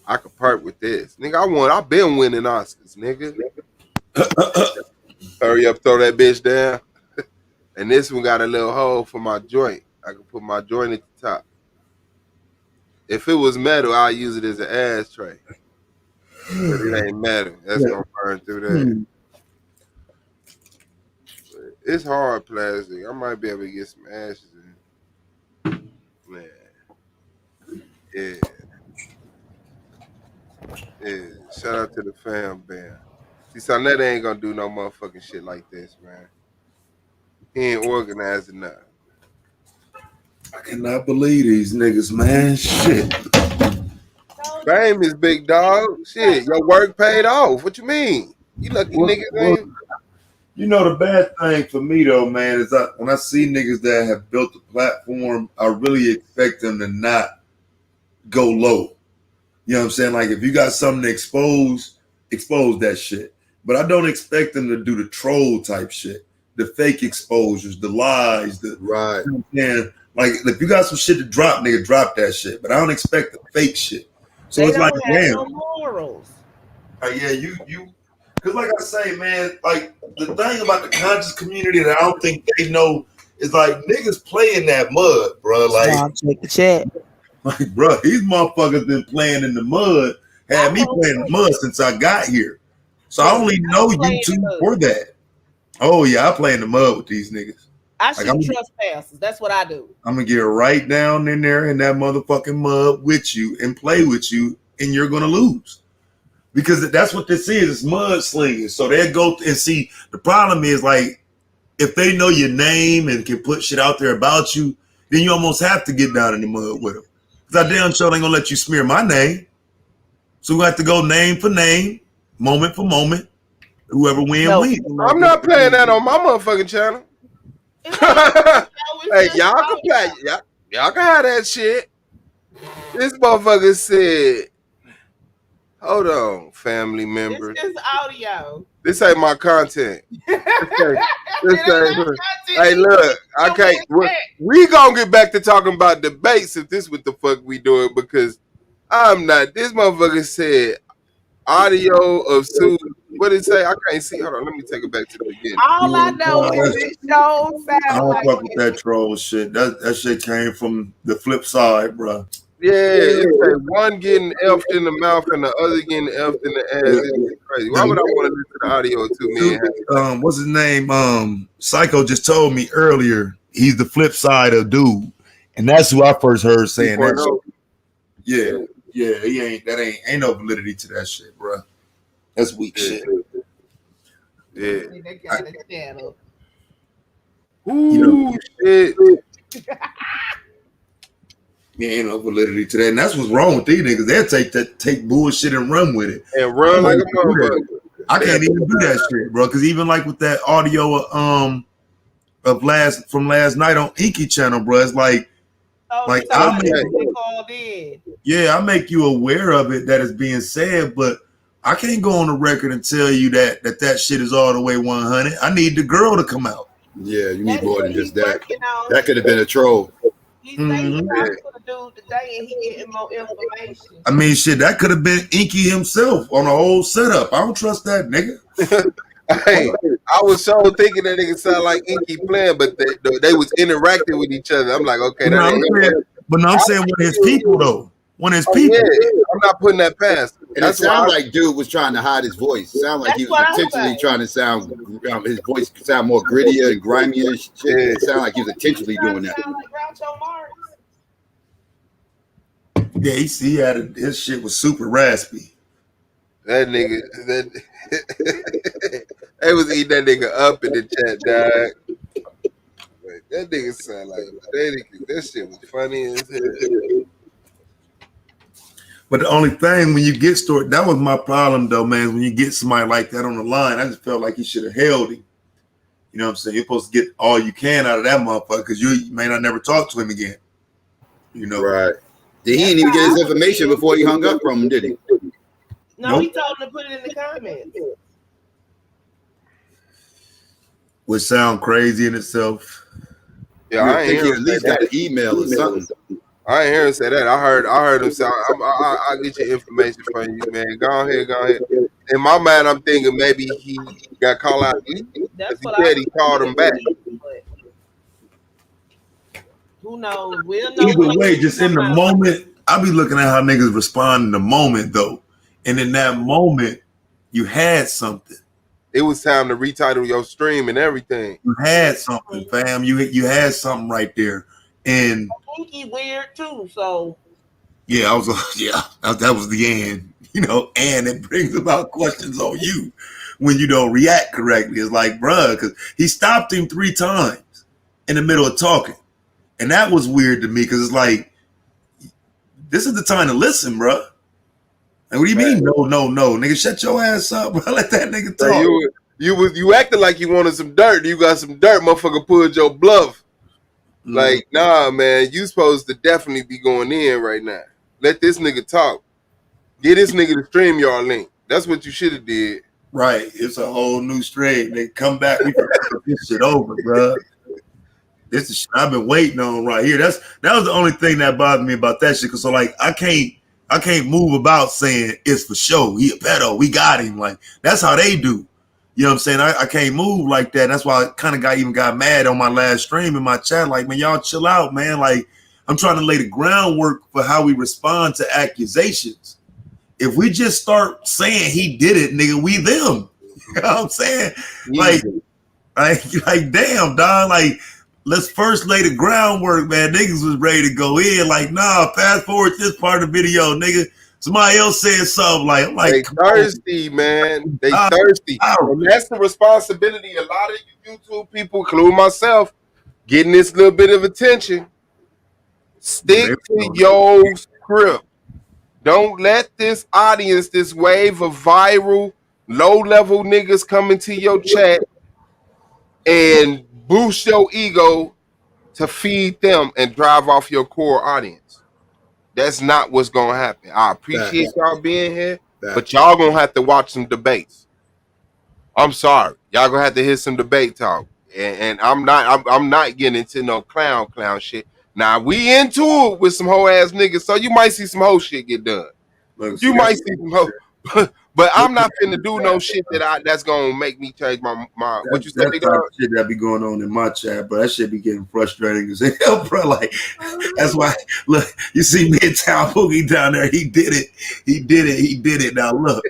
I could part with this. Nigga, I've been winning Oscars, nigga. Hurry up, throw that bitch down. And this one got a little hole for my joint. I can put my joint at the top. If it was metal, I'll use it as an ashtray. But it ain't metal. That's gonna burn through that. It's hard plastic. I might be able to get some ashes in. Man. Yeah. Yeah. Shout out to the fam band. See, Sarnetta ain't gonna do no motherfucking shit like this, man. He ain't organized enough. I cannot believe these niggas, man. Shit. Fame is big dog. Shit, your work paid off. What you mean? You lucky niggas ain't. You know, the bad thing for me though, man, is when I see niggas that have built a platform, I really expect them to not go low. You know what I'm saying? Like if you got something to expose that shit. But I don't expect them to do the troll type shit, the fake exposures, the lies, the right. You know what I'm saying? Like if you got some shit to drop, nigga, drop that shit. But I don't expect the fake shit. So They it's like, don't have damn. no morals. Yeah, you because like I say, man, like the thing about the conscious community that I don't think they know is like niggas play in that mud, bro. Like check the chat. Like, bro, these motherfuckers been playing in the mud, had me playing in the mud since I got here. So I only know YouTube for that. Oh yeah, I play in the mud with these niggas. I shoot trespassers. That's what I do. I'm gonna get right down in there in that motherfucking mud with you and play with you, and you're gonna lose. Because that's what this is, it's mudslinging. So they go and see, the problem is like, if they know your name and can put shit out there about you, then you almost have to get down in the mud with them. Because I damn sure ain't gonna let you smear my name. So we have to go name for name, moment for moment. Whoever wins. I'm not playing that on my motherfucking channel. Hey, y'all can play. Y'all can have that shit. This motherfucker said, hold on, family members. This is audio. This ain't my content. Hey, look, I can't. We gonna get back to talking about debates if this what the fuck we doing, because I'm not. This motherfucker said audio of Sue. What did it say? I can't see. Hold on, let me take it back to the beginning. All I know is it don't I sound don't like fuck with that troll shit. That shit came from the flip side, bro. Yeah, it's like one getting elfed in the mouth and the other getting elfed in the ass. It's crazy. Why would I want to listen to the audio too, man? What's his name? Psycho just told me earlier he's the flip side of dude, and that's who I first heard saying that shit. Yeah, he ain't no validity to that shit, bro. That's weak shit. Yeah. They got a channel. Ooh, shit. Yeah, ain't no validity to that, and that's what's wrong with these niggas. They'll take bullshit and run with it, and run like a motherfucker. I can't even do that shit, bro. Because even like with that audio from last night on Inky channel, bro, it's like Oh, Like, so I that's make, what they called in. yeah, I make you aware of it that is being said, but I can't go on the record and tell you that shit is all the way 100. I need the girl to come out. Yeah, you need That's more what than just he's that. working on. That could have been a troll. He say he talking to the dude today, and he getting more information. I mean, shit, that could have been Inky himself on a whole setup. I don't trust that nigga. Hey, I was so thinking that nigga sound like Inky playing, but they was interacting with each other. I'm like, okay, that ain't. I'm saying one of his people though. One of his people. Yeah, I'm not putting that past. And it sounds like dude was trying to hide his voice. It sounded like he That's was what I'm intentionally saying. trying to sound his voice sound more grittier and grimier and shit. It sounded like he was intentionally doing that. Sound like Groucho Marx. Yeah, he had his shit was super raspy. That nigga, they was eating that nigga up in the chat, dog. That nigga sound like that shit was funny as hell. But the only thing when you get stored, that was my problem though, man. When you get somebody like that on the line, I just felt like he should have held him. You know what I'm saying? You're supposed to get all you can out of that motherfucker because you may not never talk to him again. You know, right? He didn't even get his information before he hung up from him, did he? No, he told him to put it in the comments. Would sound crazy in itself. Yeah, I ain't think he hear at least got an email or something. I ain't hear him say that. I heard him say, I'll get your information for you, man. Go ahead. In my mind, I'm thinking maybe he got called out. That's He what said he called him back. Who knows? We'll know. Either way, just in the moment, I be looking at how niggas respond in the moment though. And in that moment, you had something. It was time to retitle your stream and everything. You had something, fam. You had something right there. And I think he weird too, so yeah, that was the end. You know, and it brings about questions on you when you don't react correctly. It's like, bruh, because he stopped him 3 times in the middle of talking. And that was weird to me because it's like, this is the time to listen, bruh. And what do you mean? No, nigga, shut your ass up, bro. Let that nigga talk. So you acted like you wanted some dirt. You got some dirt, motherfucker. Pulled your bluff. Like, nah, man, you supposed to definitely be going in right now. Let this nigga talk. Get this nigga the StreamYard link. That's what you should have did. Right. It's a whole new stream. They come back. We can put this shit over, bro. This is shit I've been waiting on right here. That was the only thing that bothered me about that shit. Cause so like I can't move about saying it's for show. He a pedo. We got him. Like that's how they do. You know what I'm saying? I can't move like that. That's why I kind of got mad on my last stream in my chat. Like, man, y'all chill out, man. Like, I'm trying to lay the groundwork for how we respond to accusations. If we just start saying he did it, nigga, we them. You know what I'm saying? Like damn, dog. Like, let's first lay the groundwork, man. Niggas was ready to go in. Like, nah, fast forward this part of the video, nigga. Somebody else said something like, I'm like, they thirsty, man. They thirsty. And that's the responsibility. A lot of you YouTube people, including myself, getting this little bit of attention. Stick to your script. Don't let this audience, this wave of viral, low-level niggas come into your chat and boost your ego to feed them and drive off your core audience. That's not what's gonna happen. I appreciate y'all being here, but y'all gonna have to watch some debates. I'm sorry, y'all gonna have to hear some debate talk, and I'm not getting into no clown shit. Now we into it with some hoe ass niggas, so you might see some hoe shit get done. You might see some hoe, but I'm not finna do no shit that's gonna make me change my what you said. Shit that be going on in my chat, but that shit be getting frustrating as hell, bro. Like that's why. Look, you see me and Town Boogie down there. He did it. Now look,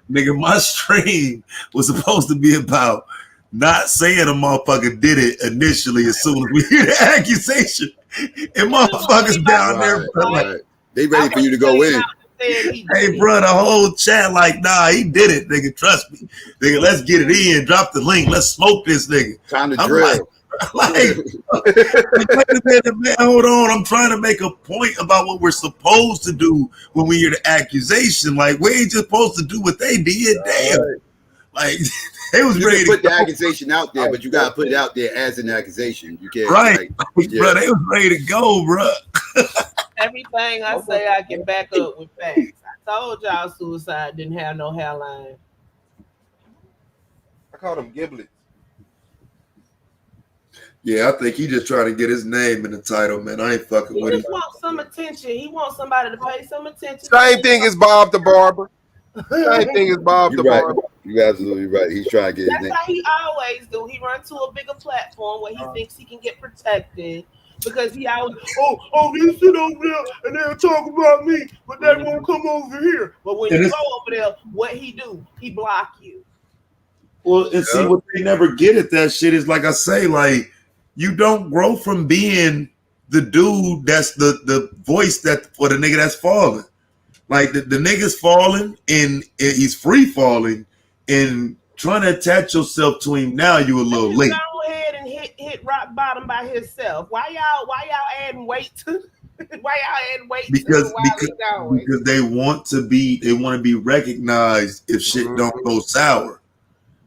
nigga, my stream was supposed to be about not saying a motherfucker did it initially as soon as we hear the accusation, and motherfuckers down there, bro, like they ready for you to go in. Hey, bro, the whole chat like, nah, he did it, nigga. Trust me, nigga. Let's get it in. Drop the link. Let's smoke this nigga. Time to drill. Like, wait a minute, man. Hold on. I'm trying to make a point about what we're supposed to do when we hear the accusation. Like, we ain't just supposed to do what they did. Damn. Like, they was ready to put the accusation out there, but you gotta put it out there as an accusation. You can't, right, bro. They was ready to go, bro. Everything I say, I can back up with facts. I told y'all suicide didn't have no hairline. I call them giblets. Yeah, I think he just trying to get his name in the title, man. I ain't fucking He with him. just wants some attention. He wants somebody to pay some attention. Same thing as Bob the Barber. Same thing as Bob the You're right. Barber. You're absolutely right. He's trying to get his That's name. how he always do. He runs to a bigger platform where he thinks he can get protected because he always, they sit over there and they'll talk about me, but they won't come over here. But when you go over there, what he do? He block you. Well, and see what they never get at that shit is, like I say, like, you don't grow from being the dude that's the voice that for the nigga that's falling. Like the nigga's falling and he's free falling, and trying to attach yourself to him now, you a little late. Go ahead and hit rock bottom by himself. Why y'all adding weight to? Why y'all adding weight Because they want to be recognized if shit don't go sour.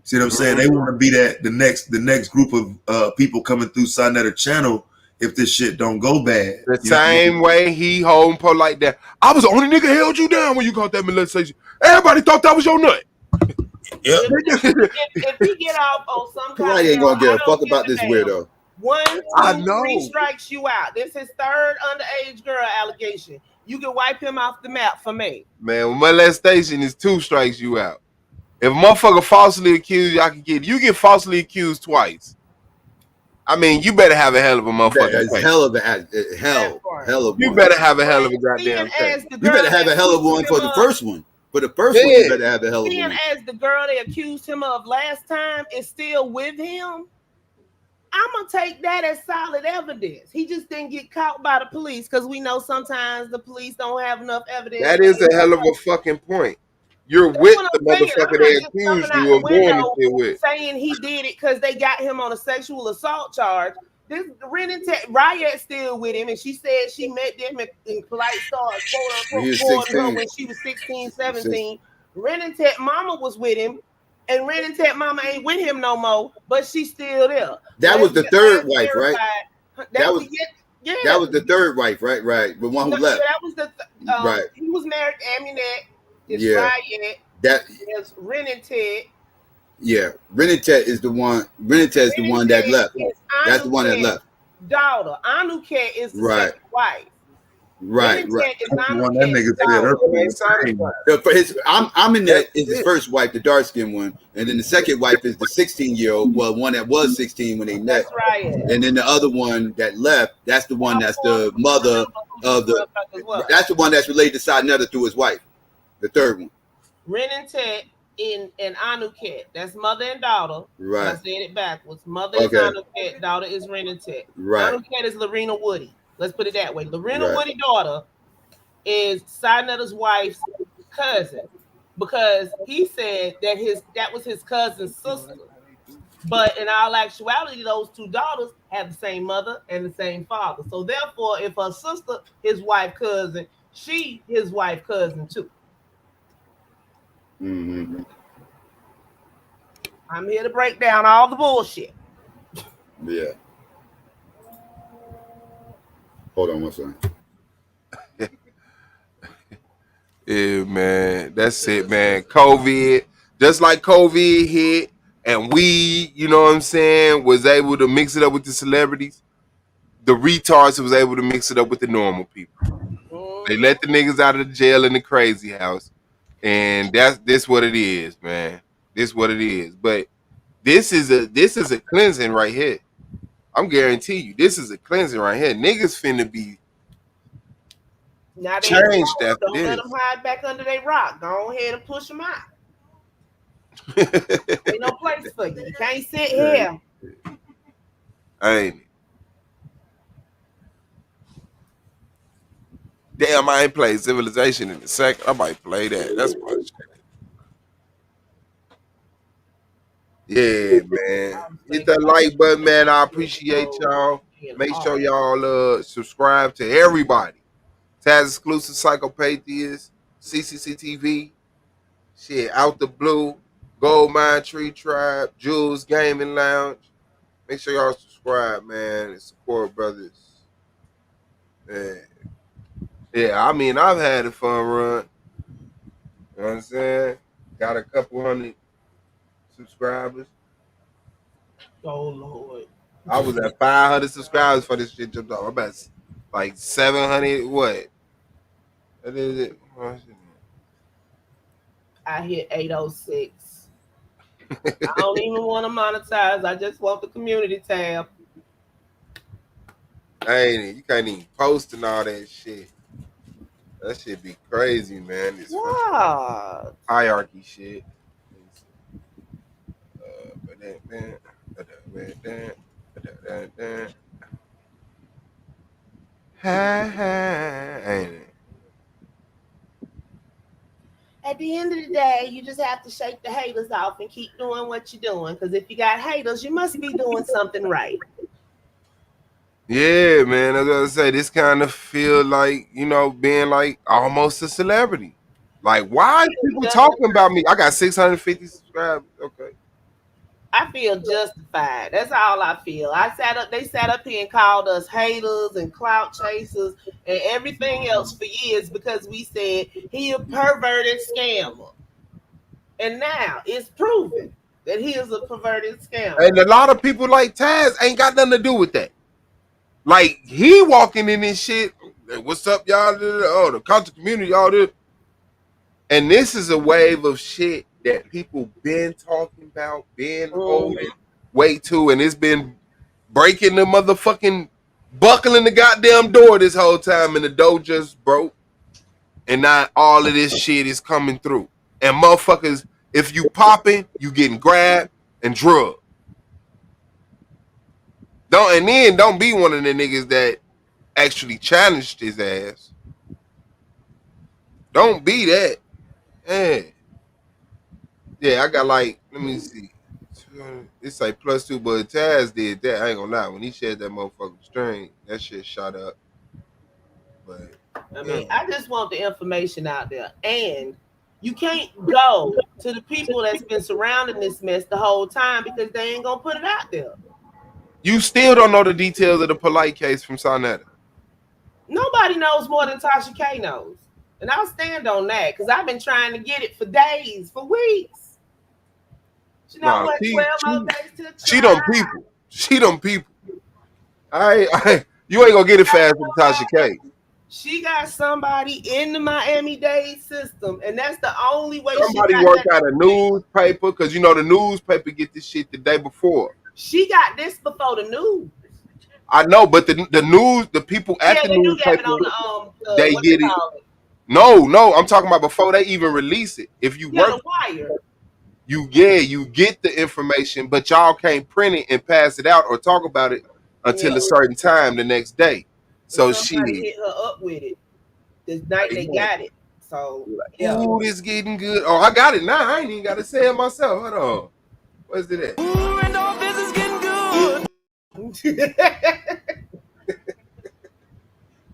See what I'm saying? They want to be the next group of people coming through Sinetta channel if this shit don't go bad. The same way he holding po like that. I was the only nigga held you down when you caught that molestation. Everybody thought that was your nut. Yep. If he get off on some kind Why of ain't gonna give a I fuck don't about give this a damn. weirdo? 1, 2, I know. 3 strikes you out. This is third underage girl allegation. You can wipe him off the map for me. Man, molestation is 2 strikes you out. If a motherfucker falsely accused you, I can get falsely accused twice. I mean, you better have a hell of a motherfucker. That's hell of one. You better have a hell of a goddamn thing. You better have a hell of one for the first one. For the first one, you better have a hell of Seeing one. as the girl they accused him of last time is still with him, I'm gonna take that as solid evidence. He just didn't get caught by the police because we know sometimes the police don't have enough evidence. That is a hell of a fucking point. You're with the motherfucker they accused you of doing this shit with. Saying he did it because they got him on a sexual assault charge. This Riot still with him, and she said she met them in Polite Star, quote unquote, her when she was 16, 17. Ren and Tet mama was with him, and Ren and Tet mama ain't with him no more, but she's still there. That was the third wife, right? That was yeah. That was the third wife, right? Right. The one who left. That was the right. He was married to Amunet. It's Riot. That is Ren and Tet. Yeah, Renatet is the one. Renatet is the one that left. That's the one that left. Daughter Anuket is the second wife. Right. That's the one that nigga said For his, I'm in that is his first wife, the dark skinned one, and then the second wife is the 16-year-old. Well, one that was 16 when they met. That's right. And then the other one that left, that's the one that's the mother of the. That's the one that's related to Sinetta through his wife. The third one. Ren and Tet and Anuket. That's mother and daughter. Right. I said it backwards. Mother is Anuket, daughter is Ren and Tet. Right. Anuket is Lorena Woody. Let's put it that way. Lorena Woody daughter is Sinetta's wife's cousin because he said that was his cousin's sister. But in all actuality, those two daughters have the same mother and the same father. So therefore, if her sister, his wife cousin, she his wife cousin too. Mm-hmm. I'm here to break down all the bullshit. Yeah. Hold on one second. Yeah, man. That's it, man. COVID, just like COVID hit, and we, you know what I'm saying, was able to mix it up with the celebrities. The retards was able to mix it up with the normal people. They let the niggas out of the jail in the crazy house. And this what it is, man. This what it is. But this is a cleansing right here. I'm guarantee you, this is a cleansing right here. Niggas finna be now they changed after don't this. let them hide back under their rock. Go ahead and push them out. Ain't no place for you. You can't sit here. Ain't it? Damn, I ain't played Civilization in a second. I might play that. That's my shit. Yeah, man. Hit that like button, man. I appreciate y'all. Make sure y'all subscribe to everybody. Taz Exclusive Psychopathia, CCC TV, shit, Out the Blue, Gold Mine Tree Tribe, Jules Gaming Lounge. Make sure y'all subscribe, man, and support brothers. Yeah, I mean, I've had a fun run. You know what I'm saying? Got a couple hundred subscribers. Oh Lord. I was at 500 subscribers for this shit jumped off. I'm at like 700. What? What is it? I hit 806. I don't even want to monetize. I just want the community tab. You can't even post and all that shit. That shit be crazy, man. This Wow. hierarchy shit. Ain't it? At the end of the day, you just have to shake the haters off and keep doing what you're doing. Because if you got haters, you must be doing something right. Yeah, man. I was gonna say this kind of feel like, being like almost a celebrity. Like, why are people talking about me? I got 650 subscribers. Okay. I feel justified. That's all I feel. They sat up here and called us haters and clout chasers and everything else for years because we said he a perverted scammer. And now it's proven that he is a perverted scammer. And a lot of people like Taz ain't got nothing to do with that. Like, he walking in this shit. What's up, y'all? Oh, the content community, all this. And this is a wave of shit that people been talking about, been holding weight to, and it's been breaking the motherfucking, buckling the goddamn door this whole time, and the door just broke. And now all of this shit is coming through. And motherfuckers, if you popping, you getting grabbed and drugged. Don't be one of the niggas that actually challenged his ass. Don't be that. Yeah, I got like, let me see. It's like +2, but Taz did that. I ain't gonna lie. When he shed that motherfucking string, that shit shot up. But I mean, I just want the information out there. And you can't go to the people that's been surrounding this mess the whole time because they ain't gonna put it out there. You still don't know the details of the Polite case from Sonetta. Nobody knows more than Tasha K knows. And I'll stand on that because I've been trying to get it for days, for weeks. You know what? 12 more days to She them people. She them people. You ain't gonna get it fast with Tasha K. She got somebody in the Miami-Dade system, and that's the only way somebody she got worked out a newspaper because the newspaper get this shit the day before. She got this before the news. I know, but the news, the people at the newspaper, they get it. No, I'm talking about before they even release it. If you work, you get the information, but y'all can't print it and pass it out or talk about it until a certain time the next day. So she hit her up with it this night. They got it. So ooh, this getting good. Oh, I got it now. I ain't even got to say it myself. Hold on. Where's it at? Ooh, and all this is getting good.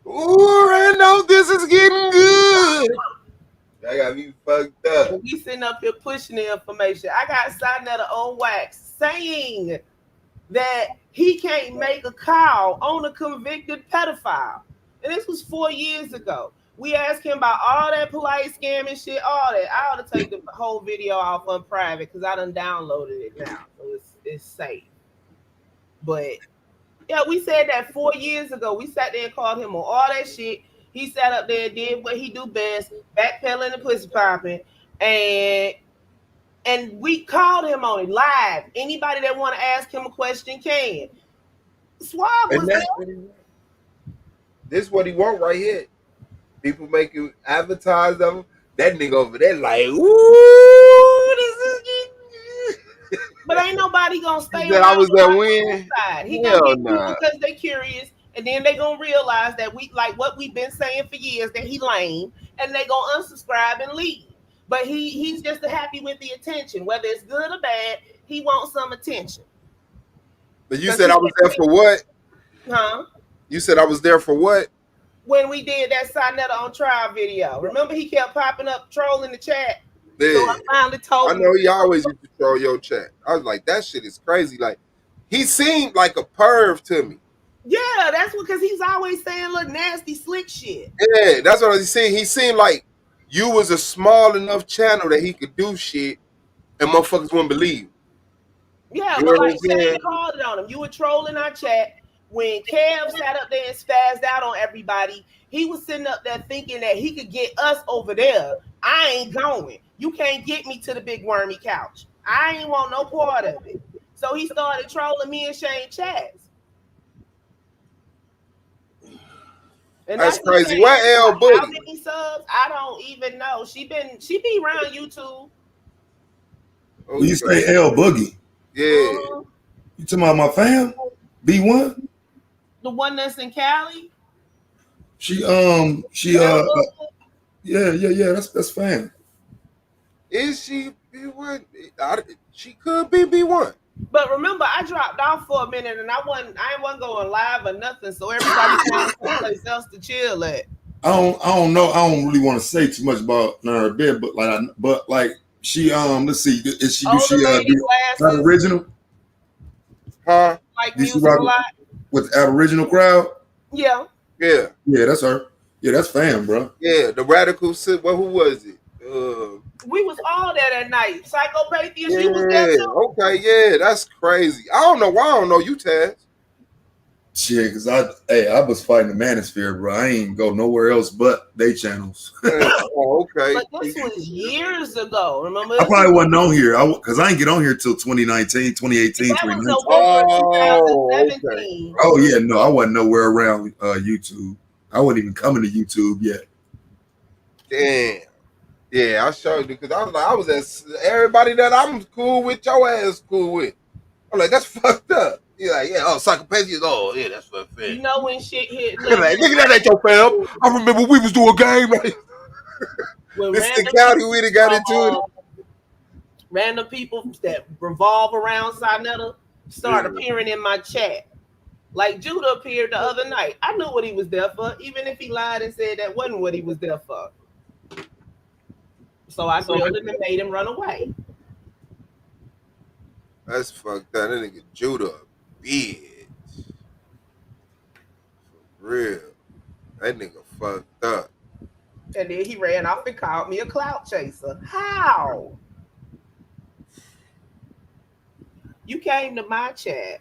Ooh, Randall, this is getting good. I got me fucked up. We sitting up here pushing the information. I got Sonetta on wax saying that he can't make a call on a convicted pedophile. And this was 4 years ago. We asked him about all that polite scamming shit, all that. I ought to take the whole video off on private because I done downloaded it now. So it's safe. But yeah, we said that 4 years ago. We sat there and called him on all that shit. He sat up there and did what he do best, backpedaling and pussy popping. And we called him on it live. Anybody that want to ask him a question can. Suave was there. This is what he want right here. People make you advertise of him. That nigga over there like, ooh, this is getting. But ain't nobody gonna stay around. I was that win. He gonna get people because they curious, and then they gonna realize that we like what we've been saying for years that he lame, and they gonna unsubscribe and leave. But he's just happy with the attention, whether it's good or bad. He wants some attention. But you said I was there for what? Huh? You said I was there for what? When we did that Sonetta on trial video. Remember he kept popping up trolling the chat? Yeah. So I finally told him. I know he always used to troll your chat. I was like, that shit is crazy. Like, he seemed like a perv to me. Yeah, that's because he's always saying little nasty, slick shit. Yeah, that's what I was saying. He seemed like you was a small enough channel that he could do shit, and motherfuckers wouldn't believe. Yeah, You but know what like I'm saying? Shane called it on him. You were trolling our chat when Kev sat up there and spazzed out on everybody. He was sitting up there thinking that he could get us over there. I ain't going. You can't get me to the big wormy couch. I ain't want no part of it. So he started trolling me and Shane Chaz. And That's the crazy. thing. Where L How Boogie? many subs? I don't even know. She be around YouTube. When you say L Boogie, Yeah. you talking about my fam? B1? The one that's in Cali? Yeah, that's fam. Is she B1? She could be B1. But remember, I dropped off for a minute and I wasn't going live or nothing, so everybody found someplace else to chill at. I don't know. I don't really want to say too much about her bed, but like she let's see, is she that original? Huh? Like Did she music rock a lot? with Aboriginal crowd? Yeah. Yeah. Yeah, that's her. Yeah, that's fam, bro. Yeah, the radical. Well, who was it? We was all there that night. Psychopathia, Yeah. she was there too. Okay. Yeah, that's crazy. I don't know why I don't know you, Taz. Shit, because I was fighting the Manosphere, bro. I ain't go nowhere else but they channels. Oh, okay. But this was years ago. Remember? I probably wasn't on here because I didn't get on here till 2019, 2018, That was 2019. November 2017. Oh yeah, no, I wasn't nowhere around YouTube. I wasn't even coming to YouTube yet. Damn. Yeah, I showed you because I was at everybody that I'm cool with, your ass cool with. I'm like, that's fucked up. You're like, yeah, psychopathy. Oh, yeah, that's what fair. You know when shit hit. Like, nigga, that ain't your fam. I remember we was doing a game. Like, Mr. County, we done got into it. Random people that revolve around Sinetta start appearing in my chat. Like Judah appeared the other night. I knew what he was there for, even if he lied and said that wasn't what he was there for. So I killed him and made him run away. That's fucked up. That nigga Judah a bitch. For real. That nigga fucked up. And then he ran off and called me a clout chaser. How? You came to my chat.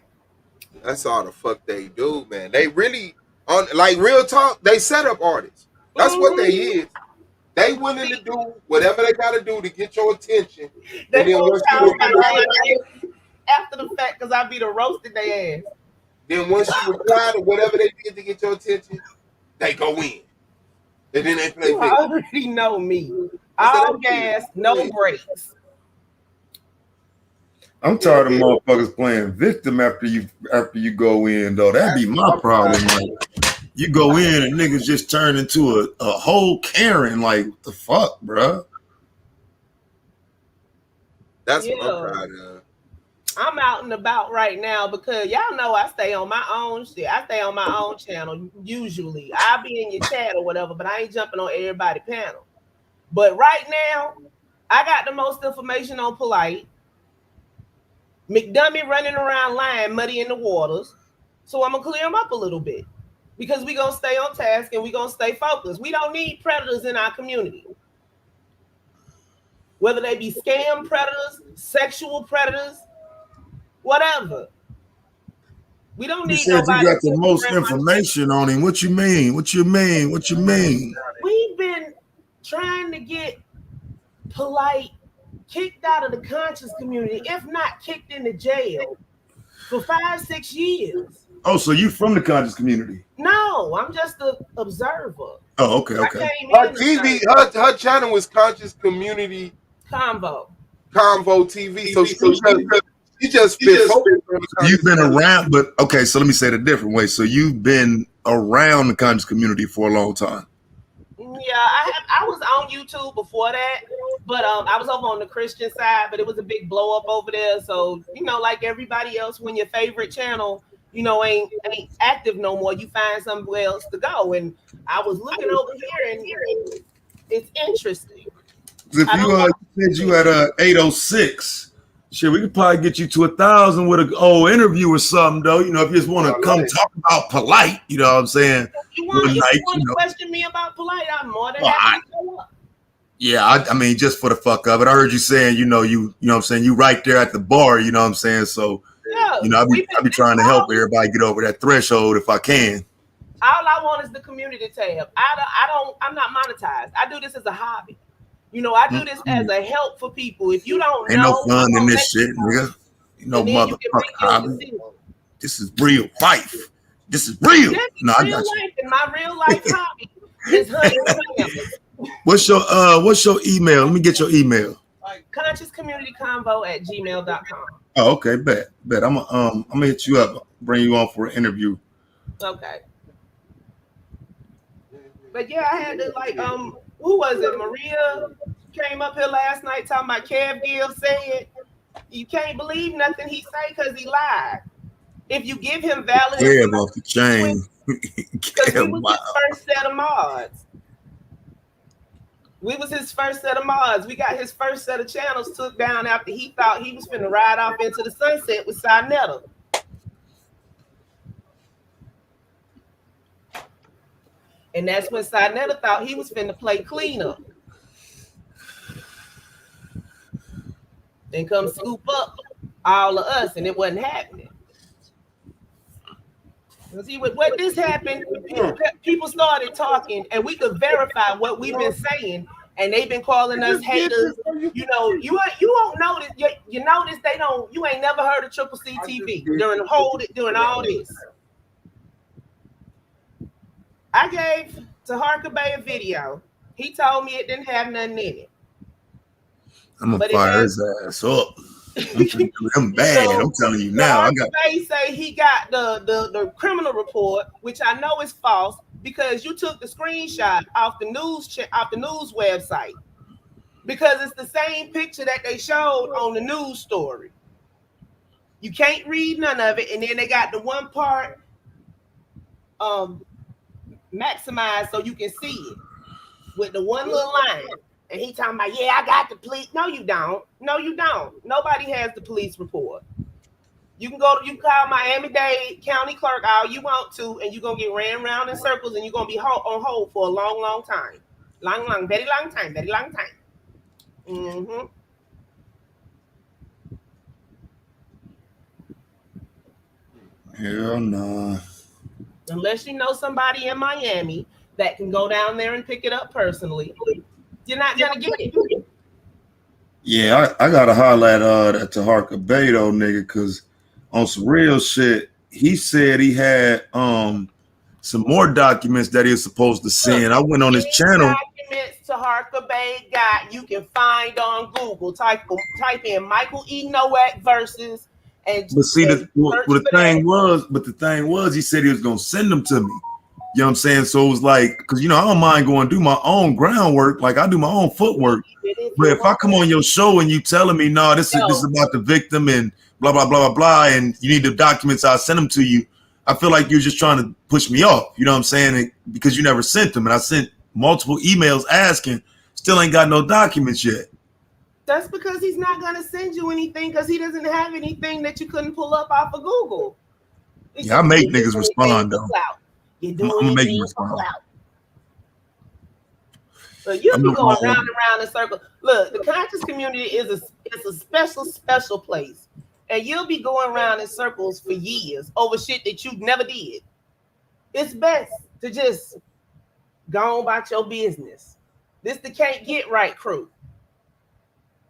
That's all the fuck they do, man. They really, on like real talk, they set up artists. That's what they is. They willing to do whatever they gotta do to get your attention. And then once you after the fact, because I be the roasted their ass. Then once you reply to whatever they did to get your attention, they go in. And then they play You victim. already know me. All gas, no brakes. I'm tired of motherfuckers playing victim after you go in though. That'd be my problem. Like you go in and niggas just turn into a whole Karen. Like what the fuck, bro? That's what I'm proud of. I'm out and about right now because y'all know I stay on my own shit. I stay on my own channel usually. I'll be in your chat or whatever, but I ain't jumping on everybody's panel. But right now, I got the most information on Polite. McDummy running around lying, muddying the waters. So I'm gonna clear him up a little bit because we're gonna stay on task and we're gonna stay focused. We don't need predators in our community. Whether they be scam predators, sexual predators, whatever. We don't You need said nobody. you got the most information on him. What you mean? What you mean? What you mean? We've been trying to get Polite kicked out of the conscious community, if not kicked into jail for 5-6 years. Oh, so you from the conscious community? No, I'm just an observer. Oh, okay. Her TV, her channel was Conscious Community Convo TV. So she just been focused on the You've been conscious around, but okay, so let me say it a different way. So you've been around the conscious community for a long time. Yeah, I was on YouTube before that, but I was over on the Christian side, but it was a big blow up over there. So, you know, like everybody else, when your favorite channel, you know, ain't active no more, you find somewhere else to go. And I was looking over here and it's interesting. If you said you had 806, Shit, we could probably get you to 1,000 with an old interview or something, though. You know, if you just want to come talk about polite, you know what I'm saying? If you want to question me about polite, I'm more than happy to show up. Yeah, I mean, just for the fuck of it. I heard you saying, you know what I'm saying, you right there at the bar, you know what I'm saying? So, you know, I be trying to help everybody get over that threshold if I can. All I want is the community tab. I'm not monetized. I do this as a hobby. You know, I do this as a help for people. If you don't Ain't no fun in this shit, nigga. You know, motherfucker hobby. This is real life. This is real. No, I got you. And my real life hobby is hunting families. What's your email? Let me get your email. ConsciousCommunityConvo@gmail.com. Oh, okay, bet. I'm gonna hit you up, bring you on for an interview. Okay. But yeah, I had to who was it? Maria came up here last night talking about Kev Gill said you can't believe nothing he say because he lied. If you give him valid Kev off the chain. Because we was his first set of mods. We was his first set of mods. We got his first set of channels took down after he thought he was finna ride off into the sunset with Sinetta. And that's when Sinetta thought he was finna play cleanup and come scoop up all of us, and it wasn't happening. See, what this happened, people started talking, and we could verify what we've been saying, and they've been calling us haters. You know, you won't notice. You notice they don't. You ain't never heard of Triple C TV during all this. I gave Taharka Bay a video. He told me it didn't have nothing in it. I'm gonna fire his ass up. I'm bad. I'm telling you now. Bay say he got the criminal report, which I know is false because you took the screenshot off the news website because it's the same picture that they showed on the news story. You can't read none of it, and then they got the one part maximized so you can see it with the one little line. And he talking about, yeah, I got the police. No, you don't. No, you don't. Nobody has the police report. You can call Miami-Dade County Clerk all you want to, and you're going to get ran around in circles, and you're going to be on hold for a long, long time. Long, very long time, very long time. Mm-hmm. Hell no. Unless you know somebody in Miami that can go down there and pick it up personally, you're not gonna get it. Yeah, I gotta holler at that Taharka Bay though, nigga, because on some real shit, he said he had some more documents that he was supposed to send. I went on his channel. Documents Taharka Bay got you can find on Google. Type in Michael E. Nowak versus. But see, the thing was, he said he was gonna send them to me. You know what I'm saying? So it was like, because I don't mind going do my own groundwork, like I do my own footwork. But if I come on your show and you telling me, no, this is about the victim and blah blah blah blah blah, and you need the documents, I'll send them to you. I feel like you're just trying to push me off. You know what I'm saying? Because you never sent them, and I sent multiple emails asking, still ain't got no documents yet. That's because he's not gonna send you anything because he doesn't have anything that you couldn't pull up off of Google. Yeah, I make niggas respond though. I'm gonna make you respond. So you be going round and round in circles. Look, the conscious community is a special place, and you'll be going around in circles for years over shit that you never did. It's best to just go on about your business. This the can't get right crew.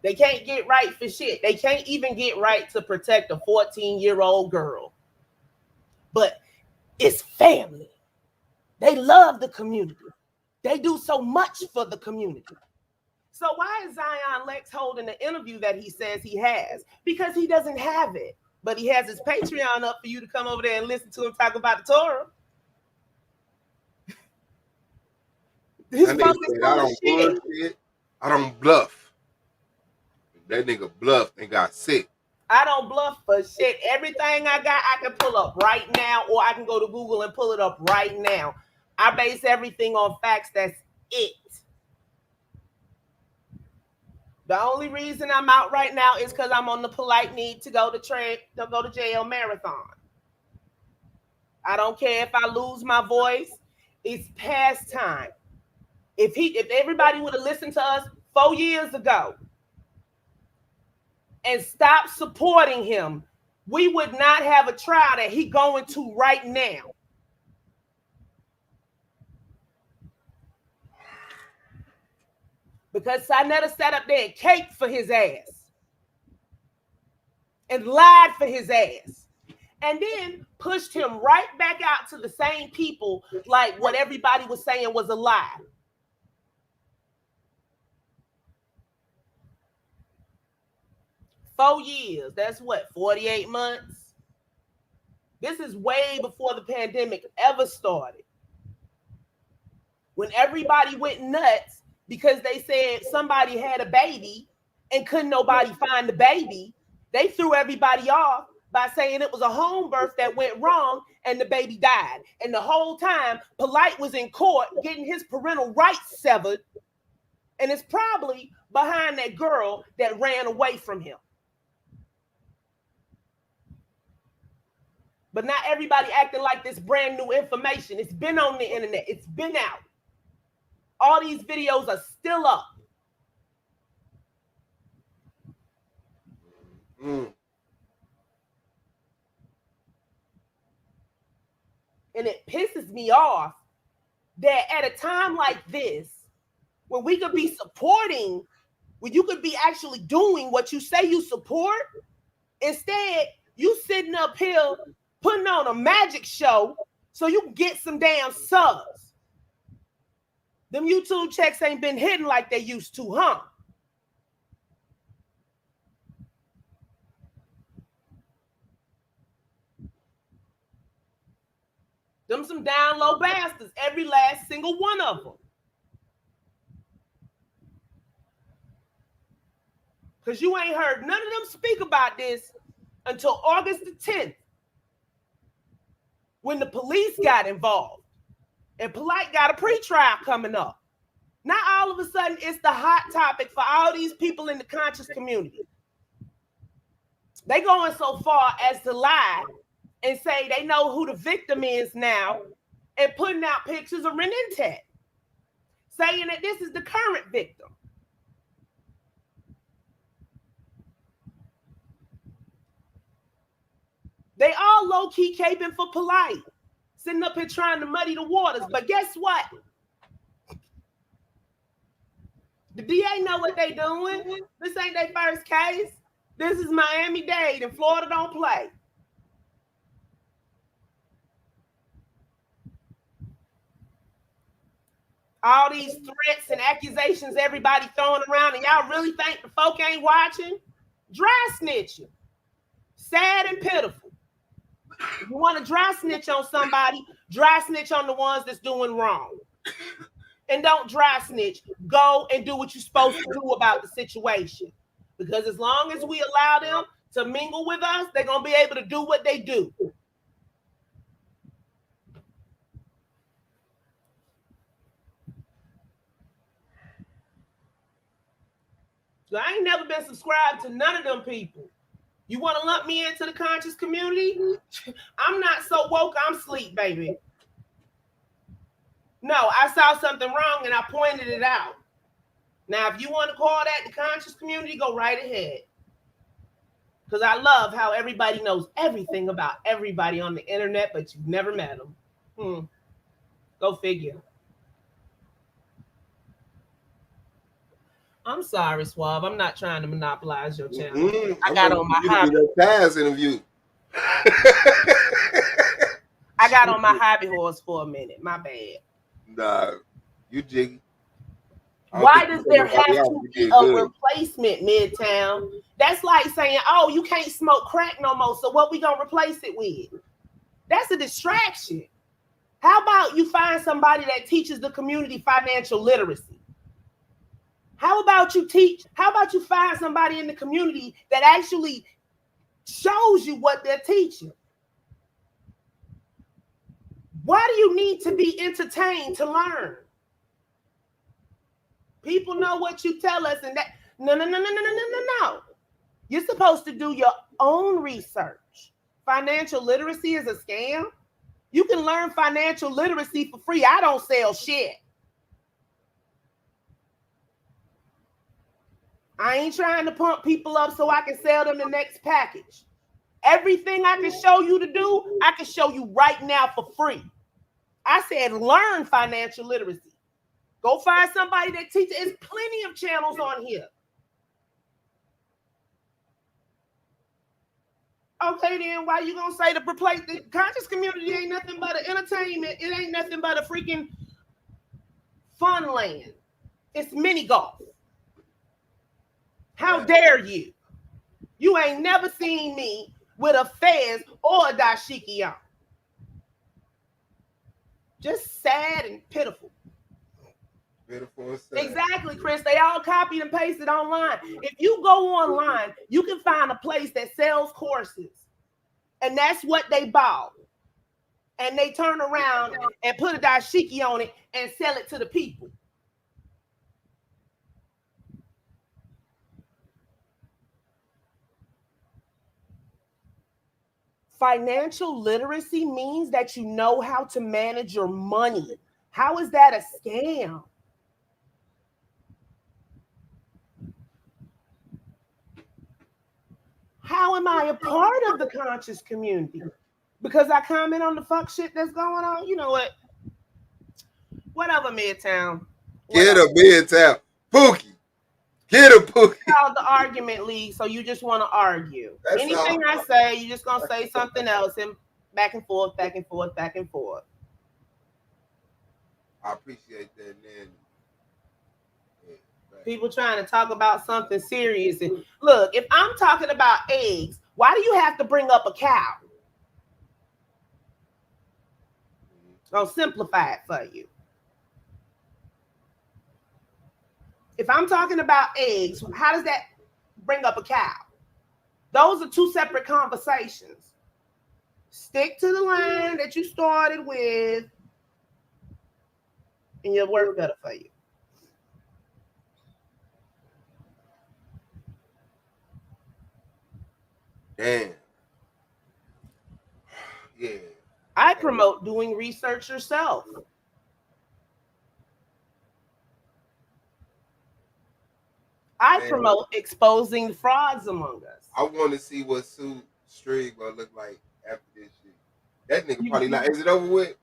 They can't get right for shit. They can't even get right to protect a 14-year-old girl. But it's family. They love the community. They do so much for the community. So why is Zion Lex holding the interview that he says he has? Because he doesn't have it. But he has his Patreon up for you to come over there and listen to him talk about the Torah. I don't bluff. That nigga bluffed and got sick. I don't bluff for shit. Everything I got, I can pull up right now, or I can go to Google and pull it up right now. I base everything on facts. That's it. The only reason I'm out right now is because I'm on the polite need to go to jail marathon. I don't care if I lose my voice. It's past time. If everybody would have listened to us 4 years ago and stopped supporting him, we would not have a trial that he going to right now. Because Sinetta sat up there and caked for his ass and lied for his ass and then pushed him right back out to the same people like what everybody was saying was a lie. Four years, that's what, 48 months? This is way before the pandemic ever started. When everybody went nuts because they said somebody had a baby and couldn't nobody find the baby, they threw everybody off by saying it was a home birth that went wrong and the baby died. And the whole time, Polite was in court getting his parental rights severed, and it's probably behind that girl that ran away from him. But not everybody acting like this brand new information. It's been on the internet. It's been out. All these videos are still up. And it pisses me off that at a time like this, when we could be supporting, when you could be actually doing what you say you support, instead, you sitting up here putting on a magic show so you can get some damn subs. Them YouTube checks ain't been hitting like they used to, huh? Them some down low bastards, every last single one of them. Because you ain't heard none of them speak about this until August the 10th, when the police got involved. And Polite got a pre-trial coming up. Now all of a sudden, it's the hot topic for all these people in the conscious community. They going so far as to lie and say they know who the victim is now and putting out pictures of Renentet, saying that this is the current victim. They all low-key caping for Polite, sitting up here trying to muddy the waters. But guess what? The DA know what they doing. This ain't their first case. This is Miami-Dade, and Florida don't play. All these threats and accusations everybody throwing around, and y'all really think the folk ain't watching? Dry snitching. Sad and pitiful. If you want to dry snitch on somebody, dry snitch on the ones that's doing wrong. And don't dry snitch. Go and do what you're supposed to do about the situation. Because as long as we allow them to mingle with us, they're going to be able to do what they do. So I ain't never been subscribed to none of them people. You want to lump me into the conscious community? I'm not so woke, I'm sleep, baby. No, I saw something wrong and I pointed it out. Now, if you want to call that the conscious community, go right ahead. Because I love how everybody knows everything about everybody on the internet, but you've never met them. Go figure. I'm sorry, Swab. I'm not trying to monopolize your channel. I got on my hobby. Past interview. I got on my hobby horse for a minute. My bad. Nah, you jiggy. Why does there have to be a replacement, Midtown? That's like saying, oh, you can't smoke crack no more, so what we gonna replace it with? That's a distraction. How about you find somebody that teaches the community financial literacy? How about you find somebody in the community that actually shows you what they're teaching? Why do you need to be entertained to learn? People know what you tell us, and that No. You're supposed to do your own research. Financial literacy is a scam. You can learn financial literacy for free. I don't sell shit. I ain't trying to pump people up so I can sell them the next package. Everything I can show you to do, I can show you right now for free. I said learn financial literacy. Go find somebody that teaches. There's plenty of channels on here. Okay, then why you gonna say the conscious community ain't nothing but an entertainment? It ain't nothing but a freaking fun land. It's mini golf. How dare you? You ain't never seen me with a fez or a dashiki on. Just sad and pitiful. Pitiful and sad. Exactly, Chris. They all copied and pasted online. If you go online, you can find a place that sells courses. And that's what they bought. And they turn around and put a dashiki on it and sell it to the people. Financial literacy means that you know how to manage your money. How is that a scam? How am I a part of the conscious community? Because I comment on the fuck shit that's going on? You know what? Whatever, Midtown. Get a Midtown. Pookie. Get a Pookie. It's called the argument league, so you just want to argue. That's Anything all. I say, you're just going to say something else and back and forth, back and forth, back and forth. I appreciate that, man. People trying to talk about something serious. And look, if I'm talking about eggs, why do you have to bring up a cow? I'll simplify it for you. If I'm talking about eggs, how does that bring up a cow? Those are two separate conversations. Stick to the line that you started with, and you'll work better for you. Damn. Yeah. I promote doing research yourself. I promote exposing frauds among us. I want to see what Sue Street gonna look like after this shit. That nigga probably not. Is it over with?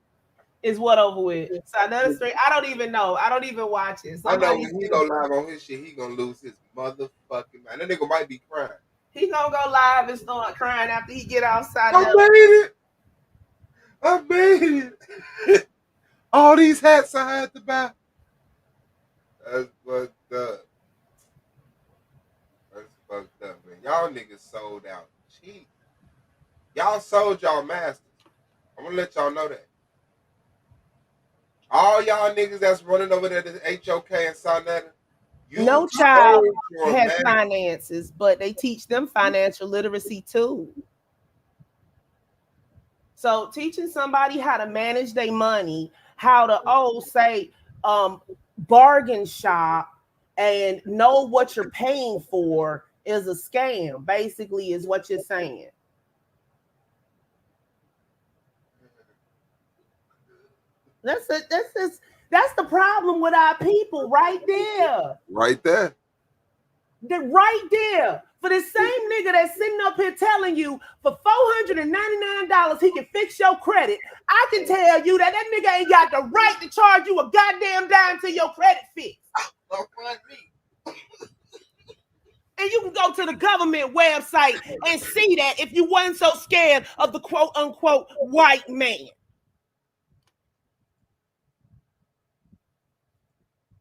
Is what over with? So another Street. I don't even know. I don't even watch it. I know when he go live on his shit, he gonna lose his motherfucking mind. That nigga might be crying. He gonna go live and start crying after he get outside. I made it. I made it. All these hats I had to buy. That's fucked up. That's fucked up, man. Y'all niggas sold out cheap. Y'all sold y'all masters. I'm gonna let y'all know that. All y'all niggas that's running over there to HOK and Sonetta. No child has finances, but they teach them financial literacy too. So teaching somebody how to manage their money, how to bargain shop and know what you're paying for is a scam, basically, is what you're saying. That's the problem with our people right there. Right there. They're right there. For the same nigga that's sitting up here telling you for $499 he can fix your credit, I can tell you that nigga ain't got the right to charge you a goddamn dime till your credit fix. And you can go to the government website and see that if you weren't so scared of the quote unquote white man.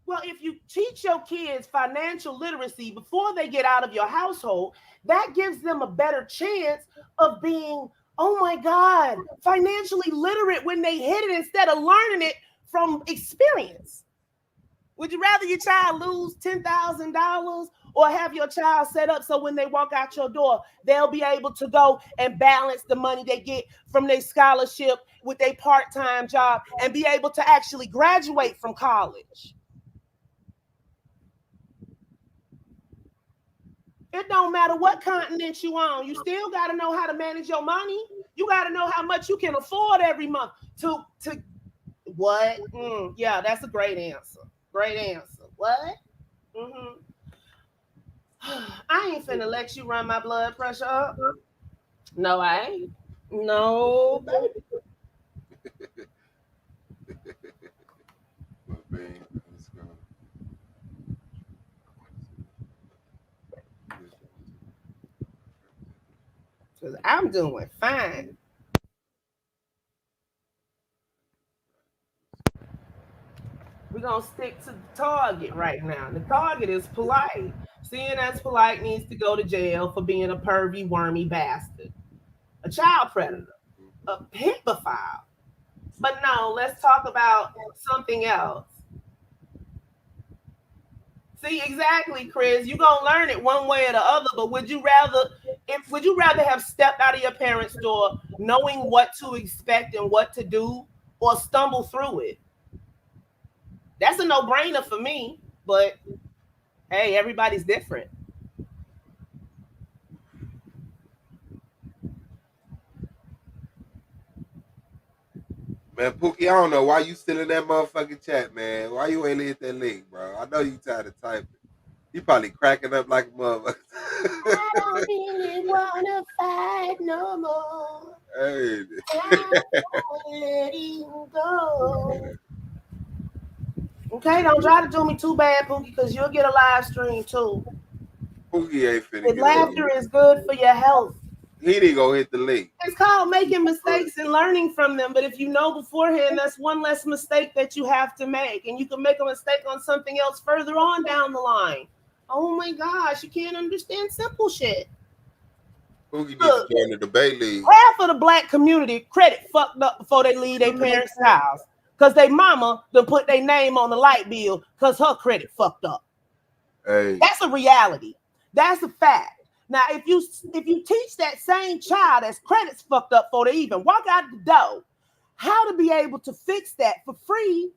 Well, if you teach your kids financial literacy before they get out of your household, that gives them a better chance of being, oh my God, financially literate when they hit it instead of learning it from experience. Would you rather your child lose $10,000 or have your child set up so when they walk out your door, they'll be able to go and balance the money they get from their scholarship with their part-time job and be able to actually graduate from college? It don't matter what continent you on. You still got to know how to manage your money. You got to know how much you can afford every month. To what? Yeah, that's a great answer. Great answer. What? I ain't finna let you run my blood pressure up. No, I ain't. No, baby. Because I'm doing fine. We're going to stick to the target right now. The target is Polite. Seeing as Polite needs to go to jail for being a pervy, wormy bastard, a child predator, a pedophile. But no, let's talk about something else. See, exactly, Chris. You're gonna learn it one way or the other, but would you rather have stepped out of your parents' door knowing what to expect and what to do, or stumble through it? That's a no-brainer for me, but hey, everybody's different. Man, Pookie, I don't know why you still in that motherfucking chat, man. Why you ain't hit that link, bro? I know you tired of typing. You probably cracking up like a motherfucker. I don't really wanna fight no more. Hey. I'm letting go. Okay, don't try to do me too bad, Pookie, because you'll get a live stream too. Pookie ain't finna If get laughter is good for your health. He didn't go hit the link. It's called making mistakes and learning from them. But if you know beforehand, that's one less mistake that you have to make. And you can make a mistake on something else further on down the line. Oh my gosh, you can't understand simple shit. Pookie needs to join the debate league. Half of the black community credit fucked up before they leave their parents' house. Because their mama done put their name on the light bill because her credit fucked up. Hey. That's a reality. That's a fact. Now, if you teach that same child that's credit's fucked up before they even walk out the door, how to be able to fix that for free,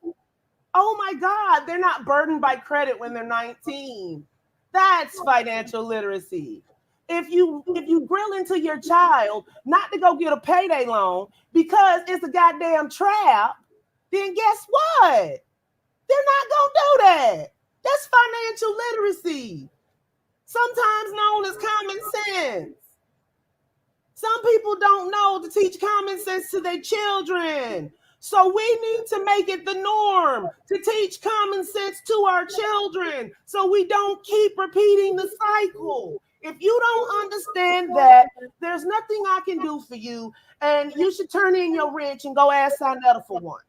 oh my God, they're not burdened by credit when they're 19. That's financial literacy. If you grill into your child not to go get a payday loan because it's a goddamn trap, then guess what? They're not gonna do that. That's financial literacy. Sometimes known as common sense. Some people don't know to teach common sense to their children. So we need to make it the norm to teach common sense to our children so we don't keep repeating the cycle. If you don't understand that, there's nothing I can do for you, and you should turn in your wrench and go ask Sinetta for one.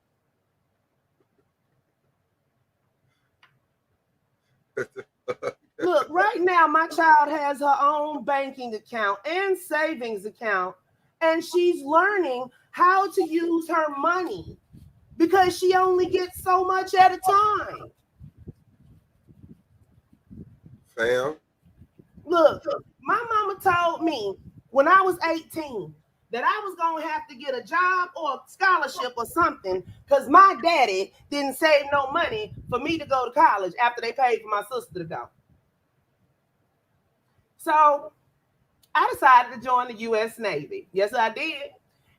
Look, right now, my child has her own banking account and savings account, and she's learning how to use her money because she only gets so much at a time. Fam. Look, my mama told me when I was 18 that I was going to have to get a job or a scholarship or something because my daddy didn't save no money for me to go to college after they paid for my sister to go. So I decided to join the U.S. Navy. Yes, I did.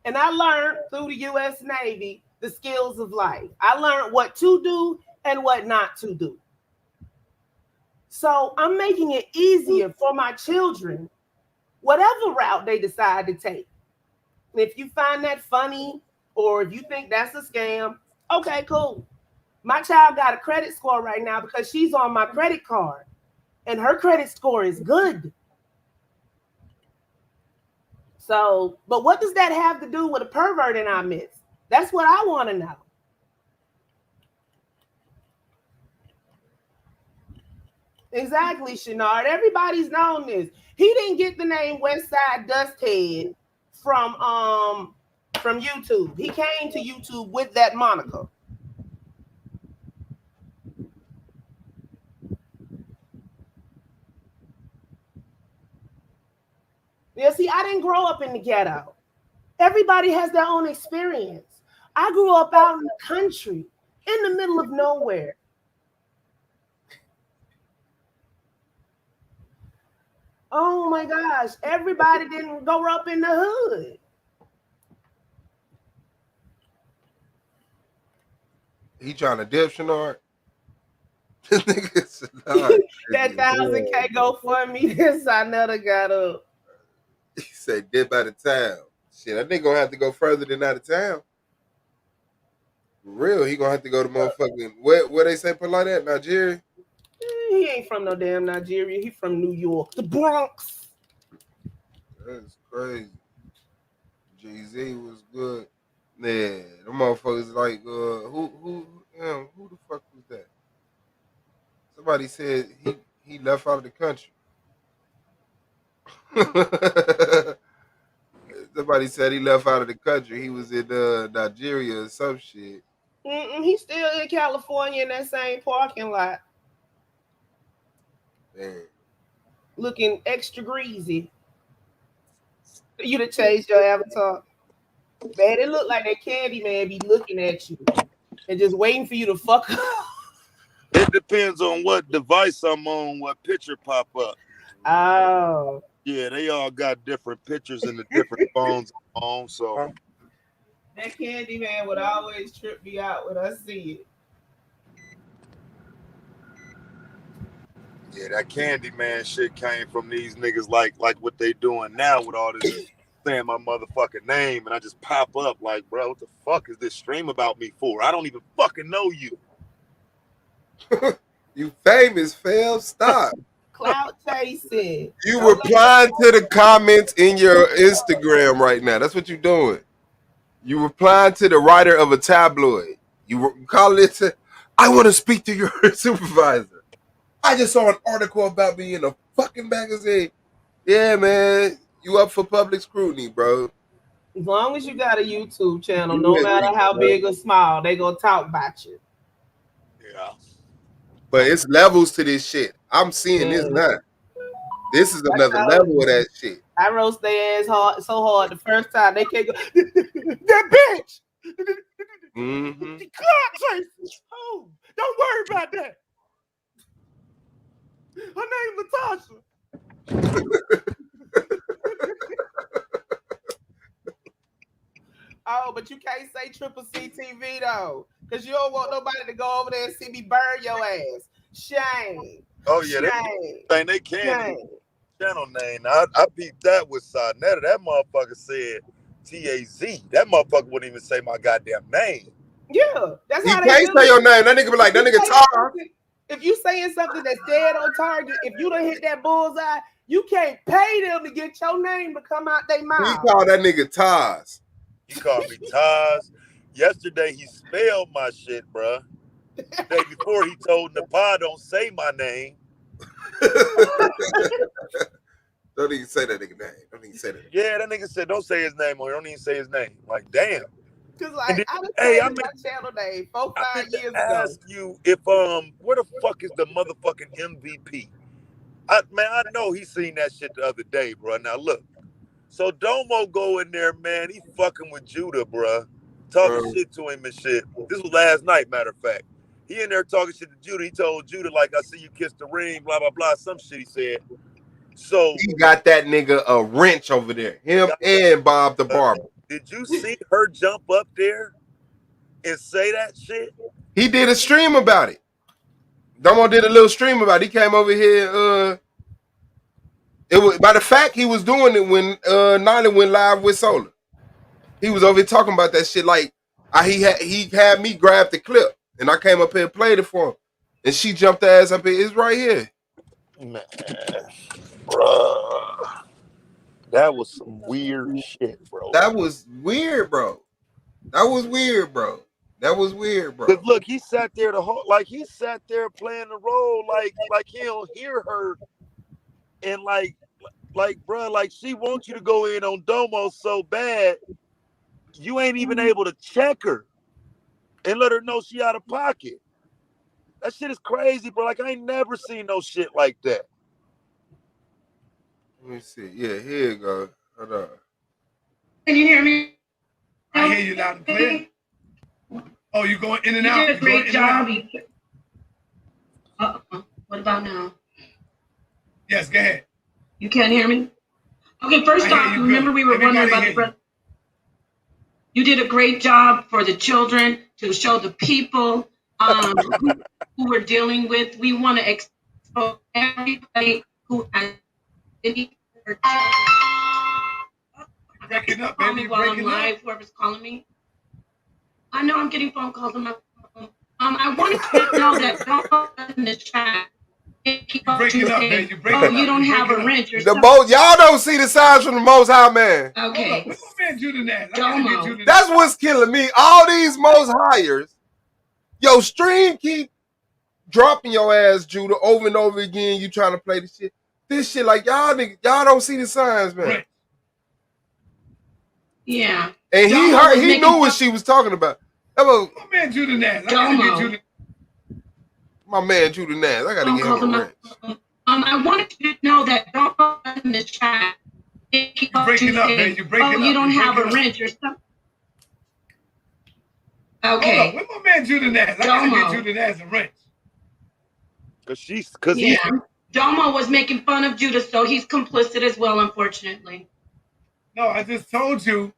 And I learned through the U.S. Navy the skills of life. I learned what to do and what not to do. So I'm making it easier for my children, whatever route they decide to take. If you find that funny or if you think that's a scam, okay, cool. My child got a credit score right now because she's on my credit card and her credit score is good. So, but what does that have to do with a pervert in our midst? That's what I want to know. Exactly, Shenard. Everybody's known this. He didn't get the name Westside Dusthead from YouTube. He came to YouTube with that moniker. Yeah, see, I didn't grow up in the ghetto. Everybody has their own experience. I grew up out in the country, in the middle of nowhere. Oh my gosh, everybody didn't go up in the hood. He trying to dip Shenard. This nigga Shenard. That 1,000K go for me. This I never got up. He said dip out of town. Shit, that nigga gonna have to go further than out of town. For real, he gonna have to go to motherfucking where they say put like that, Nigeria. He ain't from no damn Nigeria. He from New York, the Bronx. That's crazy. Jay-Z was good. Yeah, them motherfuckers like who the fuck was that? Somebody said he left out of the country. Somebody said he left out of the country. He was in Nigeria or some shit. He's still in California in that same parking lot. Man. Looking extra greasy. You to change your avatar. Man, it look like that Candy Man be looking at you and just waiting for you to fuck up. It depends on what device I'm on, what picture pop up. Oh. Yeah, they all got different pictures in the different phones I'm on, so. That Candy Man would always trip me out when I see it. Yeah, that Candyman shit came from these niggas like what they doing now with all this saying my motherfucking name and I just pop up like, bro, what the fuck is this stream about me for? I don't even fucking know you. You famous, fam. Stop. Cloud chasing. You replying to the comments in your Instagram right now. That's what you're doing. You replying to the writer of a tabloid. You call it to, I want to speak to your supervisor. I just saw an article about me in a fucking magazine. Yeah, man. You up for public scrutiny, bro. As long as you got a YouTube channel, no matter how big or small, they gonna talk about you. Yeah. But it's levels to this shit. I'm seeing this now. This is another level of that shit. I roast their ass so hard the first time they can't go. That bitch. Mm-hmm. Oh, don't worry about that. Her name Latasha. Oh, but you can't say Triple C TV though, because you don't want nobody to go over there and see me burn your ass. Shame. Oh yeah, they can't channel name. I beat that with Sarnetta. That motherfucker said TAZ. That motherfucker wouldn't even say my goddamn name. Yeah, that's how they can't say your name. That nigga be like, that nigga Tar. If you saying something that's dead on target, if you don't hit that bullseye, you can't pay them to get your name to come out their mouth. He called that nigga Taz. He called me Taz. Yesterday he spelled my shit, bruh. The day before he told Nepal, don't say my name. Don't even say that nigga name. Don't even say that. Yeah, that nigga said don't say his name or don't even say his name. Like, damn. Cause like I meant my channel name 4-5 years ago. Ask you if where the fuck is the motherfucking MVP? I know he seen that shit the other day, bro. Now look, so Domo go in there, man. He fucking with Judah, bro. Talking shit to him and shit. This was last night, matter of fact. He in there talking shit to Judah. He told Judah like, I see you kiss the ring, blah blah blah. Some shit he said. So he got that nigga a wrench over there. Him and Bob the Barber. Did you see her jump up there and say that shit? He did a stream about it. Domo did a little stream about it. He came over here. It was by the fact he was doing it when Nolly went live with Solar. He was over here talking about that shit. Like he had me grab the clip and I came up here and played it for him. And she jumped her ass up here. It's right here. Man, bruh. That was some weird shit, bro. That was weird, bro. That was weird, bro. Cause look, he sat there he sat there playing the role like he don't hear her, and like, bro, like she wants you to go in on Domo so bad, you ain't even able to check her and let her know she out of pocket. That shit is crazy, bro. Like I ain't never seen no shit like that. Let me see. Yeah, here you go. Hold on. Can you hear me? I hear you loud and clear. Oh, you going in and out? You did a great job. What about now? Yes, go ahead. You can't hear me? Okay, first off, remember we were wondering about the brother. You did a great job for the children to show the people who we're dealing with. We want to expose everybody who has any breaking up, call baby, me while I'm breaking live, whoever's calling me. I know I'm getting phone calls on my phone. I wanted to know that don't go in the chat. breaking up, man. You're breaking Oh, up. you don't You're have a breaking up. wrench or The something. most y'all don't see the signs from the Most High Man. Okay. What's my man Judah Nash? I gotta get Judah That's what's killing me. All these Most Highers, yo, stream keep dropping your ass, Judah, over and over again. You trying to play the shit. This shit, like y'all niggas, y'all don't see the signs, man. Right. Yeah. And Domo was he making knew what fun- she was talking about. That was my man Judah Nash. I gotta get Domo. Judah. my man Judah Nash. I gotta Phone get calls him on a my wrench. I wanted to know that don't go in the chat. You're breaking up, man. You're breaking oh, up. you don't You're have a breaking up. wrench or something. Hold Okay. up. Where's my man Judah Nash? I gotta Domo. get Judah Nash a wrench. Yeah. Domo was making fun of Judah, so he's complicit as well, unfortunately. No, I just told you,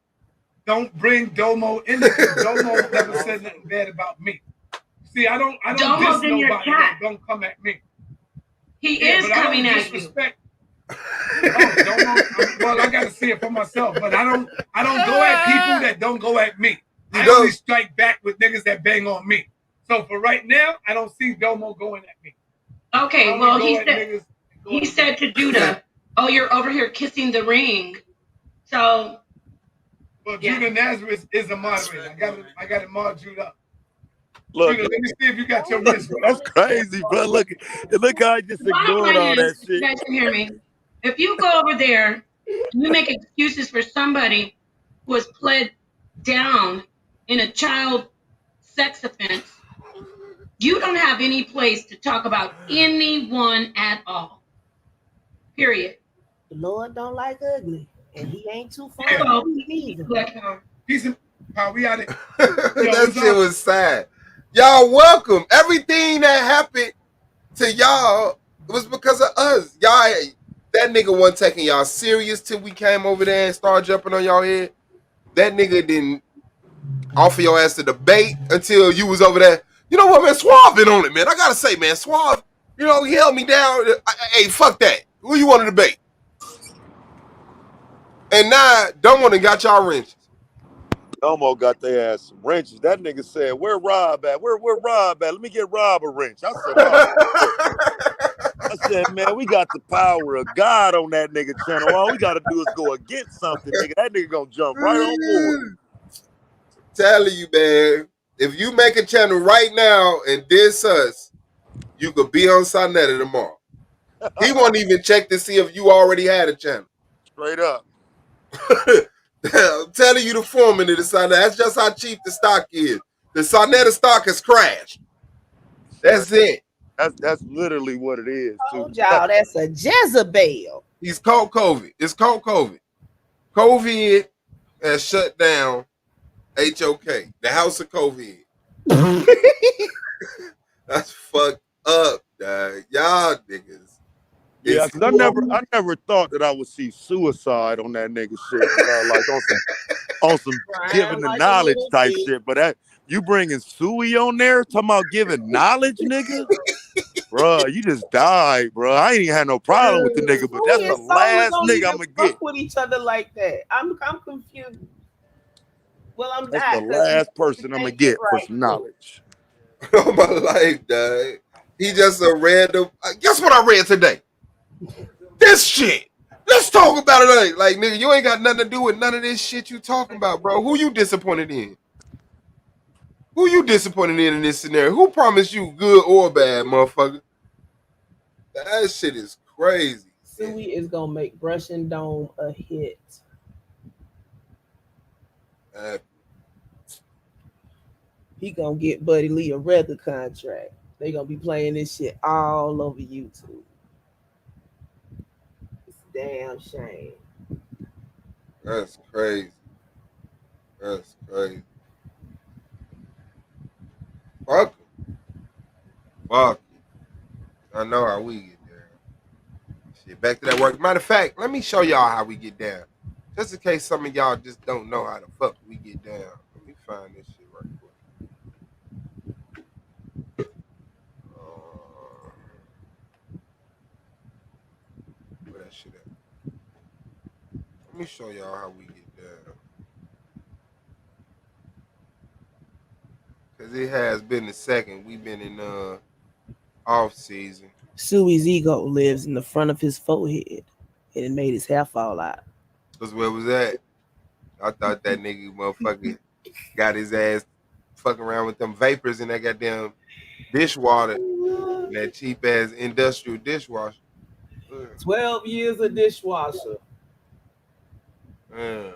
don't bring Domo in it. 'Cause Domo never said nothing bad about me. See, I don't Domo's diss in your nobody. chat. Don't come at me. He Yeah, is but I don't coming at you. disrespect. Oh, Domo. Well, I gotta see it for myself, but I don't go at people that don't go at me. I only strike back with niggas that bang on me. So for right now, I don't see Domo going at me. Okay, I only well, go he at said niggas he said to Judah, "Oh, you're over here kissing the ring." So, well, Judah Nazareth is a moderator. I got to mod Judah up. Look, Judah, let me see if you got your wrist right. that's crazy, bro. Look how I just bottom ignored line all that is, you shit. guys can hear me. If you go over there, you make excuses for somebody who has pled down in a child sex offense. You don't have any place to talk about anyone at all. Period. The Lord don't like ugly, and he ain't too far Yeah. from me neither. Peace and power. We out it. That shit was sad. Y'all welcome. Everything that happened to y'all was because of us. Y'all, that nigga wasn't taking y'all serious till we came over there and started jumping on y'all head. That nigga didn't offer your ass to debate until you was over there. You know what, man? Suave been on it, man. I gotta say, man, Suave, you know, he held me down. Hey, fuck that. Who you want to debate? And now, don't want to got y'all wrenches. Domo got their ass some wrenches. That nigga said, "Where Rob at? Where Rob at? Let me get Rob a wrench." I said, "Oh." I said, "Man, we got the power of God on that nigga channel. All we gotta do is go against something, nigga. That nigga gonna jump right on board." Telling you, man, if you make a channel right now and diss us, you could be on Sonetta tomorrow. He won't even check to see if you already had a channel. Straight up. I'm telling you the foreman of the Sonetta. That's just how cheap the stock is. The Sonetta stock has crashed. That's it. That's literally what it is, too. Told y'all that's a Jezebel. He's caught COVID. It's called COVID. COVID has shut down HOK, the House of COVID. That's fucked up, dog. Y'all niggas. Yeah, because I never thought that I would see suicide on that nigga shit, like on some giving the knowledge type shit. But that you bringing Suey on there talking about giving knowledge, nigga, bruh, you just died, bruh. I ain't even had no problem with the nigga, but that's the last nigga I'm gonna get. With each other like that. I'm confused. Well, I'm That's not. the last person I'm gonna get for some knowledge. All my life, dog. He just a random. Guess what I read today? This shit. Let's talk about it. Like, nigga, you ain't got nothing to do with none of this shit you talking about, bro. Who you disappointed in? Who you disappointed in this scenario? Who promised you good or bad, motherfucker? That shit is crazy. Suey is gonna make Brushing Dome a hit. He gonna get Buddy Lee a record contract. They gonna be playing this shit all over YouTube. It's a damn shame. That's crazy. That's crazy. Fuck him. Fuck him. I know how we get there. Shit, back to that work. Matter of fact, let me show y'all how we get down. Just in case some of y'all just don't know how the fuck we get down. Let me find this shit right quick. Where that shit at? Let me show y'all how we get down. Cause it has been a second. We've been in off season. Suey's ego lives in the front of his forehead, and it made his hair fall out. Cause where was that? I thought that nigga motherfucker got his ass fucking around with them vapors in that goddamn dishwater, that cheap ass industrial dishwasher. 12 years of dishwasher. And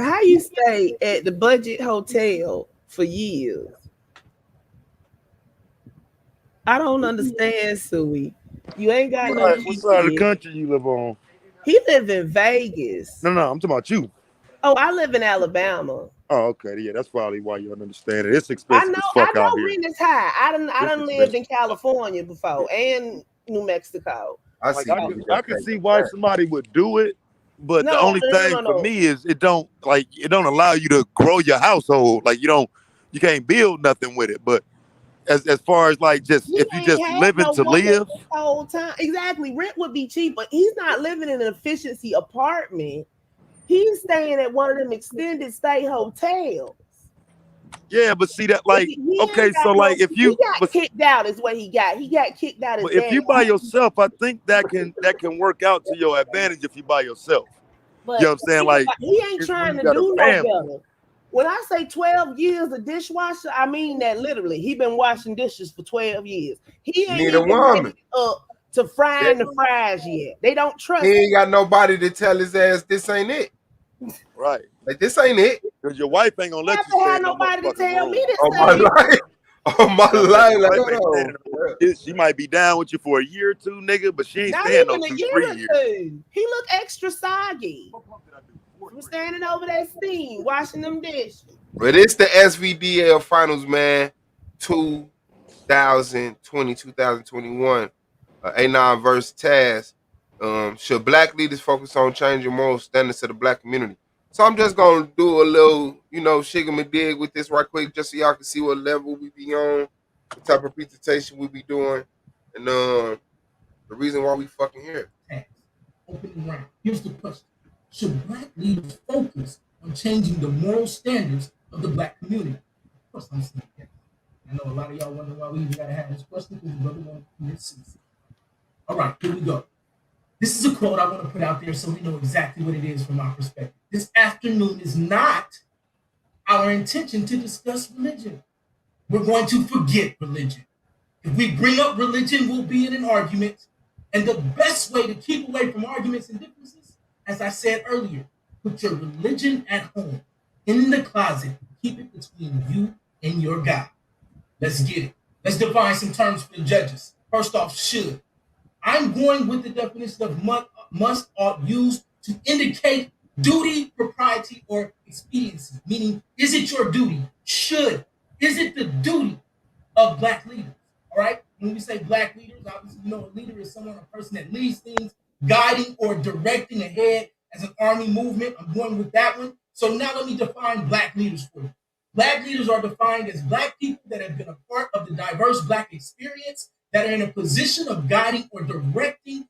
how you stay at the budget hotel for years? I don't understand, Suey. You ain't got no. What side of the country you live on? He live in Vegas. No, I'm talking about you. Oh, I live in Alabama. Oh, okay. Yeah, that's probably why you don't understand it. It's expensive as fuck out here. Rent is high. I done lived in California before and New Mexico. I can see why somebody would do it, but the only thing for me is it don't allow you to grow your household. Like you can't build nothing with it. But as far as like if you just living to live the whole time, exactly. Rent would be cheap, but he's not living in an efficiency apartment. He's staying at one of them extended stay hotels. Yeah, but see that if you got kicked out is what he got. He got kicked out. But if you by yourself, I think that can work out to your advantage if you by yourself. But you know what I'm saying? Like he ain't trying to do no better. When I say 12 years of dishwasher, I mean that literally. He been washing dishes for 12 years. He ain't need a woman up to frying the fries yet. They don't trust. He ain't got nobody to tell his ass this ain't it. Right. Like this ain't it. Because your wife ain't gonna let you have nobody to tell me this. On my life. On my life. Like, she might be down with you for a year or two, nigga, but she ain't staying no 2-3 years. He look extra soggy. I'm standing over that steam, washing them dishes. But it's the SVDL finals, man. 2020, 2021. A9 versus Taz. Should black leaders focus on changing moral standards of the black community? So I'm just gonna do a little, shigga-ma-dig with this right quick, just so y'all can see what level we be on, what type of presentation we be doing, and the reason why we fucking here. Open round. Here's the question: should black leaders focus on changing the moral standards of the black community? Of course, I'm saying yes. I know a lot of y'all wonder why we even gotta have this question because the brother won't commit suicide. All right, here we go. This is a quote I want to put out there so we know exactly what it is from our perspective. This afternoon is not our intention to discuss religion. We're going to forget religion. If we bring up religion, we'll be in an argument. And the best way to keep away from arguments and differences, as I said earlier, put your religion at home, in the closet. Keep it between you and your God. Let's get it. Let's define some terms for the judges. First off, should. I'm going with the definition of must, ought, used to indicate duty, propriety, or expediency. Meaning, is it your duty? Should. Is it the duty of black leaders? All right? When we say black leaders, obviously, a leader is someone, a person that leads things, guiding or directing ahead as an army movement. I'm going with that one. So now let me define black leaders for you. Black leaders are defined as black people that have been a part of the diverse black experience, that are in a position of guiding or directing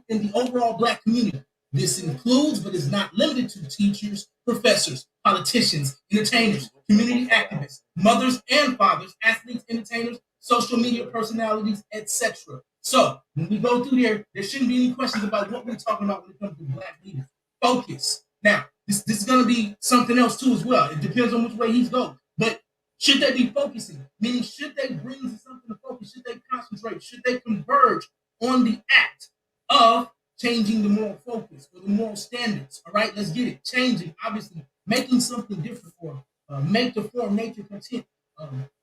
in the overall black community. This includes, but is not limited to, teachers, professors, politicians, entertainers, community activists, mothers and fathers, athletes, entertainers, social media personalities, etc. So when we go through there shouldn't be any questions about what we're talking about when it comes to black leaders. Focus. Now, this is going to be something else too as well. It depends on which way he's going. But should they be focusing? Meaning, should they bring something to focus? Should they concentrate? Should they converge on the act of changing the moral focus or the moral standards? All right, let's get it. Changing, obviously, making something different or make the form nature content.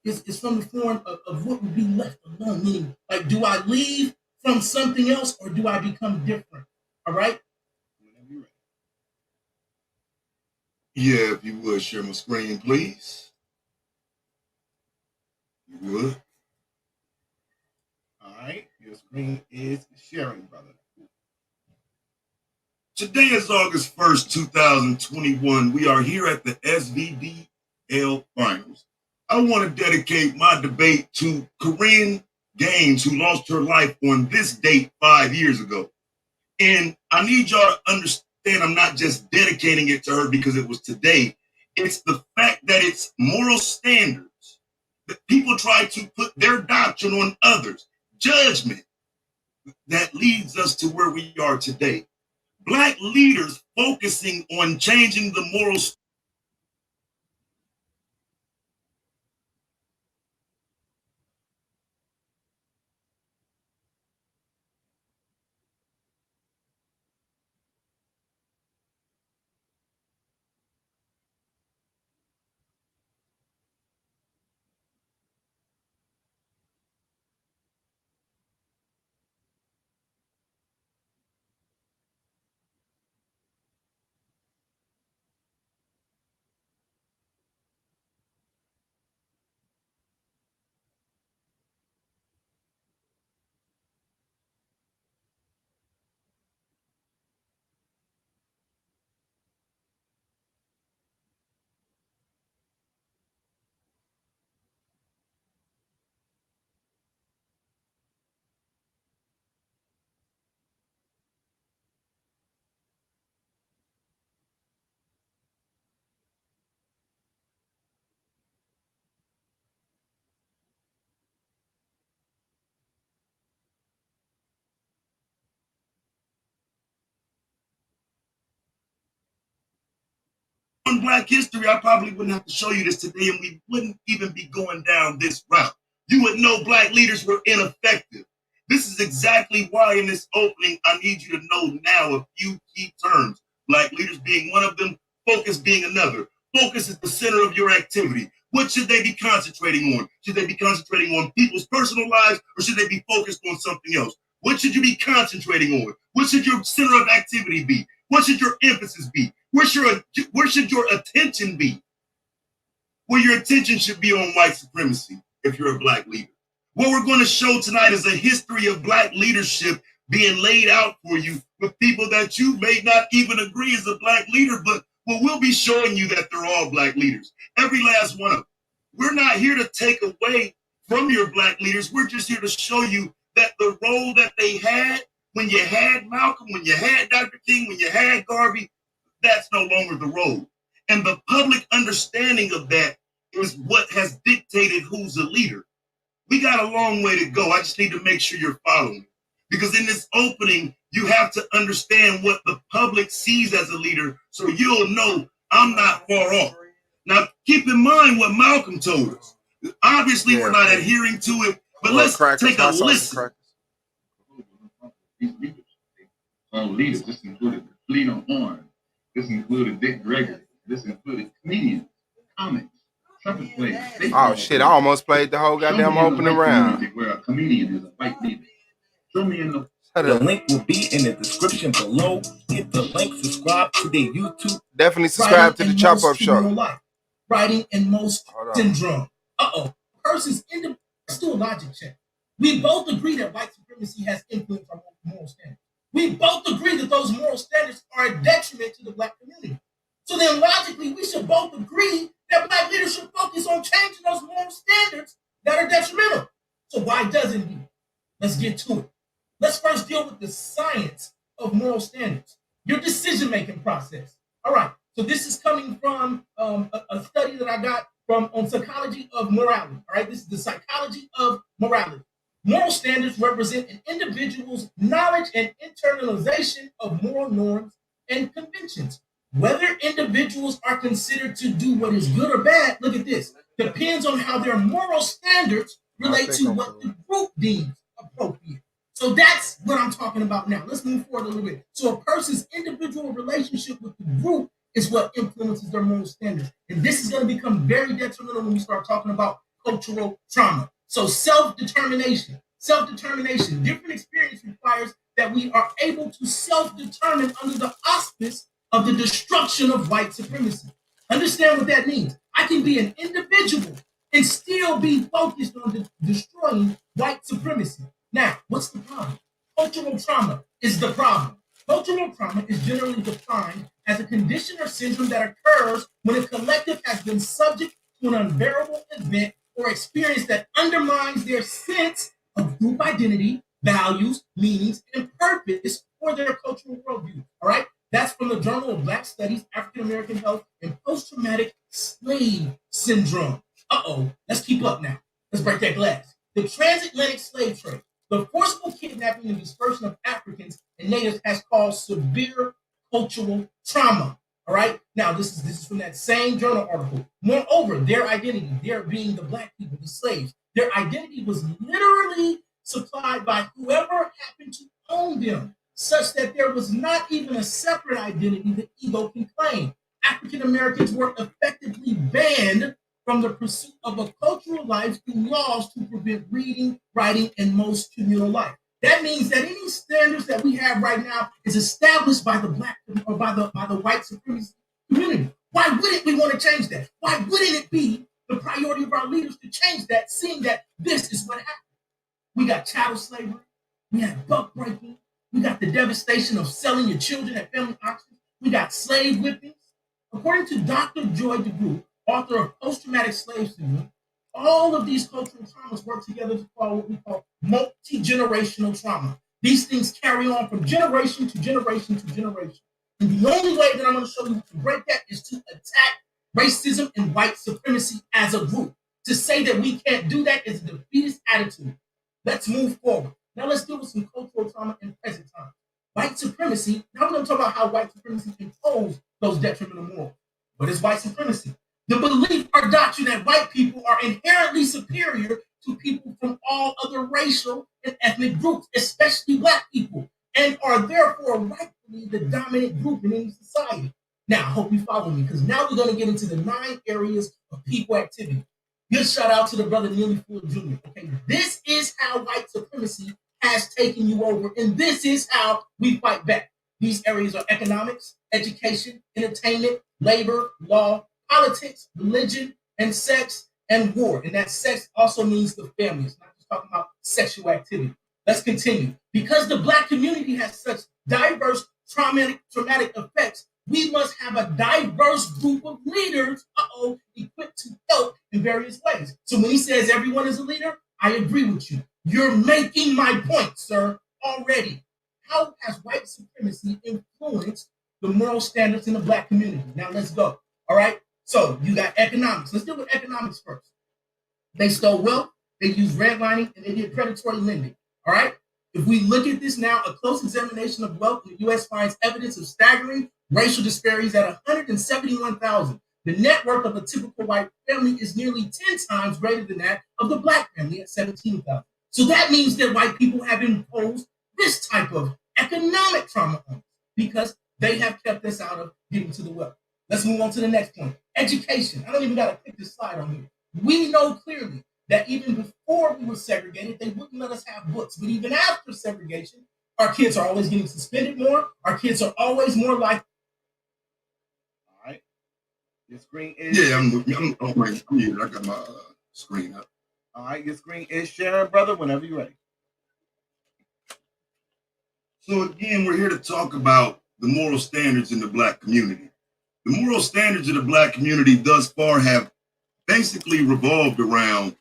It's from the form of what would be left alone. Meaning, like, do I leave from something else or do I become different? All right? Yeah, if you would share my screen, please. You would. All right, your screen is sharing, brother. Today is August 1st, 2021. We are here at the SVDL Finals. I want to dedicate my debate to Corinne Gaines, who lost her life on this date 5 years ago. And I need y'all to understand I'm not just dedicating it to her because it was today. It's the fact that it's moral standards that people try to put their doctrine on others, judgment that leads us to where we are today. Black leaders focusing on changing the moral standards. On Black history, I probably wouldn't have to show you this today, and we wouldn't even be going down this route. You would know Black leaders were ineffective. This is exactly why in this opening, I need you to know now a few key terms. Black leaders being one of them, focus being another. Focus is the center of your activity. What should they be concentrating on? Should they be concentrating on people's personal lives, or should they be focused on something else? What should you be concentrating on? What should your center of activity be? What should your emphasis be? Where should your attention be? Well, your attention should be on white supremacy if you're a Black leader. What we're going to show tonight is a history of Black leadership being laid out for you with people that you may not even agree is a Black leader, but we'll be showing you that they're all Black leaders. Every last one of them. We're not here to take away from your Black leaders. We're just here to show you that the role that they had when you had Malcolm, when you had Dr. King, when you had Garvey, that's no longer the role. And the public understanding of that is what has dictated who's a leader. We got a long way to go. I just need to make sure you're following. Because in this opening, you have to understand what the public sees as a leader so you'll know I'm not far off. Now, keep in mind what Malcolm told us. Obviously, we're not adhering to it, but let's take a listen. All leaders. This included Cleveland Horn. This included Dick Gregory. This included comedians, comics, trumpet players. Oh shit! I almost played the whole goddamn opening round. Where a comedian is a white leader. Show me in the link will be in the description below. Hit the link, subscribe to their YouTube. Definitely subscribe to the Chop Up Show. Writing and most syndrome. Person's let's do a logic check. We both agree that white supremacy has influenced our moral standards. We both agree that those moral standards are a detriment to the Black community. So then logically, we should both agree that Black leaders should focus on changing those moral standards that are detrimental. So why doesn't he? Let's get to it. Let's first deal with the science of moral standards, your decision-making process. All right, so this is coming from a study that I got on psychology of morality. All right, this is the psychology of morality. Moral standards represent an individual's knowledge and internalization of moral norms and conventions. Whether individuals are considered to do what is good or bad, look at this, depends on how their moral standards relate to what the group deems appropriate. So that's what I'm talking about now. Let's move forward a little bit. So a person's individual relationship with the group is what influences their moral standards. And this is going to become very detrimental when we start talking about cultural trauma. So self-determination, different experience requires that we are able to self-determine under the auspice of the destruction of white supremacy. Understand what that means. I can be an individual and still be focused on destroying white supremacy. Now, what's the problem? Cultural trauma is the problem. Cultural trauma is generally defined as a condition or syndrome that occurs when a collective has been subject to an unbearable event or experience that undermines their sense of group identity, values, meanings, and purpose for their cultural worldview. All right? That's from the Journal of Black Studies, African American Health, and Post-Traumatic Slave Syndrome. Let's keep up now. Let's break that glass. The transatlantic slave trade, the forcible kidnapping and dispersion of Africans and natives has caused severe cultural trauma. All right. Now, this is from that same journal article. Moreover, their identity, their being the black people, the slaves, their identity was literally supplied by whoever happened to own them, such that there was not even a separate identity that ego can claim. African Americans were effectively banned from the pursuit of a cultural life through laws to prevent reading, writing, and most communal life. That means that any standards that we have right now is established by the black or by the white supremacy community. Why wouldn't we want to change that? Why wouldn't it be the priority of our leaders to change that, seeing that this is what happened? We got chattel slavery, we had buck breaking, we got the devastation of selling your children at family auctions, we got slave whippings. According to Dr. Joy DeGroot, author of Post-Traumatic Slave Syndrome, all of these cultural traumas work together to call what we call multi-generational trauma. These things carry on from generation to generation to generation. And the only way that I'm going to show you to break that is to attack racism and white supremacy as a group. To say that we can't do that is a defeatist attitude. Let's move forward. Now let's deal with some cultural trauma in present time. White supremacy, now we're going to talk about how white supremacy imposed those detrimental morals. What is white supremacy? The belief or doctrine that white people are inherently superior to people from all other racial and ethnic groups, especially black people, and are therefore rightfully the dominant group in any society. Now, I hope you follow me, because now we're going to get into the 9 areas of people activity. Good shout out to the brother Neely Fuller Jr. Okay, this is how white supremacy has taken you over, and this is how we fight back. These areas are economics, education, entertainment, labor, law, politics, religion, and sex, and war. And that sex also means the family. It's not just talking about sexual activity. Let's continue. Because the black community has such diverse traumatic effects, we must have a diverse group of leaders, equipped to help in various ways. So when he says everyone is a leader, I agree with you. You're making my point, sir, already. How has white supremacy influenced the moral standards in the black community? Now let's go. All right. So you got economics. Let's deal with economics first. They stole wealth, they used redlining, and they did predatory lending. All right. If we look at this now, a close examination of wealth in the U.S. finds evidence of staggering racial disparities at 171,000. The net worth of a typical white family is nearly 10 times greater than that of the black family at 17,000. So that means that white people have imposed this type of economic trauma on us because they have kept us out of getting to the wealth. Let's move on to the next point. Education. I don't even got to pick this slide on here. We know clearly that even before we were segregated, they wouldn't let us have books. But even after segregation, our kids are always getting suspended more. Our kids are always more like. All right. Your screen is. Yeah, I'm here. I got my screen up. All right. Your screen is sharing, brother, whenever you're ready. So again, we're here to talk about the moral standards in the black community. The moral standards of the black community thus far have basically revolved around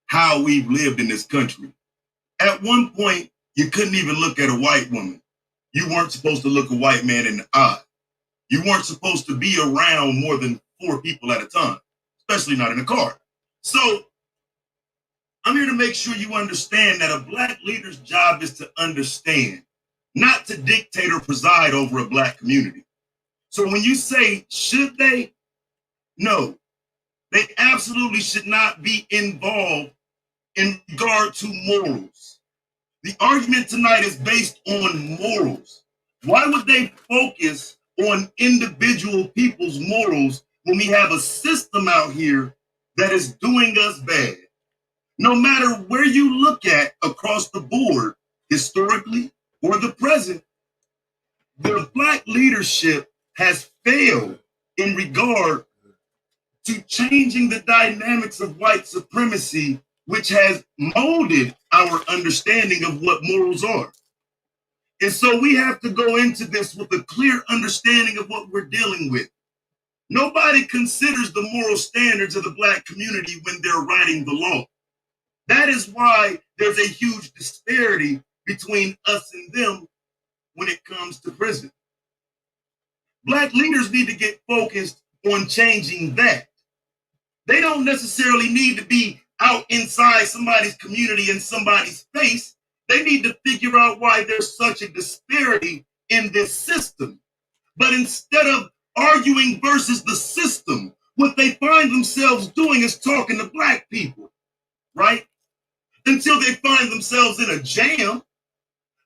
how we've lived in this country. At one point, you couldn't even look at a white woman. You weren't supposed to look a white man in the eye. You weren't supposed to be around more than 4 people at a time, especially not in a car. So I'm here to make sure you understand that a black leader's job is to understand, not to dictate or preside over a black community. So when you say, should they? No, they absolutely should not be involved in regard to morals. The argument tonight is based on morals. Why would they focus on individual people's morals when we have a system out here that is doing us bad? No matter where you look at across the board, historically or the present, the black leadership has failed in regard to changing the dynamics of white supremacy, which has molded our understanding of what morals are. And so we have to go into this with a clear understanding of what we're dealing with. Nobody considers the moral standards of the Black community when they're writing the law. That is why there's a huge disparity between us and them when it comes to prison. Black leaders need to get focused on changing that. They don't necessarily need to be out inside somebody's community in somebody's face. They need to figure out why there's such a disparity in this system. But instead of arguing versus the system, what they find themselves doing is talking to Black people, right? Until they find themselves in a jam.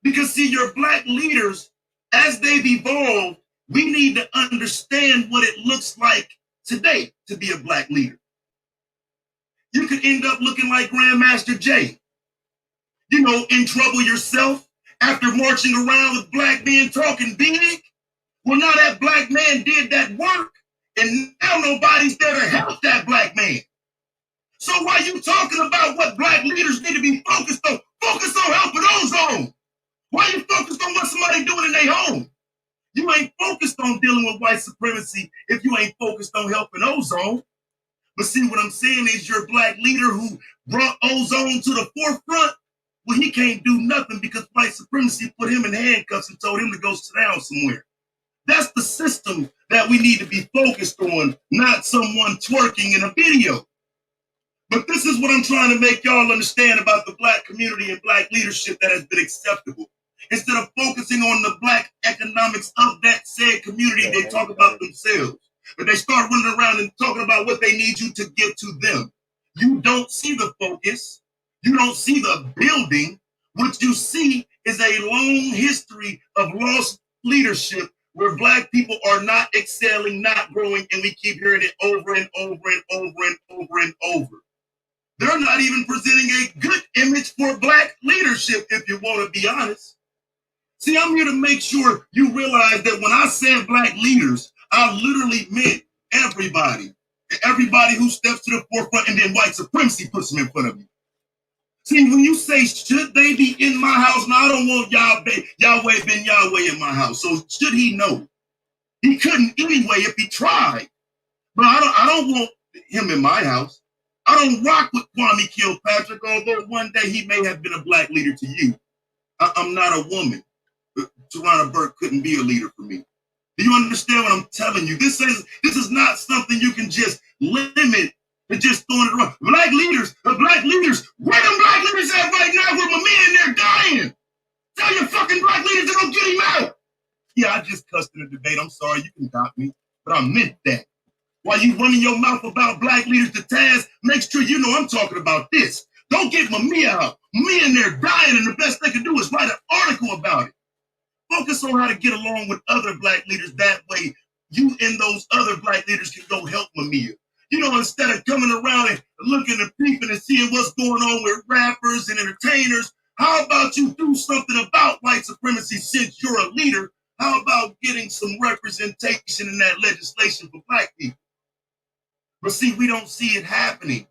Because see, your Black leaders, as they've evolved, we need to understand what it looks like today to be a Black leader. You could end up looking like Grandmaster Jay, you know, in trouble yourself after marching around with Black men talking big. Well, now that Black man did that work, and now nobody's there to help that Black man. So why you talking about what Black leaders need to be focused on? Focus on helping ozone. Why you focused on what somebody doing in their home? You ain't focused on dealing with white supremacy if you ain't focused on helping ozone. But see, what I'm saying is your Black leader who brought ozone to the forefront, well, he can't do nothing because white supremacy put him in handcuffs and told him to go sit down somewhere. That's the system that we need to be focused on, not someone twerking in a video. But this is what I'm trying to make y'all understand about the Black community and Black leadership that has been acceptable. Instead of focusing on the Black economics of that said community, they talk about themselves. But they start running around and talking about what they need you to give to them. You don't see the focus. You don't see the building. What you see is a long history of lost leadership where Black people are not excelling, not growing, and we keep hearing it over and over and over and over and over. They're not even presenting a good image for Black leadership, if you want to be honest. See, I'm here to make sure you realize that when I said Black leaders, I literally meant everybody. Everybody who steps to the forefront, and then white supremacy puts them in front of you. See, when you say, should they be in my house? Now, I don't want Yahweh ben Yahweh in my house. So should he know? He couldn't anyway if he tried. But I don't want him in my house. I don't rock with Kwame Kilpatrick, although one day he may have been a Black leader to you. I'm not a woman. Tarana Burke couldn't be a leader for me. Do you understand what I'm telling you? This is not something you can just limit to just throwing it around. Black leaders, where them Black leaders at right now with my men there dying? Tell your fucking Black leaders to go get him out. Yeah, I just cussed in a debate. I'm sorry, you can dock me, but I meant that. While you running your mouth about Black leaders to task, make sure you know I'm talking about this. Don't get Mamiya out. Mamiya in there dying, and the best they can do is write an article about it. Focus on how to get along with other Black leaders. That way, you and those other Black leaders can go help Mamiya. You know, instead of coming around and looking and peeping and seeing what's going on with rappers and entertainers, how about you do something about white supremacy since you're a leader? How about getting some representation in that legislation for Black people? But see, we don't see it happening.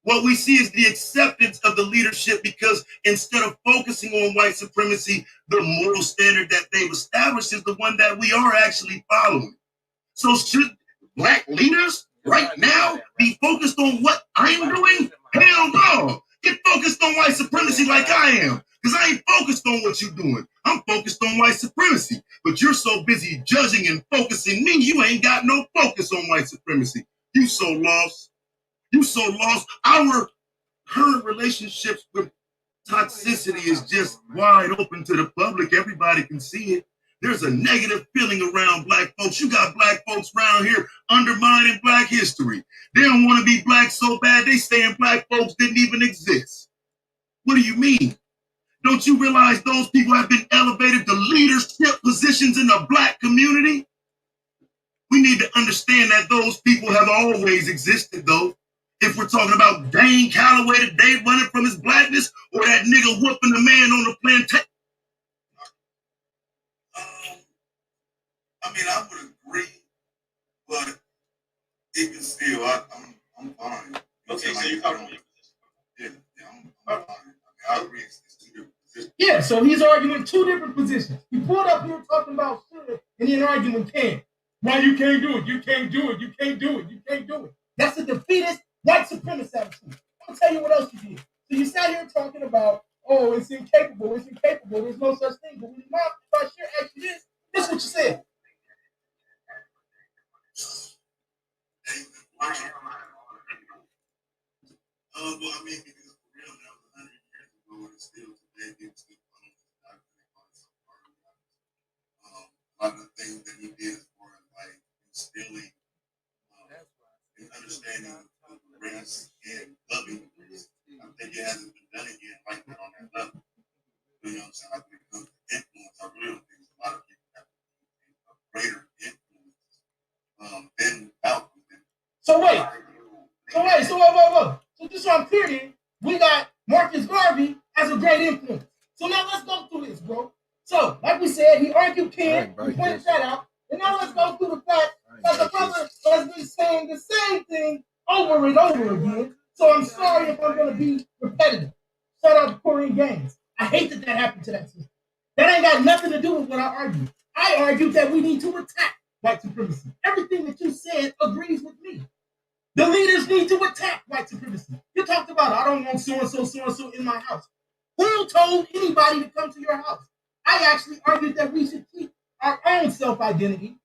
What we see is the acceptance of the leadership because instead of focusing on white supremacy, the moral standard that they've established is the one that we are actually following. So should Black leaders right now be focused on what I'm doing? Hell no. Get focused on white supremacy like I am, because I ain't focused on what you're doing. I'm focused on white supremacy. But you're so busy judging and focusing me, you ain't got no focus on white supremacy. You so lost. You so lost. Our current relationships with toxicity is just wide open to the public. Everybody can see it. There's a negative feeling around Black folks. You got Black folks around here undermining Black history. They don't want to be Black so bad, they saying Black folks didn't even exist. What do you mean? Don't you realize those people have been elevated to leadership positions in the Black community? We need to understand that those people have always existed, though. If we're talking about Dane Calloway today running from his blackness, or that nigga whooping the man on the plantation. I mean, I would agree, but even still, so he's arguing two different positions. He pulled up here talking about should, and then arguing can. Why you can't do it? You can't do it. You can't do it. You can't do it. That's a defeatist white supremacist attitude. I'm gonna tell you what else you did. So you sat here talking about, oh, it's incapable. It's incapable. There's no such thing. But when your mom, if I share ask you this is what you said. Well, I mean, because for real, that was 100 years ago, and still today, people still follow this doctrine. A lot of the things that he did as far as like instilling and understanding of race and loving race, I think it hasn't been done again like that on that level. You know what I'm saying? Like when it comes to influence, I really think a lot of people have a greater influence than Malcolm. So wait. So just so I'm clear then, we got Marcus Garvey as a great influence. So now let's go through this, bro. So, like we said, he argued Ken, he pointed that out. And now let's go through the fact that the brother has been saying the same thing over and over again. So I'm sorry if I'm going to be repetitive. Shout out to Korean Gaines. I hate that happened to that system. That ain't got nothing to do with what I argued. I argued that we need to attack white supremacy. Everything that you said agrees with me. The leaders need to attack white supremacy. You talked about, I don't want so-and-so in my house. Who told anybody to come to your house? I actually argued that we should keep our own self-identity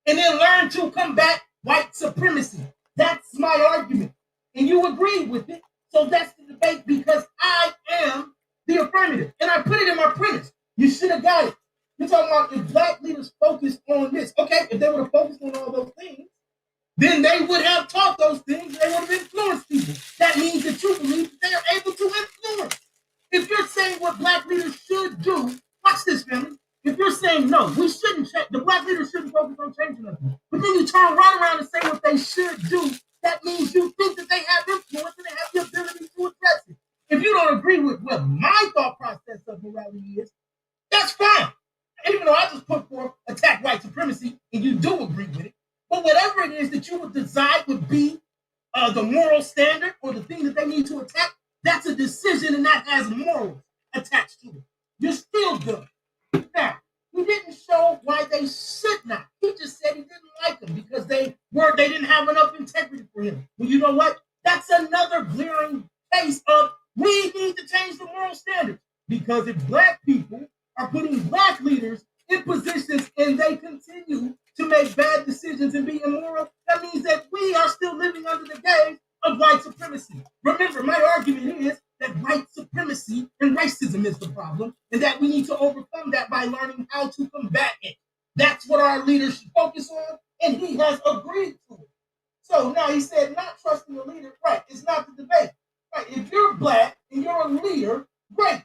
and then learn to combat white supremacy. That's my argument. And you agreed with it. So that's the debate because I am the affirmative. And I put it in my premise. You should have got it. You're talking about if black leaders focused on this. Okay, if they would have focused on all those things, then they would have taught those things. They would have influenced people. That means that you believe that they are able to influence. If you're saying what black leaders should do, watch this, family. If you're saying no, we shouldn't change, the black leaders shouldn't focus on changing nothing. But then you turn right around and say what they should do. That means you think that they have influence and they have the ability to address it. If you don't agree with what my thought process of morality is, that's fine. Even though I just put forth attack white supremacy and you do agree with it. But whatever it is that you would decide would be the moral standard or the thing that they need to attack, that's a decision and that has morals attached to it. You're still good. Now, he didn't show why they should not. He just said he didn't like them because they didn't have enough integrity for him. Well, you know what? That's another glaring case of we need to change the moral standards. Because if black people are putting black leaders in positions and they continue to make bad decisions and be immoral, that means that we are still living under the gaze of white supremacy. Remember, my argument is that white supremacy and racism is the problem, and that we need to overcome that by learning how to combat it. That's what our leaders should focus on, and he has agreed to it. So now he said not trusting the leader, right, it's not the debate. Right, if you're black and you're a leader, great.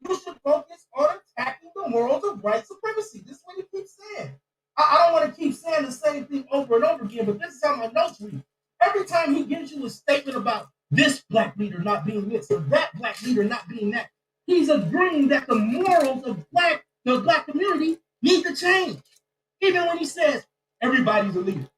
You should focus on attacking the morals of white supremacy. This is what he keeps saying. I don't want to keep saying the same thing over and over again, but this is how my notes read. Every time he gives you a statement about this black leader not being this or that black leader not being that, he's agreeing that the morals of the black community need to change. Even when he says everybody's a leader.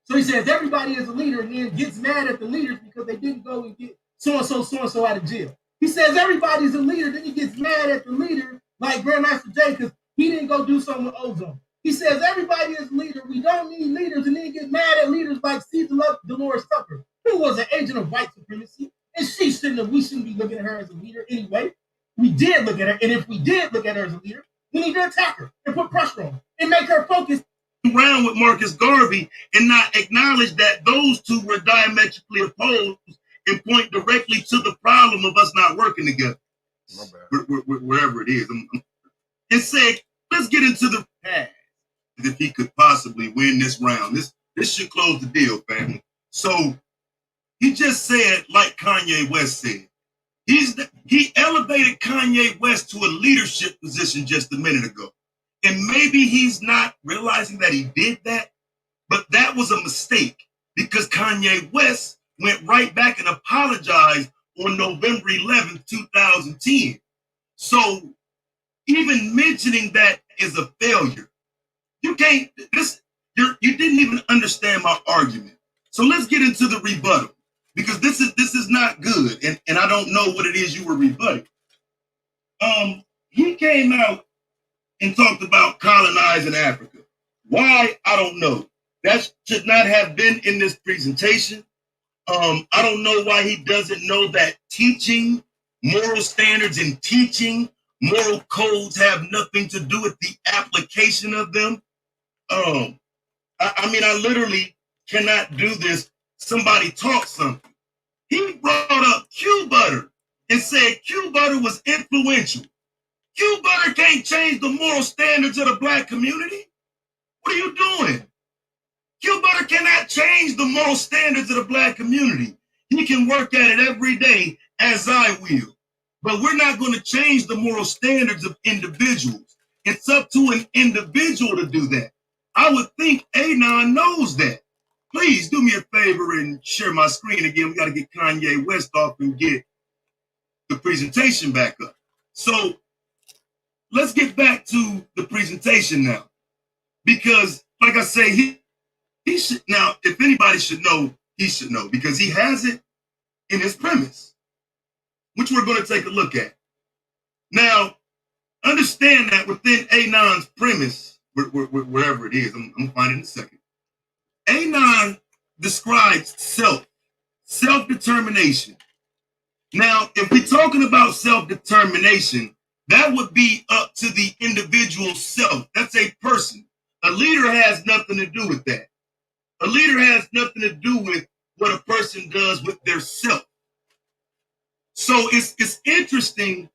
So he says everybody is a leader and then gets mad at the leaders because they didn't go and get so-and-so out of jail. He says everybody's a leader, then he gets mad at the leader like Grandmaster Jay because he didn't go do something with Ozone. He says everybody is a leader, we don't need leaders, and then he gets mad at leaders like Cesar Dolores Tucker, who was an agent of white supremacy, and we shouldn't be looking at her as a leader anyway. We did look at her, and if we did look at her as a leader, we need to attack her and put pressure on her and make her focus around with Marcus Garvey and not acknowledge that those two were diametrically opposed and point directly to the problem of us not working together, wherever it is. And say, let's get into the past. If he could possibly win this round, this should close the deal, family. So he just said, like Kanye West said, he elevated Kanye West to a leadership position just a minute ago. And maybe he's not realizing that he did that, but that was a mistake because Kanye West went right back and apologized on November 11th, 2010. So even mentioning that is a failure. You didn't even understand my argument. So let's get into the rebuttal because this is not good. And I don't know what it is you were rebutting. he came out and talked about colonizing Africa. Why? I don't know. That should not have been in this presentation. I don't know why he doesn't know that teaching moral standards and teaching moral codes have nothing to do with the application of them. I mean, I literally cannot do this. Somebody taught something. He brought up Q Butter and said Q Butter was influential. Q Butter can't change the moral standards of the black community. What are you doing? Q Butter cannot change the moral standards of the black community. He can work at it every day, as I will. But we're not going to change the moral standards of individuals. It's up to an individual to do that. I would think Anon knows that. Please do me a favor and share my screen again. We got to get Kanye West off and get the presentation back up. So let's get back to the presentation now. Because, like I say, he should, now, if anybody should know, he should know, because he has it in his premise, which we're going to take a look at. Now, understand that within Anon's premise, wherever it is, I'm going to find it in a second. Anon describes self-determination. Now, if we're talking about self-determination, that would be up to the individual self. That's a person. A leader has nothing to do with that. A leader has nothing to do with what a person does with their self. So it's interesting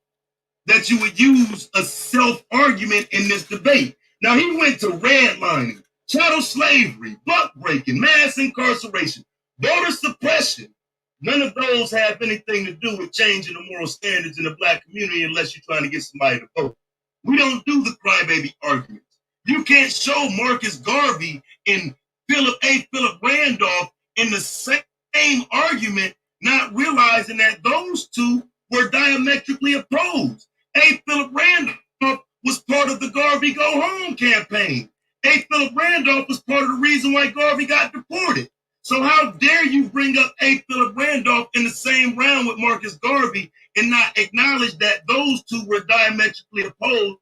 that you would use a self-argument in this debate. Now, he went to redlining, chattel slavery, buck breaking, mass incarceration, voter suppression. None of those have anything to do with changing the moral standards in the black community unless you're trying to get somebody to vote. We don't do the crybaby arguments. You can't show Marcus Garvey and Philip Randolph in the same argument, not realizing that those two were diametrically opposed. A. Philip Randolph was part of the Garvey Go Home campaign. A. Philip Randolph was part of the reason why Garvey got deported. So how dare you bring up A. Philip Randolph in the same round with Marcus Garvey and not acknowledge that those two were diametrically opposed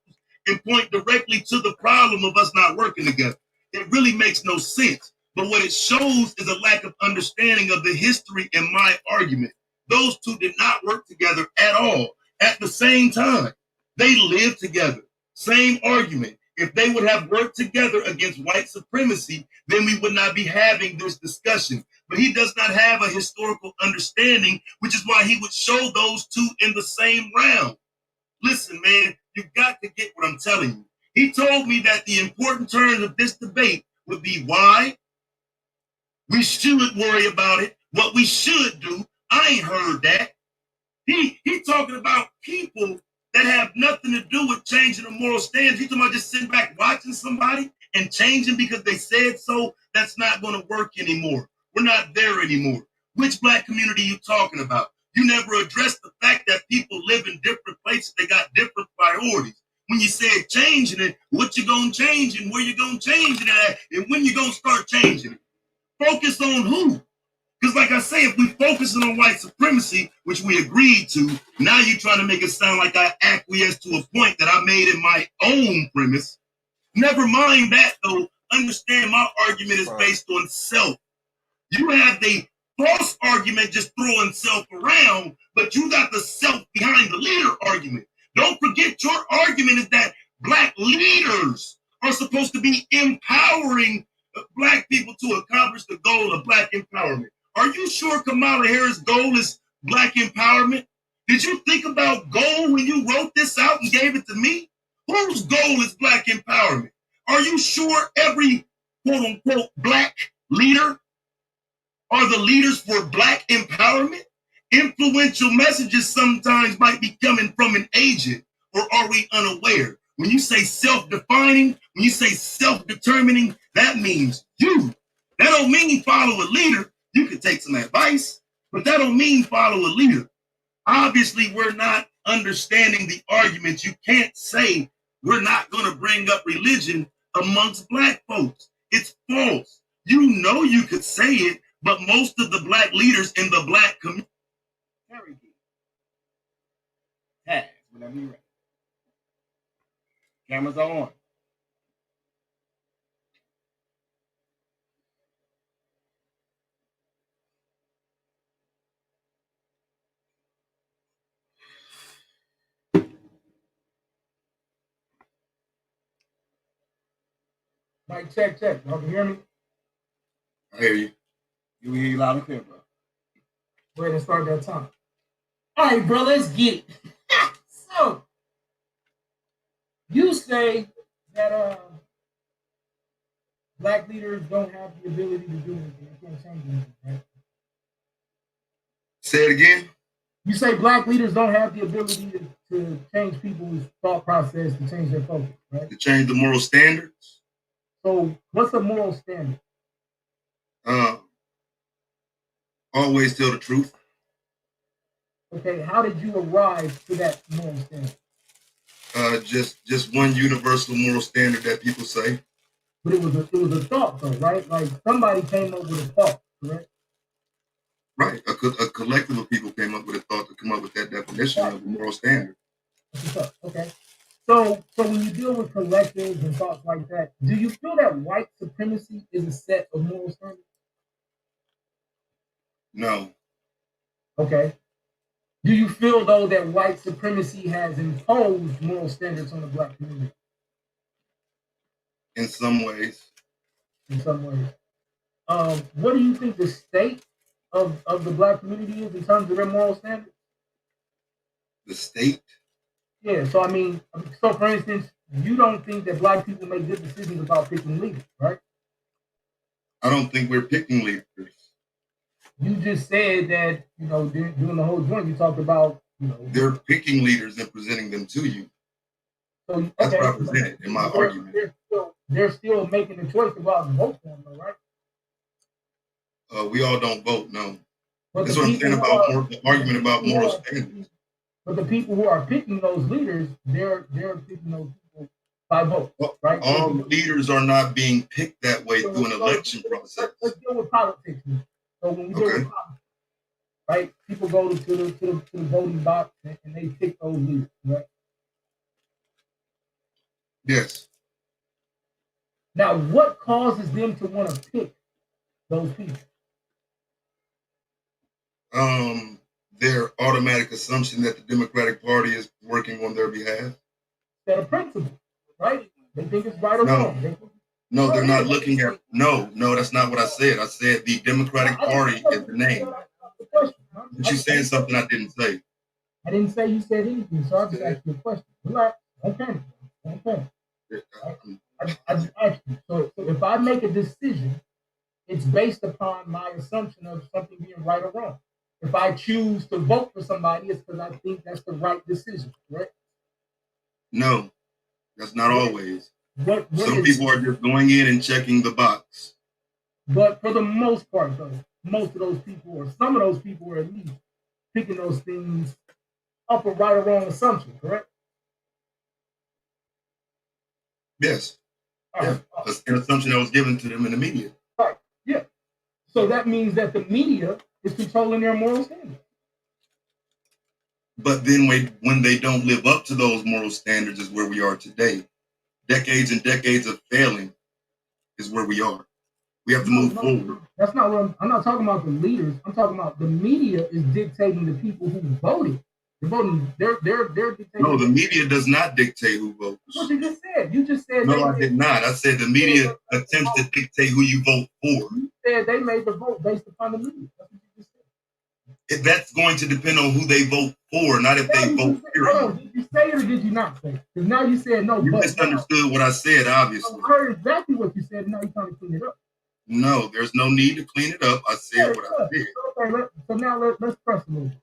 and point directly to the problem of us not working together? It really makes no sense. But what it shows is a lack of understanding of the history in my argument. Those two did not work together at all at the same time. They lived together. Same argument. If they would have worked together against white supremacy, then we would not be having this discussion. But he does not have a historical understanding, which is why he would show those two in the same round. Listen, man, you've got to get what I'm telling you. He told me that the important terms of this debate would be why we should worry about it, what we should do. I ain't heard that. He talking about people that have nothing to do with changing the moral standards. He's talking about just sitting back watching somebody and changing because they said so. That's not going to work anymore. We're not there anymore. Which black community you talking about? You never addressed the fact that people live in different places. They got different priorities. When you said changing it, what you gonna change and where you gonna change it at, and when you gonna start changing it? Focus on who? Because like I say, if we focusing on white supremacy, which we agreed to, now you're trying to make it sound like I acquiesced to a point that I made in my own premise. Never mind that though. Understand my argument is based on self. You have the false argument just throwing self around, but you got the self behind the leader argument. Don't forget your argument is that black leaders are supposed to be empowering black people to accomplish the goal of black empowerment. Are you sure Kamala Harris' goal is black empowerment? Did you think about goal when you wrote this out and gave it to me? Whose goal is black empowerment? Are you sure every quote unquote black leader are the leaders for black empowerment? Influential messages sometimes might be coming from an agent, or are we unaware? When you say self-defining, when you say self-determining, that means you. That don't mean follow a leader. You can take some advice, but that don't mean follow a leader. Obviously, we're not understanding the argument. You can't say we're not going to bring up religion amongst black folks. It's false. You know you could say it, but most of the black leaders in the black community. Cameras are on. Mike, check. Y'all can hear me? I hear you. You hear you loud and clear, bro. Go ahead and start that time. All right, bro, let's get it. So, you say that black leaders don't have the ability to do anything. They can't change anything, right? Say it again. You say black leaders don't have the ability to change people's thought process, to change their focus, right? To change the moral standards. So, what's a moral standard? Always tell the truth. Okay, how did you arrive to that moral standard? Just one universal moral standard that people say. But it was a thought, though, right? Like somebody came up with a thought, correct? Right. A collective of people came up with a thought to come up with that definition of a moral standard. Okay. So when you deal with collectives and thoughts like that, do you feel that white supremacy is a set of moral standards? No. Okay. Do you feel, though, that white supremacy has imposed moral standards on the black community? In some ways. In some ways. What do you think the state of the black community is in terms of their moral standards? The state? Yeah, so I mean, so for instance, you don't think that black people make good decisions about picking leaders, right? I don't think we're picking leaders. You just said that, you know, during the whole joint, you talked about, you know, they're picking leaders and presenting them to you. So, okay, that's what I presented in my argument. They're still making the choice to go out and vote for them, though, right? We all don't vote, no. But that's what I'm saying about the argument about moral standards. But the people who are picking those leaders, they're picking those people by vote, right? All leaders are not being picked that way through an election process. Let's deal with politics. So when we deal with politics, right? People go to the voting box and they pick those leaders, right? Yes. Now, what causes them to want to pick those people? Their automatic assumption that the Democratic Party is working on their behalf. That a principle, right? They think it's right or wrong. No, they're not looking at. No, that's not what I said. I said the Democratic Party is the name. But you saying something I didn't say. I didn't say you said anything, so I just asked you a question. Relax. Okay. I just asked you. So if I make a decision, it's based upon my assumption of something being right or wrong. If I choose to vote for somebody, it's because I think that's the right decision, right? No, that's not always. What Some people are just going in and checking the box. But for the most part, though, most of those people, or some of those people, are at least picking those things up a right or wrong assumption, correct? Yes. That's an assumption that was given to them in the media. Right. Yeah. So that means that the media is controlling their moral standards. But then when they don't live up to those moral standards is where we are today. Decades and decades of failing is where we are. We have to move forward. That's not what I'm not talking about the leaders. I'm talking about the media is dictating the people who voted. They're voting. They're dictating. No, the media does not dictate who votes. What you just said. You just said. No, I did not. I said the media attempts to dictate who you vote for. You said they made the vote based upon the media. That's what you just said. That's going to depend on who they vote for, not if they vote. Did you say it or did you not say it? Because now you said no. You misunderstood what I said, obviously. I heard exactly what you said. Now you're trying to clean it up. No, there's no need to clean it up. I said what I did. Okay, so now let's press a little bit.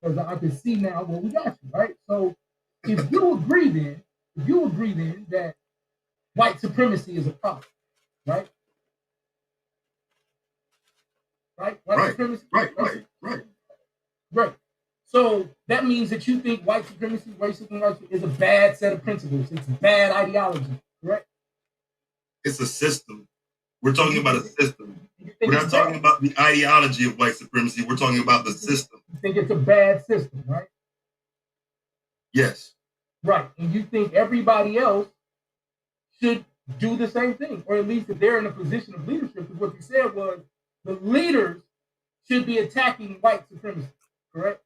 Because I can see now what we got you, right? So if you agree then that white supremacy is a problem, right? Right? White supremacy? Right. So that means that you think white supremacy, racism is a bad set of principles. It's a bad ideology, correct? It's a system. We're talking about a system. We're not talking about the ideology of white supremacy. We're talking about the system. You think it's a bad system, right? Yes. Right. And you think everybody else should do the same thing, or at least if they're in a position of leadership, because what you said was the leaders should be attacking white supremacy, correct?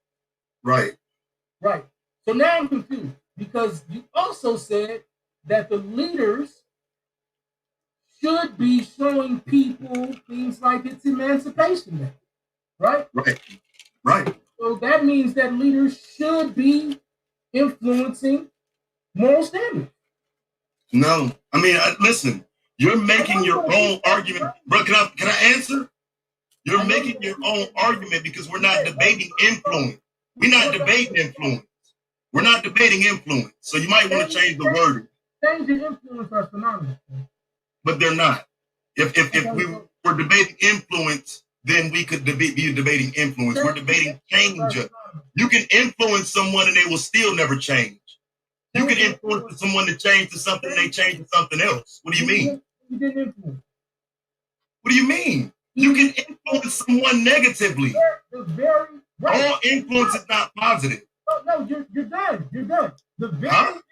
Right. Right. So now I'm confused because you also said that the leaders should be showing people things like it's Emancipation Day, right? Right. Right. So that means that leaders should be influencing moral standards. No, I mean, listen. You're making your own argument, bro. Can I answer? You're making your own argument because we're not debating influence. We're not debating influence. We're not debating influence. So you might want to change the wording. Change and influence are synonymous. But they're not. If we were debating influence, then we could be debating influence. We're debating change. You can influence someone and they will still never change. You can influence someone to change to something and they change to something else. What do you mean? You didn't influence. What do you mean? You can influence someone negatively. All influence is not positive. No, you're done. You're done. The very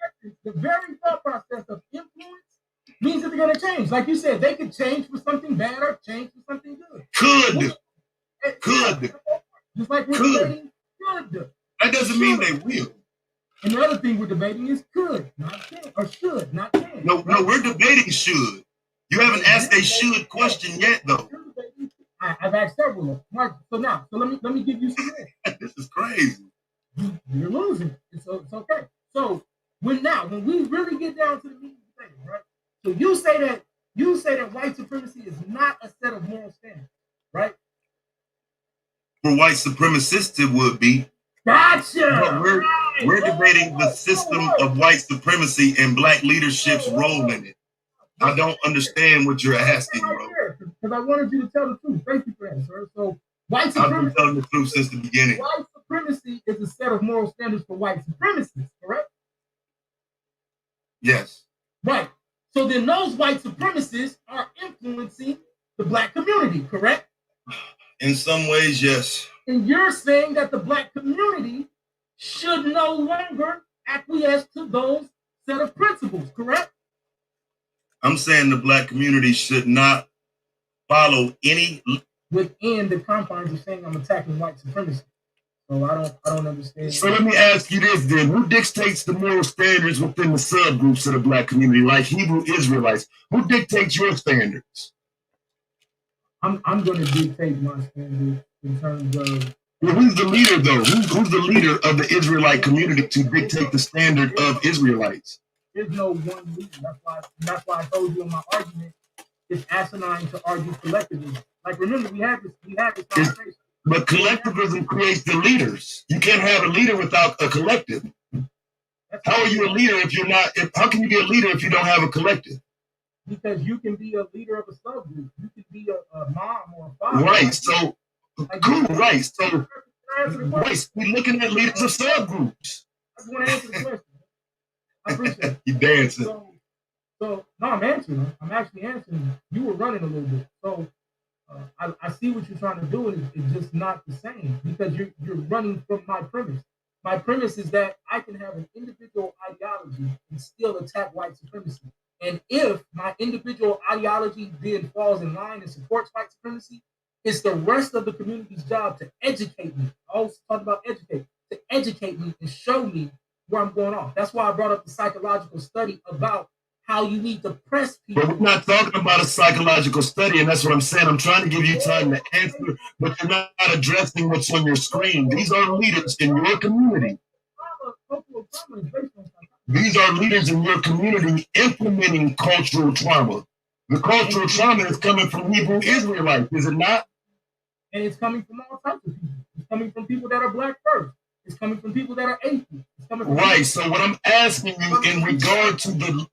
thought process of influence means that they're going to change. Like you said, they could change for something bad or change for something good. Could. Just like we're debating could. That doesn't mean they will. And the other thing we're debating is could, not can, or should, not can. No, we're debating should. You haven't asked a should question yet, though. I've asked several of them. So let me give you some more. This is crazy. You're losing. It's okay. So when we really get down to the meat of the thing, right? So you say that white supremacy is not a set of moral standards, right? For white supremacists, it would be. Gotcha. But we're debating the system of white supremacy and black leadership's role in it. I don't understand what you're asking, bro. Because I wanted you to tell the truth. Thank you for that, sir. So white supremacy. I've been telling the truth since the beginning. White supremacy is a set of moral standards for white supremacists, correct? Yes. Right. So then those white supremacists are influencing the black community, correct? In some ways, yes. And you're saying that the black community should no longer acquiesce to those set of principles, correct? I'm saying the black community should not follow any within the confines of saying I'm attacking white supremacy. So I don't understand. So let me ask you this then. Who dictates the moral standards within the subgroups of the black community, like Hebrew Israelites? Who dictates your standards? I'm going to dictate my standards in terms of. Well, who's the leader, though? Who's the leader of the Israelite community to dictate the standard of Israelites? There's no one leader. That's why I told you in my argument, it's asinine to argue collectivism. Like, remember, we had this conversation. But collectivism creates the leaders. You can't have a leader without a collective. How are you a leader if you're not? How can you be a leader if you don't have a collective? Because you can be a leader of a subgroup. You can be a mom or a father. Right. So, cool. Right. So, right. We're looking at leaders of subgroups. I just want to answer the question. I appreciate it. You dancing. So, no, I'm answering. I'm actually answering. You were running a little bit. So, I see what you're trying to do, and it's just not the same because you're running from my premise. My premise is that I can have an individual ideology and still attack white supremacy. And if my individual ideology then falls in line and supports white supremacy, it's the rest of the community's job to educate me. I always talk about educate, to educate me and show me where I'm going off. That's why I brought up the psychological study about how you need to press people. But we're not talking about a psychological study, and that's what I'm saying. I'm trying to give you time to answer, but you're not addressing what's on your screen. These are leaders in your community. These are leaders in your community implementing cultural trauma. The cultural trauma is coming from Hebrew Israelites, is it not? And it's coming from all types of people. It's coming from people that are black first. It's coming from people that are atheists. It's coming from right. So what I'm asking you in regard to leaders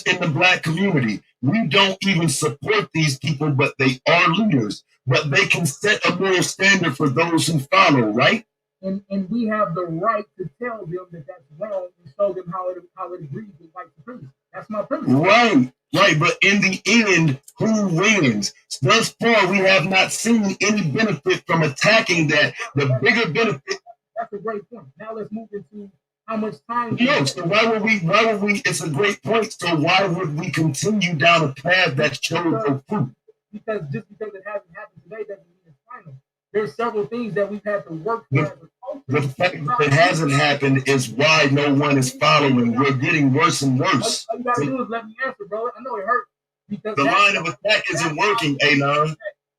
in the black community, we don't even support these people, but they are leaders. But they can set a moral standard for those who follow, right? And we have the right to tell them that that's wrong and show them how it agrees with white supremacy. That's my premise. Right. But in the end, who wins? Thus far, we have not seen any benefit from attacking that. The bigger benefit. That's a great point. Now let's move into how much time. No, so why would we, it's a great point. So why would we continue down a path that shows no fruit? Because just because it hasn't happened today doesn't mean it's final. There's several things that we've had to work for. The fact that it hasn't happened is why no one is following. We're getting worse and worse. All you gotta do is let me answer, bro. I know it hurts. Because the line of attack isn't working, Anon.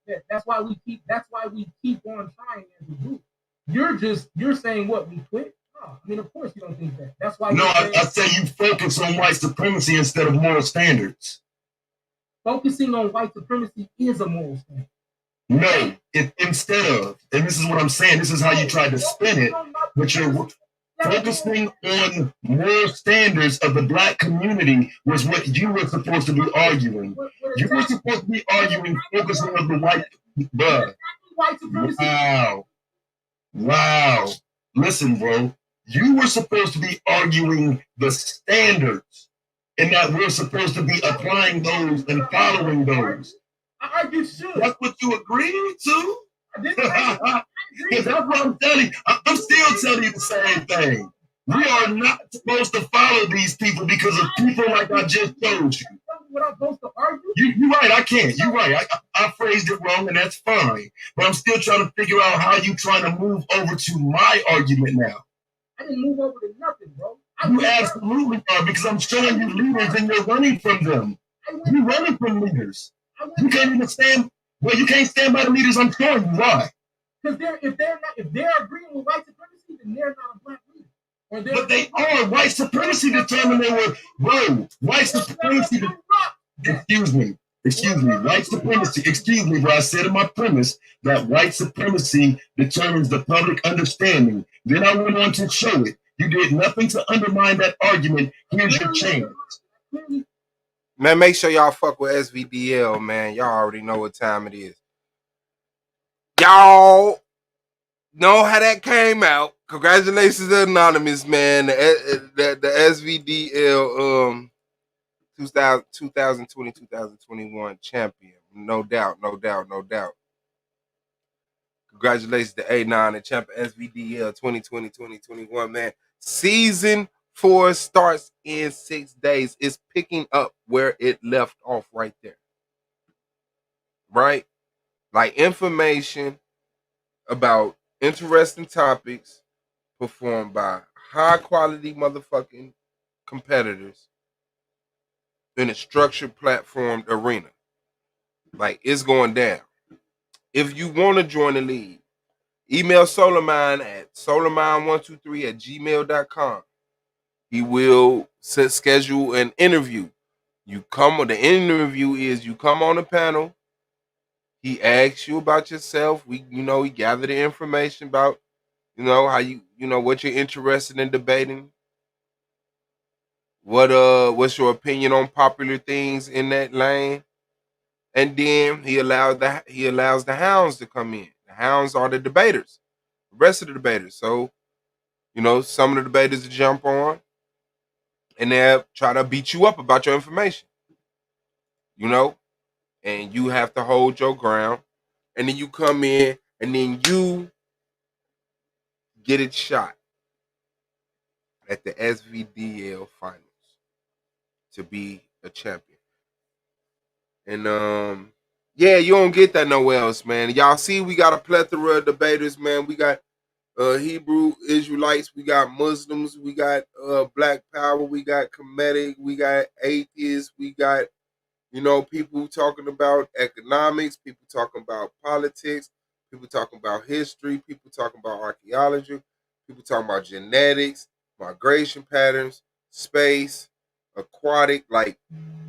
Yeah, that's why we keep on trying as a group. You're saying what, we quit? No, I mean, of course you don't think that. That's why. No, I say you focus on white supremacy instead of moral standards. Focusing on white supremacy is a moral standard. No, instead of, and this is what I'm saying, this is how you try to spin it, but you're focusing on moral standards of the black community was what you were supposed to be arguing. You were supposed to be arguing focusing on the white blood. Wow. Listen, bro. You were supposed to be arguing the standards and that we're supposed to be applying those and following those. You should. That's what you agreed to? Because that's what I'm telling you. I'm still telling you the same thing. We are not supposed to follow these people because of people like I just told you. What I'm supposed to argue? You're right, I can't. You're right. I phrased it wrong, and that's fine. But I'm still trying to figure out how you trying to move over to my argument now. I didn't move over to nothing, bro. You absolutely are, because I'm showing you leaders and you're running from them. You're running from leaders. You can't even stand. Well, you can't stand by the leaders. I'm showing you why. Because if they're agreeing with white supremacy, then they're not a black leader. But they are. White supremacy determined they were. Bro, white supremacy. Excuse me. White supremacy. Excuse me, bro. I said in my premise that white supremacy determines the public understanding. Then I went on to show it. You did nothing to undermine that argument. Here's your chance. Man, make sure y'all fuck with SVDL, man. Y'all already know what time it is. Y'all know how that came out. Congratulations to Anonymous, man. The SVDL 2020-2021 champion. No doubt. Congratulations to A9 and champion SVDL 2020-2021, man. Season 4 starts in 6 days. It's picking up where it left off right there. Right? Like information about interesting topics performed by high quality motherfucking competitors in a structured platformed arena. Like, it's going down. If you want to join the league, email Solarmine at solarmine123@gmail.com. He will schedule an interview. The interview is you come on the panel. He asks you about yourself. He gather the information about, how what you're interested in debating. What's your opinion on popular things in that lane? And then he allows the hounds to come in. The hounds are the debaters, the rest of the debaters. So, some of the debaters to jump on and they'll try to beat you up about your information. And you have to hold your ground. And then you come in and then you get it shot at the SVDL finals to be a champion. And you don't get that nowhere else, man. Y'all see we got a plethora of debaters, man. We got Hebrew Israelites, we got Muslims, we got Black Power, we got Kemetic, we got atheists, we got people talking about economics, people talking about politics, people talking about history, people talking about archaeology, people talking about genetics, migration patterns, space, aquatic. Like,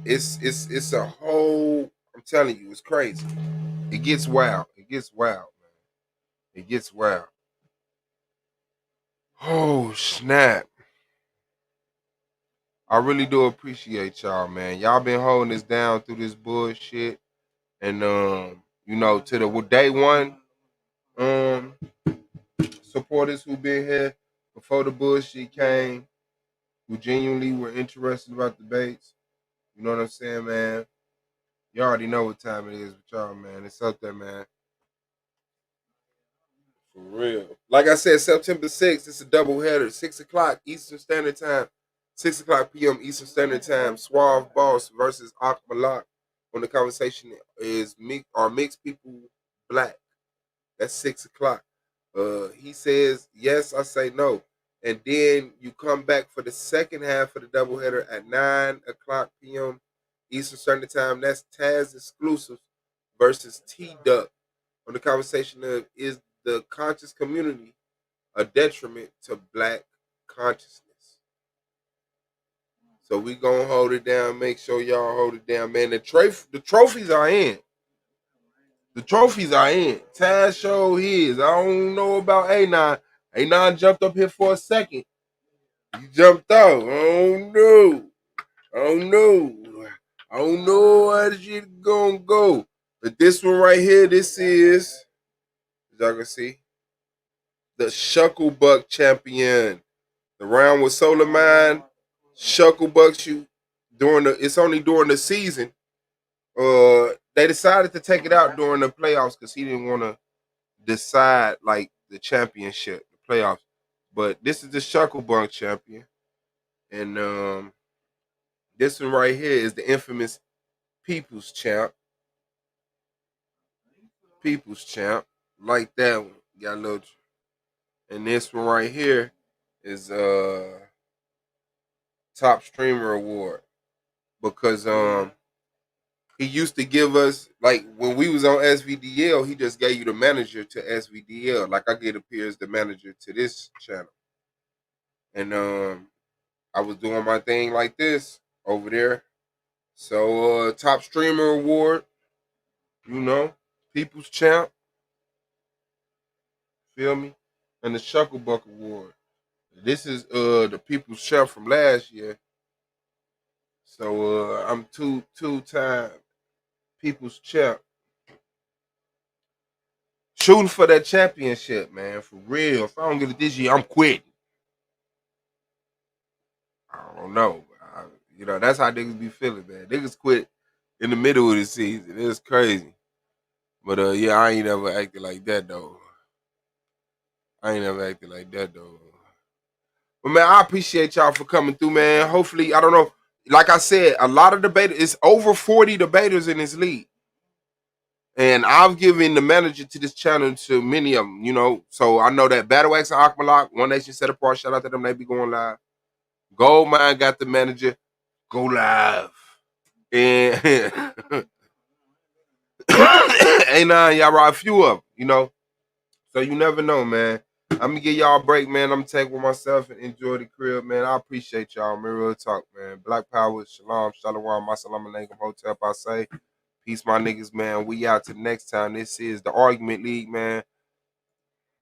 it's a whole, I'm telling you, it's crazy. It gets wild, man. It gets wild. Oh, snap. I really do appreciate y'all, man. Y'all been holding us down through this bullshit. And, to the day one supporters who been here before the bullshit came, who genuinely were interested about debates. You know what I'm saying, man? You already know what time it is with y'all, man. It's up there, man. For real. Like I said, September 6th, it's a doubleheader. 6 o'clock Eastern Standard Time. 6 o'clock p.m. Eastern Standard Time. Suave Boss versus Ak Malak. On the conversation is are mixed people black? That's 6 o'clock. He says yes, I say no. And then you come back for the second half of the doubleheader at 9 o'clock p.m. Eastern Standard Time. That's Taz Exclusive versus T-Duck. On the conversation of is the conscious community a detriment to black consciousness? So we gonna hold it down. Make sure y'all hold it down, man. The trophies are in. The trophies are in. Taz showed his. I don't know about A9. A9 jumped up here for a second. He jumped out. I don't know. I don't know how this shit gonna go. But this one right here, this is, as y'all can see, the Shucklebuck champion. The round with Solar Mind. Shucklebuck shoot it's only during the season. They decided to take it out during the playoffs because he didn't want to decide like the championship, the playoffs. But this is the Shucklebuck champion. And this one right here is the infamous People's Champ. People's Champ. Like that one. Got a little. And this one right here is Top Streamer Award. Because he used to give us, like when we was on SVDL, he just gave you the manager to SVDL. Like I get appears the manager to this channel. And I was doing my thing like this over there. So Top Streamer Award, you know, People's Champ. Feel me? And the Shucklebuck Award. This is the People's Champ from last year. So I'm two-time People's Champ. Shooting for that championship, man. For real. If I don't get it this year, I'm quitting. I don't know. You know, that's how niggas be feeling, man. Niggas quit in the middle of the season. It's crazy. But yeah, I ain't never acted like that though. But man, I appreciate y'all for coming through, man. Hopefully, I don't know. Like I said, a lot of debaters, it's over 40 debaters in this league. And I've given the manager to this channel to many of them, you know. So I know that Battle X and Ak Malak, One Nation Set Apart, shout out to them, they be going live. Goldmine got the manager, go live. And A9, y'all ride a few of them, you know. So you never know, man. I'm gonna give y'all a break, man. I'm gonna take with myself and enjoy the crib, man. I appreciate y'all, man. Real talk, man. Black Power, Shalom, Shalom, Masalam Alaikum, Hotel, I say. Peace, my niggas, man. We out till next time. This is the Argument League, man.